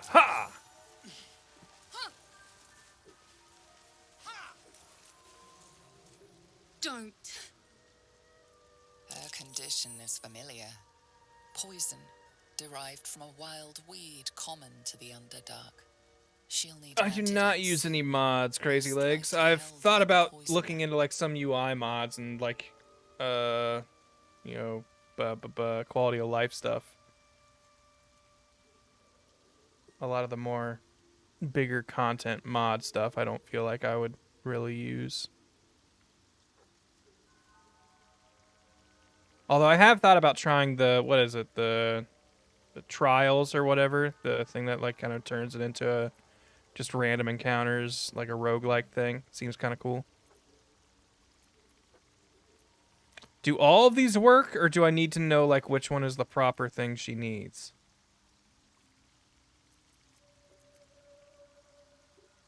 Ha! Don't. Her condition is familiar. Poison, derived from a wild weed common to the Underdark. She'll need I do not use any mods, Crazy Legs. I've thought about looking into like some UI mods and like, you know, quality of life stuff. A lot of the more bigger content mod stuff I don't feel like I would really use. Although I have thought about trying the, what is it, the trials or whatever, the thing that like kind of turns it into just random encounters, like a roguelike thing. Seems kind of cool. Do all of these work, or do I need to know like which one is the proper thing she needs?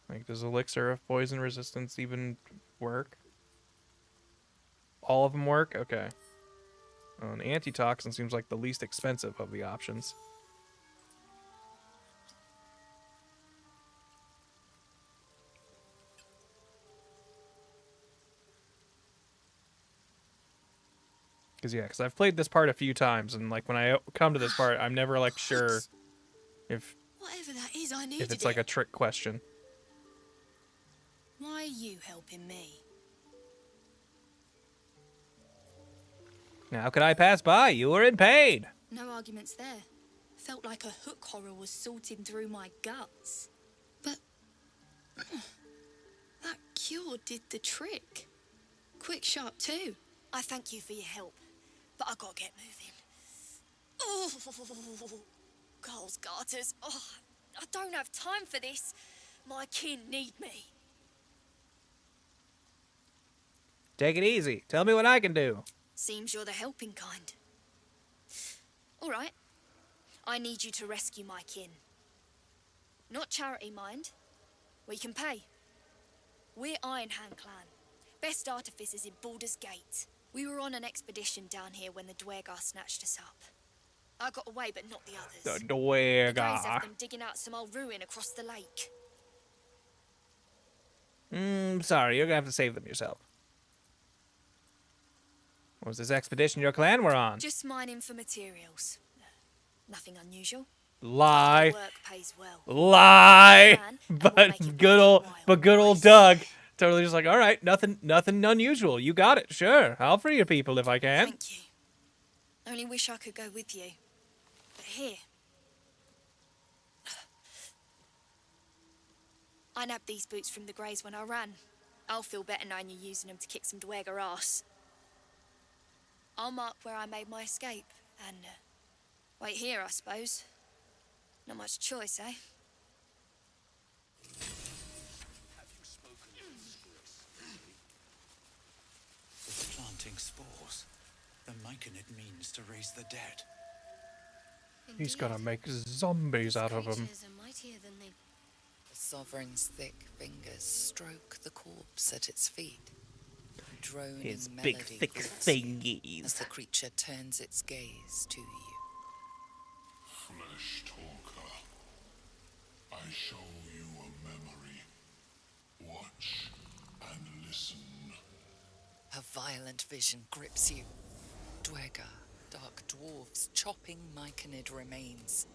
Like, does Elixir of Poison Resistance even work? All of them work? Okay. An antitoxin seems like the least expensive of the options. Because I've played this part a few times, and like when I come to this part, I'm never like sure if Whatever that is, I needed it's like it. a trick question. Why are you helping me? How could I pass by? You were in pain. No arguments there. Felt like a hook horror was sorting through my guts. But that cure did the trick. Quick, sharp too. I thank you for your help, but I gotta get moving. Oh, Carl's garters. Oh, I don't have time for this. My kin need me. Take it easy. Tell me what I can do. Seems you're the helping kind. All right. I need you to rescue my kin. Not charity, mind. We can pay. We're Iron Hand Clan. Best artificers in Baldur's Gate. We were on an expedition down here when the Dwergar snatched us up. I got away, but not the others. The The Greys Dwergar. have them digging out some old ruin across the lake. Sorry, you're gonna have to save them yourself. What was this expedition your clan were on? Just mining for materials. Nothing unusual. Lie. The work pays well. Lie. Man, But good old Doug. Totally just like, all right, nothing unusual. You got it. Sure. I'll free your people if I can. Thank you. Only wish I could go with you. But here. I nabbed these boots from the Greys when I ran. I'll feel better knowing you're using them to kick some Dwergar ass. I'll mark where I made my escape, and wait here, I suppose. Not much choice, eh? With planting spores, the myconid means to raise the dead. He's gonna make zombies out of them. Creatures are mightier than they... The Sovereign's thick fingers stroke the corpse at its feet. Droning His melody big, thick greets you thingies. as the creature turns its gaze to you. Flesh talker, I show you a memory. Watch and listen. A violent vision grips you. Dwergar, dark dwarves chopping myconid remains.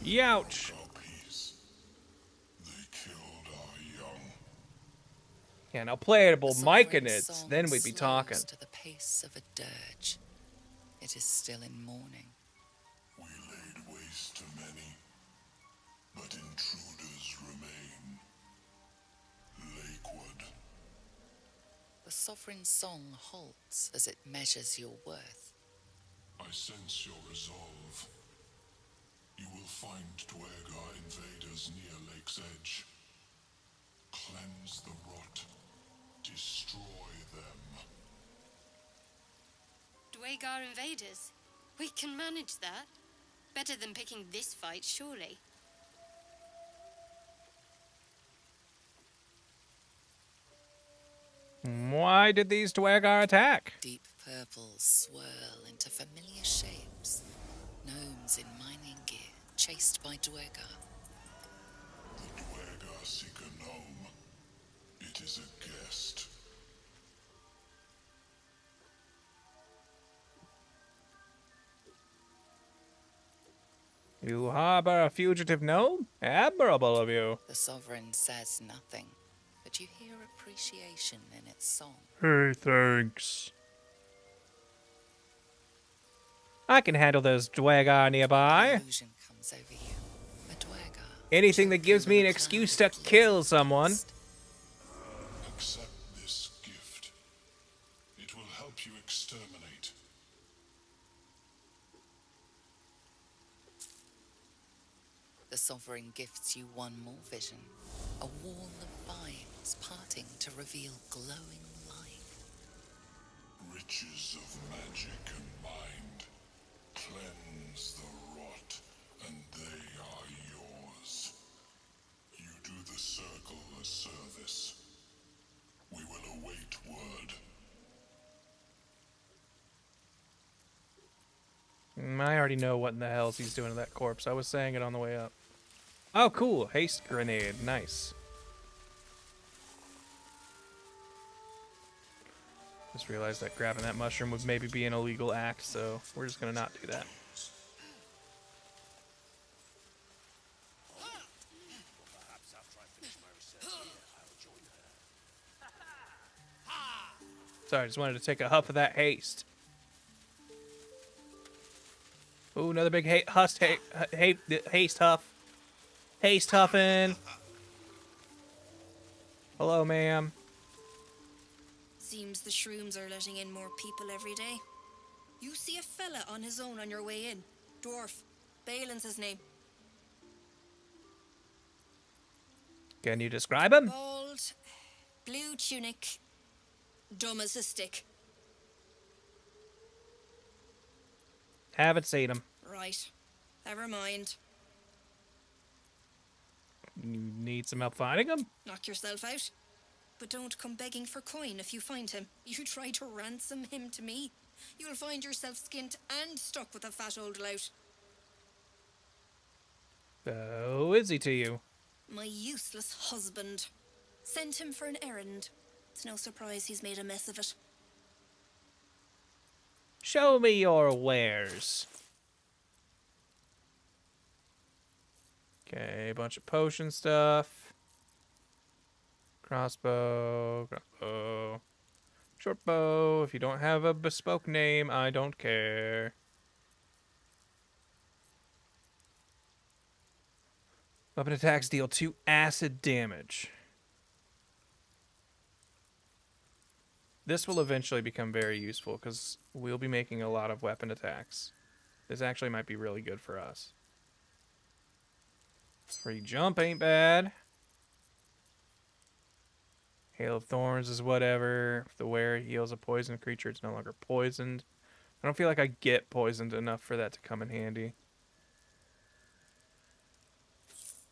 Youch. They killed our young. Yeah, now playable The Sovereign's myconids, song then we'd be slows talking. to the pace of a dirge. It is still in mourning. We laid waste to many, but intruders remain. Lakewood. The Sovereign's song halts as it measures your worth. I sense your resolve. You will find Dwergar invaders near Lake's Edge. Cleanse the rot. Destroy them. Dwergar invaders. We can manage that. Better than picking this fight, surely. Why did these Dwergar attack? Deep purples swirl into familiar shapes. Gnomes in mining gear, chased by Dwergar. The Dwergar seek a gnome. It is a guest. You harbor a fugitive gnome? Admirable of you. The Sovereign says nothing, but you hear appreciation in its song. Hey, thanks. I can handle those Dwergar nearby. Illusion comes over you. A Dwergar. Anything that gives me an excuse to kill someone. Accept this gift. It will help you exterminate. The Sovereign gifts you one more vision. A wall of vines parting to reveal glowing light. Riches of magic and mind. Cleanse the rot, and they are yours. You do the circle a service. We will await word. I already know what in the hell he's doing to that corpse. I was saying it on the way up. Oh, cool. Haste grenade. Nice. Just realized that grabbing that mushroom would maybe be an illegal act, so we're just gonna not do that. Sorry, I just wanted to take a huff of that haste. Ooh, another big haste huff. Haste huffing. Hello, ma'am. Seems the shrooms are letting in more people every day. You see a fella on his own on your way in. Dwarf. Balin's his name. Can you describe him? Bald, blue tunic, dumb as a stick. Haven't seen him. Right. Never mind. You need some help finding him? Knock yourself out. But don't come begging for coin if you find him. You try to ransom him to me, you'll find yourself skint and stuck with a fat old lout. Who is he to you? My useless husband. Sent him for an errand. It's no surprise he's made a mess of it. Show me your wares. Okay, a bunch of potion stuff. Crossbow, short bow. If you don't have a bespoke name, I don't care. Weapon attacks deal 2 acid damage. This will eventually become very useful because we'll be making a lot of weapon attacks. This actually might be really good for us. Free jump ain't bad. Hail of Thorns is whatever. If the wearer heals a poisoned creature, it's no longer poisoned. I don't feel like I get poisoned enough for that to come in handy.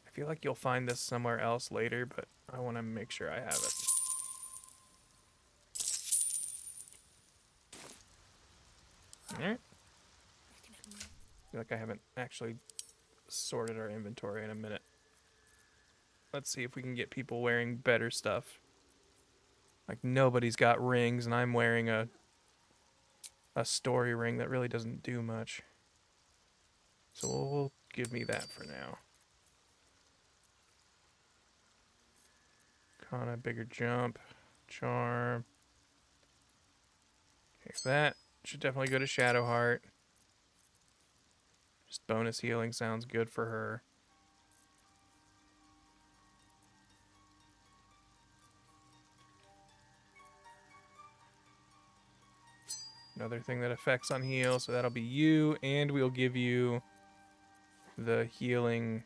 I feel like you'll find this somewhere else later, but I want to make sure I have it. Alright. I feel like I haven't actually sorted our inventory in a minute. Let's see if we can get people wearing better stuff. Like, nobody's got rings, and I'm wearing a story ring that really doesn't do much. So we'll give me that for now. Kana, bigger jump, charm. Okay, that should definitely go to Shadowheart. Just bonus healing sounds good for her. Another thing that affects on heal, so that'll be you, and we'll give you the healing.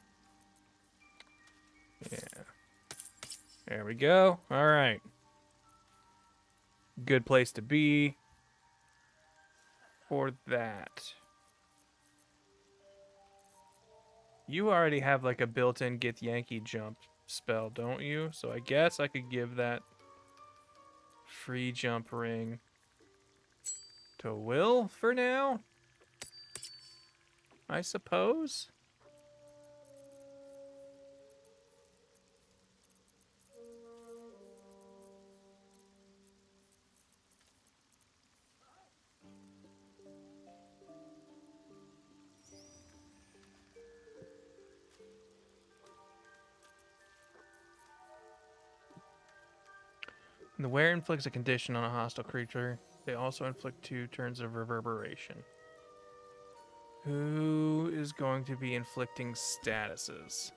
Yeah. There we go. All right. Good place to be for that. You already have like a built-in Get Yankee jump spell, don't you? So I guess I could give that free jump ring to Will for now, I suppose. The wearer inflicts a condition on a hostile creature. They also inflict 2 turns of reverberation. Who is going to be inflicting statuses?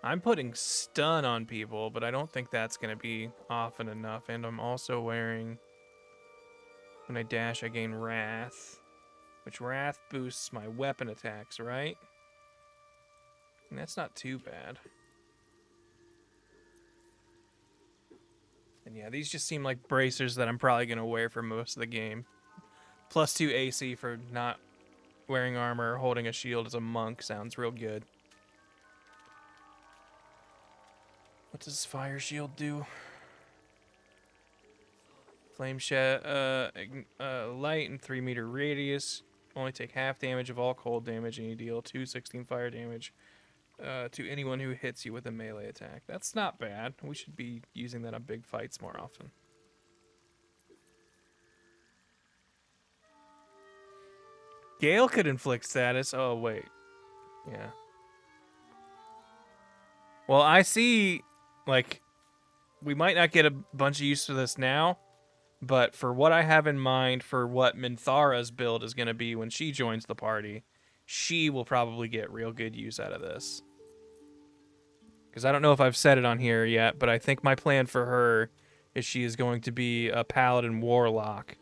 I'm putting stun on people, but I don't think that's going to be often enough. And I'm also wearing, when I dash, I gain Wrath, which Wrath boosts my weapon attacks, right? And that's not too bad. And yeah, these just seem like bracers that I'm probably going to wear for most of the game. +2 AC for not wearing armor or holding a shield as a monk sounds real good. What does Fire Shield do? Flame shed, light and 3-meter radius. Only take half damage of all cold damage, and you deal 2d16 fire damage to anyone who hits you with a melee attack. That's not bad. We should be using that on big fights more often. Gale could inflict status. Oh, wait. Yeah. Well, I see, like, we might not get a bunch of use for this now, but for what I have in mind for what Minthara's build is going to be when she joins the party, she will probably get real good use out of this. Because I don't know if I've said it on here yet, but I think my plan for her is she is going to be a Paladin Warlock.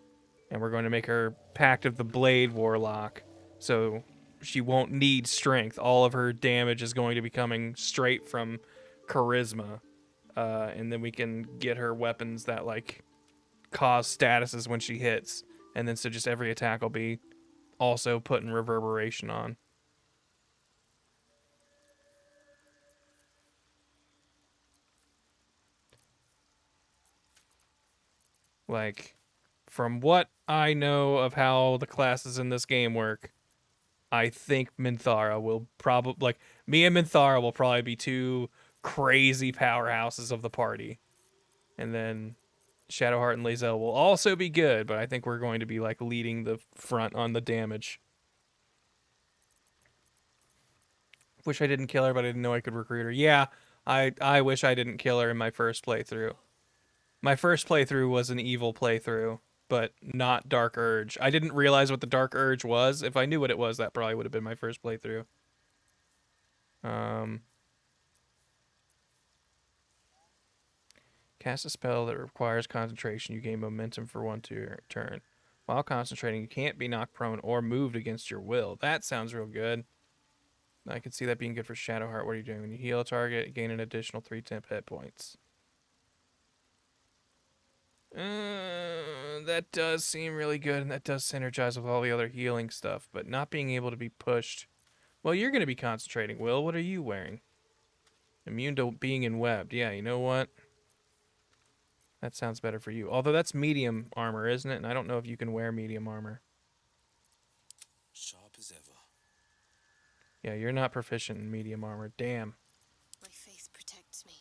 And we're going to make her Pact of the Blade Warlock. So she won't need strength. All of her damage is going to be coming straight from charisma. And then we can get her weapons that, like, cause statuses when she hits. And then so just every attack will be also putting reverberation on. Like, from what I know of how the classes in this game work, I think Minthara will probably, like, me and Minthara will probably be two crazy powerhouses of the party. And then Shadowheart and Lae'zel will also be good, but I think we're going to be, like, leading the front on the damage. Wish I didn't kill her, but I didn't know I could recruit her. Yeah, I wish I didn't kill her in my first playthrough. My first playthrough was an evil playthrough, but not Dark Urge. I didn't realize what the Dark Urge was. If I knew what it was, that probably would have been my first playthrough. Cast a spell that requires concentration. You gain momentum for one turn. While concentrating, you can't be knocked prone or moved against your will. That sounds real good. I can see that being good for Shadowheart. What are you doing? When you heal a target, you gain an additional 3 temp hit points. That does seem really good, and that does synergize with all the other healing stuff, but not being able to be pushed. Well, you're going to be concentrating, Will. What are you wearing? Immune to being enwebbed. Yeah, you know what? That sounds better for you. Although that's medium armor, isn't it? And I don't know if you can wear medium armor. Sharp as ever. Yeah, you're not proficient in medium armor. Damn. My faith protects me.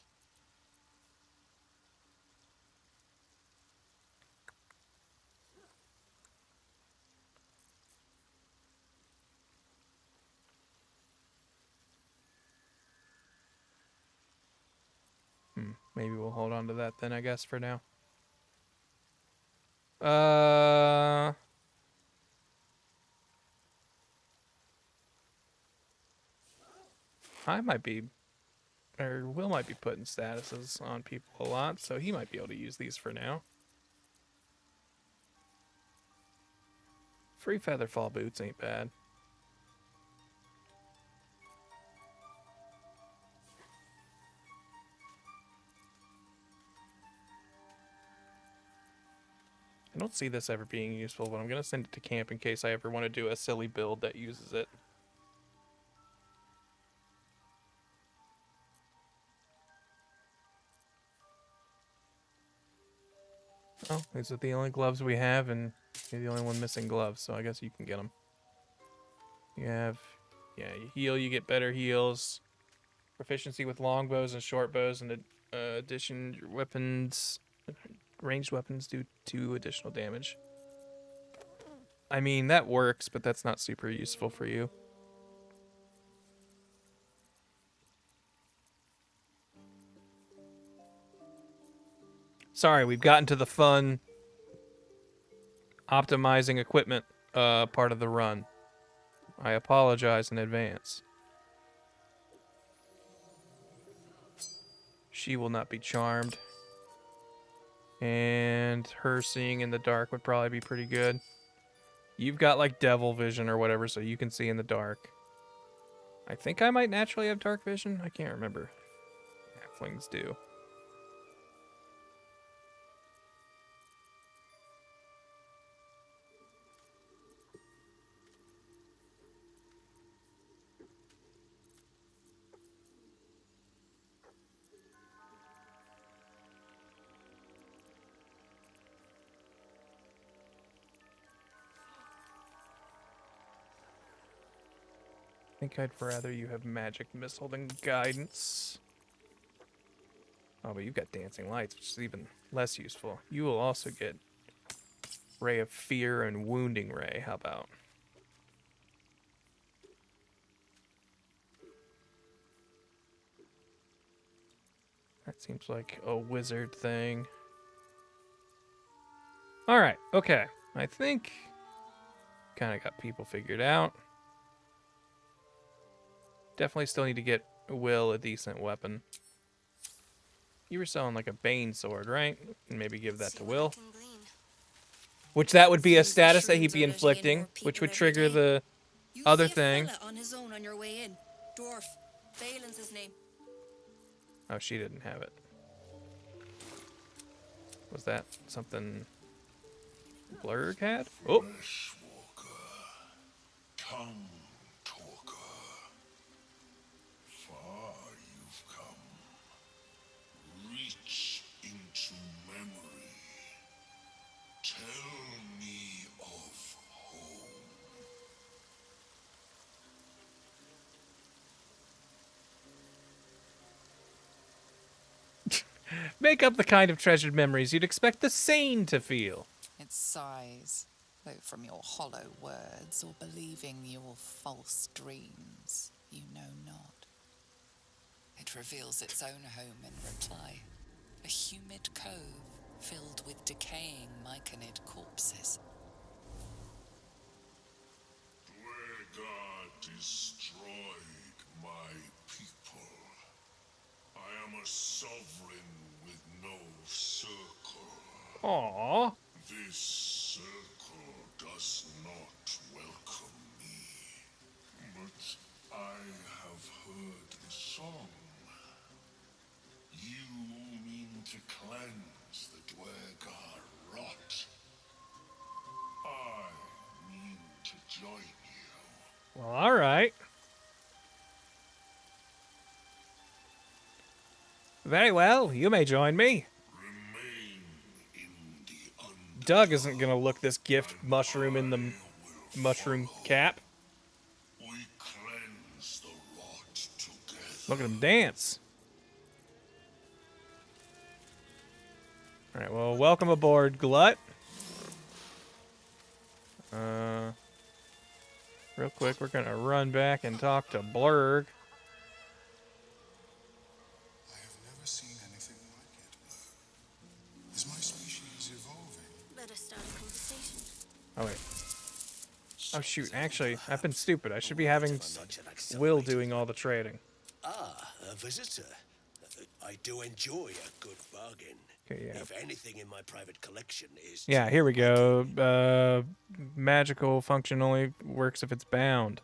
Maybe we'll hold on to that then, I guess, for now. I might be, or Will might be putting statuses on people a lot, so he might be able to use these for now. Free Featherfall boots ain't bad. I don't see this ever being useful, but I'm going to send it to camp in case I ever want to do a silly build that uses it. Oh, these are the only gloves we have, and you're the only one missing gloves, so I guess you can get them. You have, yeah, you heal, you get better heals. Proficiency with longbows and short bows, and addition weapons, ranged weapons do 2 additional damage. I mean, that works, but that's not super useful for you. Sorry, we've gotten to the fun optimizing equipment part of the run. I apologize in advance. She will not be charmed. And her seeing in the dark would probably be pretty good. You've got like devil vision or whatever, so you can see in the dark. I think I might naturally have dark vision. I can't remember. Halflings do. I think I'd rather you have magic missile than guidance. Oh, but you've got dancing lights, which is even less useful. You will also get Ray of Fear and Wounding Ray. How about? That seems like a wizard thing. Alright, okay. I think kind of got people figured out. Definitely still need to get Will a decent weapon. You were selling like a Bane sword, right? And maybe give that to Will. Which that would be a status that he'd be inflicting, which would trigger the other thing. On his own on your way in. Dwarf. Balin's his name. Oh, she didn't have it. Was that something Blurg had? Oh! Tongue talker. Far you've come. Reach into memory. Tell me of home. Make up the kind of treasured memories you'd expect the sane to feel. Its sighs, though from your hollow words or believing your false dreams, you know not. It reveals its own home in reply, a humid cove filled with decaying myconid corpses. Dwergar destroyed my people. I am a sovereign with no circle. Aww. This circle does not welcome me. But I have heard the song. You mean to cleanse the Dwergar rot. I mean to join you. Well, alright. Very well, you may join me. Doug isn't gonna look this gift mushroom in the mushroom cap. We cleanse the rot together. Look at him dance. Alright, well, welcome aboard, Glut. Real quick, we're gonna run back and talk to Blurg. I have never seen anything like it, Blurg. Is my species evolving? Let us start a conversation. Oh, wait. Oh, shoot. Actually, I've been stupid. I should be having Will doing all the trading. Ah, a visitor. I do enjoy a good bargain. Okay, yeah. If anything in my private collection is... Yeah, here we go. Magical function only works if it's bound.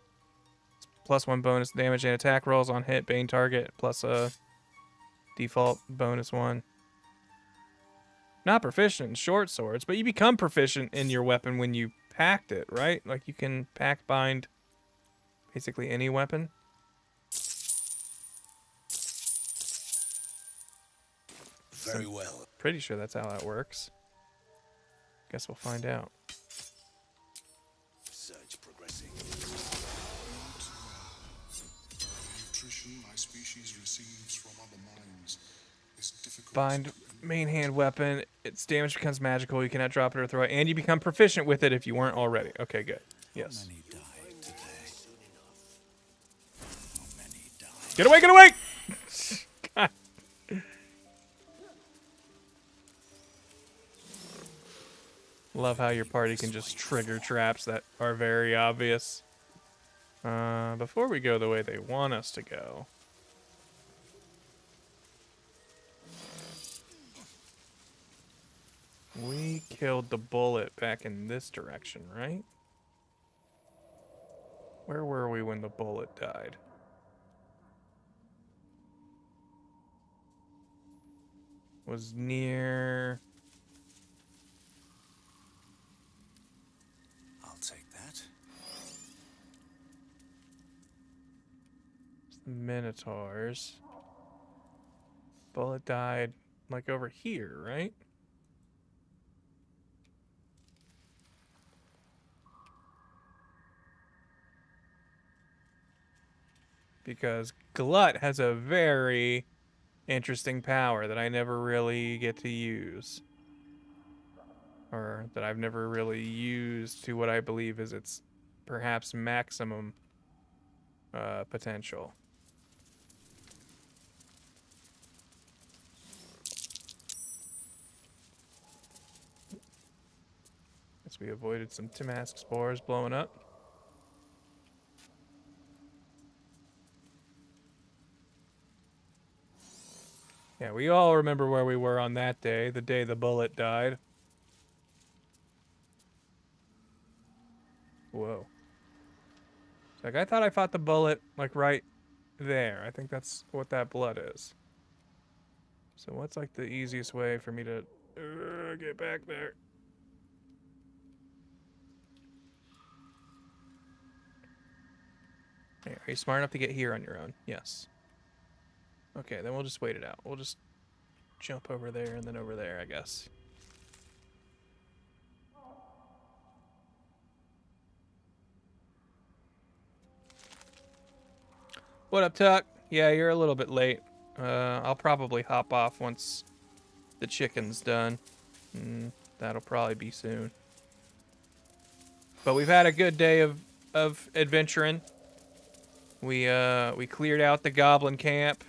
+1 bonus damage and attack rolls on hit, Bane target, plus a default bonus 1. Not proficient in short swords, but you become proficient in your weapon when you packed it, right? Like you can pack bind basically any weapon. Very well. Pretty sure that's how that works. Guess we'll find out. Search progressing. The nutrition my species receives from other minds is difficult. Bind main hand weapon. Its damage becomes magical. You cannot drop it or throw it, and you become proficient with it if you weren't already. Okay, good. Yes. Get away! Get away! God. Love how your party can just trigger traps that are very obvious. Before we go the way they want us to go. We killed the bullet back in this direction, right? Where were we when the bullet died? Was near... I'll take that. Minotaurs. Bullet died like over here, right? Because Glut has a very interesting power that I never really get to use. Or that I've never really used to what I believe is its perhaps maximum potential. Guess we avoided some Tamask spores blowing up. Yeah, we all remember where we were on that day, the day the bullet died. Whoa. Like, I thought I fought the bullet, like, right there. I think that's what that blood is. So what's, like, the easiest way for me to get back there? Hey, are you smart enough to get here on your own? Yes. Okay, then we'll just wait it out. We'll just jump over there and then over there, I guess. What up, Tuck? Yeah, you're a little bit late. I'll probably hop off once the chicken's done. That'll probably be soon. But we've had a good day of adventuring. We cleared out the goblin camp.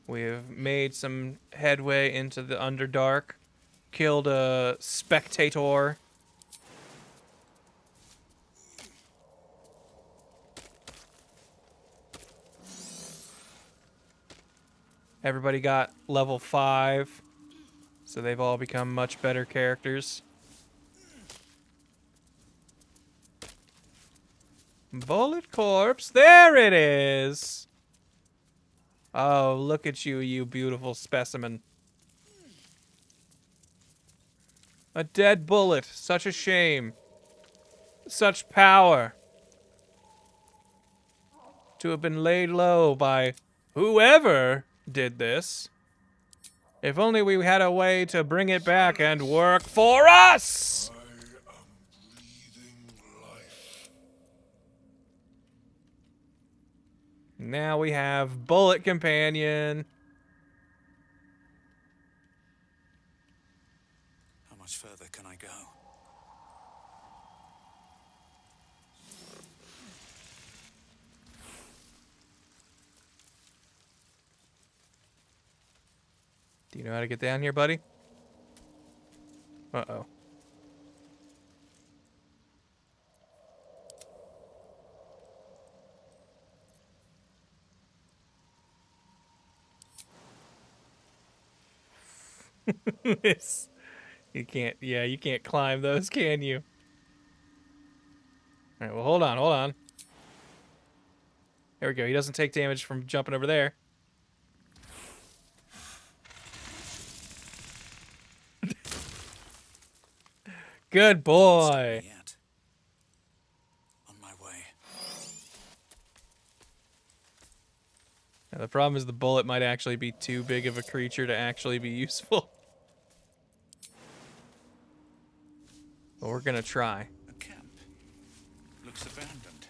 We have made some headway into the Underdark. Killed a spectator. Everybody got level 5. So they've all become much better characters. Bullet corpse. There it is. Oh, look at you, you beautiful specimen. A dead bullet. Such a shame. Such power. To have been laid low by whoever did this. If only we had a way to bring it back and work for us! Now we have Bullet Companion. How much further can I go? Do you know how to get down here, buddy? Uh-oh. You can't, yeah, you can't climb those, can you? All right, well, hold on. There we go. He doesn't take damage from jumping over there. Good boy. On my way. Now, the problem is the bullet might actually be too big of a creature to actually be useful. But we're gonna try. A camp. Looks abandoned.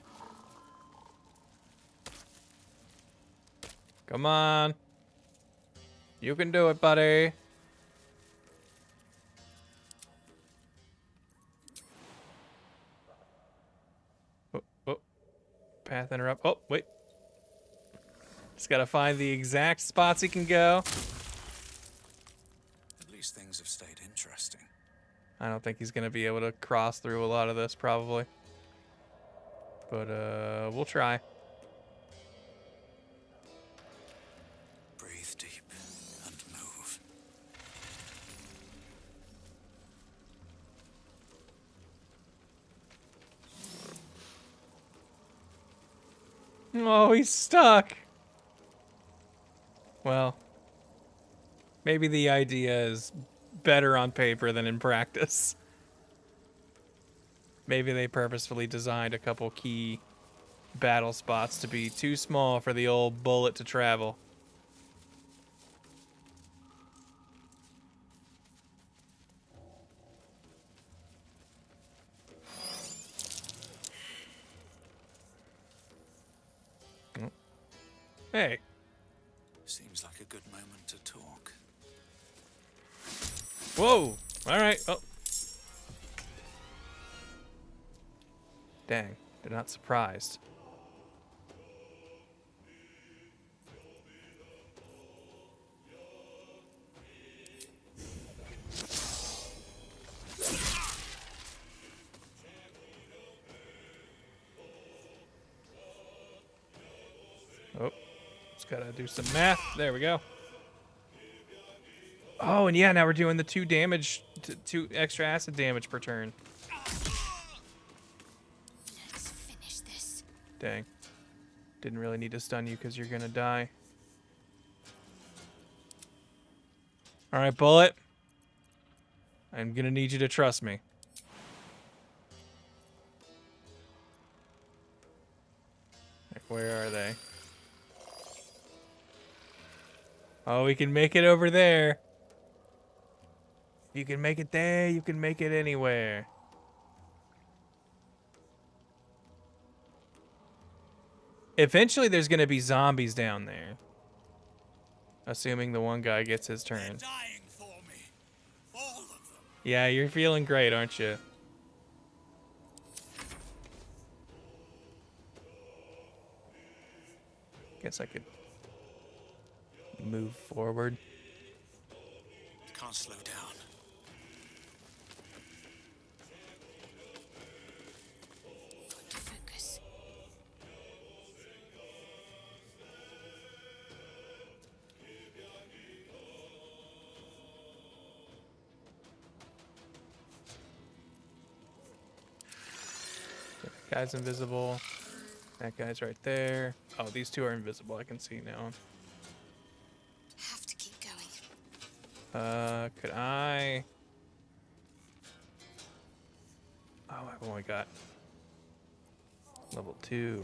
Come on. You can do it, buddy. Oh. Path interrupt. Oh, wait. Just gotta find the exact spots he can go. At least things have stayed interesting. I don't think he's gonna be able to cross through a lot of this, probably. But, we'll try. Breathe deep and move. Oh, he's stuck. Well, maybe the idea is better on paper than in practice. Maybe they purposefully designed a couple key battle spots to be too small for the old bullet to travel. Hey. Seems like a good moment to talk. Whoa! Alright, oh. Dang, they're not surprised. Gotta do some math. There we go. Oh, and yeah, now we're doing the 2 damage, 2 extra acid damage per turn. Let's finish this. Dang. Didn't really need to stun you because you're gonna die. Alright, Bullet. I'm gonna need you to trust me. Like, where are they? Oh, we can make it over there. You can make it there, you can make it anywhere. Eventually there's gonna be zombies down there. Assuming the one guy gets his turn. Yeah, you're feeling great, aren't you? Guess I could move forward. Can't slow down. Got to focus. That guy's invisible. That guy's right there. Oh, these 2 are invisible. I can see now. Have to keep going. Could I? Oh, I've only got level 2.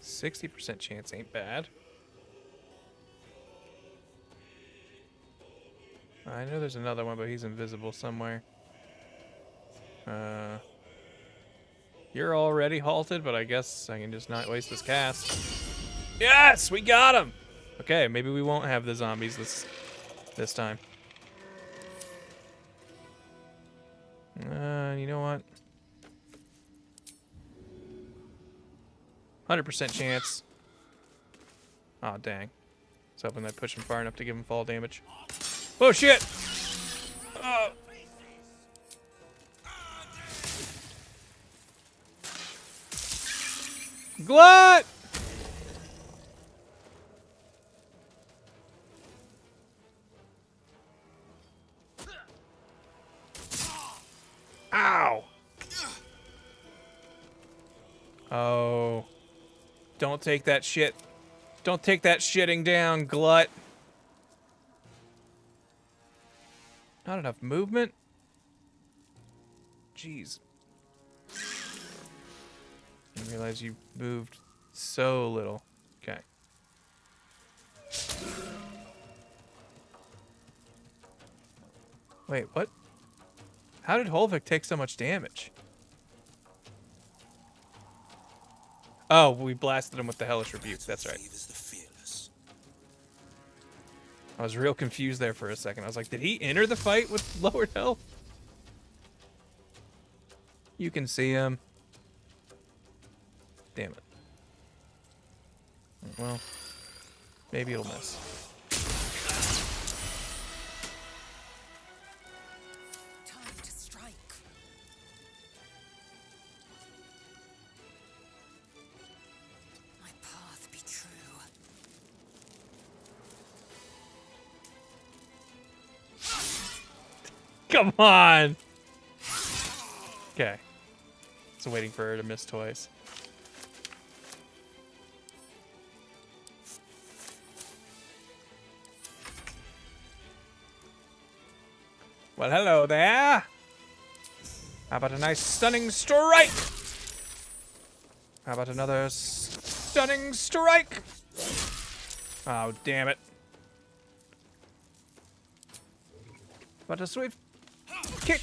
%60 chance ain't bad. I know there's another one, but he's invisible somewhere. You're already halted, but I guess I can just not waste this cast. Yes, we got him. Okay, maybe we won't have the zombies this time. You know what? 100% chance. Oh, dang. I was hoping I'd push him far enough to give him fall damage. Oh, shit! Oh. Glut! Ow! Oh. Don't take that shit. Don't take that shitting down, Glut. Not enough movement? Jeez. Didn't realize you moved so little. Okay. Wait, what? How did Holvik take so much damage? Oh, we blasted him with the Hellish Rebuke. That's right. I was real confused there for a second. I was like, did he enter the fight with lowered health? You can see him. Damn it. Well, maybe it'll miss. Time to strike. My path be true. Come on! Okay. So waiting for her to miss twice. Well, hello there. How about a nice stunning strike? How about another stunning strike? Oh, damn it. But a swift kick.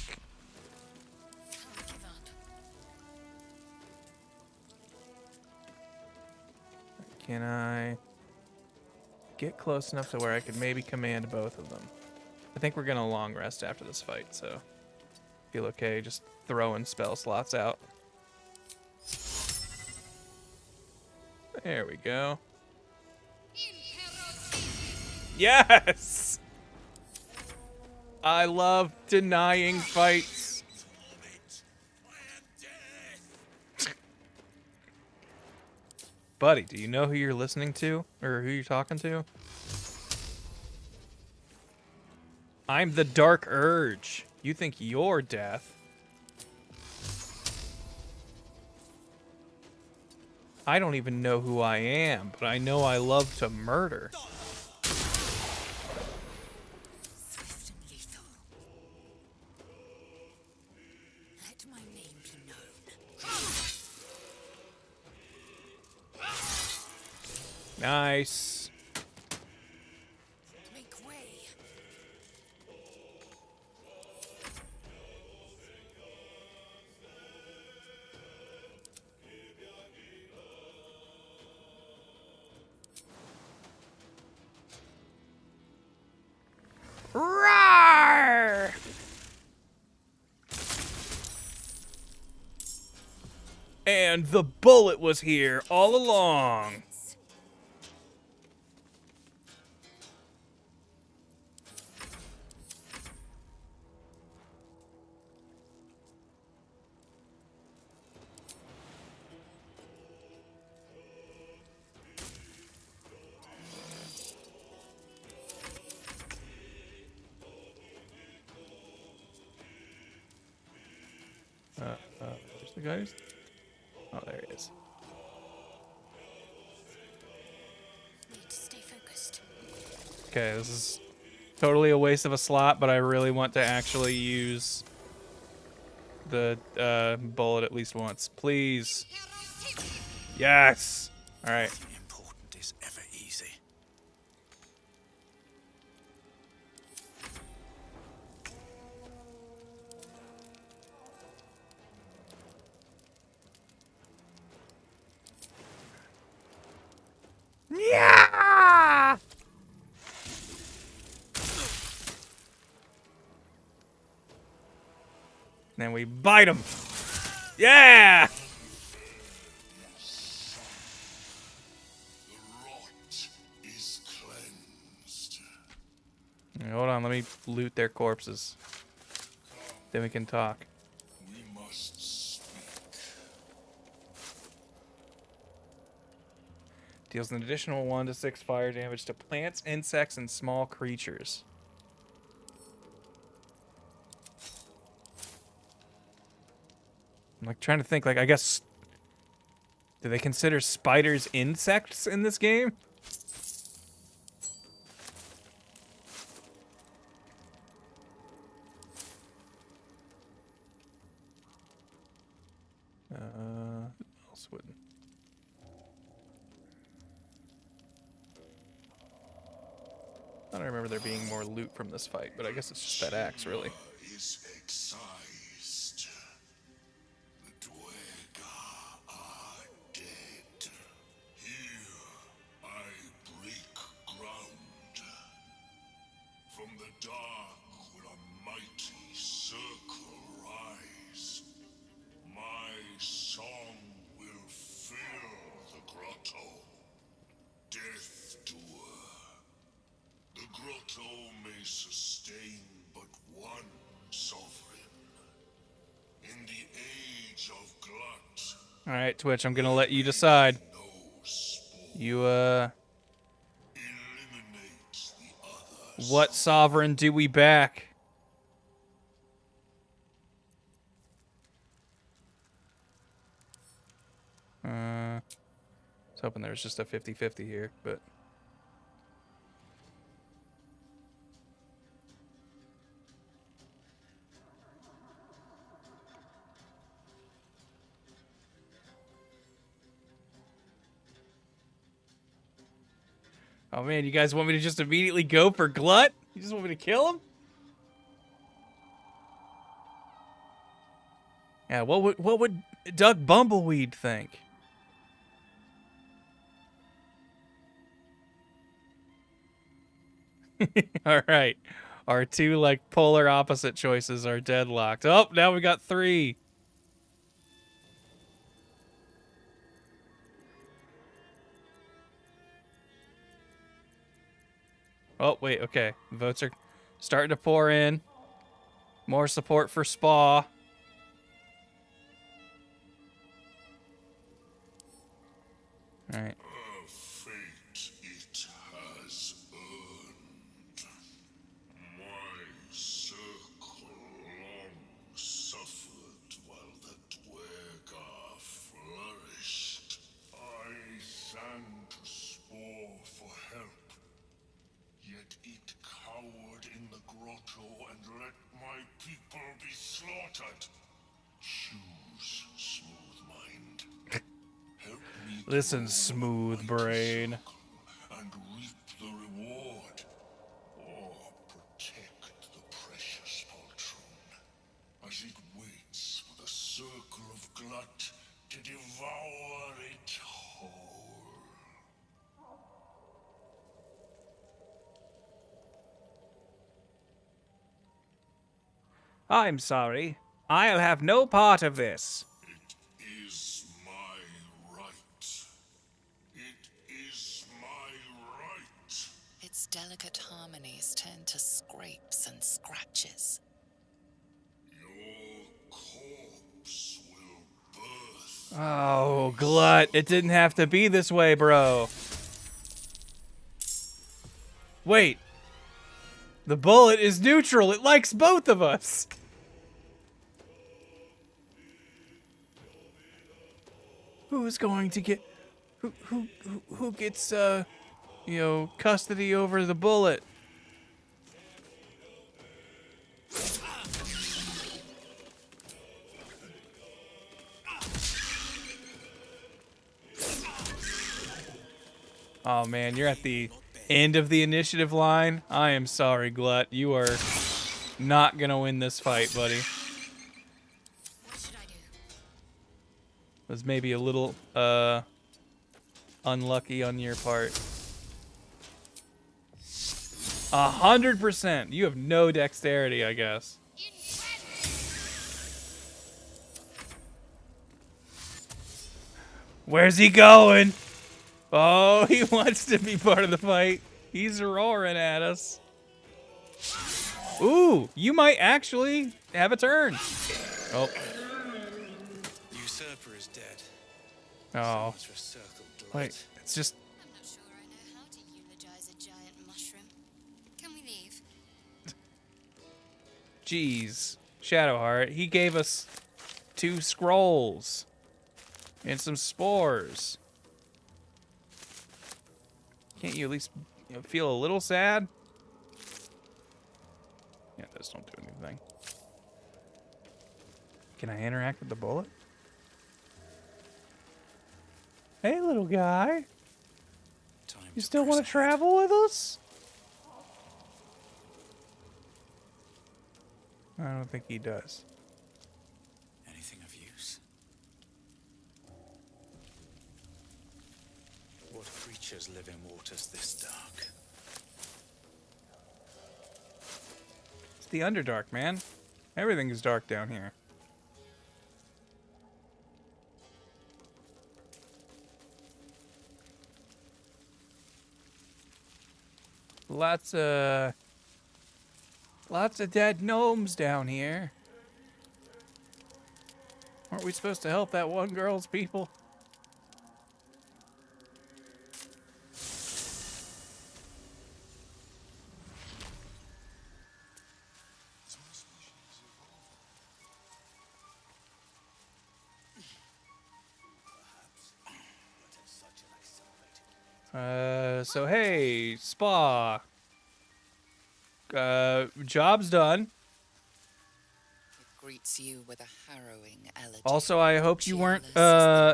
Can I get close enough to where I could maybe command both of them? I think we're gonna long rest after this fight, so feel okay just throwing spell slots out. There we go. Yes! I love denying fights. Buddy, do you know who you're listening to? Or who you're talking to? I'm the Dark Urge. You think you're death? I don't even know who I am, but I know I love to murder. Swift and lethal. Let my name be known. Nice. Make way. Roar! And the bullet was here all along. Where's the guy? Oh, there he is. Need to stay focused. Okay, this is totally a waste of a slot, but I really want to actually use the bullet at least once. Please. Yes! Alright. Nothing important is ever easy. Yeah! Then we bite him. Yeah! Is cleansed. Hold on, let me loot their corpses. Then we can talk. We must speak. Deals an additional 1 to 6 fire damage to plants, insects, and small creatures. I'm like trying to think, like, I guess, do they consider spiders insects in this game? Who else wouldn't? I don't remember there being more loot from this fight, but I guess it's just that axe, really. Is excised. The Dwega are dead. Here I break ground. From the dark will a mighty circle rise. My song will fill the grotto. Death doer. The grotto may sustain but one sovereign. In the age of glut, Alright, Twitch, I'm gonna let you decide. You, what sovereign do we back? I was hoping there was just a 50-50 here, but... Oh man, you guys want me to just immediately go for Glut? You just want me to kill him? Yeah, what would Doug Bumbleweed think? Alright. Our two, like, polar opposite choices are deadlocked. Oh, now we got 3. Oh, wait, okay. Votes are starting to pour in. More support for Spa. All right. A fate it has earned. My circle long suffered while the Dwergar flourished. I sang to Spore for help, yet it cowered in the grotto and let my people be slaughtered. Choose, smooth mind. Help me Listen, grow smooth a mighty brain. circle and reap the reward, or protect the precious poltroon as it waits for the circle of glut to devour it whole. I'm sorry. I'll have no part of this. It is my right. It is my right. Its delicate harmonies turn to scrapes and scratches. Your corpse will birth. Oh, Glut. It didn't have to be this way, bro. Wait. The bullet is neutral. It likes both of us. Who's going to get... Who gets, you know, custody over the bullet? Oh man, you're at the end of the initiative line. I am sorry, Glut. You are not gonna win this fight, buddy. Was maybe a little unlucky on your part. 100%. You have no dexterity, I guess. Where's he going? Oh, he wants to be part of the fight. He's roaring at us. Ooh, you might actually have a turn. Oh. Usurper is dead. Oh. So much for circle glut. Wait, it's just... I'm not sure I know how to eulogize a giant mushroom. Can we leave? Jeez. Shadowheart, he gave us 2 scrolls. And some spores. Can't you at least feel a little sad? Yeah, those don't do anything. Can I interact with the bullet? Hey, little guy. You still want to travel with us? I don't think he does. Anything of use? What creatures live in waters this dark? It's the Underdark, man. Everything is dark down here. Lots of dead gnomes down here. Aren't we supposed to help that one girl's people? So hey, Spa. Job's done. It greets you with a harrowing elegy. Also, I hope you weren't,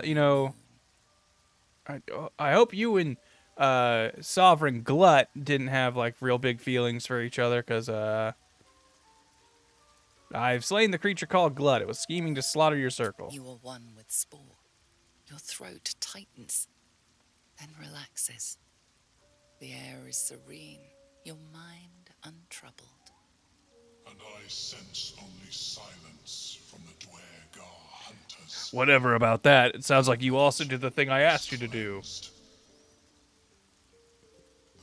you know... I hope you and, Sovereign Glut didn't have, like, real big feelings for each other, because, I've slain the creature called Glut. It was scheming to slaughter your circle. You are one with Spore. Your throat tightens, then relaxes. The air is serene, your mind untroubled. And I sense only silence from the Dwergar hunters. Whatever about that. It sounds like you also did the thing I asked you to do.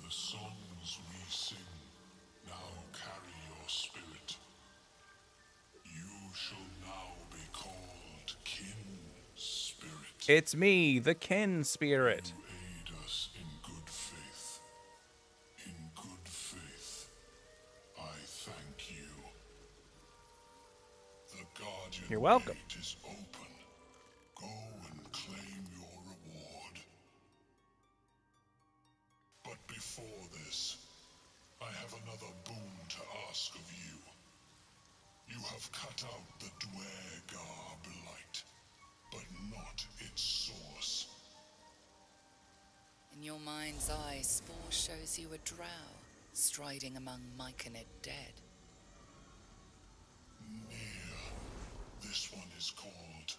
The songs we sing now carry your spirit. You shall now be called Kin Spirit. It's me, the Kin Spirit. You You're welcome. Gate is open. Go and claim your reward. But before this, I have another boon to ask of you. You have cut out the Dwergar blight, but not its source. In your mind's eye, Spore shows you a drow striding among Myconid dead. This one is called.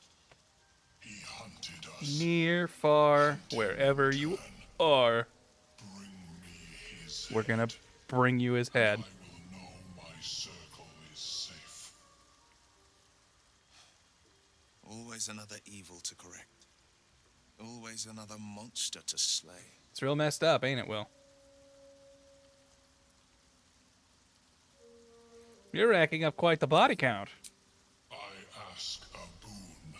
He hunted us. Near, far, wherever you are. We're gonna bring you his head. My circle is safe. Always another evil to correct. Always another monster to slay. It's real messed up, ain't it, Will? You're racking up quite the body count. I ask a boon,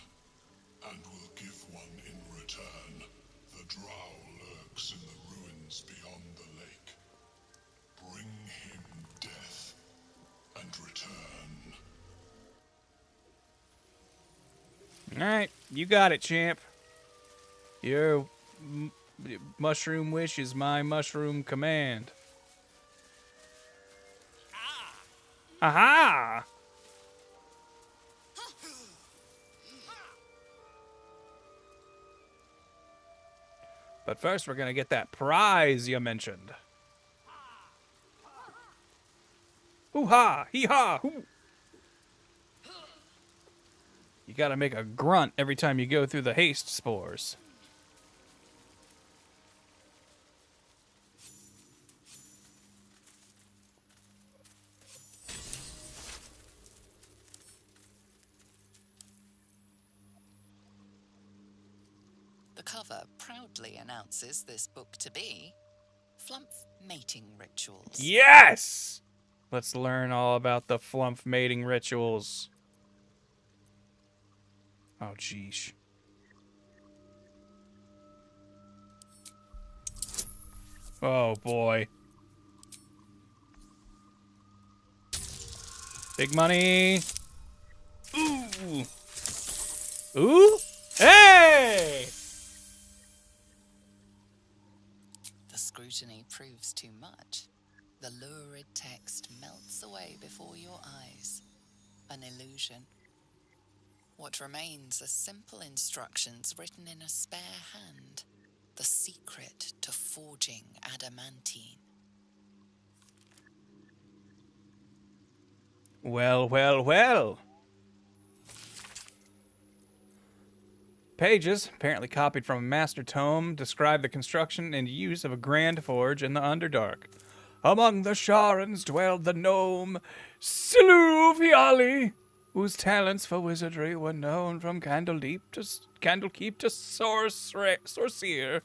and will give one in return. The drow lurks in the ruins beyond the lake. Bring him death, and return. Alright, you got it, champ. Your mushroom wish is my mushroom command. Aha! But first, we're gonna get that prize you mentioned. Hoo-ha! Hee-ha! Hoo! You gotta make a grunt every time you go through the haste spores. The cover proudly announces this book to be Flump Mating Rituals. Yes! Let's learn all about the flump mating rituals. Oh, jeesh. Oh, boy. Big money. Ooh. Ooh? Hey! The scrutiny proves too much. The lurid text melts away before your eyes. An illusion. What remains are simple instructions written in a spare hand. The secret to forging adamantine. Well, well, well. Pages, apparently copied from a master tome, describe the construction and use of a grand forge in the Underdark. Among the Sharans dwelled the gnome Siluviali, whose talents for wizardry were known from Candlekeep to Sorcerer.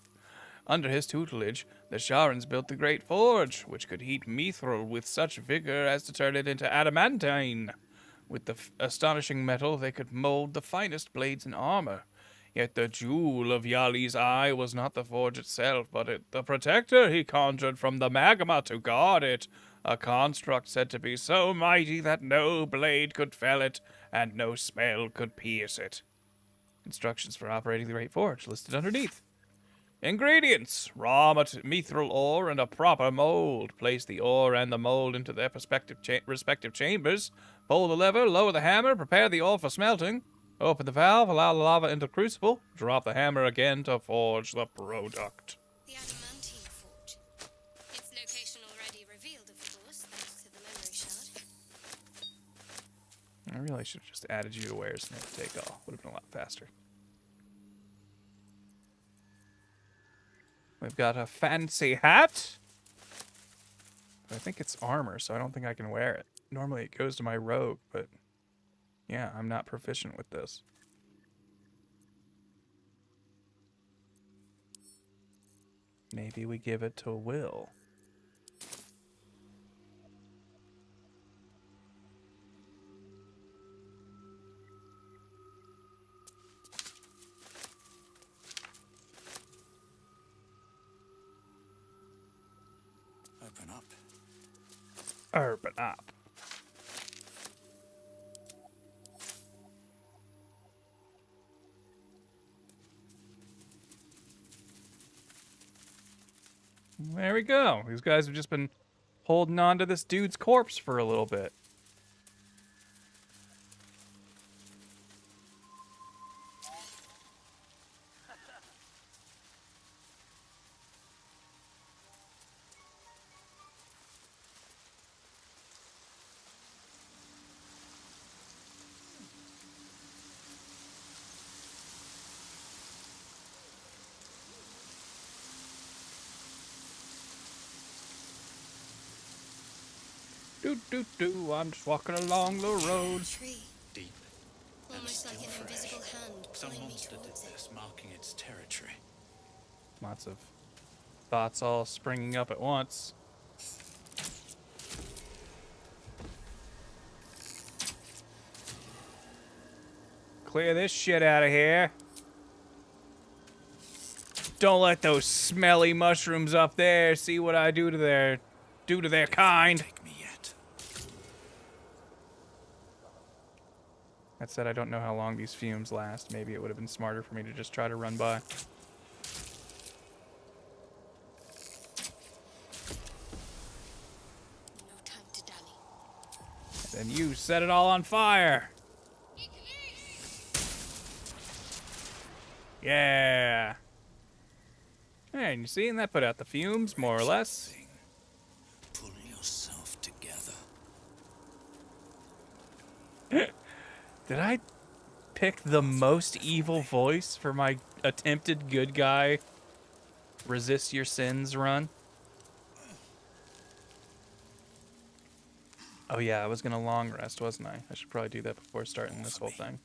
Under his tutelage, the Sharans built the Great Forge, which could heat mithril with such vigor as to turn it into adamantine. With the astonishing metal, they could mold the finest blades and armor. Yet the jewel of Yali's eye was not the forge itself, but the protector he conjured from the magma to guard it, a construct said to be so mighty that no blade could fell it, and no spell could pierce it. Instructions for operating the Great Forge listed underneath. Ingredients: raw mithril ore and a proper mold. Place the ore and the mold into their respective chambers. Pull the lever, lower the hammer, prepare the ore for smelting. Open the valve, allow the lava into the crucible. Drop the hammer again to forge the product. The adamantine forge. Its location already revealed, of course, thanks to the memory shard. I really should have just added you to where Sniff take all. Would have been a lot faster. We've got a fancy hat. But I think it's armor, so I don't think I can wear it. Normally it goes to my rogue, but yeah, I'm not proficient with this. Maybe we give it to Will. Open up. Open up. There we go. These guys have just been holding on to this dude's corpse for a little bit. I'm just walking along the road. Tree. Deep. Almost like an invisible hand Some pulling me monster did towards it. this, marking its territory. Lots of thoughts all springing up at once. Clear this shit out of here. Don't let those smelly mushrooms up there see what I do to their kind. Take me yet. That said, I don't know how long these fumes last. Maybe it would have been smarter for me to just try to run by. No time to dally. Then you set it all on fire. Yeah. And you see, and that put out the fumes, more or less. Pull yourself together. Did I pick the most evil voice for my attempted good guy resist your sins run? Oh yeah, I was gonna long rest, wasn't I? I should probably do that before starting this whole thing.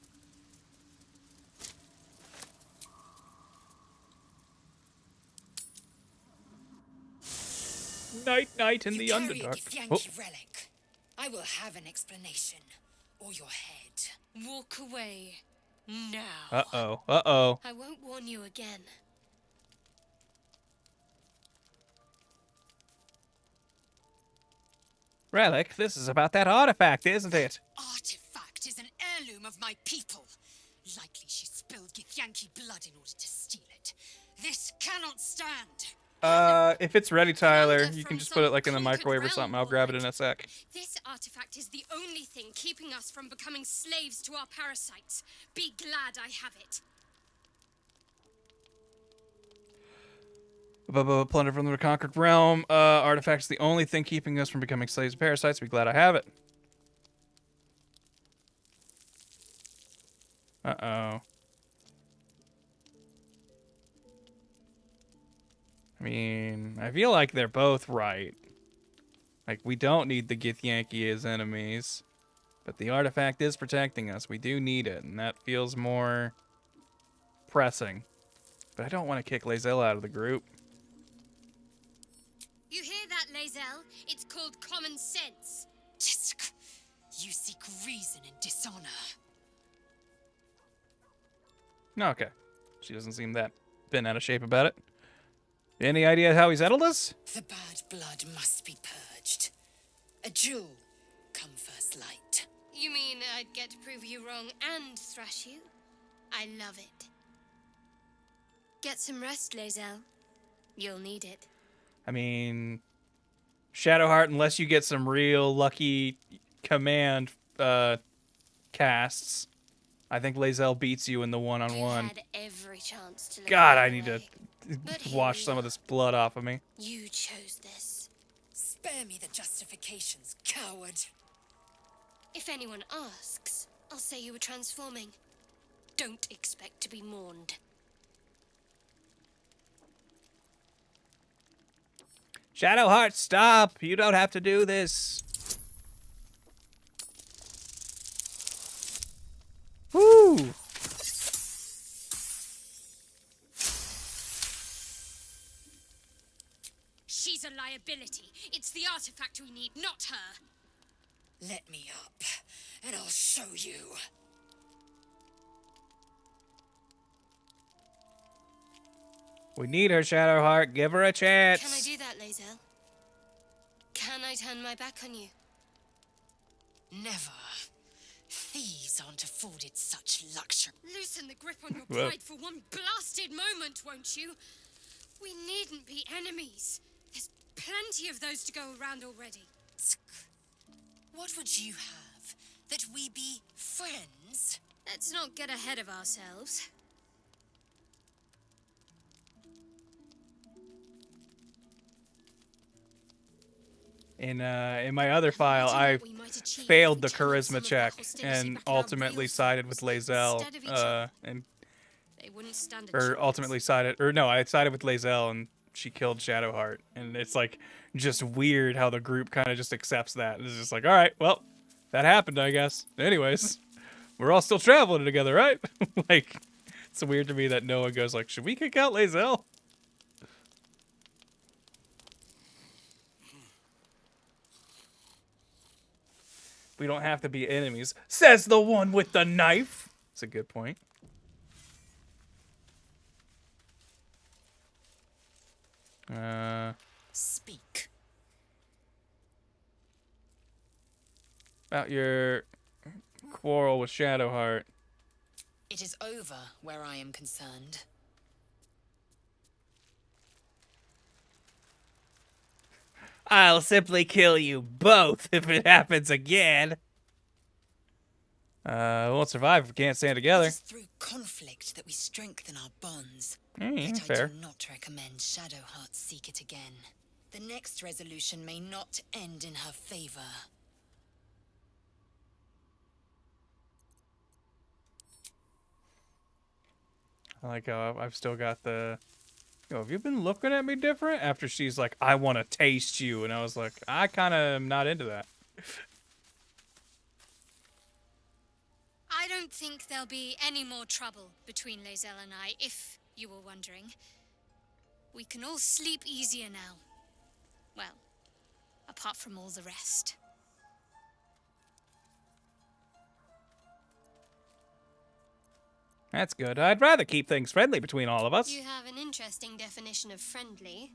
Night in the Carry a Underdark. Githyanki relic. I will have an explanation. Or your head. Walk away. Now. Uh-oh. Uh-oh. I won't warn you again. Relic, this is about that artifact, isn't it? Artifact is an heirloom of my people. Likely she spilled Githyanki blood in order to steal it. This cannot stand. If it's ready, Tyler, you can just put it like in the microwave or something. I'll grab it in a sec. This artifact is the only thing keeping us from becoming slaves to our parasites. Be glad I have it. Plunder from the conquered realm. Artifact's the only thing keeping us from becoming slaves to parasites. Be glad I have it. Uh-oh. I mean, I feel like they're both right. Like, we don't need the Githyanki as enemies. But the artifact is protecting us. We do need it, and that feels more pressing. But I don't want to kick Lae'zel out of the group. You hear that, Lae'zel? It's called common sense. Tisk. You seek reason in dishonor. Okay. She doesn't seem that bent out of shape about it. Any idea how he settled this? The bad blood must be purged. A jewel come first light. You mean I'd get to prove you wrong and thrash you? I love it. Get some rest, Lae'zel. You'll need it. I mean, Shadowheart, unless you get some real lucky command casts, I think Lae'zel beats you in the one-on-one. You had every chance to God, I need to wash some of this blood off of me. You chose this. Spare me the justifications, coward. If anyone asks, I'll say you were transforming. Don't expect to be mourned. Shadowheart, stop! You don't have to do this. Woo! She's a liability. It's the artifact we need, not her. Let me up, and I'll show you. We need her, Shadowheart. Give her a chance. Can I do that, Lae'zel? Can I turn my back on you? Never. Thieves aren't afforded such luxury. Loosen the grip on your Whoa. pride for one blasted moment, won't you? We needn't be enemies. There's plenty of those to go around already. What would you have? That we be friends? Let's not get ahead of ourselves. In my other file, I failed the charisma check and ultimately sided with Lae'zel. And They wouldn't stand a or chance. ultimately sided, or no, I sided with Lae'zel and she killed Shadowheart. And it's like just weird how the group kind of just accepts that. It's just like, all right, well, that happened, I guess. Anyways, we're all still traveling together, right? Like, it's weird to me that no one goes like, should we kick out Lae'zel? We don't have to be enemies, says the one with the knife. It's a good point. Speak. About your quarrel with Shadowheart. It is over where I am concerned. I'll simply kill you both if it happens again. We won't survive if we can't stand together. It is through conflict that we strengthen our bonds. Yet I fair. do not recommend Shadowheart seek it again. The next resolution may not end in her favor. I like how I've still got the... Yo, have you been looking at me different? After she's like, I want to taste you. And I was like, I kind of am not into that. I don't think there'll be any more trouble between Lae'zel and I, if you were wondering. We can all sleep easier now. Well, apart from all the rest. That's good. I'd rather keep things friendly between all of us. You have an interesting definition of friendly,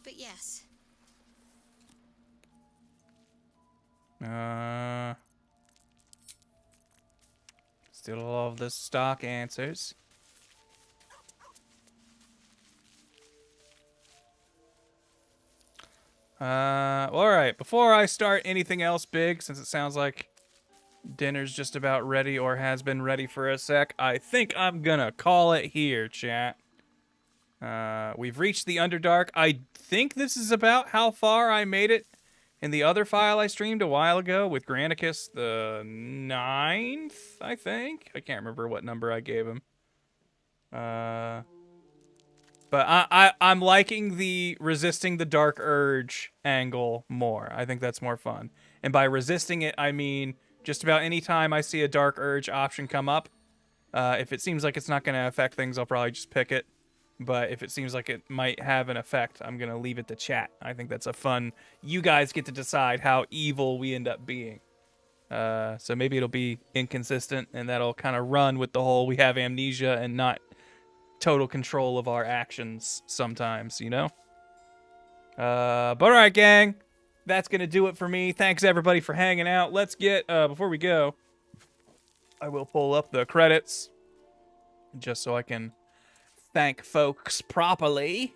but yes. Still all of the stock answers. Alright, before I start anything else big, since it sounds like dinner's just about ready or has been ready for a sec, I think I'm gonna call it here, chat. We've reached the Underdark. I think this is about how far I made it in the other file I streamed a while ago with Granicus the 9th, I think? I can't remember what number I gave him. But I'm liking the resisting the dark urge angle more. I think that's more fun. And by resisting it, I mean just about any time I see a dark urge option come up, if it seems like it's not going to affect things, I'll probably just pick it. But if it seems like it might have an effect, I'm going to leave it to chat. I think that's a fun... You guys get to decide how evil we end up being. So maybe it'll be inconsistent, and that'll kind of run with the whole we have amnesia and not total control of our actions sometimes, you know? But alright, gang. That's going to do it for me. Thanks, everybody, for hanging out. Let's get... before we go, I will pull up the credits just so I can thank folks properly.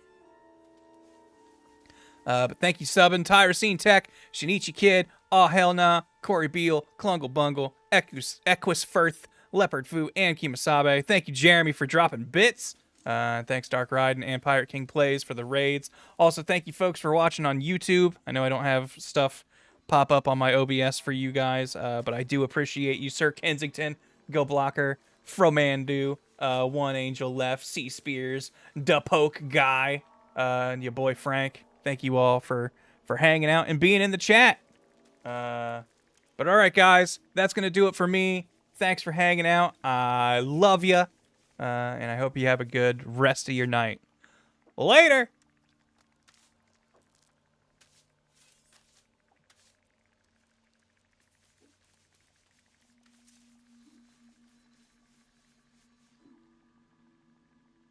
But thank you, Subbin, Tyrosine Tech, Shinichi Kid, Aw Hell Nah, Corey Beal, Klungle Bungle, Equus Firth, Leopard Fu, and Kimasabe. Thank you, Jeremy, for dropping bits. Thanks, Dark Ride and Pirate King Plays for the raids. Also, thank you, folks, for watching on YouTube. I know I don't have stuff pop up on my OBS for you guys, but I do appreciate you, Sir Kensington, Go Blocker, Fromandu, One Angel Left, Sea Spears, Da Poke Guy, and your boy Frank. Thank you all for hanging out and being in the chat. But all right, guys, that's going to do it for me. Thanks for hanging out. I love you, and I hope you have a good rest of your night. Later!